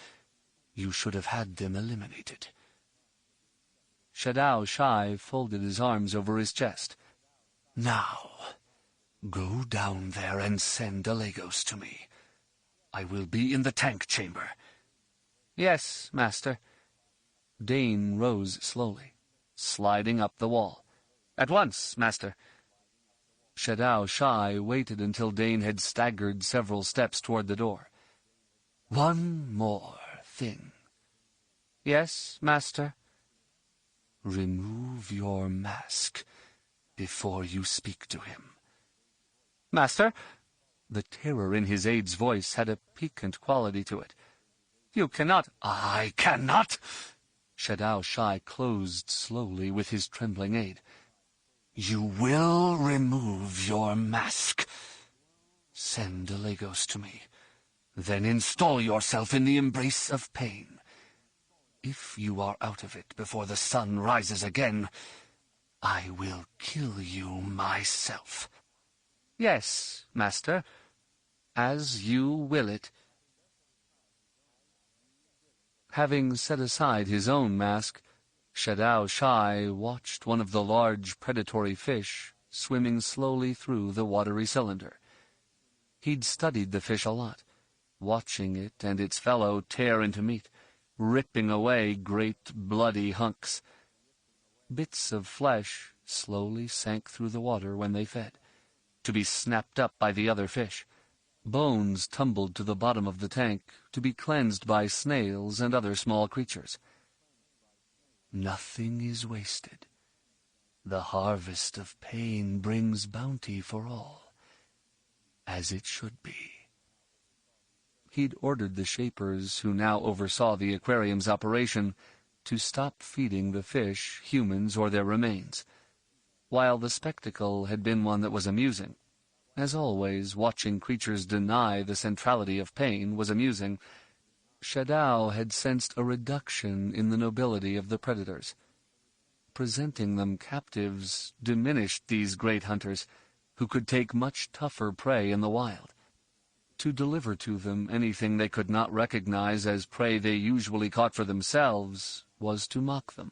you should have had them eliminated. Shadao Shai folded his arms over his chest. Now, go down there and send Alagos to me. I will be in the tank chamber. Yes, Master. Dane rose slowly, sliding up the wall. At once, Master. Shadao Shai waited until Dane had staggered several steps toward the door. One more thing. Yes, Master. Remove your mask before you speak to him. Master? The terror in his aide's voice had a piquant quality to it. You cannot— I cannot! Shadao Shai closed slowly with his trembling aide. You will remove your mask. Send Alagos to me. Then install yourself in the embrace of pain. If you are out of it before the sun rises again, I will kill you myself. Yes, Master, as you will it. Having set aside his own mask, Shadao Shai watched one of the large predatory fish swimming slowly through the watery cylinder. He'd studied the fish a lot, watching it and its fellow tear into meat, ripping away great bloody hunks. Bits of flesh slowly sank through the water when they fed, to be snapped up by the other fish. Bones tumbled to the bottom of the tank to be cleansed by snails and other small creatures. Nothing is wasted. The harvest of pain brings bounty for all, as it should be. He'd ordered the shapers, who now oversaw the aquarium's operation, to stop feeding the fish, humans, or their remains. While the spectacle had been one that was amusing, as always, watching creatures deny the centrality of pain was amusing, Shadao had sensed a reduction in the nobility of the predators. Presenting them captives diminished these great hunters, who could take much tougher prey in the wild. To deliver to them anything they could not recognize as prey they usually caught for themselves was to mock them.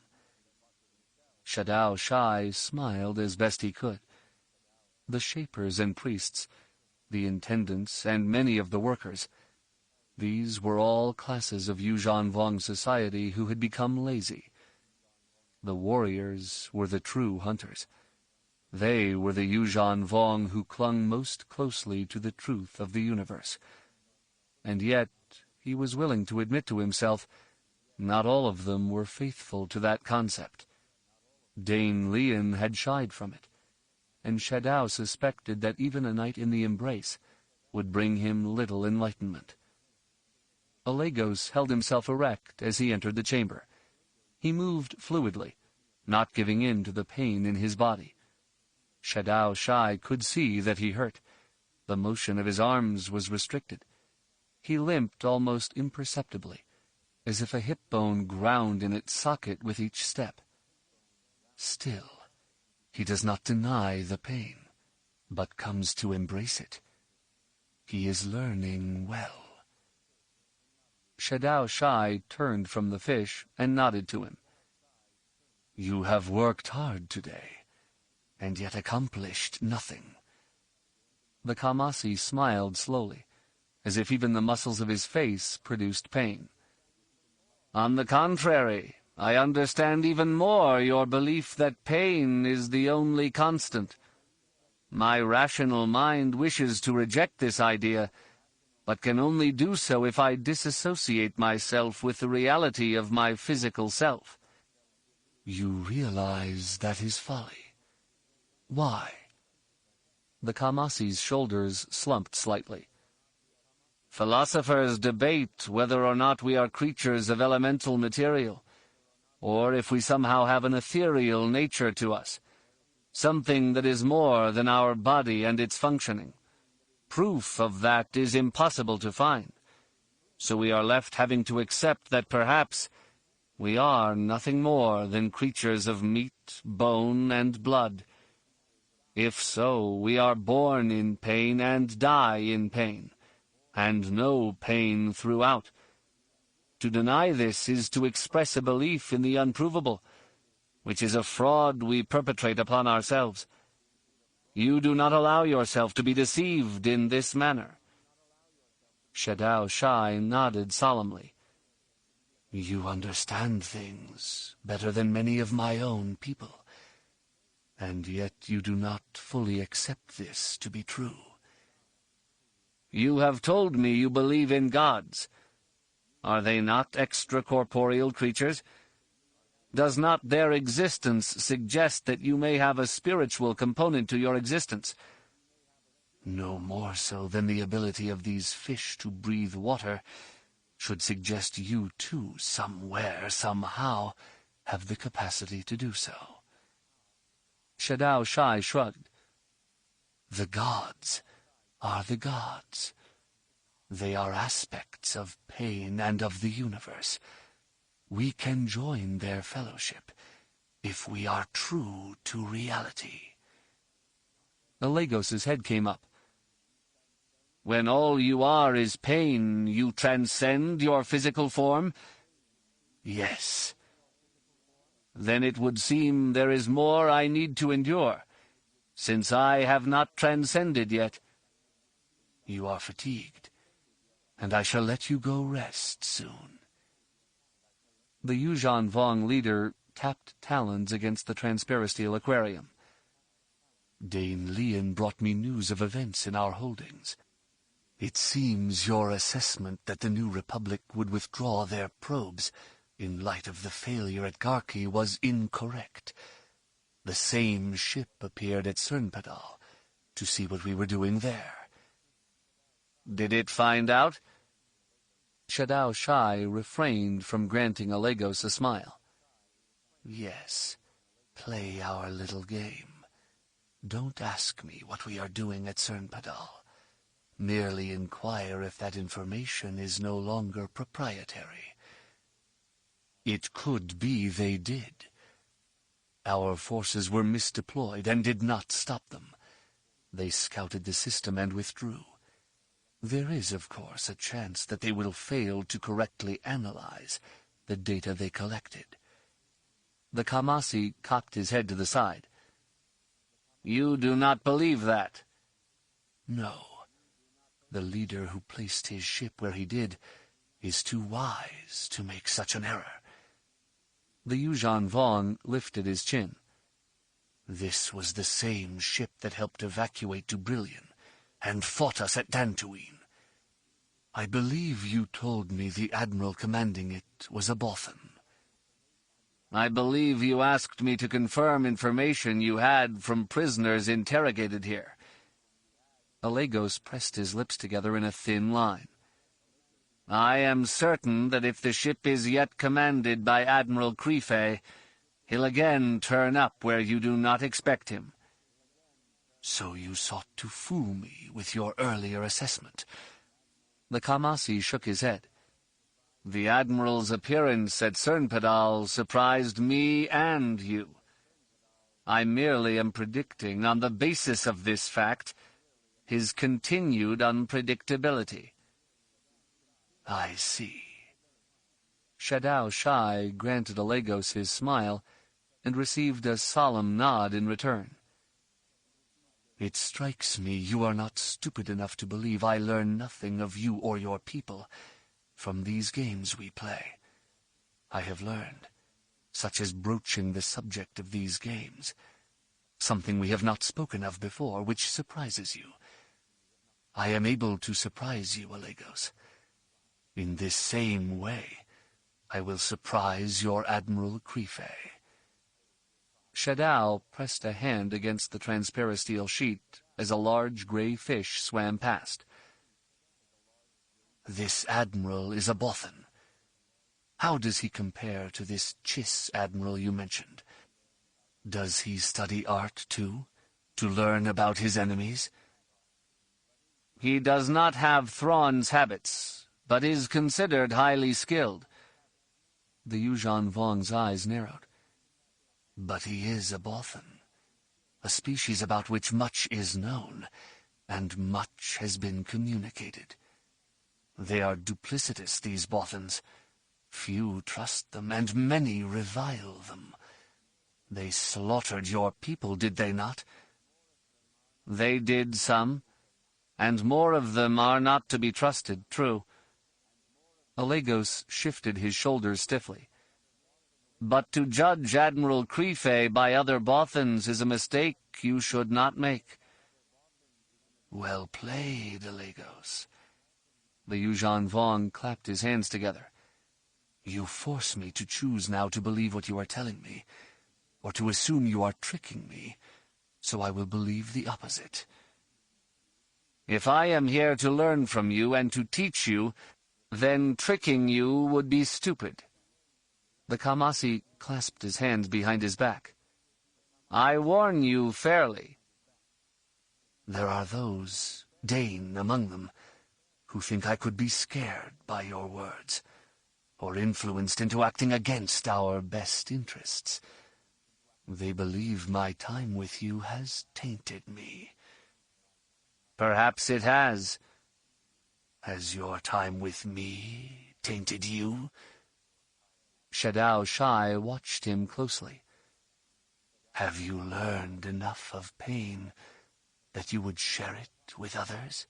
Shadao Shai smiled as best he could. The shapers and priests, the intendants, and many of the workers, these were all classes of Yuuzhan Vong society who had become lazy. The warriors were the true hunters. They were the Yuuzhan Vong who clung most closely to the truth of the universe. And yet, he was willing to admit to himself, not all of them were faithful to that concept. Dane Lian had shied from it, and Shadao suspected that even a night in the embrace would bring him little enlightenment. Alagos held himself erect as he entered the chamber. He moved fluidly, not giving in to the pain in his body. Shadao Shai could see that he hurt. The motion of his arms was restricted. He limped almost imperceptibly, as if a hip bone ground in its socket with each step. Still, he does not deny the pain, but comes to embrace it. He is learning well. Shadao Shai turned from the fish and nodded to him. "You have worked hard today, and yet accomplished nothing." The Kamasi smiled slowly, as if even the muscles of his face produced pain. "On the contrary, I understand even more your belief that pain is the only constant. My rational mind wishes to reject this idea, but can only do so if I disassociate myself with the reality of my physical self." "You realize that is folly. Why?" The Kamasi's shoulders slumped slightly. "Philosophers debate whether or not we are creatures of elemental material, or if we somehow have an ethereal nature to us, something that is more than our body and its functioning. Proof of that is impossible to find, so we are left having to accept that perhaps we are nothing more than creatures of meat, bone, and blood. If so, we are born in pain and die in pain, and know pain throughout. To deny this is to express a belief in the unprovable, which is a fraud we perpetrate upon ourselves. You do not allow yourself to be deceived in this manner." Shadao Shai nodded solemnly. "You understand things better than many of my own people, and yet you do not fully accept this to be true." "You have told me you believe in gods. Are they not extracorporeal creatures? Does not their existence suggest that you may have a spiritual component to your existence?" "No more so than the ability of these fish to breathe water should suggest you too, somewhere, somehow, have the capacity to do so." Shadao Shai shrugged. "The gods are the gods. They are aspects of pain and of the universe. We can join their fellowship if we are true to reality." Alagos's head came up. "When all you are is pain, you transcend your physical form?" "Yes." "Then it would seem there is more I need to endure, since I have not transcended yet." "You are fatigued, and I shall let you go rest soon." The Yuuzhan Vong leader tapped talons against the transparisteel aquarium. "Dane Lian brought me news of events in our holdings. It seems your assessment that the New Republic would withdraw their probes in light of the failure at Garqi was incorrect. The same ship appeared at Cernpadal to see what we were doing there. Did it find out? Shadow Shai refrained from granting Alegos a smile. Yes, play our little game. Don't ask me what we are doing at Cernpadal. Merely inquire if that information is no longer proprietary. It could be they did. Our forces were misdeployed and did not stop them. They scouted the system and withdrew. There is, of course, a chance that they will fail to correctly analyze the data they collected. The Kamasi cocked his head to the side. You do not believe that? No. The leader who placed his ship where he did is too wise to make such an error. The Yuuzhan Vong lifted his chin. This was the same ship that helped evacuate Dubrillion and fought us at Dantooine. I believe you told me the admiral commanding it was a Bothan. I believe you asked me to confirm information you had from prisoners interrogated here. Alegos pressed his lips together in a thin line. I am certain that if the ship is yet commanded by Admiral Crefe, he'll again turn up where you do not expect him. So you sought to fool me with your earlier assessment? The Kamasi shook his head. The Admiral's appearance at Cernpadal surprised me and you. I merely am predicting, on the basis of this fact, his continued unpredictability. I see. Shadow Shai granted Alegos his smile and received a solemn nod in return. It strikes me you are not stupid enough to believe I learn nothing of you or your people from these games we play. I have learned, such as broaching the subject of these games, something we have not spoken of before, which surprises you. I am able to surprise you, Alegos. In this same way, I will surprise your Admiral Crefe. Shadow pressed a hand against the transparisteel sheet as a large gray fish swam past. This admiral is a Bothan. How does he compare to this Chiss admiral you mentioned? Does he study art, too, to learn about his enemies? He does not have Thrawn's habits, but is considered highly skilled. The Yuuzhan Vong's eyes narrowed. But he is a Bothan, a species about which much is known, and much has been communicated. They are duplicitous, these Bothans. Few trust them, and many revile them. They slaughtered your people, did they not? They did some, and more of them are not to be trusted, true. Alegos shifted his shoulders stiffly. But to judge Admiral Crefe by other Bothans is a mistake you should not make. Well played, Alegos. The Yuuzhan Vong clapped his hands together. You force me to choose now to believe what you are telling me, or to assume you are tricking me, so I will believe the opposite. If I am here to learn from you and to teach you, then tricking you would be stupid. The Kamasi clasped his hands behind his back. I warn you fairly. There are those, Dane among them, who think I could be scared by your words, or influenced into acting against our best interests. They believe my time with you has tainted me. Perhaps it has. Has your time with me tainted you? Shadow Shai watched him closely. Have you learned enough of pain that you would share it with others?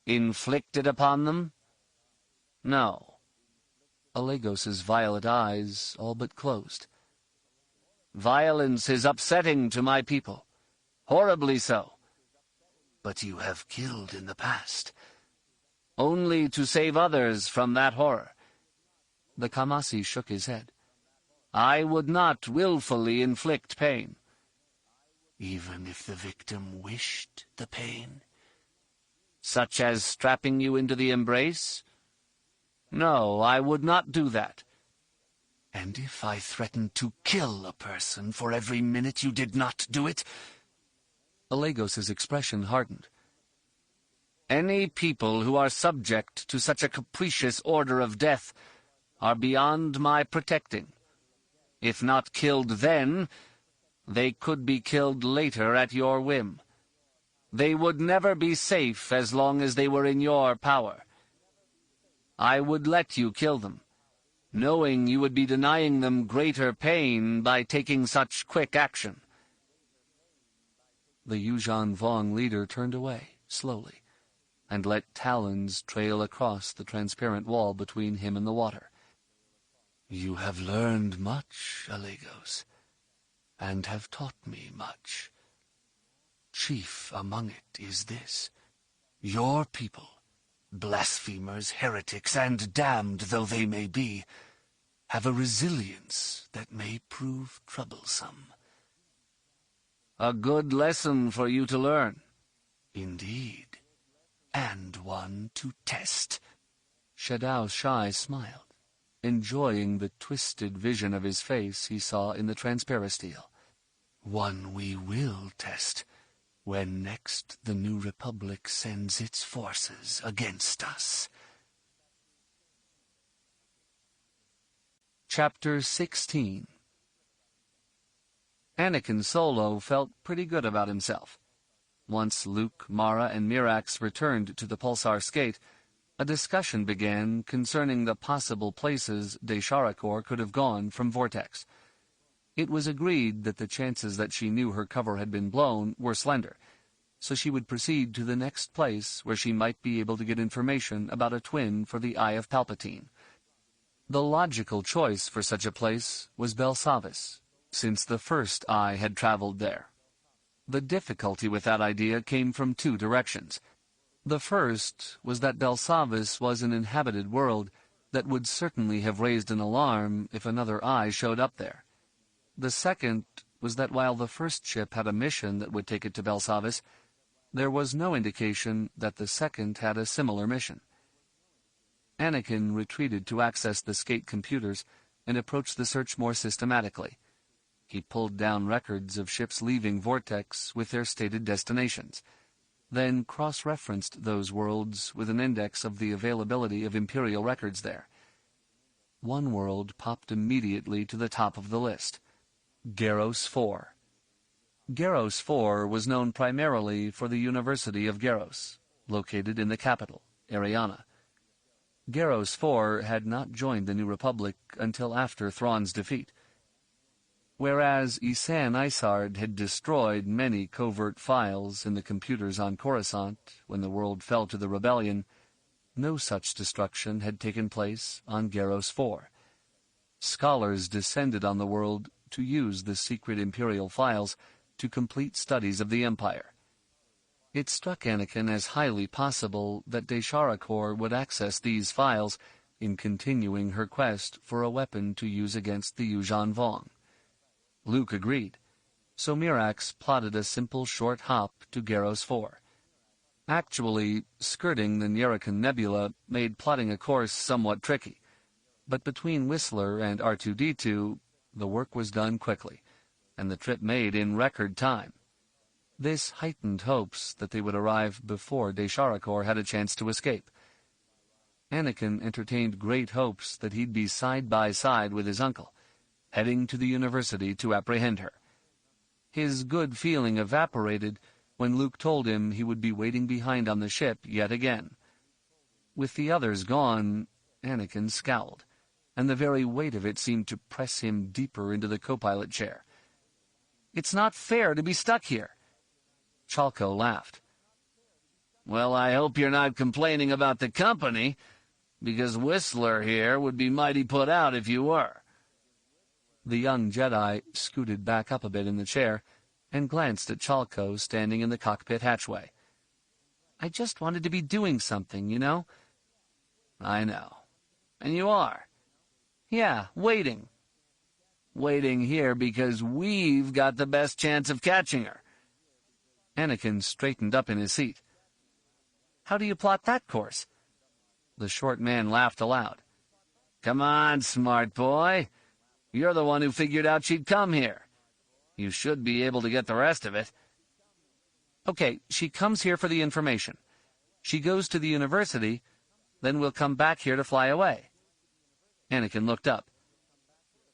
Inflicted upon them? No. Alegos's violet eyes all but closed. Violence is upsetting to my people. Horribly so. but you have killed in the past. Only to save others from that horror. The Kamasi shook his head. I would not willfully inflict pain. Even if the victim wished the pain? Such as strapping you into the embrace? No, I would not do that. And if I threatened to kill a person for every minute you did not do it? Alegos's expression hardened. Any people who are subject to such a capricious order of death are beyond my protecting. If not killed then, they could be killed later at your whim. They would never be safe as long as they were in your power. I would let you kill them, knowing you would be denying them greater pain by taking such quick action. The Yuuzhan Vong leader turned away, slowly, and let talons trail across the transparent wall between him and the water. You have learned much, Alegos, and have taught me much. Chief among it is this: your people, blasphemers, heretics, and damned though they may be, have a resilience that may prove troublesome. A good lesson for you to learn. Indeed, and one to test. Shadao Shai smiled, enjoying the twisted vision of his face he saw in the transparisteel. One we will test when next the New Republic sends its forces against us. Chapter 16. Anakin Solo felt pretty good about himself. Once Luke, Mara, and Mirax returned to the Pulsar Skate, a discussion began concerning the possible places Desharakor could have gone from Vortex. It was agreed that the chances that she knew her cover had been blown were slender, so she would proceed to the next place where she might be able to get information about a twin for the Eye of Palpatine. The logical choice for such a place was Belsavis, since the first Eye had traveled there. The difficulty with that idea came from two directions. The first was that Belsavis was an inhabited world that would certainly have raised an alarm if another Eye showed up there. The second was that while the first ship had a mission that would take it to Belsavis, there was no indication that the second had a similar mission. Anakin retreated to access the Skate computers and approached the search more systematically. He pulled down records of ships leaving Vortex with their stated destinations, then cross-referenced those worlds with an index of the availability of Imperial records there. One world popped immediately to the top of the list: Garros 4. Garros 4 was known primarily for the University of Garros, located in the capital, Ariana. Garros 4 had not joined the New Republic until after Thrawn's defeat. Whereas Ysann Isard had destroyed many covert files in the computers on Coruscant when the world fell to the rebellion, no such destruction had taken place on Garros 4. Scholars descended on the world to use the secret Imperial files to complete studies of the Empire. It struck Anakin as highly possible that Desharakor would access these files in continuing her quest for a weapon to use against the Yuuzhan Vong. Luke agreed, so Mirax plotted a simple short hop to Garros 4. Actually, skirting the Nyerican Nebula made plotting a course somewhat tricky, but between Whistler and R2-D2, the work was done quickly, and the trip made in record time. This heightened hopes that they would arrive before Desharakor had a chance to escape. Anakin entertained great hopes that he'd be side by side with his uncle, heading to the university to apprehend her. His good feeling evaporated when Luke told him he would be waiting behind on the ship yet again. With the others gone, Anakin scowled, and the very weight of it seemed to press him deeper into the co-pilot chair. "It's not fair to be stuck here." Chalco laughed. "Well, I hope you're not complaining about the company, because Whistler here would be mighty put out if you were." The young Jedi scooted back up a bit in the chair and glanced at Chalco standing in the cockpit hatchway. I just wanted to be doing something, you know? I know. And you are. Yeah, waiting. Waiting here because we've got the best chance of catching her. Anakin straightened up in his seat. How do you plot that course? The short man laughed aloud. Come on, smart boy. You're the one who figured out she'd come here. You should be able to get the rest of it. Okay, she comes here for the information. She goes to the university, then we'll come back here to fly away. Anakin looked up.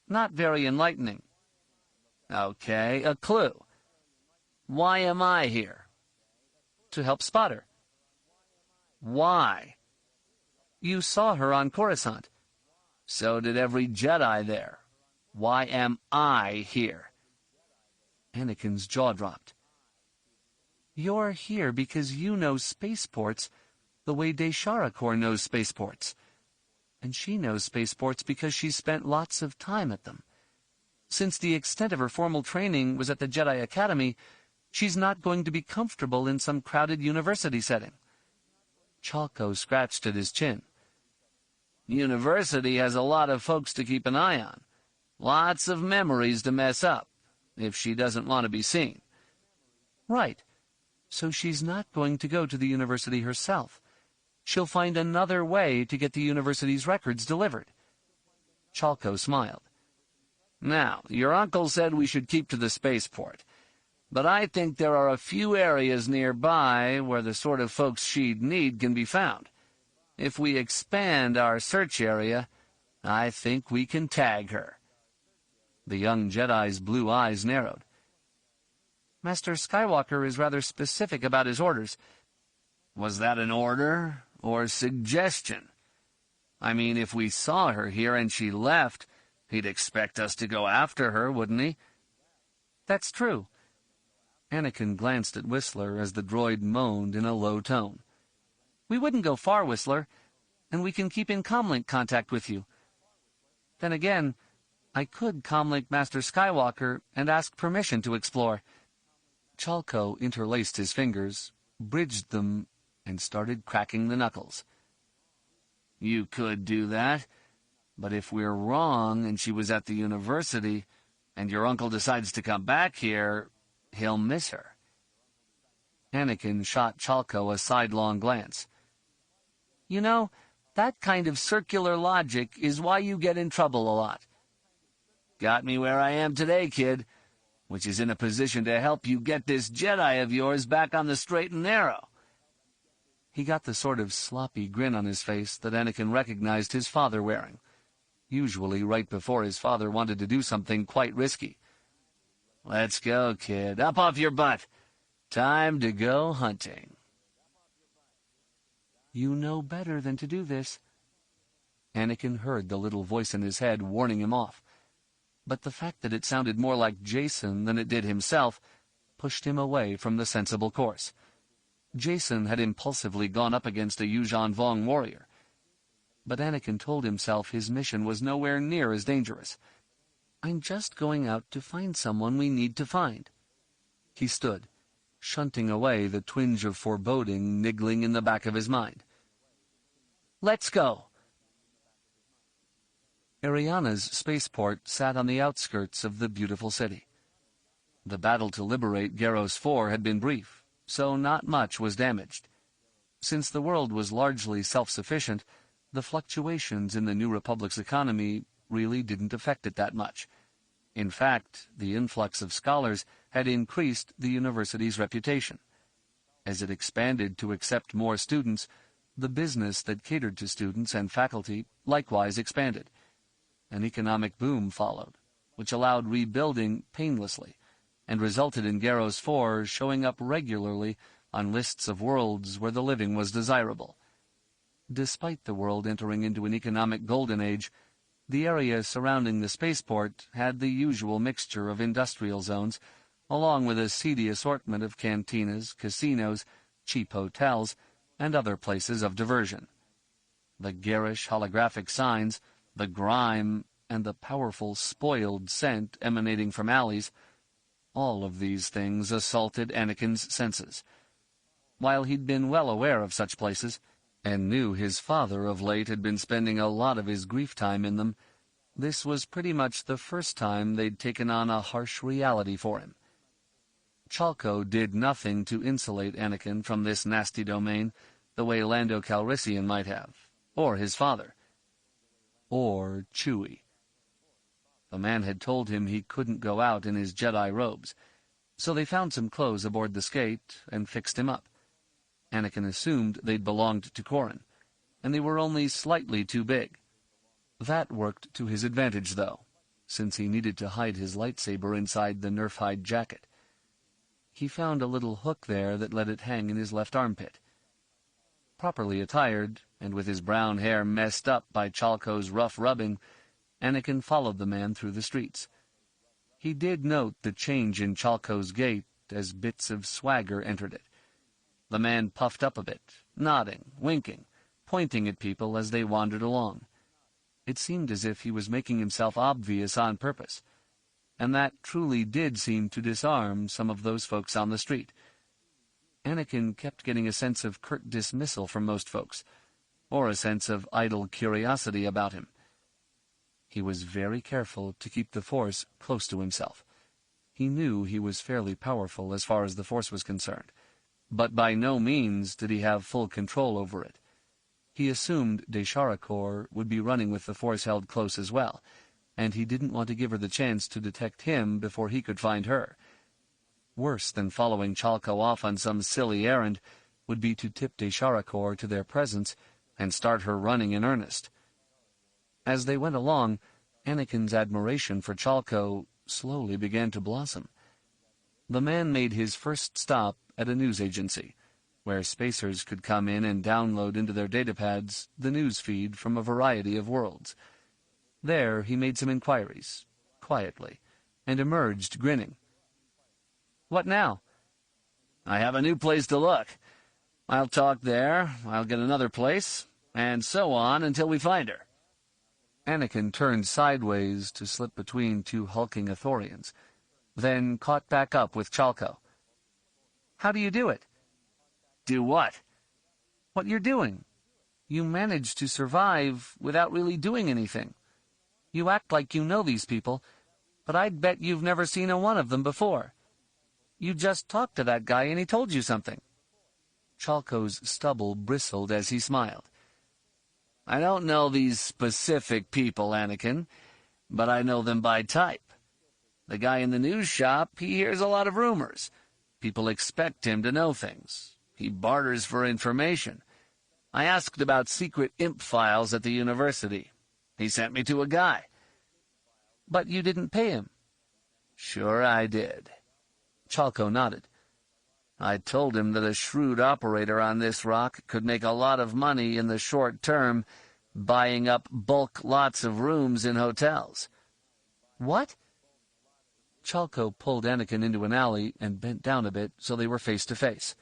Not very enlightening. Okay, a clue. Why am I here? To help spot her. Why? You saw her on Coruscant. So did every Jedi there. Why am I here? Anakin's jaw dropped. You're here because you know spaceports the way Desharakor knows spaceports. And she knows spaceports because she's spent lots of time at them. Since the extent of her formal training was at the Jedi Academy, she's not going to be comfortable in some crowded university setting. Chalco scratched at his chin. University has a lot of folks to keep an eye on. Lots of memories to mess up, if she doesn't want to be seen. Right. So she's not going to go to the university herself. She'll find another way to get the university's records delivered. Chalco smiled. Now, your uncle said we should keep to the spaceport, but I think there are a few areas nearby where the sort of folks she'd need can be found. If we expand our search area, I think we can tag her. The young Jedi's blue eyes narrowed. Master Skywalker is rather specific about his orders. Was that an order or suggestion? I mean, if we saw her here and she left, he'd expect us to go after her, wouldn't he? That's true. Anakin glanced at Whistler as the droid moaned in a low tone. We wouldn't go far, Whistler, and we can keep in comlink contact with you. Then again, I could comlink Master Skywalker and ask permission to explore. Chalco interlaced his fingers, bridged them, and started cracking the knuckles. You could do that, but if we're wrong and she was at the university, and your uncle decides to come back here, he'll miss her. Anakin shot Chalco a sidelong glance. You know, that kind of circular logic is why you get in trouble a lot. Got me where I am today, kid, which is in a position to help you get this Jedi of yours back on the straight and narrow. He got the sort of sloppy grin on his face that Anakin recognized his father wearing, usually right before his father wanted to do something quite risky. Let's go, kid. Up off your butt. Time to go hunting. You know better than to do this. Anakin heard the little voice in his head warning him off, but the fact that it sounded more like Jacen than it did himself pushed him away from the sensible course. Jacen had impulsively gone up against a Yuuzhan Vong warrior, but Anakin told himself his mission was nowhere near as dangerous. I'm just going out to find someone we need to find. He stood, shunting away the twinge of foreboding niggling in the back of his mind. Let's go. Ariana's spaceport sat on the outskirts of the beautiful city. The battle to liberate Garros 4 had been brief, so not much was damaged. Since the world was largely self-sufficient, the fluctuations in the New Republic's economy really didn't affect it that much. In fact, the influx of scholars had increased the university's reputation. As it expanded to accept more students, the business that catered to students and faculty likewise expanded. An economic boom followed, which allowed rebuilding painlessly, and resulted in Garros 4 showing up regularly on lists of worlds where the living was desirable. Despite the world entering into an economic golden age, the area surrounding the spaceport had the usual mixture of industrial zones, along with a seedy assortment of cantinas, casinos, cheap hotels, and other places of diversion. The garish holographic signs, the grime, and the powerful spoiled scent emanating from alleys, all of these things assaulted Anakin's senses. while he'd been well aware of such places, and knew his father of late had been spending a lot of his grief time in them, this was pretty much the first time they'd taken on a harsh reality for him. Chalco did nothing to insulate Anakin from this nasty domain the way Lando Calrissian might have, or his father, or Chewie. The man had told him he couldn't go out in his Jedi robes, so they found some clothes aboard the skate and fixed him up. Anakin assumed they'd belonged to Corran, and they were only slightly too big. That worked to his advantage, though, since he needed to hide his lightsaber inside the nerf-hide jacket. He found a little hook there that let it hang in his left armpit. Properly attired, and with his brown hair messed up by Chalco's rough rubbing, Anakin followed the man through the streets. He did note the change in Chalco's gait as bits of swagger entered it. The man puffed up a bit, nodding, winking, pointing at people as they wandered along. It seemed as if he was making himself obvious on purpose, and that truly did seem to disarm some of those folks on the street. Anakin kept getting a sense of curt dismissal from most folks, or a sense of idle curiosity about him. He was very careful to keep the Force close to himself. He knew he was fairly powerful as far as the Force was concerned, but by no means did he have full control over it. He assumed Desharakor would be running with the Force held close as well, and he didn't want to give her the chance to detect him before he could find her. Worse than following Chalco off on some silly errand would be to tip Desharakor to their presence and start her running in earnest. As they went along, Anakin's admiration for Chalco slowly began to blossom. The man made his first stop at a news agency, where spacers could come in and download into their datapads the news feed from a variety of worlds. There he made some inquiries, quietly, and emerged grinning. "What now?" "I have a new place to look. I'll talk there, I'll get another place, and so on until we find her." Anakin turned sideways to slip between two hulking Ithorians, then caught back up with Chalco. "How do you do it?" "Do what?" "What you're doing. You managed to survive without really doing anything. You act like you know these people, but I'd bet you've never seen a one of them before. You just talked to that guy and he told you something." Chalco's stubble bristled as he smiled. "I don't know these specific people, Anakin, but I know them by type. The guy in the news shop, he hears a lot of rumors. People expect him to know things. He barters for information. I asked about secret imp files at the university. He sent me to a guy." "But you didn't pay him." "Sure I did." Chalco nodded. "I told him that a shrewd operator on this rock could make a lot of money in the short term buying up bulk lots of rooms in hotels." "What?" Chalco pulled Anakin into an alley and bent down a bit so they were face to face.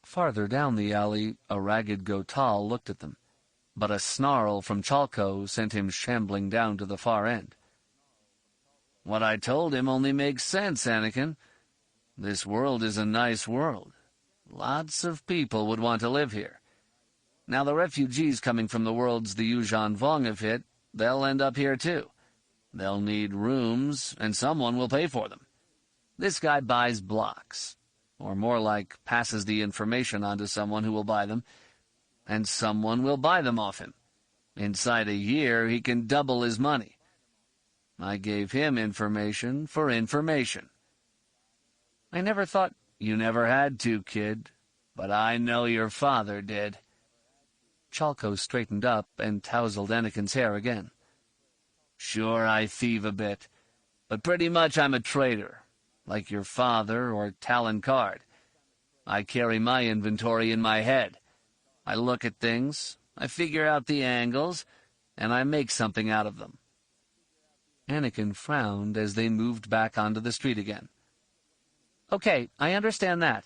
Farther down the alley, a ragged Gotal looked at them, but a snarl from Chalco sent him shambling down to the far end. "What I told him only makes sense, Anakin. This world is a nice world. Lots of people would want to live here. Now the refugees coming from the worlds the Yuuzhan Vong have hit, they'll end up here too. They'll need rooms, and someone will pay for them. This guy buys blocks, or more like passes the information on to someone who will buy them, and someone will buy them off him. Inside a year, he can double his money. I gave him information for information." "I never thought—" "You never had to, kid, but I know your father did." Chalco straightened up and tousled Anakin's hair again. "Sure, I thieve a bit, but pretty much I'm a trader, like your father or Talon Card. I carry my inventory in my head. I look at things, I figure out the angles, and I make something out of them." Anakin frowned as they moved back onto the street again. "Okay, I understand that.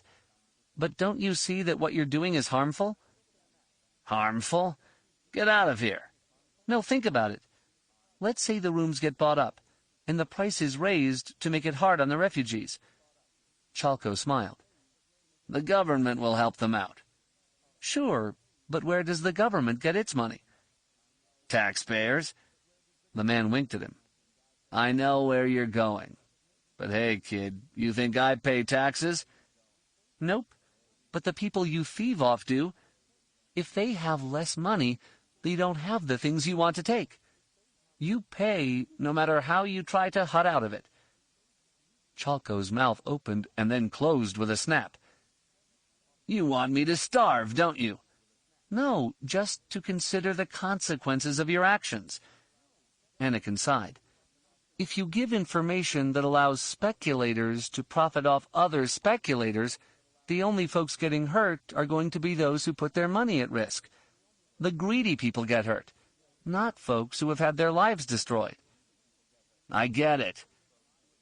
But don't you see that what you're doing is harmful?" "Harmful? Get out of here." "No, think about it. Let's say the rooms get bought up, and the price is raised to make it hard on the refugees." Chalco smiled. The government will help them out. Sure, but where does the government get its money? Taxpayers. The man winked at him. I know where you're going. But hey, kid, you think I pay taxes? Nope, but the people you thieve off do. If they have less money, they don't have the things you want to take. You pay no matter how you try to hut out of it. Chalco's mouth opened and then closed with a snap. You want me to starve, don't you? No, just to consider the consequences of your actions. Anakin sighed. If you give information that allows speculators to profit off other speculators, the only folks getting hurt are going to be those who put their money at risk. The greedy people get hurt, not folks who have had their lives destroyed. I get it.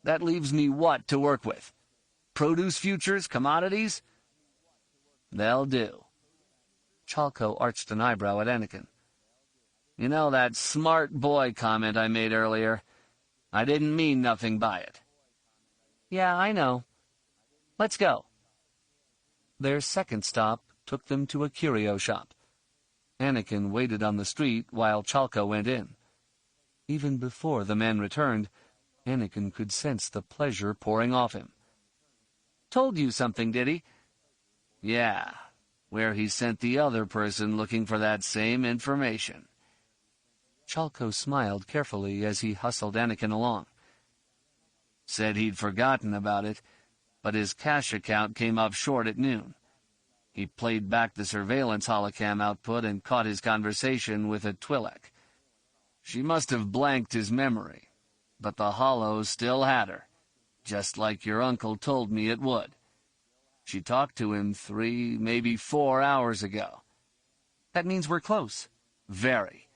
That leaves me what to work with? Produce futures, commodities? They'll do. Chalco arched an eyebrow at Anakin. You know that smart boy comment I made earlier? I didn't mean nothing by it. Yeah, I know. Let's go. Their second stop took them to a curio shop. Anakin waited on the street while Chalco went in. Even before the man returned, Anakin could sense the pleasure pouring off him. Told you something, did he? Yeah, where he sent the other person looking for that same information. Chalco smiled carefully as he hustled Anakin along. Said he'd forgotten about it, but his cash account came up short at noon. He played back the surveillance holocam output and caught his conversation with a Twi'lek. She must have blanked his memory, but the holo still had her, just like your uncle told me it would. She talked to him 3, maybe 4 hours ago. That means we're close. Very.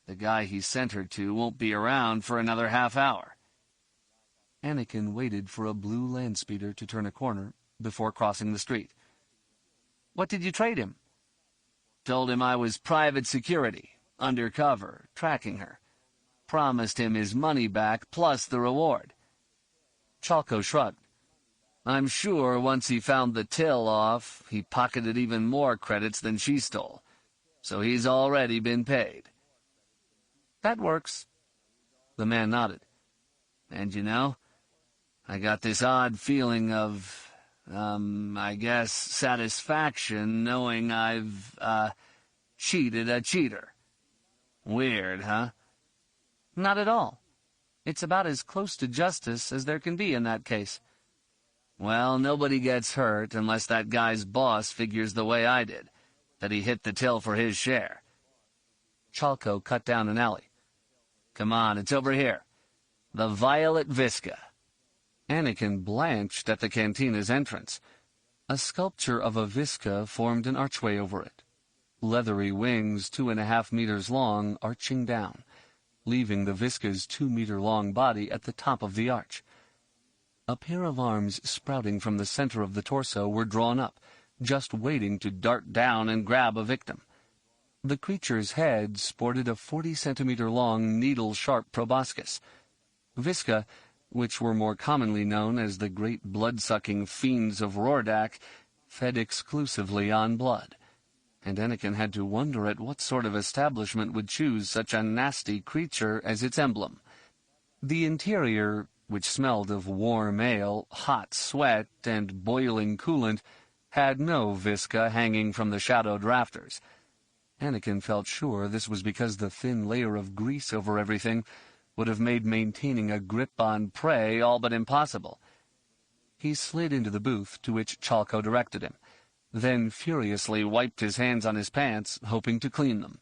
The guy he sent her to won't be around for another half hour. Anakin waited for a blue landspeeder to turn a corner before crossing the street. What did you trade him? Told him I was private security, undercover, tracking her. Promised him his money back plus the reward. Chalco shrugged. I'm sure once he found the till off, he pocketed even more credits than she stole. So he's already been paid. That works. The man nodded. And you know, I got this odd feeling of, I guess, satisfaction knowing I've, cheated a cheater. Weird, huh? Not at all. It's about as close to justice as there can be in that case. Well, nobody gets hurt unless that guy's boss figures the way I did, that he hit the till for his share. Chalco cut down an alley. Come on, it's over here. The Violet Visca. Anakin blanched at the cantina's entrance. A sculpture of a Visca formed an archway over it. Leathery wings 2.5 meters long arching down, leaving the Visca's 2-meter-long body at the top of the arch. A pair of arms sprouting from the center of the torso were drawn up, just waiting to dart down and grab a victim. The creature's head sported a 40-centimeter-long, needle-sharp proboscis. Visca, which were more commonly known as the great blood-sucking fiends of Rordak, fed exclusively on blood, and Anakin had to wonder at what sort of establishment would choose such a nasty creature as its emblem. The interior, which smelled of warm ale, hot sweat, and boiling coolant, had no Visca hanging from the shadowed rafters. Anakin felt sure this was because the thin layer of grease over everything would have made maintaining a grip on prey all but impossible. He slid into the booth to which Chalco directed him, then furiously wiped his hands on his pants, hoping to clean them.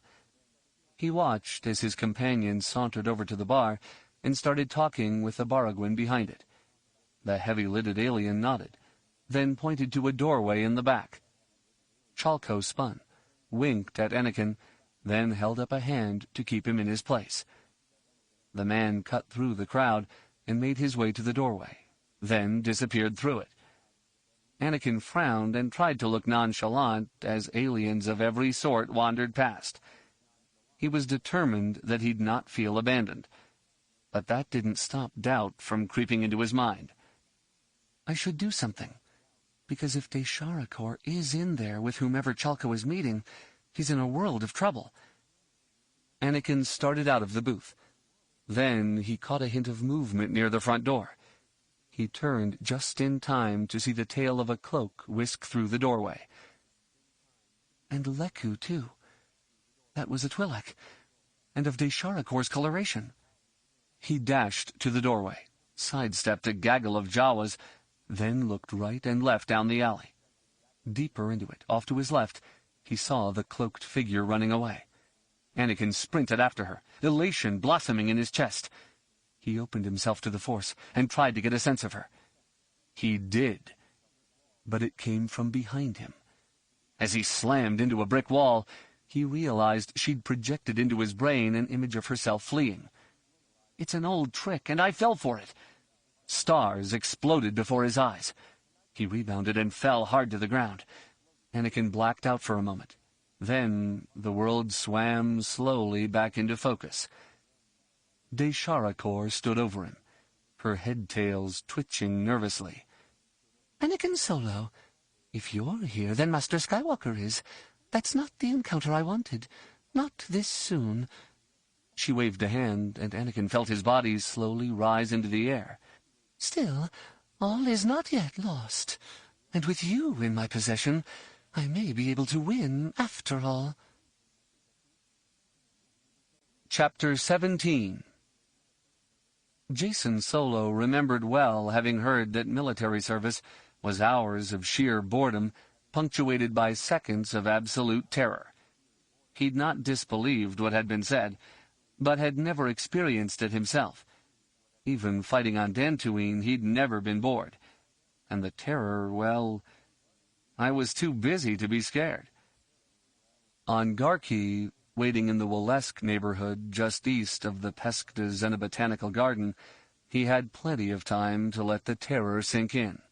He watched as his companion sauntered over to the bar and started talking with the Baragwin behind it. The heavy-lidded alien nodded, then pointed to a doorway in the back. Chalco spun, winked at Anakin, then held up a hand to keep him in his place. The man cut through the crowd and made his way to the doorway, then disappeared through it. Anakin frowned and tried to look nonchalant as aliens of every sort wandered past. He was determined that he'd not feel abandoned, but that didn't stop doubt from creeping into his mind. I should do something. Because if Desharakor is in there with whomever Chalka was meeting, he's in a world of trouble. Anakin started out of the booth. Then he caught a hint of movement near the front door. He turned just in time to see the tail of a cloak whisk through the doorway. And Leku, too. That was a Twi'lek, and of Desharakor's coloration. He dashed to the doorway, sidestepped a gaggle of Jawas, then looked right and left down the alley. Deeper into it, off to his left, he saw the cloaked figure running away. Anakin sprinted after her, elation blossoming in his chest. He opened himself to the Force and tried to get a sense of her. He did, but it came from behind him. As he slammed into a brick wall, he realized she'd projected into his brain an image of herself fleeing. "It's an old trick, and I fell for it." Stars exploded before his eyes. He rebounded and fell hard to the ground. Anakin blacked out for a moment. Then the world swam slowly back into focus. Desharakor stood over him, her head-tails twitching nervously. "Anakin Solo, if you're here, then Master Skywalker is. That's not the encounter I wanted. Not this soon." She waved a hand, and Anakin felt his body slowly rise into the air. "Still, all is not yet lost. And with you in my possession, I may be able to win after all." Chapter 17. Jacen Solo remembered well having heard that military service was hours of sheer boredom, punctuated by seconds of absolute terror. He'd not disbelieved what had been said, but had never experienced it himself. Even fighting on Dantooine, he'd never been bored. And the terror, well, I was too busy to be scared. On Garqi, waiting in the Walesk neighborhood just east of the Peskta Xenobotanical Garden, he had plenty of time to let the terror sink in.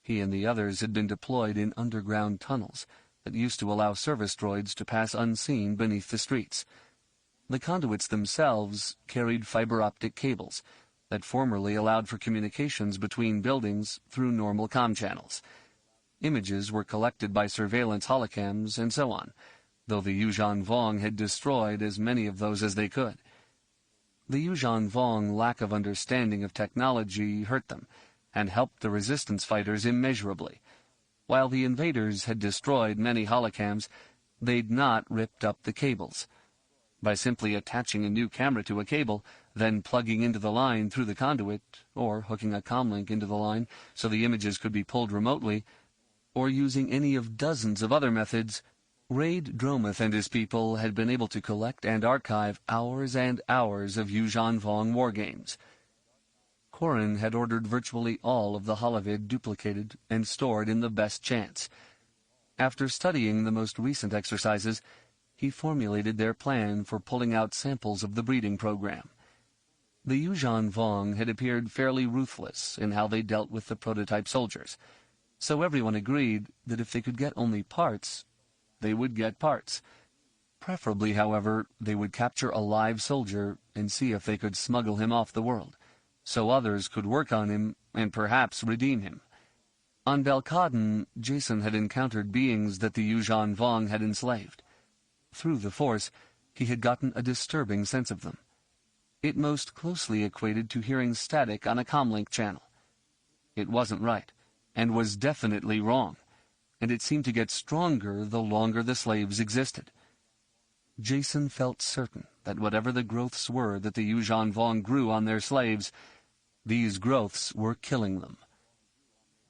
He and the others had been deployed in underground tunnels that used to allow service droids to pass unseen beneath the streets. The conduits themselves carried fiber-optic cables that formerly allowed for communications between buildings through normal comm channels. Images were collected by surveillance holocams and so on, though the Yuuzhan Vong had destroyed as many of those as they could. The Yuuzhan Vong lack of understanding of technology hurt them, and helped the resistance fighters immeasurably. While the invaders had destroyed many holocams, they'd not ripped up the cables. By simply attaching a new camera to a cable, then plugging into the line through the conduit, or hooking a comlink into the line so the images could be pulled remotely, or using any of dozens of other methods, Raid Dromuth and his people had been able to collect and archive hours and hours of Yuuzhan Vong wargames. Corran had ordered virtually all of the holovid duplicated and stored in the best chance. After studying the most recent exercises, he formulated their plan for pulling out samples of the breeding program. The Yuuzhan Vong had appeared fairly ruthless in how they dealt with the prototype soldiers, so everyone agreed that if they could get only parts, they would get parts. Preferably, however, they would capture a live soldier and see if they could smuggle him off the world, so others could work on him and perhaps redeem him. On Belkaden, Jacen had encountered beings that the Yuuzhan Vong had enslaved. Through the Force, he had gotten a disturbing sense of them. It most closely equated to hearing static on a comlink channel. It wasn't right, and was definitely wrong, and it seemed to get stronger the longer the slaves existed. Jacen felt certain that whatever the growths were that the Yuuzhan Vong grew on their slaves, these growths were killing them.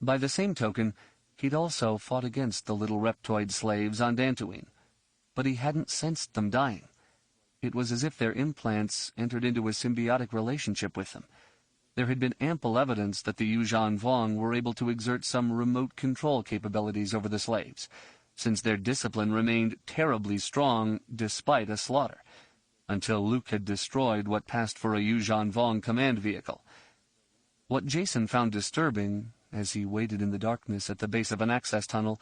By the same token, he'd also fought against the little reptoid slaves on Dantooine, but he hadn't sensed them dying. It was as if their implants entered into a symbiotic relationship with them. There had been ample evidence that the Yuuzhan Vong were able to exert some remote control capabilities over the slaves, since their discipline remained terribly strong despite a slaughter, until Luke had destroyed what passed for a Yuuzhan Vong command vehicle. What Jacen found disturbing, as he waited in the darkness at the base of an access tunnel,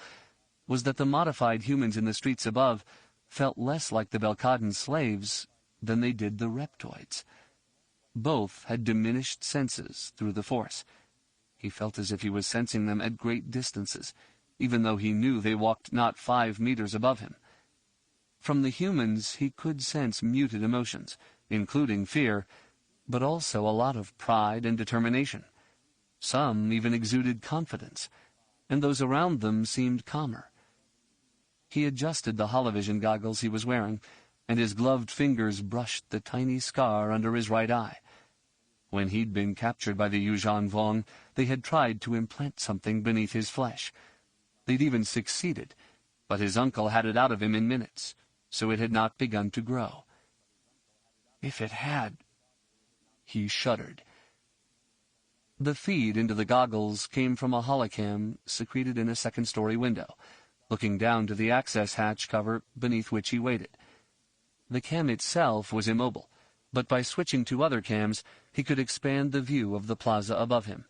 was that the modified humans in the streets above felt less like the Belkaden slaves than they did the reptoids. Both had diminished senses through the Force. He felt as if he was sensing them at great distances, even though he knew they walked not 5 meters above him. From the humans he could sense muted emotions, including fear, but also a lot of pride and determination. Some even exuded confidence, and those around them seemed calmer. He adjusted the holovision goggles he was wearing, and his gloved fingers brushed the tiny scar under his right eye. When he'd been captured by the Yuuzhan Vong, they had tried to implant something beneath his flesh. They'd even succeeded, but his uncle had it out of him in minutes, so it had not begun to grow. If it had... He shuddered. The feed into the goggles came from a holocam secreted in a second-story window, looking down to the access hatch cover beneath which he waited. The cam itself was immobile, but by switching to other cams, he could expand the view of the plaza above him.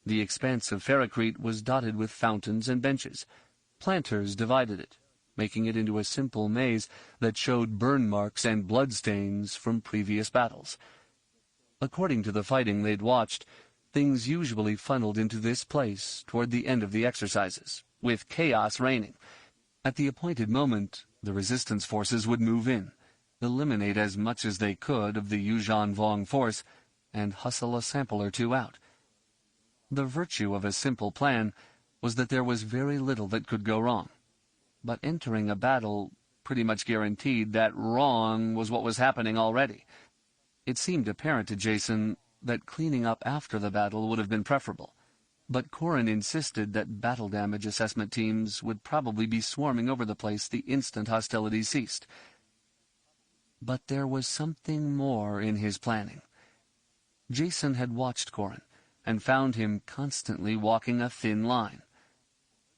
The expanse of ferrocrete was dotted with fountains and benches. Planters divided it, making it into a simple maze that showed burn marks and bloodstains from previous battles. According to the fighting they'd watched, things usually funneled into this place toward the end of the exercises, with chaos reigning. At the appointed moment, the resistance forces would move in, eliminate as much as they could of the Yuuzhan Vong force, and hustle a sample or two out. The virtue of a simple plan was that there was very little that could go wrong. But entering a battle pretty much guaranteed that wrong was what was happening already. It seemed apparent to Jacen that cleaning up after the battle would have been preferable, but Corran insisted that battle damage assessment teams would probably be swarming over the place the instant hostilities ceased. But there was something more in his planning. Jacen had watched Corran, and found him constantly walking a thin line.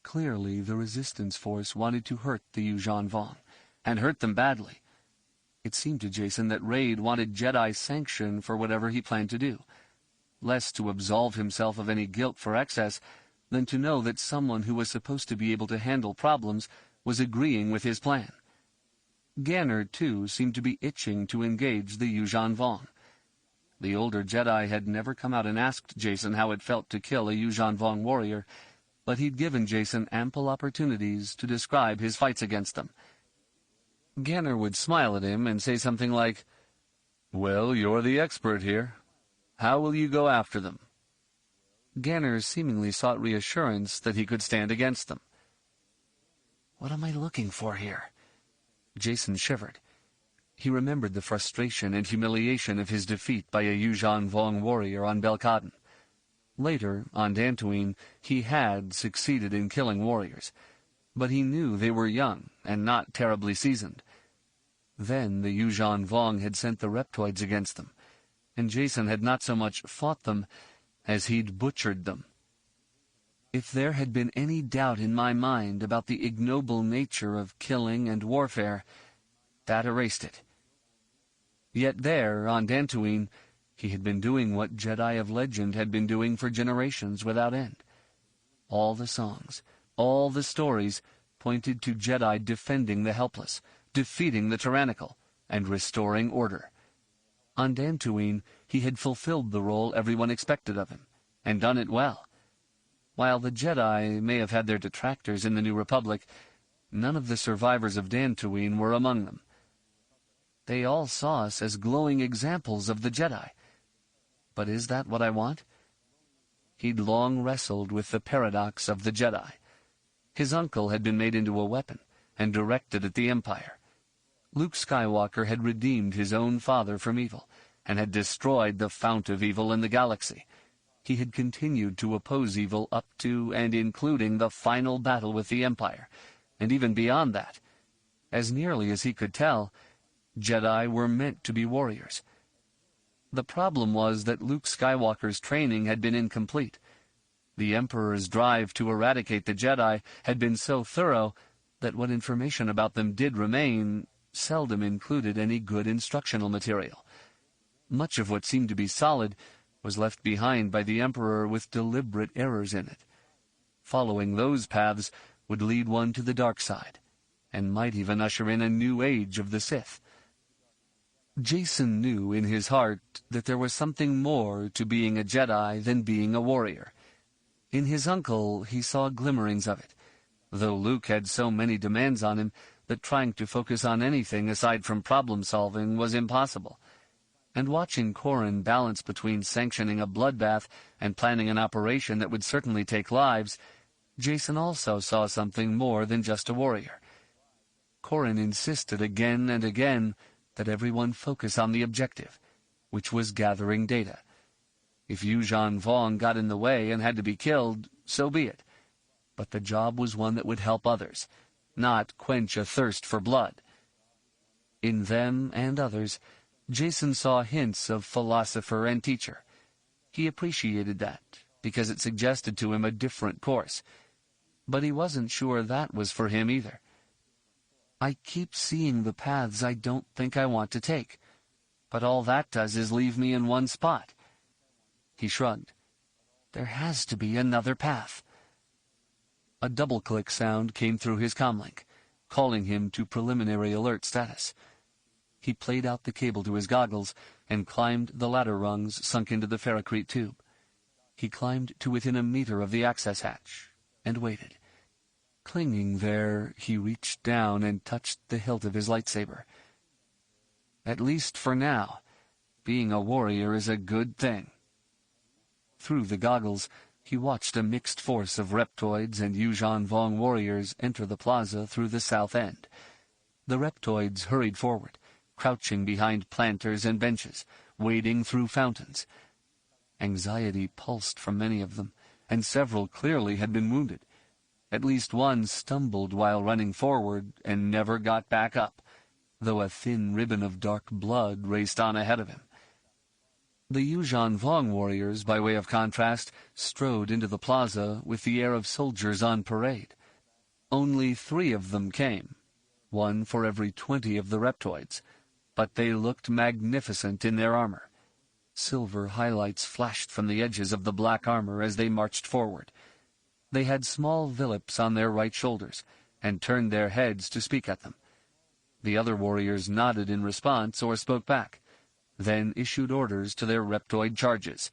Clearly the resistance force wanted to hurt the Yuuzhan Vong, and hurt them badly. It seemed to Jacen that Raid wanted Jedi sanction for whatever he planned to do, less to absolve himself of any guilt for excess than to know that someone who was supposed to be able to handle problems was agreeing with his plan. Ganner, too, seemed to be itching to engage the Yuuzhan Vong. The older Jedi had never come out and asked Jacen how it felt to kill a Yuuzhan Vong warrior, but he'd given Jacen ample opportunities to describe his fights against them. Ganner would smile at him and say something like, "Well, you're the expert here. How will you go after them?" Ganner seemingly sought reassurance that he could stand against them. "What am I looking for here?" Jacen shivered. He remembered the frustration and humiliation of his defeat by a Yuuzhan Vong warrior on Belkaden. Later, on Dantooine, he had succeeded in killing warriors, but he knew they were young and not terribly seasoned. Then the Yuuzhan Vong had sent the reptoids against them, and Jacen had not so much fought them as he'd butchered them. If there had been any doubt in my mind about the ignoble nature of killing and warfare, that erased it. Yet there, on Dantooine, he had been doing what Jedi of legend had been doing for generations without end. All the songs, all the stories pointed to Jedi defending the helpless, defeating the tyrannical, and restoring order. On Dantooine, he had fulfilled the role everyone expected of him, and done it well. While the Jedi may have had their detractors in the New Republic, none of the survivors of Dantooine were among them. They all saw us as glowing examples of the Jedi. But is that what I want? He'd long wrestled with the paradox of the Jedi. His uncle had been made into a weapon and directed at the Empire. Luke Skywalker had redeemed his own father from evil and had destroyed the fount of evil in the galaxy. He had continued to oppose evil up to and including the final battle with the Empire, and even beyond that. As nearly as he could tell, Jedi were meant to be warriors. The problem was that Luke Skywalker's training had been incomplete. The Emperor's drive to eradicate the Jedi had been so thorough that what information about them did remain seldom included any good instructional material. Much of what seemed to be solid was left behind by the Emperor with deliberate errors in it. Following those paths would lead one to the dark side, and might even usher in a new age of the Sith. Jacen knew in his heart that there was something more to being a Jedi than being a warrior. In his uncle he saw glimmerings of it, though Luke had so many demands on him that trying to focus on anything aside from problem-solving was impossible. And watching Corran balance between sanctioning a bloodbath and planning an operation that would certainly take lives, Jacen also saw something more than just a warrior. Corran insisted again and again that everyone focus on the objective, which was gathering data. If Yuuzhan Vong got in the way and had to be killed, so be it. But the job was one that would help others, not quench a thirst for blood. In them and others, Jacen saw hints of philosopher and teacher. He appreciated that, because it suggested to him a different course. But he wasn't sure that was for him either. I keep seeing the paths I don't think I want to take, but all that does is leave me in one spot. He shrugged. There has to be another path. A double-click sound came through his comlink, calling him to preliminary alert status. He played out the cable to his goggles and climbed the ladder rungs sunk into the ferrocrete tube. He climbed to within a meter of the access hatch and waited. Clinging there, he reached down and touched the hilt of his lightsaber. At least for now, being a warrior is a good thing. Through the goggles, he watched a mixed force of reptoids and Yuuzhan Vong warriors enter the plaza through the south end. The reptoids hurried forward, crouching behind planters and benches, wading through fountains. Anxiety pulsed from many of them, and several clearly had been wounded. At least one stumbled while running forward and never got back up, though a thin ribbon of dark blood raced on ahead of him. The Yuuzhan Vong warriors, by way of contrast, strode into the plaza with the air of soldiers on parade. Only 3 of them came, 1 for every 20 of the reptoids, but they looked magnificent in their armor. Silver highlights flashed from the edges of the black armor as they marched forward. They had small villips on their right shoulders, and turned their heads to speak at them. The other warriors nodded in response or spoke back, then issued orders to their reptoid charges.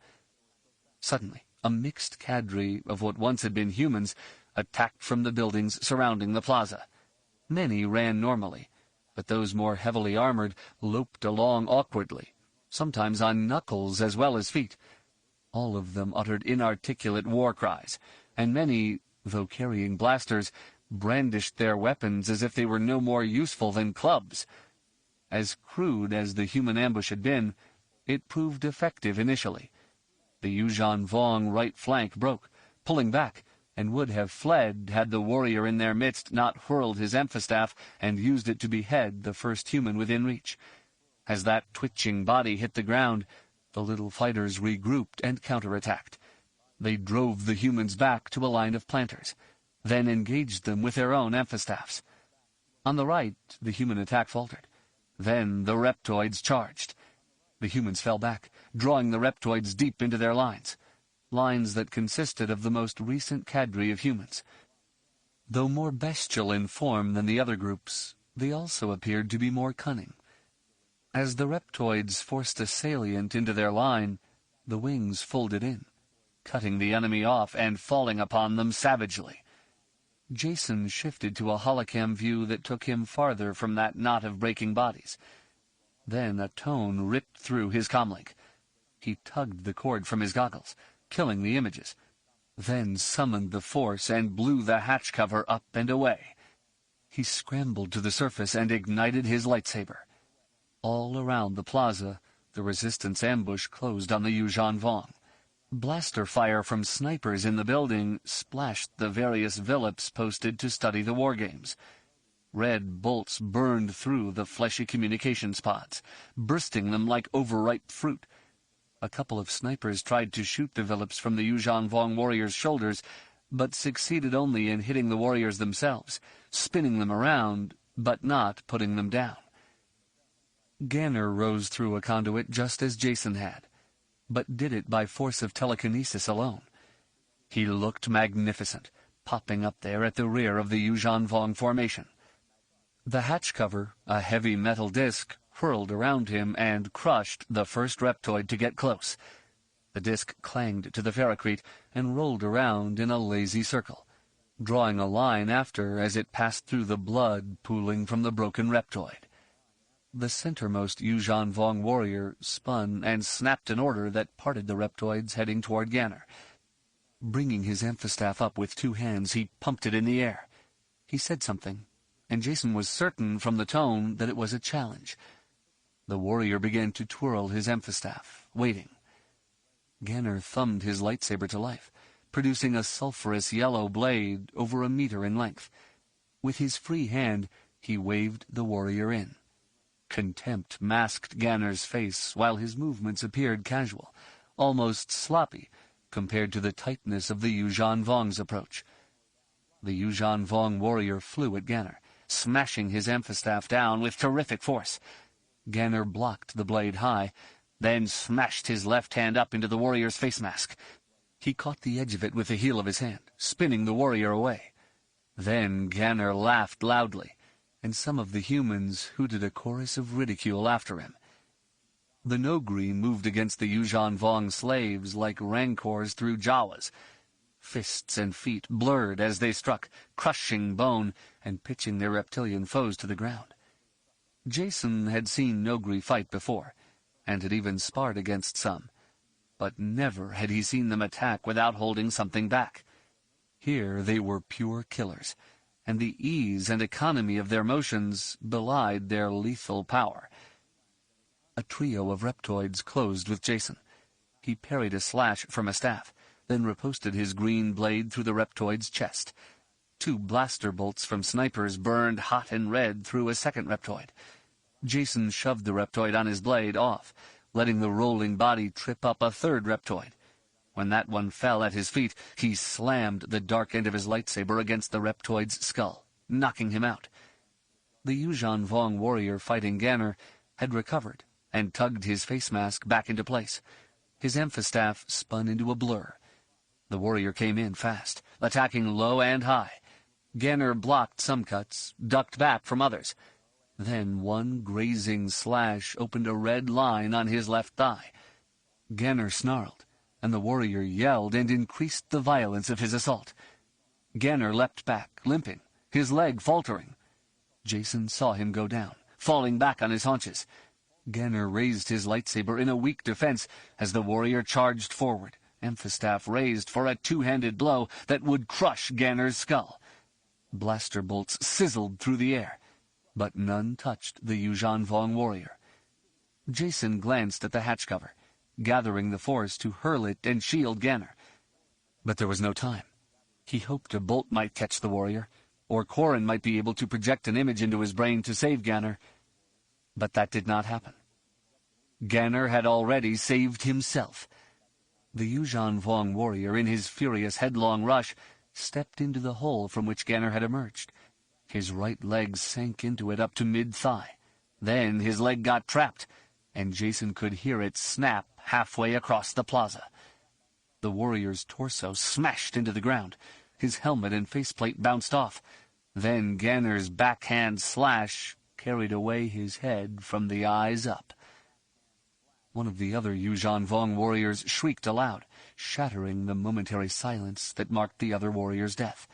Suddenly, a mixed cadre of what once had been humans attacked from the buildings surrounding the plaza. Many ran normally, but those more heavily armored loped along awkwardly, sometimes on knuckles as well as feet. All of them uttered inarticulate war cries, and many, though carrying blasters, brandished their weapons as if they were no more useful than clubs. As crude as the human ambush had been, it proved effective initially. The Yuuzhan Vong right flank broke, pulling back, and would have fled had the warrior in their midst not hurled his emphastaff and used it to behead the first human within reach. As that twitching body hit the ground, the little fighters regrouped and counterattacked. They drove the humans back to a line of planters, then engaged them with their own emphastaffs. On the right, the human attack faltered. Then the reptoids charged. The humans fell back, drawing the reptoids deep into their lines that consisted of the most recent cadre of humans. Though more bestial in form than the other groups, they also appeared to be more cunning. As the reptoids forced a salient into their line, the wings folded in, cutting the enemy off and falling upon them savagely. Jacen shifted to a holocam view that took him farther from that knot of breaking bodies. Then a tone ripped through his comlink. He tugged the cord from his goggles, killing the images, then summoned the force and blew the hatch cover up and away. He scrambled to the surface and ignited his lightsaber. All around the plaza, the resistance ambush closed on the Yuuzhan Vong. Blaster fire from snipers in the building splashed the various villips posted to study the wargames. Red bolts burned through the fleshy communications pods, bursting them like overripe fruit. A couple of snipers tried to shoot the villips from the Yuuzhan Vong warriors' shoulders, but succeeded only in hitting the warriors themselves, spinning them around, but not putting them down. Ganner rose through a conduit just as Jacen had, but did it by force of telekinesis alone. He looked magnificent, popping up there at the rear of the Yuuzhan Vong formation. The hatch cover, a heavy metal disc, whirled around him and crushed the first reptoid to get close. The disc clanged to the ferrocrete and rolled around in a lazy circle, drawing a line after as it passed through the blood pooling from the broken reptoid. The centermost Yuuzhan Vong warrior spun and snapped an order that parted the reptoids heading toward Ganner. Bringing his amphistaff up with 2 hands, he pumped it in the air. He said something, and Jacen was certain from the tone that it was a challenge. The warrior began to twirl his amphistaff, waiting. Ganner thumbed his lightsaber to life, producing a sulphurous yellow blade over a meter in length. With his free hand, he waved the warrior in. Contempt masked Ganner's face, while his movements appeared casual, almost sloppy, compared to the tightness of the Yuuzhan Vong's approach. The Yuuzhan Vong warrior flew at Ganner, smashing his amphistaff down with terrific force. Ganner blocked the blade high, then smashed his left hand up into the warrior's face mask. He caught the edge of it with the heel of his hand, spinning the warrior away. Then Ganner laughed loudly, and some of the humans hooted a chorus of ridicule after him. The Nogri moved against the Yuuzhan Vong slaves like rancors through Jawas. Fists and feet blurred as they struck, crushing bone and pitching their reptilian foes to the ground. Jacen had seen Nogri fight before, and had even sparred against some, but never had he seen them attack without holding something back. Here they were pure killers, and the ease and economy of their motions belied their lethal power. A trio of reptoids closed with Jacen. He parried a slash from a staff, then riposted his green blade through the reptoid's chest. 2 blaster bolts from snipers burned hot and red through a second reptoid. Jacen shoved the reptoid on his blade off, letting the rolling body trip up a third reptoid. When that one fell at his feet, he slammed the dark end of his lightsaber against the reptoid's skull, knocking him out. The Yuuzhan Vong warrior fighting Ganner had recovered and tugged his face mask back into place. His amphistaff spun into a blur. The warrior came in fast, attacking low and high. Ganner blocked some cuts, ducked back from others. Then one grazing slash opened a red line on his left thigh. Ganner snarled, and the warrior yelled and increased the violence of his assault. Ganner leapt back, limping, his leg faltering. Jacen saw him go down, falling back on his haunches. Ganner raised his lightsaber in a weak defense as the warrior charged forward, amphistaff raised for a 2-handed blow that would crush Ganner's skull. Blaster bolts sizzled through the air, but none touched the Yuuzhan Vong warrior. Jacen glanced at the hatch cover, gathering the force to hurl it and shield Ganner. But there was no time. He hoped a bolt might catch the warrior, or Corran might be able to project an image into his brain to save Ganner. But that did not happen. Ganner had already saved himself. The Yuuzhan Vong warrior, in his furious headlong rush, stepped into the hole from which Ganner had emerged. His right leg sank into it up to mid-thigh. Then his leg got trapped, and Jacen could hear it snap halfway across the plaza. The warrior's torso smashed into the ground. His helmet and faceplate bounced off. Then Ganner's backhand slash carried away his head from the eyes up. One of the other Yuuzhan Vong warriors shrieked aloud, shattering the momentary silence that marked the other warrior's death.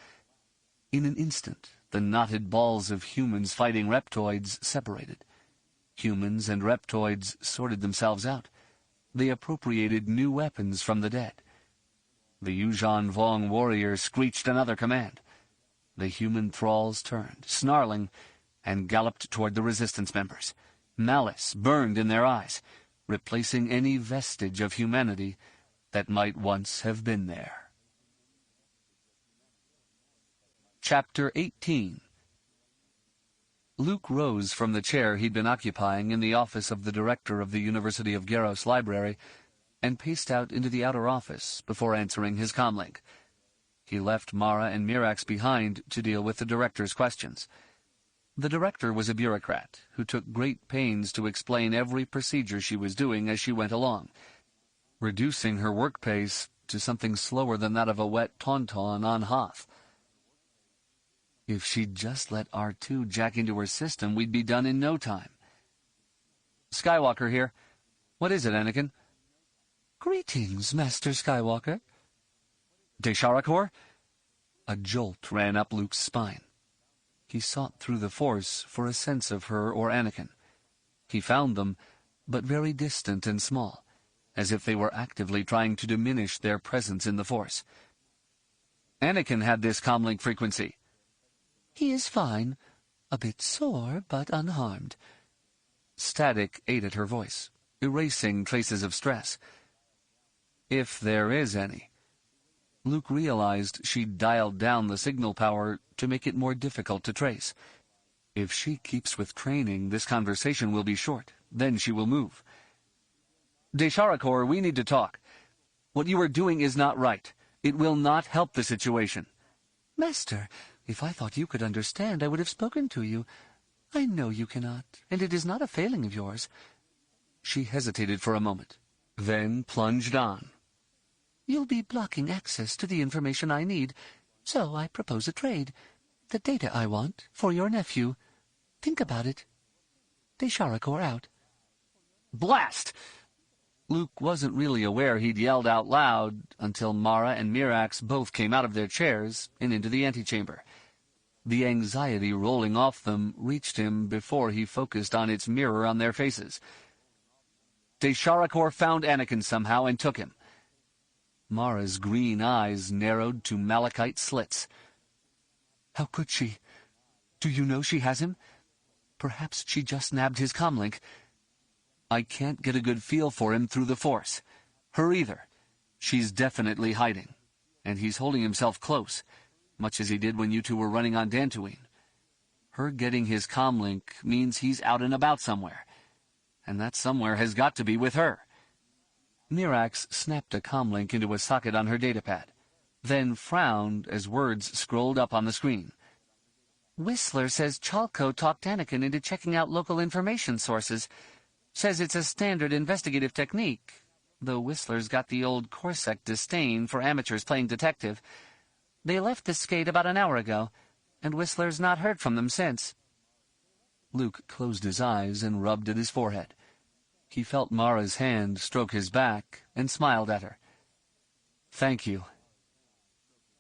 In an instant, the knotted balls of humans fighting reptoids separated. Humans and reptoids sorted themselves out. They appropriated new weapons from the dead. The Yuuzhan Vong warrior screeched another command. The human thralls turned, snarling, and galloped toward the resistance members. Malice burned in their eyes, replacing any vestige of humanity that might once have been there. Chapter 18. Luke rose from the chair he'd been occupying in the office of the director of the University of Garros library and paced out into the outer office before answering his comlink. He left Mara and Mirax behind to deal with the director's questions. The director was a bureaucrat who took great pains to explain every procedure she was doing as she went along, reducing her work pace to something slower than that of a wet tauntaun on Hoth. If she'd just let R2 jack into her system, we'd be done in no time. Skywalker here. What is it, Anakin? Greetings, Master Skywalker. Desharakor? A jolt ran up Luke's spine. He sought through the Force for a sense of her or Anakin. He found them, but very distant and small, as if they were actively trying to diminish their presence in the Force. Anakin had this comlink frequency. He is fine. A bit sore, but unharmed. Static ate at her voice, erasing traces of stress. If there is any. Luke realized she'd dialed down the signal power to make it more difficult to trace. If she keeps with training, this conversation will be short. Then she will move. Desharakor, we need to talk. What you are doing is not right. It will not help the situation. Master, if I thought you could understand, I would have spoken to you. I know you cannot, and it is not a failing of yours. She hesitated for a moment, then plunged on. You'll be blocking access to the information I need, so I propose a trade. The data I want, for your nephew. Think about it. Desharakor out. Blast! Luke wasn't really aware he'd yelled out loud until Mara and Mirax both came out of their chairs and into the antechamber. The anxiety rolling off them reached him before he focused on its mirror on their faces. Desharakor found Anakin somehow and took him. Mara's green eyes narrowed to malachite slits. How could she? Do you know she has him? Perhaps she just nabbed his comlink. I can't get a good feel for him through the Force. Her either. She's definitely hiding. And he's holding himself close, much as he did when you two were running on Dantooine. Her getting his comlink means he's out and about somewhere. And that somewhere has got to be with her. Mirax snapped a comlink into a socket on her datapad, then frowned as words scrolled up on the screen. Whistler says Chalco talked Anakin into checking out local information sources. Says it's a standard investigative technique, though Whistler's got the old Corsac disdain for amateurs playing detective. They left the skate about an hour ago, and Whistler's not heard from them since. Luke closed his eyes and rubbed at his forehead. He felt Mara's hand stroke his back and smiled at her. Thank you.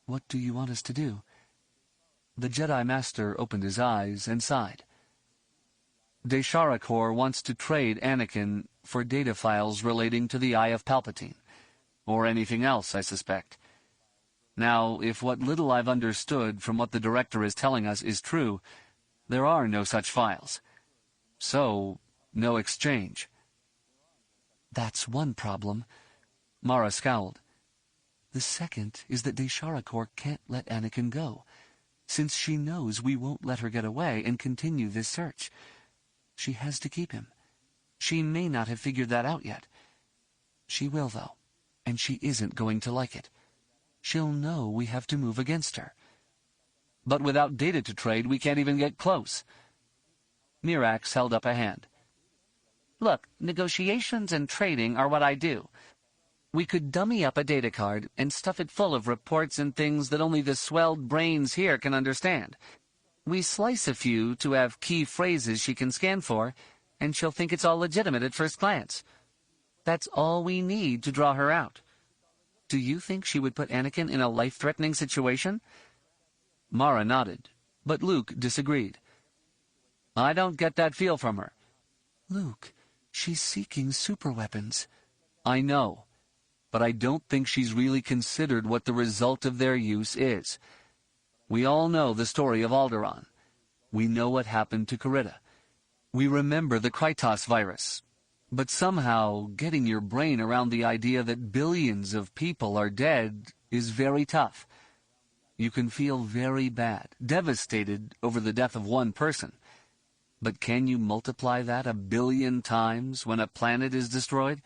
What do you want us to do? The Jedi Master opened his eyes and sighed. Desharakor wants to trade Anakin for data files relating to the Eye of Palpatine, or anything else, I suspect. Now, if what little I've understood from what the Director is telling us is true, there are no such files. So, no exchange. That's one problem. Mara scowled. The second is that Desharakor can't let Anakin go, since she knows we won't let her get away and continue this search. She has to keep him. She may not have figured that out yet. She will, though, and she isn't going to like it. She'll know we have to move against her. But without data to trade, we can't even get close. Mirax held up a hand. Look, negotiations and trading are what I do. We could dummy up a data card and stuff it full of reports and things that only the swelled brains here can understand. We slice a few to have key phrases she can scan for, and she'll think it's all legitimate at first glance. That's all we need to draw her out. Do you think she would put Anakin in a life-threatening situation? Mara nodded, but Luke disagreed. I don't get that feel from her. Luke, she's seeking superweapons. I know, but I don't think she's really considered what the result of their use is. We all know the story of Alderaan. We know what happened to Corrida. We remember the Krytos virus. But somehow, getting your brain around the idea that billions of people are dead is very tough. You can feel very bad, devastated over the death of one person. But can you multiply that 1 billion times when a planet is destroyed?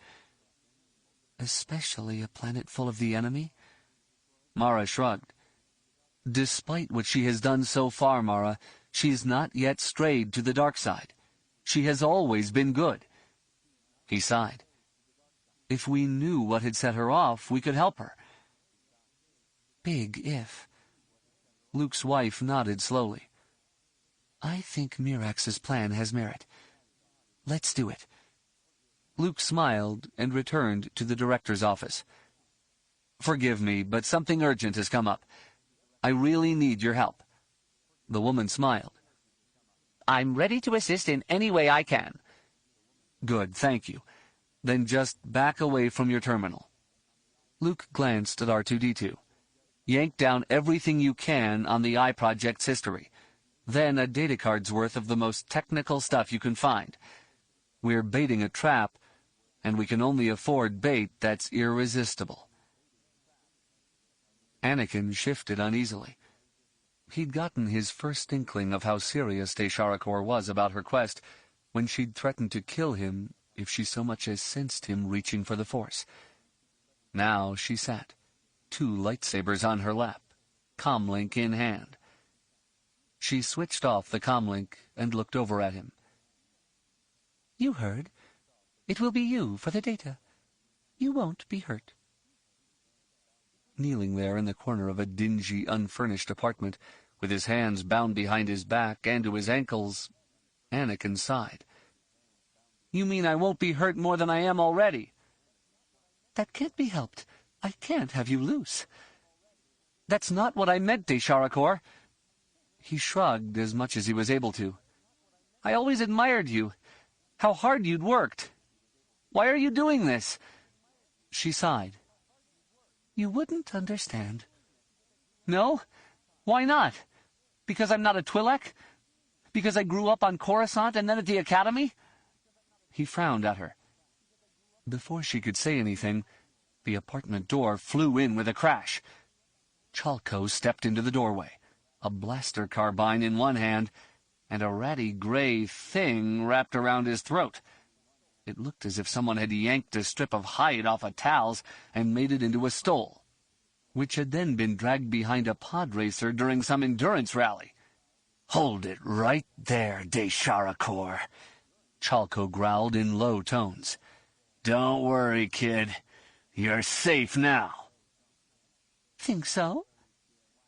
Especially a planet full of the enemy? Mara shrugged. Despite what she has done so far, Mara, she's not yet strayed to the dark side. She has always been good. He sighed. If we knew what had set her off, we could help her. Big if. Luke's wife nodded slowly. I think Mirax's plan has merit. Let's do it. Luke smiled and returned to the director's office. "Forgive me, but something urgent has come up. I really need your help." The woman smiled. "I'm ready to assist in any way I can." "Good, thank you. Then just back away from your terminal." Luke glanced at R2-D2. "Yank down everything you can on the I-Project's history. Then a data card's worth of the most technical stuff you can find. We're baiting a trap, and we can only afford bait that's irresistible." Anakin shifted uneasily. He'd gotten his first inkling of how serious Desharakor was about her quest when she'd threatened to kill him if she so much as sensed him reaching for the Force. Now she sat, 2 lightsabers on her lap, comlink in hand. She switched off the comlink and looked over at him. "You heard. It will be you for the data. You won't be hurt." Kneeling there in the corner of a dingy, unfurnished apartment, with his hands bound behind his back and to his ankles, Anakin sighed. "You mean I won't be hurt more than I am already?" "That can't be helped. I can't have you loose." "That's not what I meant, Desharakor." He shrugged as much as he was able to. "I always admired you. How hard you'd worked. Why are you doing this?" She sighed. "You wouldn't understand." "No? Why not? Because I'm not a Twi'lek? Because I grew up on Coruscant and then at the Academy?" He frowned at her. Before she could say anything, the apartment door flew in with a crash. Chalco stepped into the doorway, a blaster carbine in one hand, and a ratty gray thing wrapped around his throat. It looked as if someone had yanked a strip of hide off of towels and made it into a stole, which had then been dragged behind a pod racer during some endurance rally. "Hold it right there, Desharakor," Chalco growled in low tones. "Don't worry, kid. You're safe now." "Think so?"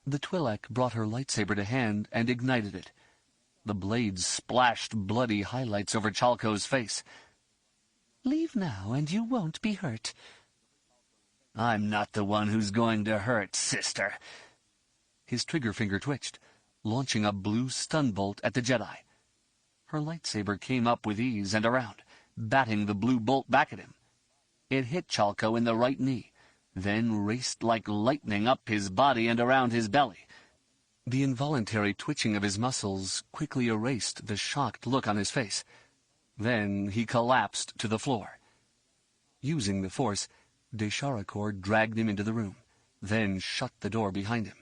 The Twi'lek brought her lightsaber to hand and ignited it. The blade splashed bloody highlights over Chalco's face. "Leave now, and you won't be hurt." "I'm not the one who's going to hurt, sister." His trigger finger twitched, launching a blue stun bolt at the Jedi. Her lightsaber came up with ease and around, batting the blue bolt back at him. It hit Chalco in the right knee, then raced like lightning up his body and around his belly. The involuntary twitching of his muscles quickly erased the shocked look on his face. Then he collapsed to the floor. Using the Force, Desharakor dragged him into the room, then shut the door behind him.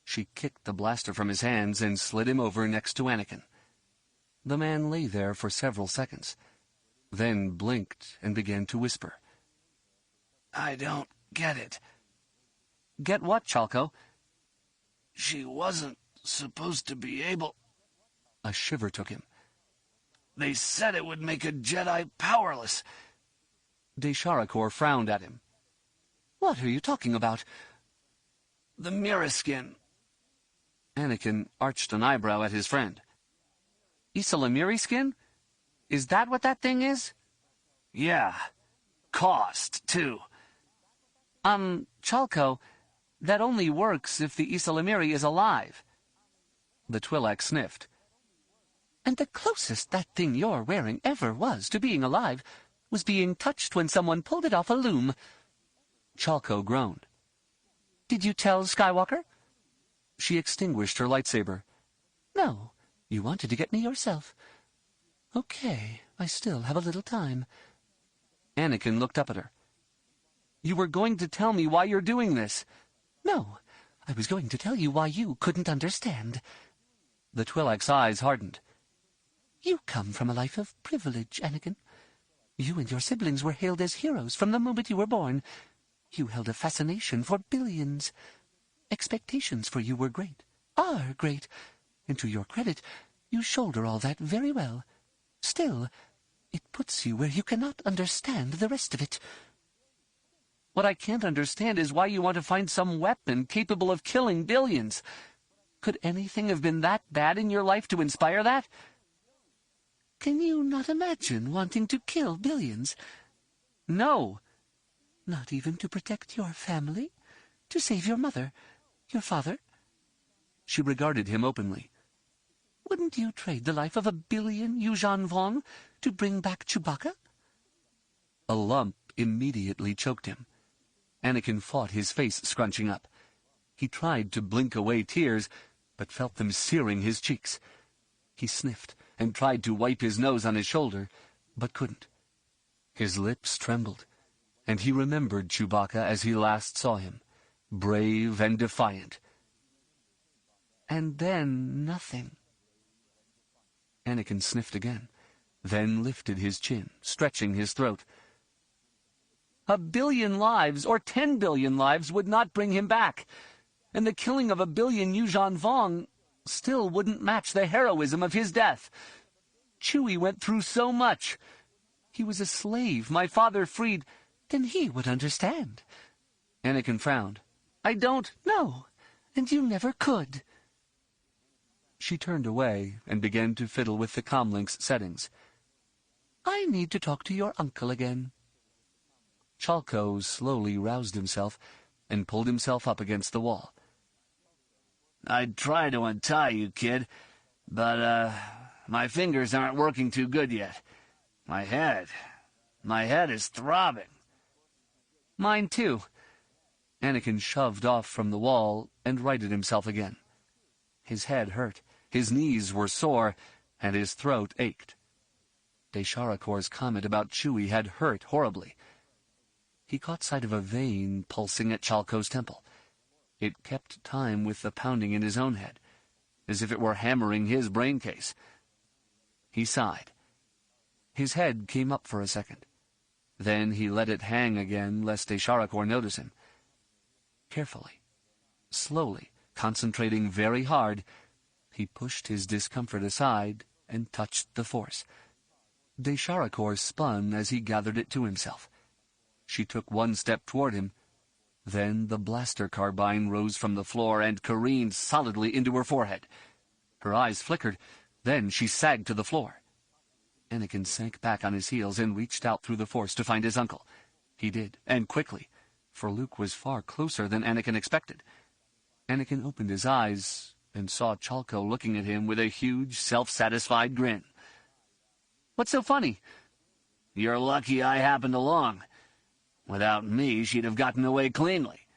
She kicked the blaster from his hands and slid him over next to Anakin. The man lay there for several seconds, then blinked and began to whisper. "I don't get it." "Get what, Chalco?" "She wasn't supposed to be able—" A shiver took him. "They said it would make a Jedi powerless." Desharakor frowned at him. "What are you talking about?" "The mirror skin." Anakin arched an eyebrow at his friend. Isalamiri skin? Is that what that thing is? "Yeah. Cost, too." Chalco, that only works if the Isalamiri is alive." The Twi'lek sniffed. "And the closest that thing you're wearing ever was to being alive was being touched when someone pulled it off a loom." Chalco groaned. "Did you tell Skywalker?" She extinguished her lightsaber. "No, you wanted to get me yourself." "Okay, I still have a little time." Anakin looked up at her. "You were going to tell me why you're doing this." "No, I was going to tell you why you couldn't understand." The Twi'lek's eyes hardened. "You come from a life of privilege, Anakin. You and your siblings were hailed as heroes from the moment you were born. You held a fascination for billions. Expectations for you were great, are great, and to your credit, you shoulder all that very well. Still, it puts you where you cannot understand the rest of it." "What I can't understand is why you want to find some weapon capable of killing billions. Could anything have been that bad in your life to inspire that?" Can you not imagine wanting to kill billions? No. Not even to protect your family? To save your mother? Your father? She regarded him openly. Wouldn't you trade the life of 1 billion Yuuzhan Vong to bring back Chewbacca? A lump immediately choked him. Anakin fought, his face scrunching up. He tried to blink away tears, but felt them searing his cheeks. He sniffed and tried to wipe his nose on his shoulder, but couldn't. His lips trembled, and he remembered Chewbacca as he last saw him, brave and defiant. And then nothing. Anakin sniffed again, then lifted his chin, stretching his throat. 1 billion lives, or 10 billion lives, would not bring him back. And the killing of 1 billion Yuuzhan Vong still wouldn't match the heroism of his death. Chewie went through so much. He was a slave my father freed. Then he would understand. Anakin frowned. I don't know, and you never could. She turned away and began to fiddle with the comlink's settings. I need to talk to your uncle again. Chalco slowly roused himself and pulled himself up against the wall. I'd try to untie you, kid, but, my fingers aren't working too good yet. My head is throbbing. Mine too. Anakin shoved off from the wall and righted himself again. His head hurt, his knees were sore, and his throat ached. Desharakor's comment about Chewie had hurt horribly. He caught sight of a vein pulsing at Chalco's temple. It kept time with the pounding in his own head, as if it were hammering his brain case. He sighed. His head came up for a second. Then he let it hang again, lest Desharakor notice him. Carefully, slowly, concentrating very hard, he pushed his discomfort aside and touched the Force. Desharakor spun as he gathered it to himself. She took one step toward him. Then the blaster carbine rose from the floor and careened solidly into her forehead. Her eyes flickered. Then she sagged to the floor. Anakin sank back on his heels and reached out through the Force to find his uncle. He did, and quickly, for Luke was far closer than Anakin expected. Anakin opened his eyes and saw Chalco looking at him with a huge, self-satisfied grin. What's so funny? You're lucky I happened along. Without me, she'd have gotten away cleanly.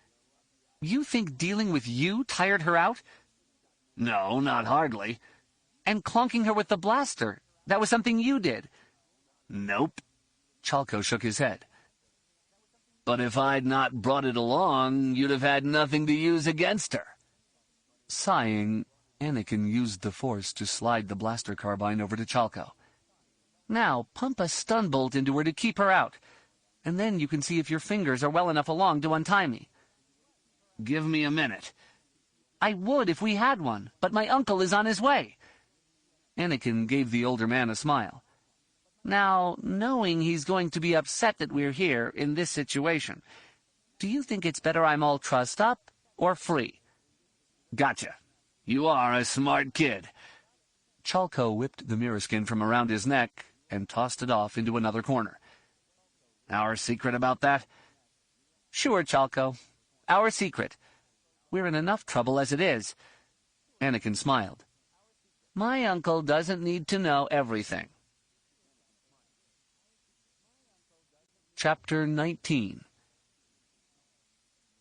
You think dealing with you tired her out? No, not hardly. And clonking her with the blaster, that was something you did? Nope. Chalco shook his head. But if I'd not brought it along, you'd have had nothing to use against her. Sighing, Anakin used the Force to slide the blaster carbine over to Chalco. Now, pump a stun bolt into her to keep her out, and then you can see if your fingers are well enough along to untie me. Give me a minute. I would if we had one, but my uncle is on his way. Anakin gave the older man a smile. Now, knowing he's going to be upset that we're here in this situation, do you think it's better I'm all trussed up or free? Gotcha. You are a smart kid. Chalco whipped the mirror skin from around his neck and tossed it off into another corner. Our secret about that? Sure, Chalco. Our secret. We're in enough trouble as it is. Anakin smiled. My uncle doesn't need to know everything. Chapter 19.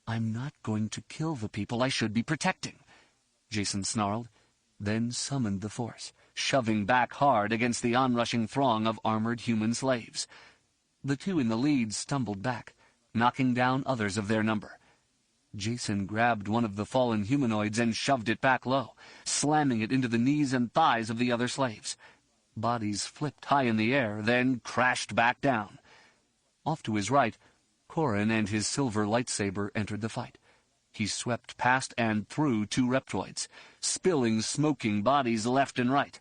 I'm not going to kill the people I should be protecting, Jacen snarled, then summoned the Force, shoving back hard against the onrushing throng of armored human slaves. The two in the lead stumbled back, knocking down others of their number. Jacen grabbed one of the fallen humanoids and shoved it back low, slamming it into the knees and thighs of the other slaves. Bodies flipped high in the air, then crashed back down. Off to his right, Corran and his silver lightsaber entered the fight. He swept past and through two reptoids, spilling smoking bodies left and right,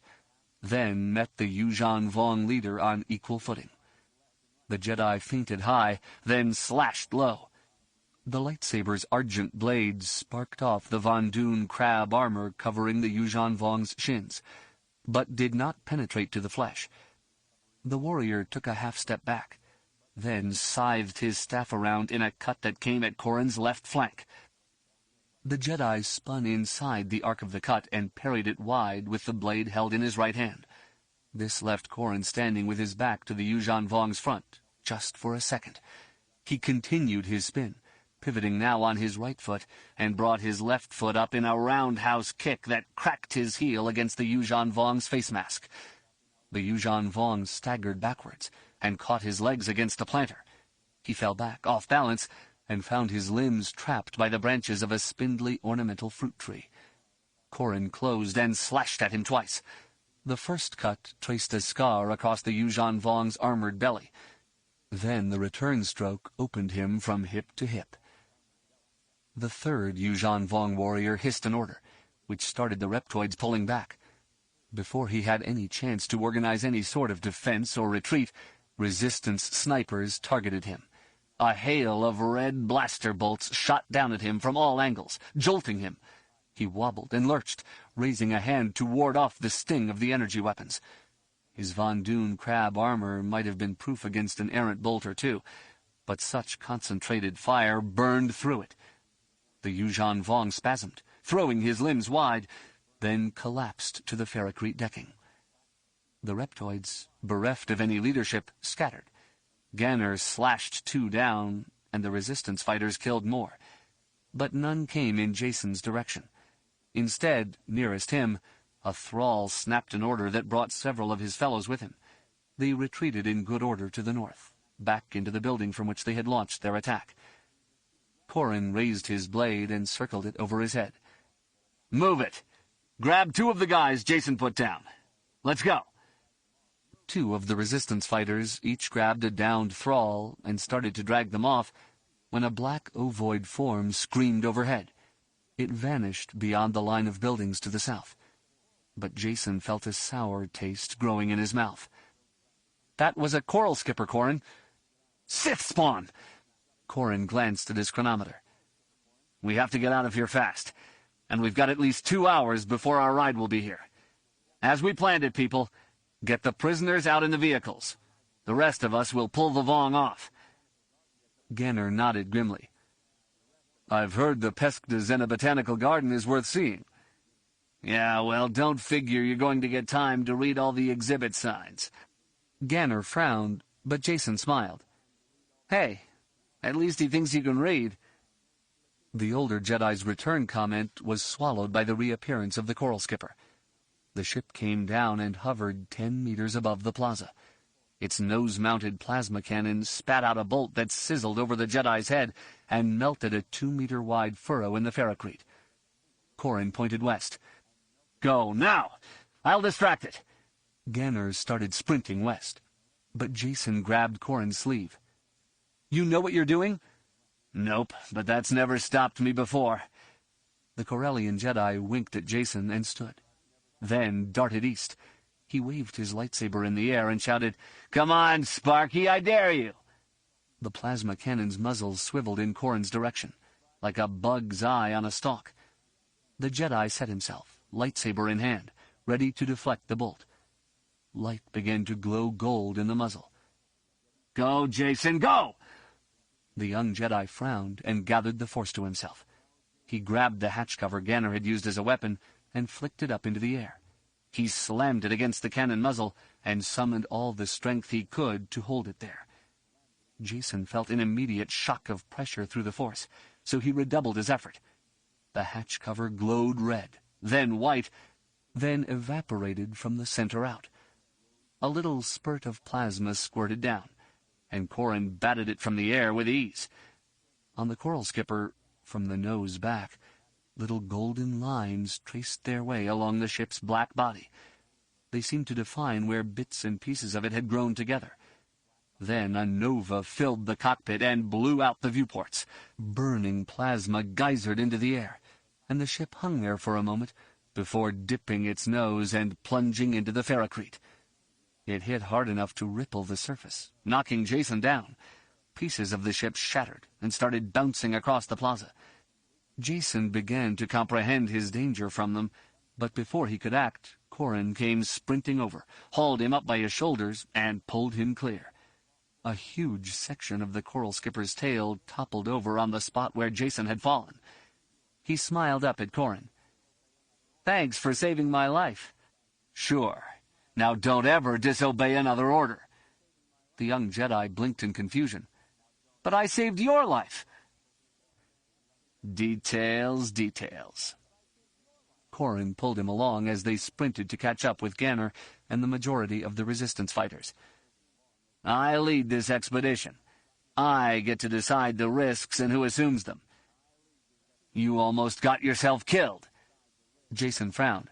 then met the Yuuzhan Vong leader on equal footing. The Jedi feinted high, then slashed low. The lightsaber's argent blades sparked off the Von Dune crab armor covering the Yuuzhan Vong's shins, but did not penetrate to the flesh, The warrior took a half-step back, then scythed his staff around in a cut that came at Corran's left flank. The Jedi spun inside the arc of the cut and parried it wide with the blade held in his right hand. This left Corran standing with his back to the Yuuzhan Vong's front, just for a second. He continued his spin, pivoting now on his right foot, and brought his left foot up in a roundhouse kick that cracked his heel against the Yuuzhan Vong's face mask. The Yuuzhan Vong staggered backwards and caught his legs against a planter. He fell back, off balance, and found his limbs trapped by the branches of a spindly ornamental fruit tree. Corran closed and slashed at him twice. The first cut traced a scar across the Yuuzhan Vong's armored belly. Then the return stroke opened him from hip to hip. The third Yuuzhan Vong warrior hissed an order, which started the reptoids pulling back. Before he had any chance to organize any sort of defense or retreat, resistance snipers targeted him. A hail of red blaster bolts shot down at him from all angles, jolting him. He wobbled and lurched, raising a hand to ward off the sting of the energy weapons. His Von Dune crab armor might have been proof against an errant bolt or two, but such concentrated fire burned through it. The Yuuzhan Vong spasmed, throwing his limbs wide, then collapsed to the ferrocrete decking. The reptoids, bereft of any leadership, scattered. Ganner slashed 2 down, and the resistance fighters killed more. But none came in Jacen's direction. Instead, nearest him, a thrall snapped an order that brought several of his fellows with him. They retreated in good order to the north, back into the building from which they had launched their attack. Corran raised his blade and circled it over his head. "Move it! Grab 2 of the guys Jacen put down. Let's go." 2 of the resistance fighters each grabbed a downed thrall and started to drag them off when a black ovoid form screamed overhead. It vanished beyond the line of buildings to the south. But Jacen felt a sour taste growing in his mouth. "That was a coral skipper, Corran." "Sith spawn!" Corran glanced at his chronometer. "We have to get out of here fast, and we've got at least 2 hours before our ride will be here. As we planned it, people, get the prisoners out in the vehicles. The rest of us will pull the Vong off." Ganner nodded grimly. "I've heard the Pesque de Zena Botanical Garden is worth seeing." "Yeah, well, don't figure you're going to get time to read all the exhibit signs." Ganner frowned, but Jacen smiled. "Hey, at least he thinks you can read." The older Jedi's return comment was swallowed by the reappearance of the coral skipper. The ship came down and hovered 10 meters above the plaza. Its nose-mounted plasma cannon spat out a bolt that sizzled over the Jedi's head and melted a 2-meter-wide furrow in the ferrocrete. Corran pointed west. "Go, now! I'll distract it!" Ganner started sprinting west, but Jacen grabbed Corran's sleeve. "You know what you're doing?" "Nope, but that's never stopped me before." The Corellian Jedi winked at Jacen and stood, then darted east. He waved his lightsaber in the air and shouted, "Come on, Sparky, I dare you!" The plasma cannon's muzzle swiveled in Corran's direction, like a bug's eye on a stalk. The Jedi set himself, lightsaber in hand, ready to deflect the bolt. Light began to glow gold in the muzzle. "Go, Jacen, go!" The young Jedi frowned and gathered the force to himself. He grabbed the hatch cover Ganner had used as a weapon and flicked it up into the air. He slammed it against the cannon muzzle and summoned all the strength he could to hold it there. Jacen felt an immediate shock of pressure through the force, so he redoubled his effort. The hatch cover glowed red, then white, then evaporated from the center out. A little spurt of plasma squirted down, and Corran batted it from the air with ease. On the coral skipper, from the nose back, little golden lines traced their way along the ship's black body. They seemed to define where bits and pieces of it had grown together. Then a nova filled the cockpit and blew out the viewports. Burning plasma geysered into the air, and the ship hung there for a moment before dipping its nose and plunging into the ferrocrete. It hit hard enough to ripple the surface, knocking Jacen down. Pieces of the ship shattered and started bouncing across the plaza. Jacen began to comprehend his danger from them, but before he could act, Corran came sprinting over, hauled him up by his shoulders, and pulled him clear. A huge section of the coral skipper's tail toppled over on the spot where Jacen had fallen. He smiled up at Corran. "Thanks for saving my life." "Sure. Now don't ever disobey another order." The young Jedi blinked in confusion. "But I saved your life." "Details, details." Corran pulled him along as they sprinted to catch up with Ganner and the majority of the resistance fighters. "I lead this expedition. I get to decide the risks and who assumes them." "You almost got yourself killed." Jacen frowned.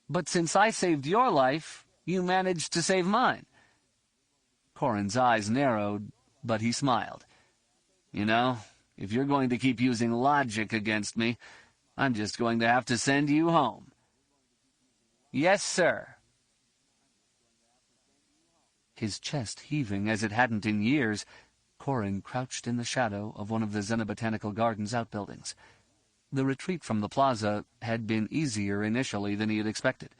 "But since I saved your life, you managed to save mine." Corran's eyes narrowed, but he smiled. "You know, if you're going to keep using logic against me, I'm just going to have to send you home." "Yes, sir." His chest heaving as it hadn't in years, Corran crouched in the shadow of one of the Xenobotanical Gardens outbuildings. The retreat from the plaza had been easier initially than he had expected.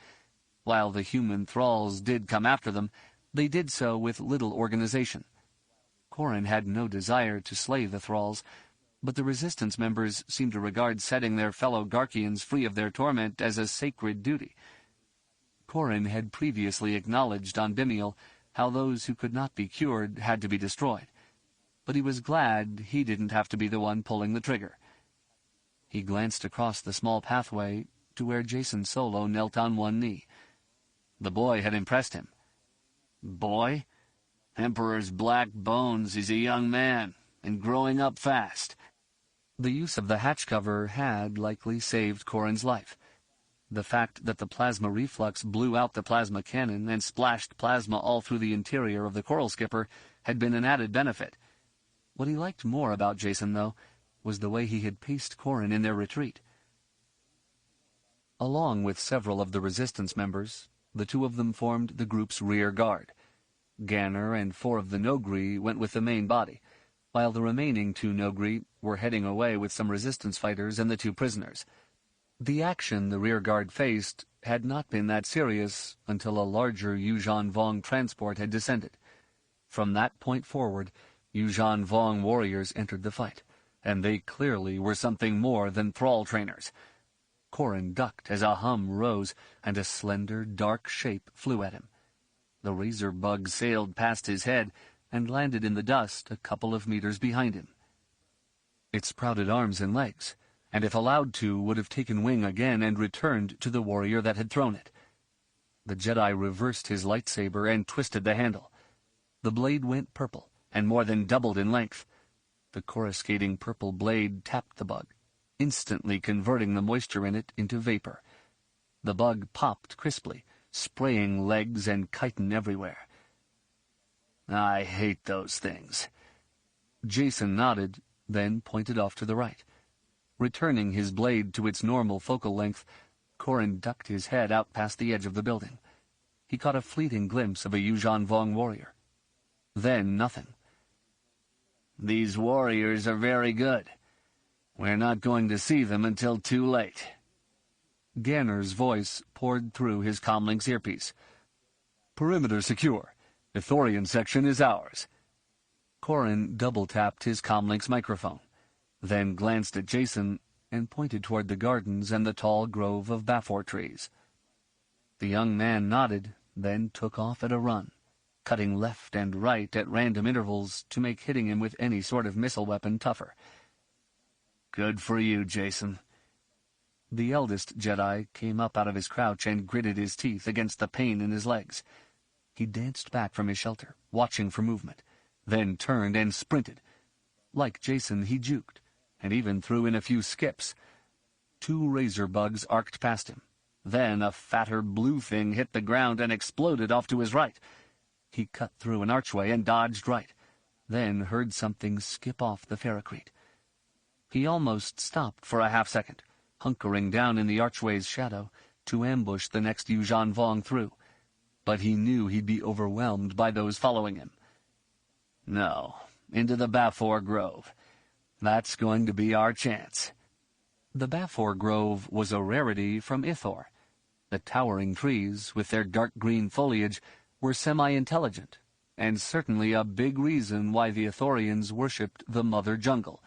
While the human thralls did come after them, they did so with little organization. Corran had no desire to slay the thralls, but the resistance members seemed to regard setting their fellow Garqians free of their torment as a sacred duty. Corran had previously acknowledged on Bimial how those who could not be cured had to be destroyed, but he was glad he didn't have to be the one pulling the trigger. He glanced across the small pathway to where Jacen Solo knelt on one knee. The boy had impressed him. Boy? Emperor's black bones, he's a young man, and growing up fast. The use of the hatch cover had likely saved Corran's life. The fact that the plasma reflux blew out the plasma cannon and splashed plasma all through the interior of the coral skipper had been an added benefit. What he liked more about Jacen, though, was the way he had paced Corran in their retreat. Along with several of the resistance members, the two of them formed the group's rear guard. Ganner and 4 of the Nogri went with the main body, while the remaining 2 Nogri were heading away with some resistance fighters and the 2 prisoners. The action the rearguard faced had not been that serious until a larger Yuuzhan Vong transport had descended. From that point forward, Yuuzhan Vong warriors entered the fight, and they clearly were something more than thrall trainers. Corran ducked as a hum rose, and a slender, dark shape flew at him. The razor bug sailed past his head and landed in the dust a couple of meters behind him. It sprouted arms and legs, and if allowed to, would have taken wing again and returned to the warrior that had thrown it. The Jedi reversed his lightsaber and twisted the handle. The blade went purple, and more than doubled in length. The coruscating purple blade tapped the bug, instantly converting the moisture in it into vapor. The bug popped crisply, spraying legs and chitin everywhere. "I hate those things." Jacen nodded, then pointed off to the right. Returning his blade to its normal focal length, Corran ducked his head out past the edge of the building. He caught a fleeting glimpse of a Yuuzhan Vong warrior. Then nothing. "These warriors are very good. We're not going to see them until too late." Ganner's voice poured through his comlink's earpiece. "Perimeter secure. Ithorian section is ours." Corran double-tapped his comlink's microphone, then glanced at Jacen and pointed toward the gardens and the tall grove of Bafor trees. The young man nodded, then took off at a run, cutting left and right at random intervals to make hitting him with any sort of missile weapon tougher. "Good for you, Jacen." The eldest Jedi came up out of his crouch and gritted his teeth against the pain in his legs. He danced back from his shelter, watching for movement, then turned and sprinted. Like Jacen, he juked, and even threw in a few skips. 2 razor bugs arced past him. Then a fatter blue thing hit the ground and exploded off to his right. He cut through an archway and dodged right, then heard something skip off the ferrocrete. He almost stopped for a half-second, hunkering down in the archway's shadow to ambush the next Yuuzhan Vong through, but he knew he'd be overwhelmed by those following him. "No, into the Bafor Grove. That's going to be our chance." The Bafor Grove was a rarity from Ithor. The towering trees, with their dark green foliage, were semi-intelligent, and certainly a big reason why the Ithorians worshipped the Mother Jungle.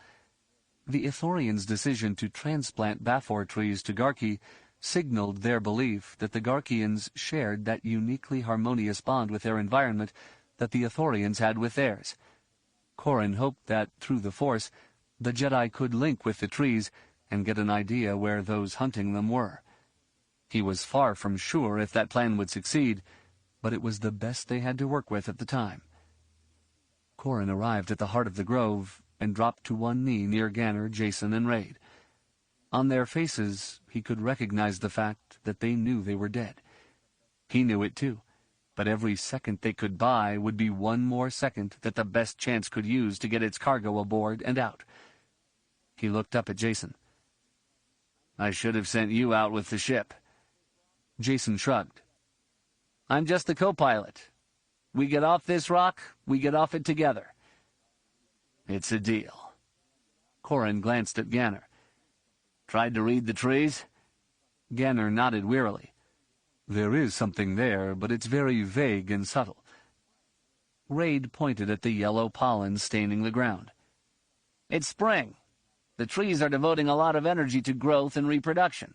The Ithorians' decision to transplant Bafor trees to Garqi signaled their belief that the Garqians shared that uniquely harmonious bond with their environment that the Ithorians had with theirs. Corran hoped that, through the Force, the Jedi could link with the trees and get an idea where those hunting them were. He was far from sure if that plan would succeed, but it was the best they had to work with at the time. Corran arrived at the heart of the grove and dropped to one knee near Ganner, Jacen, and Raid. On their faces, he could recognize the fact that they knew they were dead. He knew it too, but every second they could buy would be one more second that the best chance could use to get its cargo aboard and out. He looked up at Jacen. "I should have sent you out with the ship." Jacen shrugged. "I'm just the co-pilot. We get off this rock, we get off it together." "It's a deal." Corran glanced at Ganner. "Tried to read the trees?" Ganner nodded wearily. "There is something there, but it's very vague and subtle." Raid pointed at the yellow pollen staining the ground. "It's spring. The trees are devoting a lot of energy to growth and reproduction.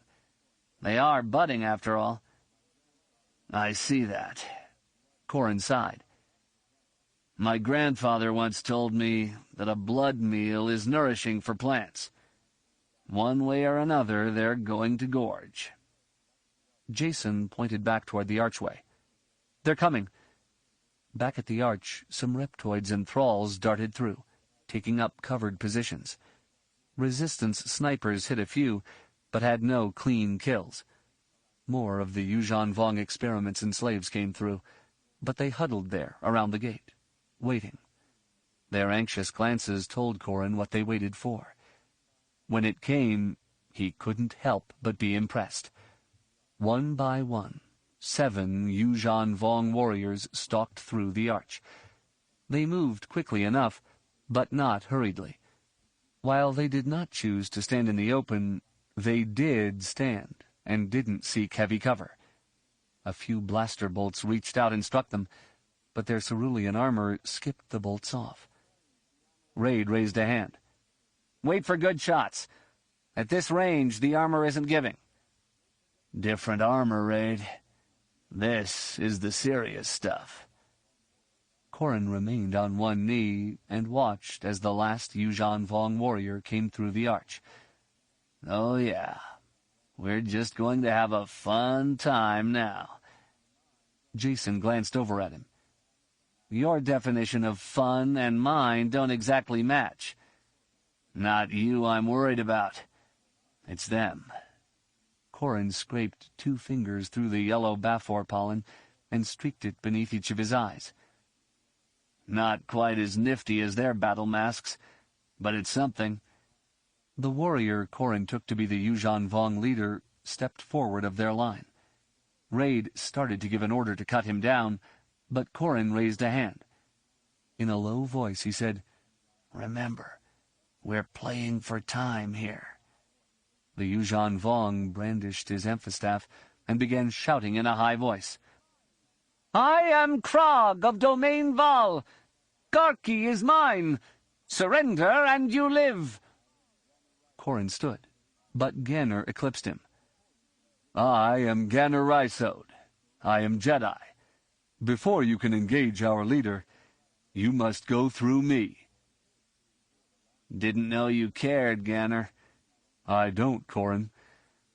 They are budding, after all." "I see that." Corran sighed. "My grandfather once told me that a blood meal is nourishing for plants. One way or another, they're going to gorge." Jacen pointed back toward the archway. "They're coming." Back at the arch, some reptoids and thralls darted through, taking up covered positions. Resistance snipers hit a few, but had no clean kills. More of the Yuuzhan Vong experiments and slaves came through, but they huddled there around the gate, waiting. Their anxious glances told Corran what they waited for. When it came, he couldn't help but be impressed. One by one, 7 Yuuzhan Vong warriors stalked through the arch. They moved quickly enough, but not hurriedly. While they did not choose to stand in the open, they did stand, and didn't seek heavy cover. A few blaster bolts reached out and struck them, but their cerulean armor skipped the bolts off. Raid raised a hand. "Wait for good shots. At this range, the armor isn't giving." "Different armor, Raid. This is the serious stuff." Corran remained on one knee and watched as the last Yuuzhan Vong warrior came through the arch. "Oh, yeah. We're just going to have a fun time now." Jacen glanced over at him. "Your definition of fun and mine don't exactly match. Not you I'm worried about. It's them." Corran scraped 2 fingers through the yellow Bafor pollen and streaked it beneath each of his eyes. "Not quite as nifty as their battle masks, but it's something." The warrior Corran took to be the Yuuzhan Vong leader stepped forward of their line. Raid started to give an order to cut him down, but Corran raised a hand. In a low voice he said, "Remember, we're playing for time here." The Yuuzhan Vong brandished his emphastaff and began shouting in a high voice. "I am Krog of Domain Val. Garqi is mine. Surrender and you live." Corran stood, but Ganner eclipsed him. "I am Ganner Rysode. I am Jedi. Before you can engage our leader, you must go through me." "Didn't know you cared, Ganner." "I don't, Corran.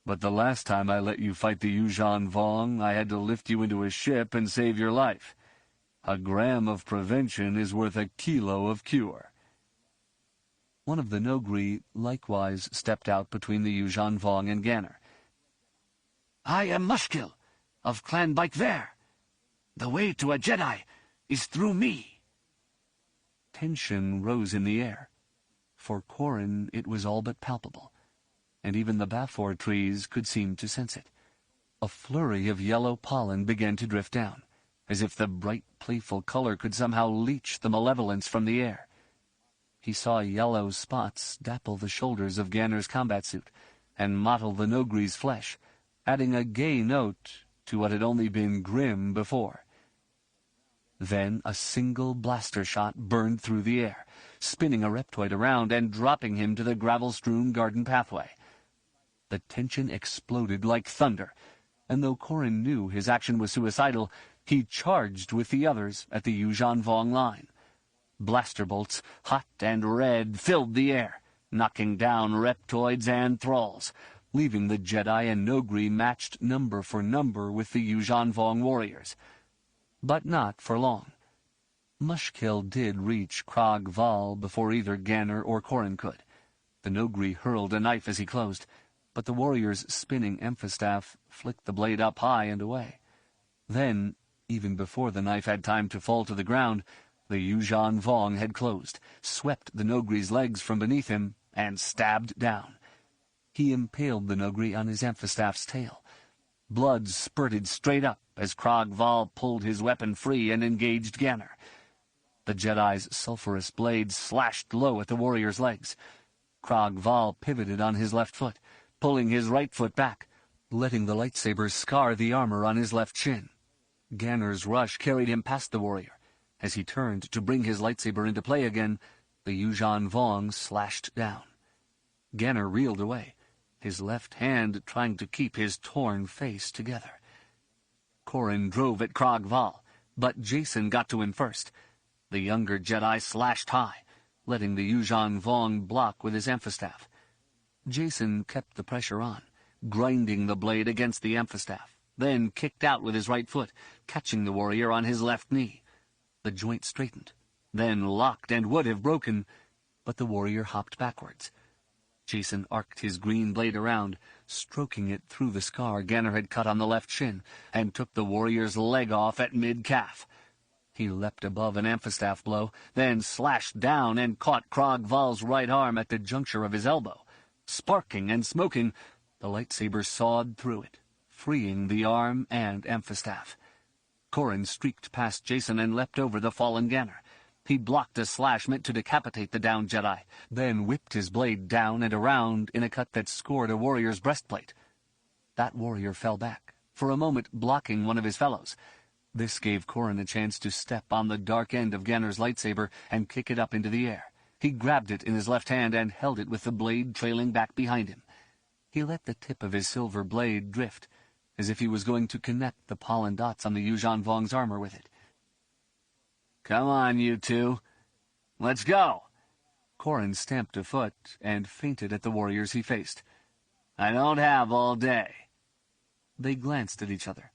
But the last time I let you fight the Yuuzhan Vong, I had to lift you into a ship and save your life. A gram of prevention is worth a kilo of cure." One of the Nogri likewise stepped out between the Yuuzhan Vong and Ganner. "I am Mushkil, of Clan Bike Ver. The way to a Jedi is through me." Tension rose in the air. For Corran it was all but palpable, and even the Bafor trees could seem to sense it. A flurry of yellow pollen began to drift down, as if the bright, playful color could somehow leach the malevolence from the air. He saw yellow spots dapple the shoulders of Ganner's combat suit and mottle the Nogri's flesh, adding a gay note to what had only been grim before. Then a single blaster shot burned through the air, spinning a reptoid around and dropping him to the gravel-strewn garden pathway. The tension exploded like thunder, and though Corran knew his action was suicidal, he charged with the others at the Yuuzhan Vong line. Blaster bolts, hot and red, filled the air, knocking down reptoids and thralls, leaving the Jedi and Noghri matched number for number with the Yuuzhan Vong warriors. But not for long. Mushkill did reach Krog Val before either Ganner or Corran could. The Noghri hurled a knife as he closed, but the warrior's spinning emphastaff flicked the blade up high and away. Then, even before the knife had time to fall to the ground, the Yuuzhan Vong had closed, swept the Noghri's legs from beneath him, and stabbed down. He impaled the Noghri on his emphastaff's tail. Blood spurted straight up as Krog Val pulled his weapon free and engaged Ganner. The Jedi's sulphurous blade slashed low at the warrior's legs. Krog Val pivoted on his left foot, pulling his right foot back, letting the lightsaber scar the armor on his left shin. Ganner's rush carried him past the warrior. As he turned to bring his lightsaber into play again, the Yuuzhan Vong slashed down. Ganner reeled away, his left hand trying to keep his torn face together. Corran drove at Krog Val, but Jacen got to him first. The younger Jedi slashed high, letting the Yuuzhan Vong block with his emphastaff. Jacen kept the pressure on, grinding the blade against the emphastaff, then kicked out with his right foot, catching the warrior on his left knee. The joint straightened, then locked and would have broken, but the warrior hopped backwards. Jacen arced his green blade around, stroking it through the scar Ganner had cut on the left shin, and took the warrior's leg off at mid-calf. He leapt above an emphastaff blow, then slashed down and caught Krog Val's right arm at the juncture of his elbow. Sparking and smoking, the lightsaber sawed through it, freeing the arm and emphastaff. Corran streaked past Jacen and leapt over the fallen Ganner. He blocked a slash meant to decapitate the downed Jedi, then whipped his blade down and around in a cut that scored a warrior's breastplate. That warrior fell back, for a moment blocking one of his fellows. This gave Corran a chance to step on the dark end of Ganner's lightsaber and kick it up into the air. He grabbed it in his left hand and held it with the blade trailing back behind him. He let the tip of his silver blade drift, as if he was going to connect the pollen dots on the Yuuzhan Vong's armor with it. "Come on, you two. Let's go!" Corran stamped a foot and feinted at the warriors he faced. "I don't have all day." They glanced at each other.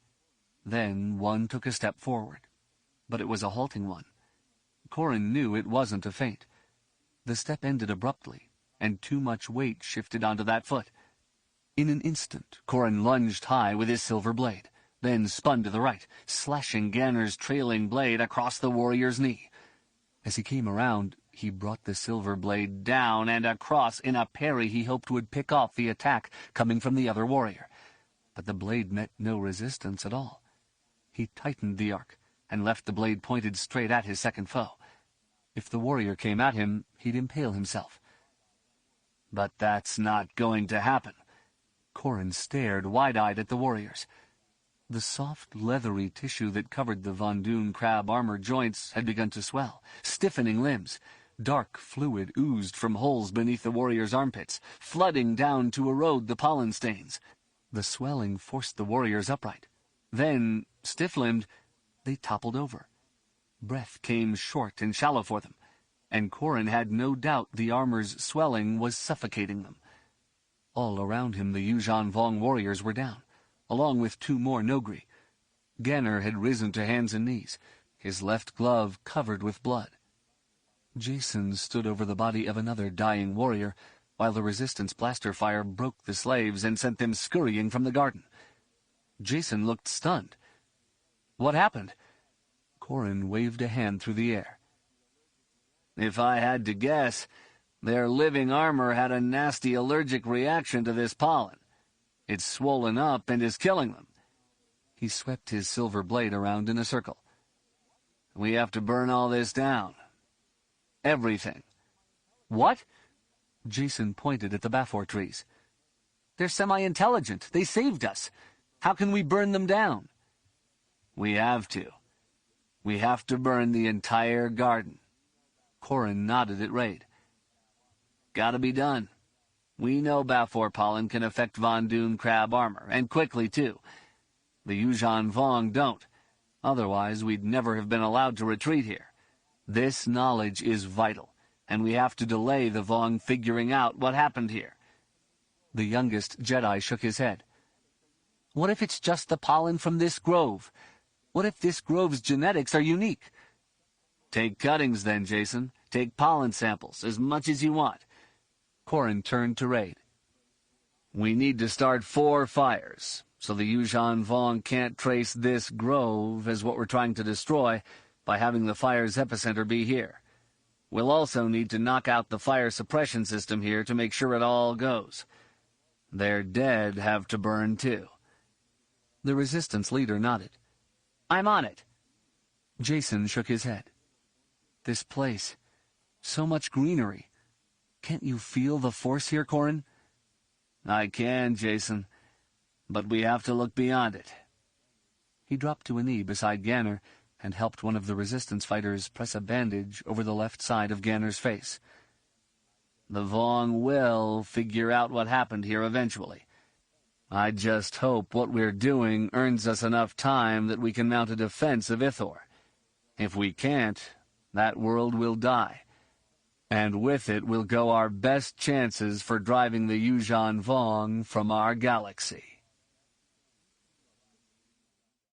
Then one took a step forward, but it was a halting one. Corran knew it wasn't a feint. The step ended abruptly, and too much weight shifted onto that foot. In an instant, Corran lunged high with his silver blade, then spun to the right, slashing Ganner's trailing blade across the warrior's knee. As he came around, he brought the silver blade down and across in a parry he hoped would pick off the attack coming from the other warrior. But the blade met no resistance at all. He tightened the arc and left the blade pointed straight at his second foe. If the warrior came at him, he'd impale himself. But that's not going to happen. Corran stared wide-eyed at the warriors. The soft, leathery tissue that covered the Von Dune crab armor joints had begun to swell, stiffening limbs. Dark fluid oozed from holes beneath the warrior's armpits, flooding down to erode the pollen stains. The swelling forced the warriors upright. Then, stiff-limbed, they toppled over. Breath came short and shallow for them, and Corran had no doubt the armor's swelling was suffocating them. All around him the Yuuzhan Vong warriors were down, along with two more Noghri. Ganner had risen to hands and knees, his left glove covered with blood. Jacen stood over the body of another dying warrior, while the Resistance blaster fire broke the slaves and sent them scurrying from the garden. Jacen looked stunned. What happened? Corran waved a hand through the air. "If I had to guess, their living armor had a nasty allergic reaction to this pollen. It's swollen up and is killing them." He swept his silver blade around in a circle. "We have to burn all this down. Everything." "What?" Jacen pointed at the Bafor trees. They're semi-intelligent. They saved us. How can we burn them down? We have to. We have to burn the entire garden. Corran nodded at Raid. Gotta be done. We know Bafor pollen can affect Von Dune crab armor, and quickly, too. The Yuuzhan Vong don't. Otherwise, we'd never have been allowed to retreat here. This knowledge is vital, and we have to delay the Vong figuring out what happened here. The youngest Jedi shook his head. What if it's just the pollen from this grove? What if this grove's genetics are unique? Take cuttings then, Jacen. Take pollen samples, as much as you want. Corran turned to Raid. We need to start 4 fires, so the Yuuzhan Vong can't trace this grove as what we're trying to destroy by having the fire's epicenter be here. We'll also need to knock out the fire suppression system here to make sure it all goes. Their dead have to burn too. The resistance leader nodded. I'm on it. Jacen shook his head. This place, so much greenery. Can't you feel the force here, Corran? I can, Jacen, but we have to look beyond it. He dropped to a knee beside Ganner and helped one of the resistance fighters press a bandage over the left side of Ganner's face. The Vong will figure out what happened here eventually. I just hope what we're doing earns us enough time that we can mount a defense of Ithor. If we can't, that world will die. And with it will go our best chances for driving the Yuuzhan Vong from our galaxy.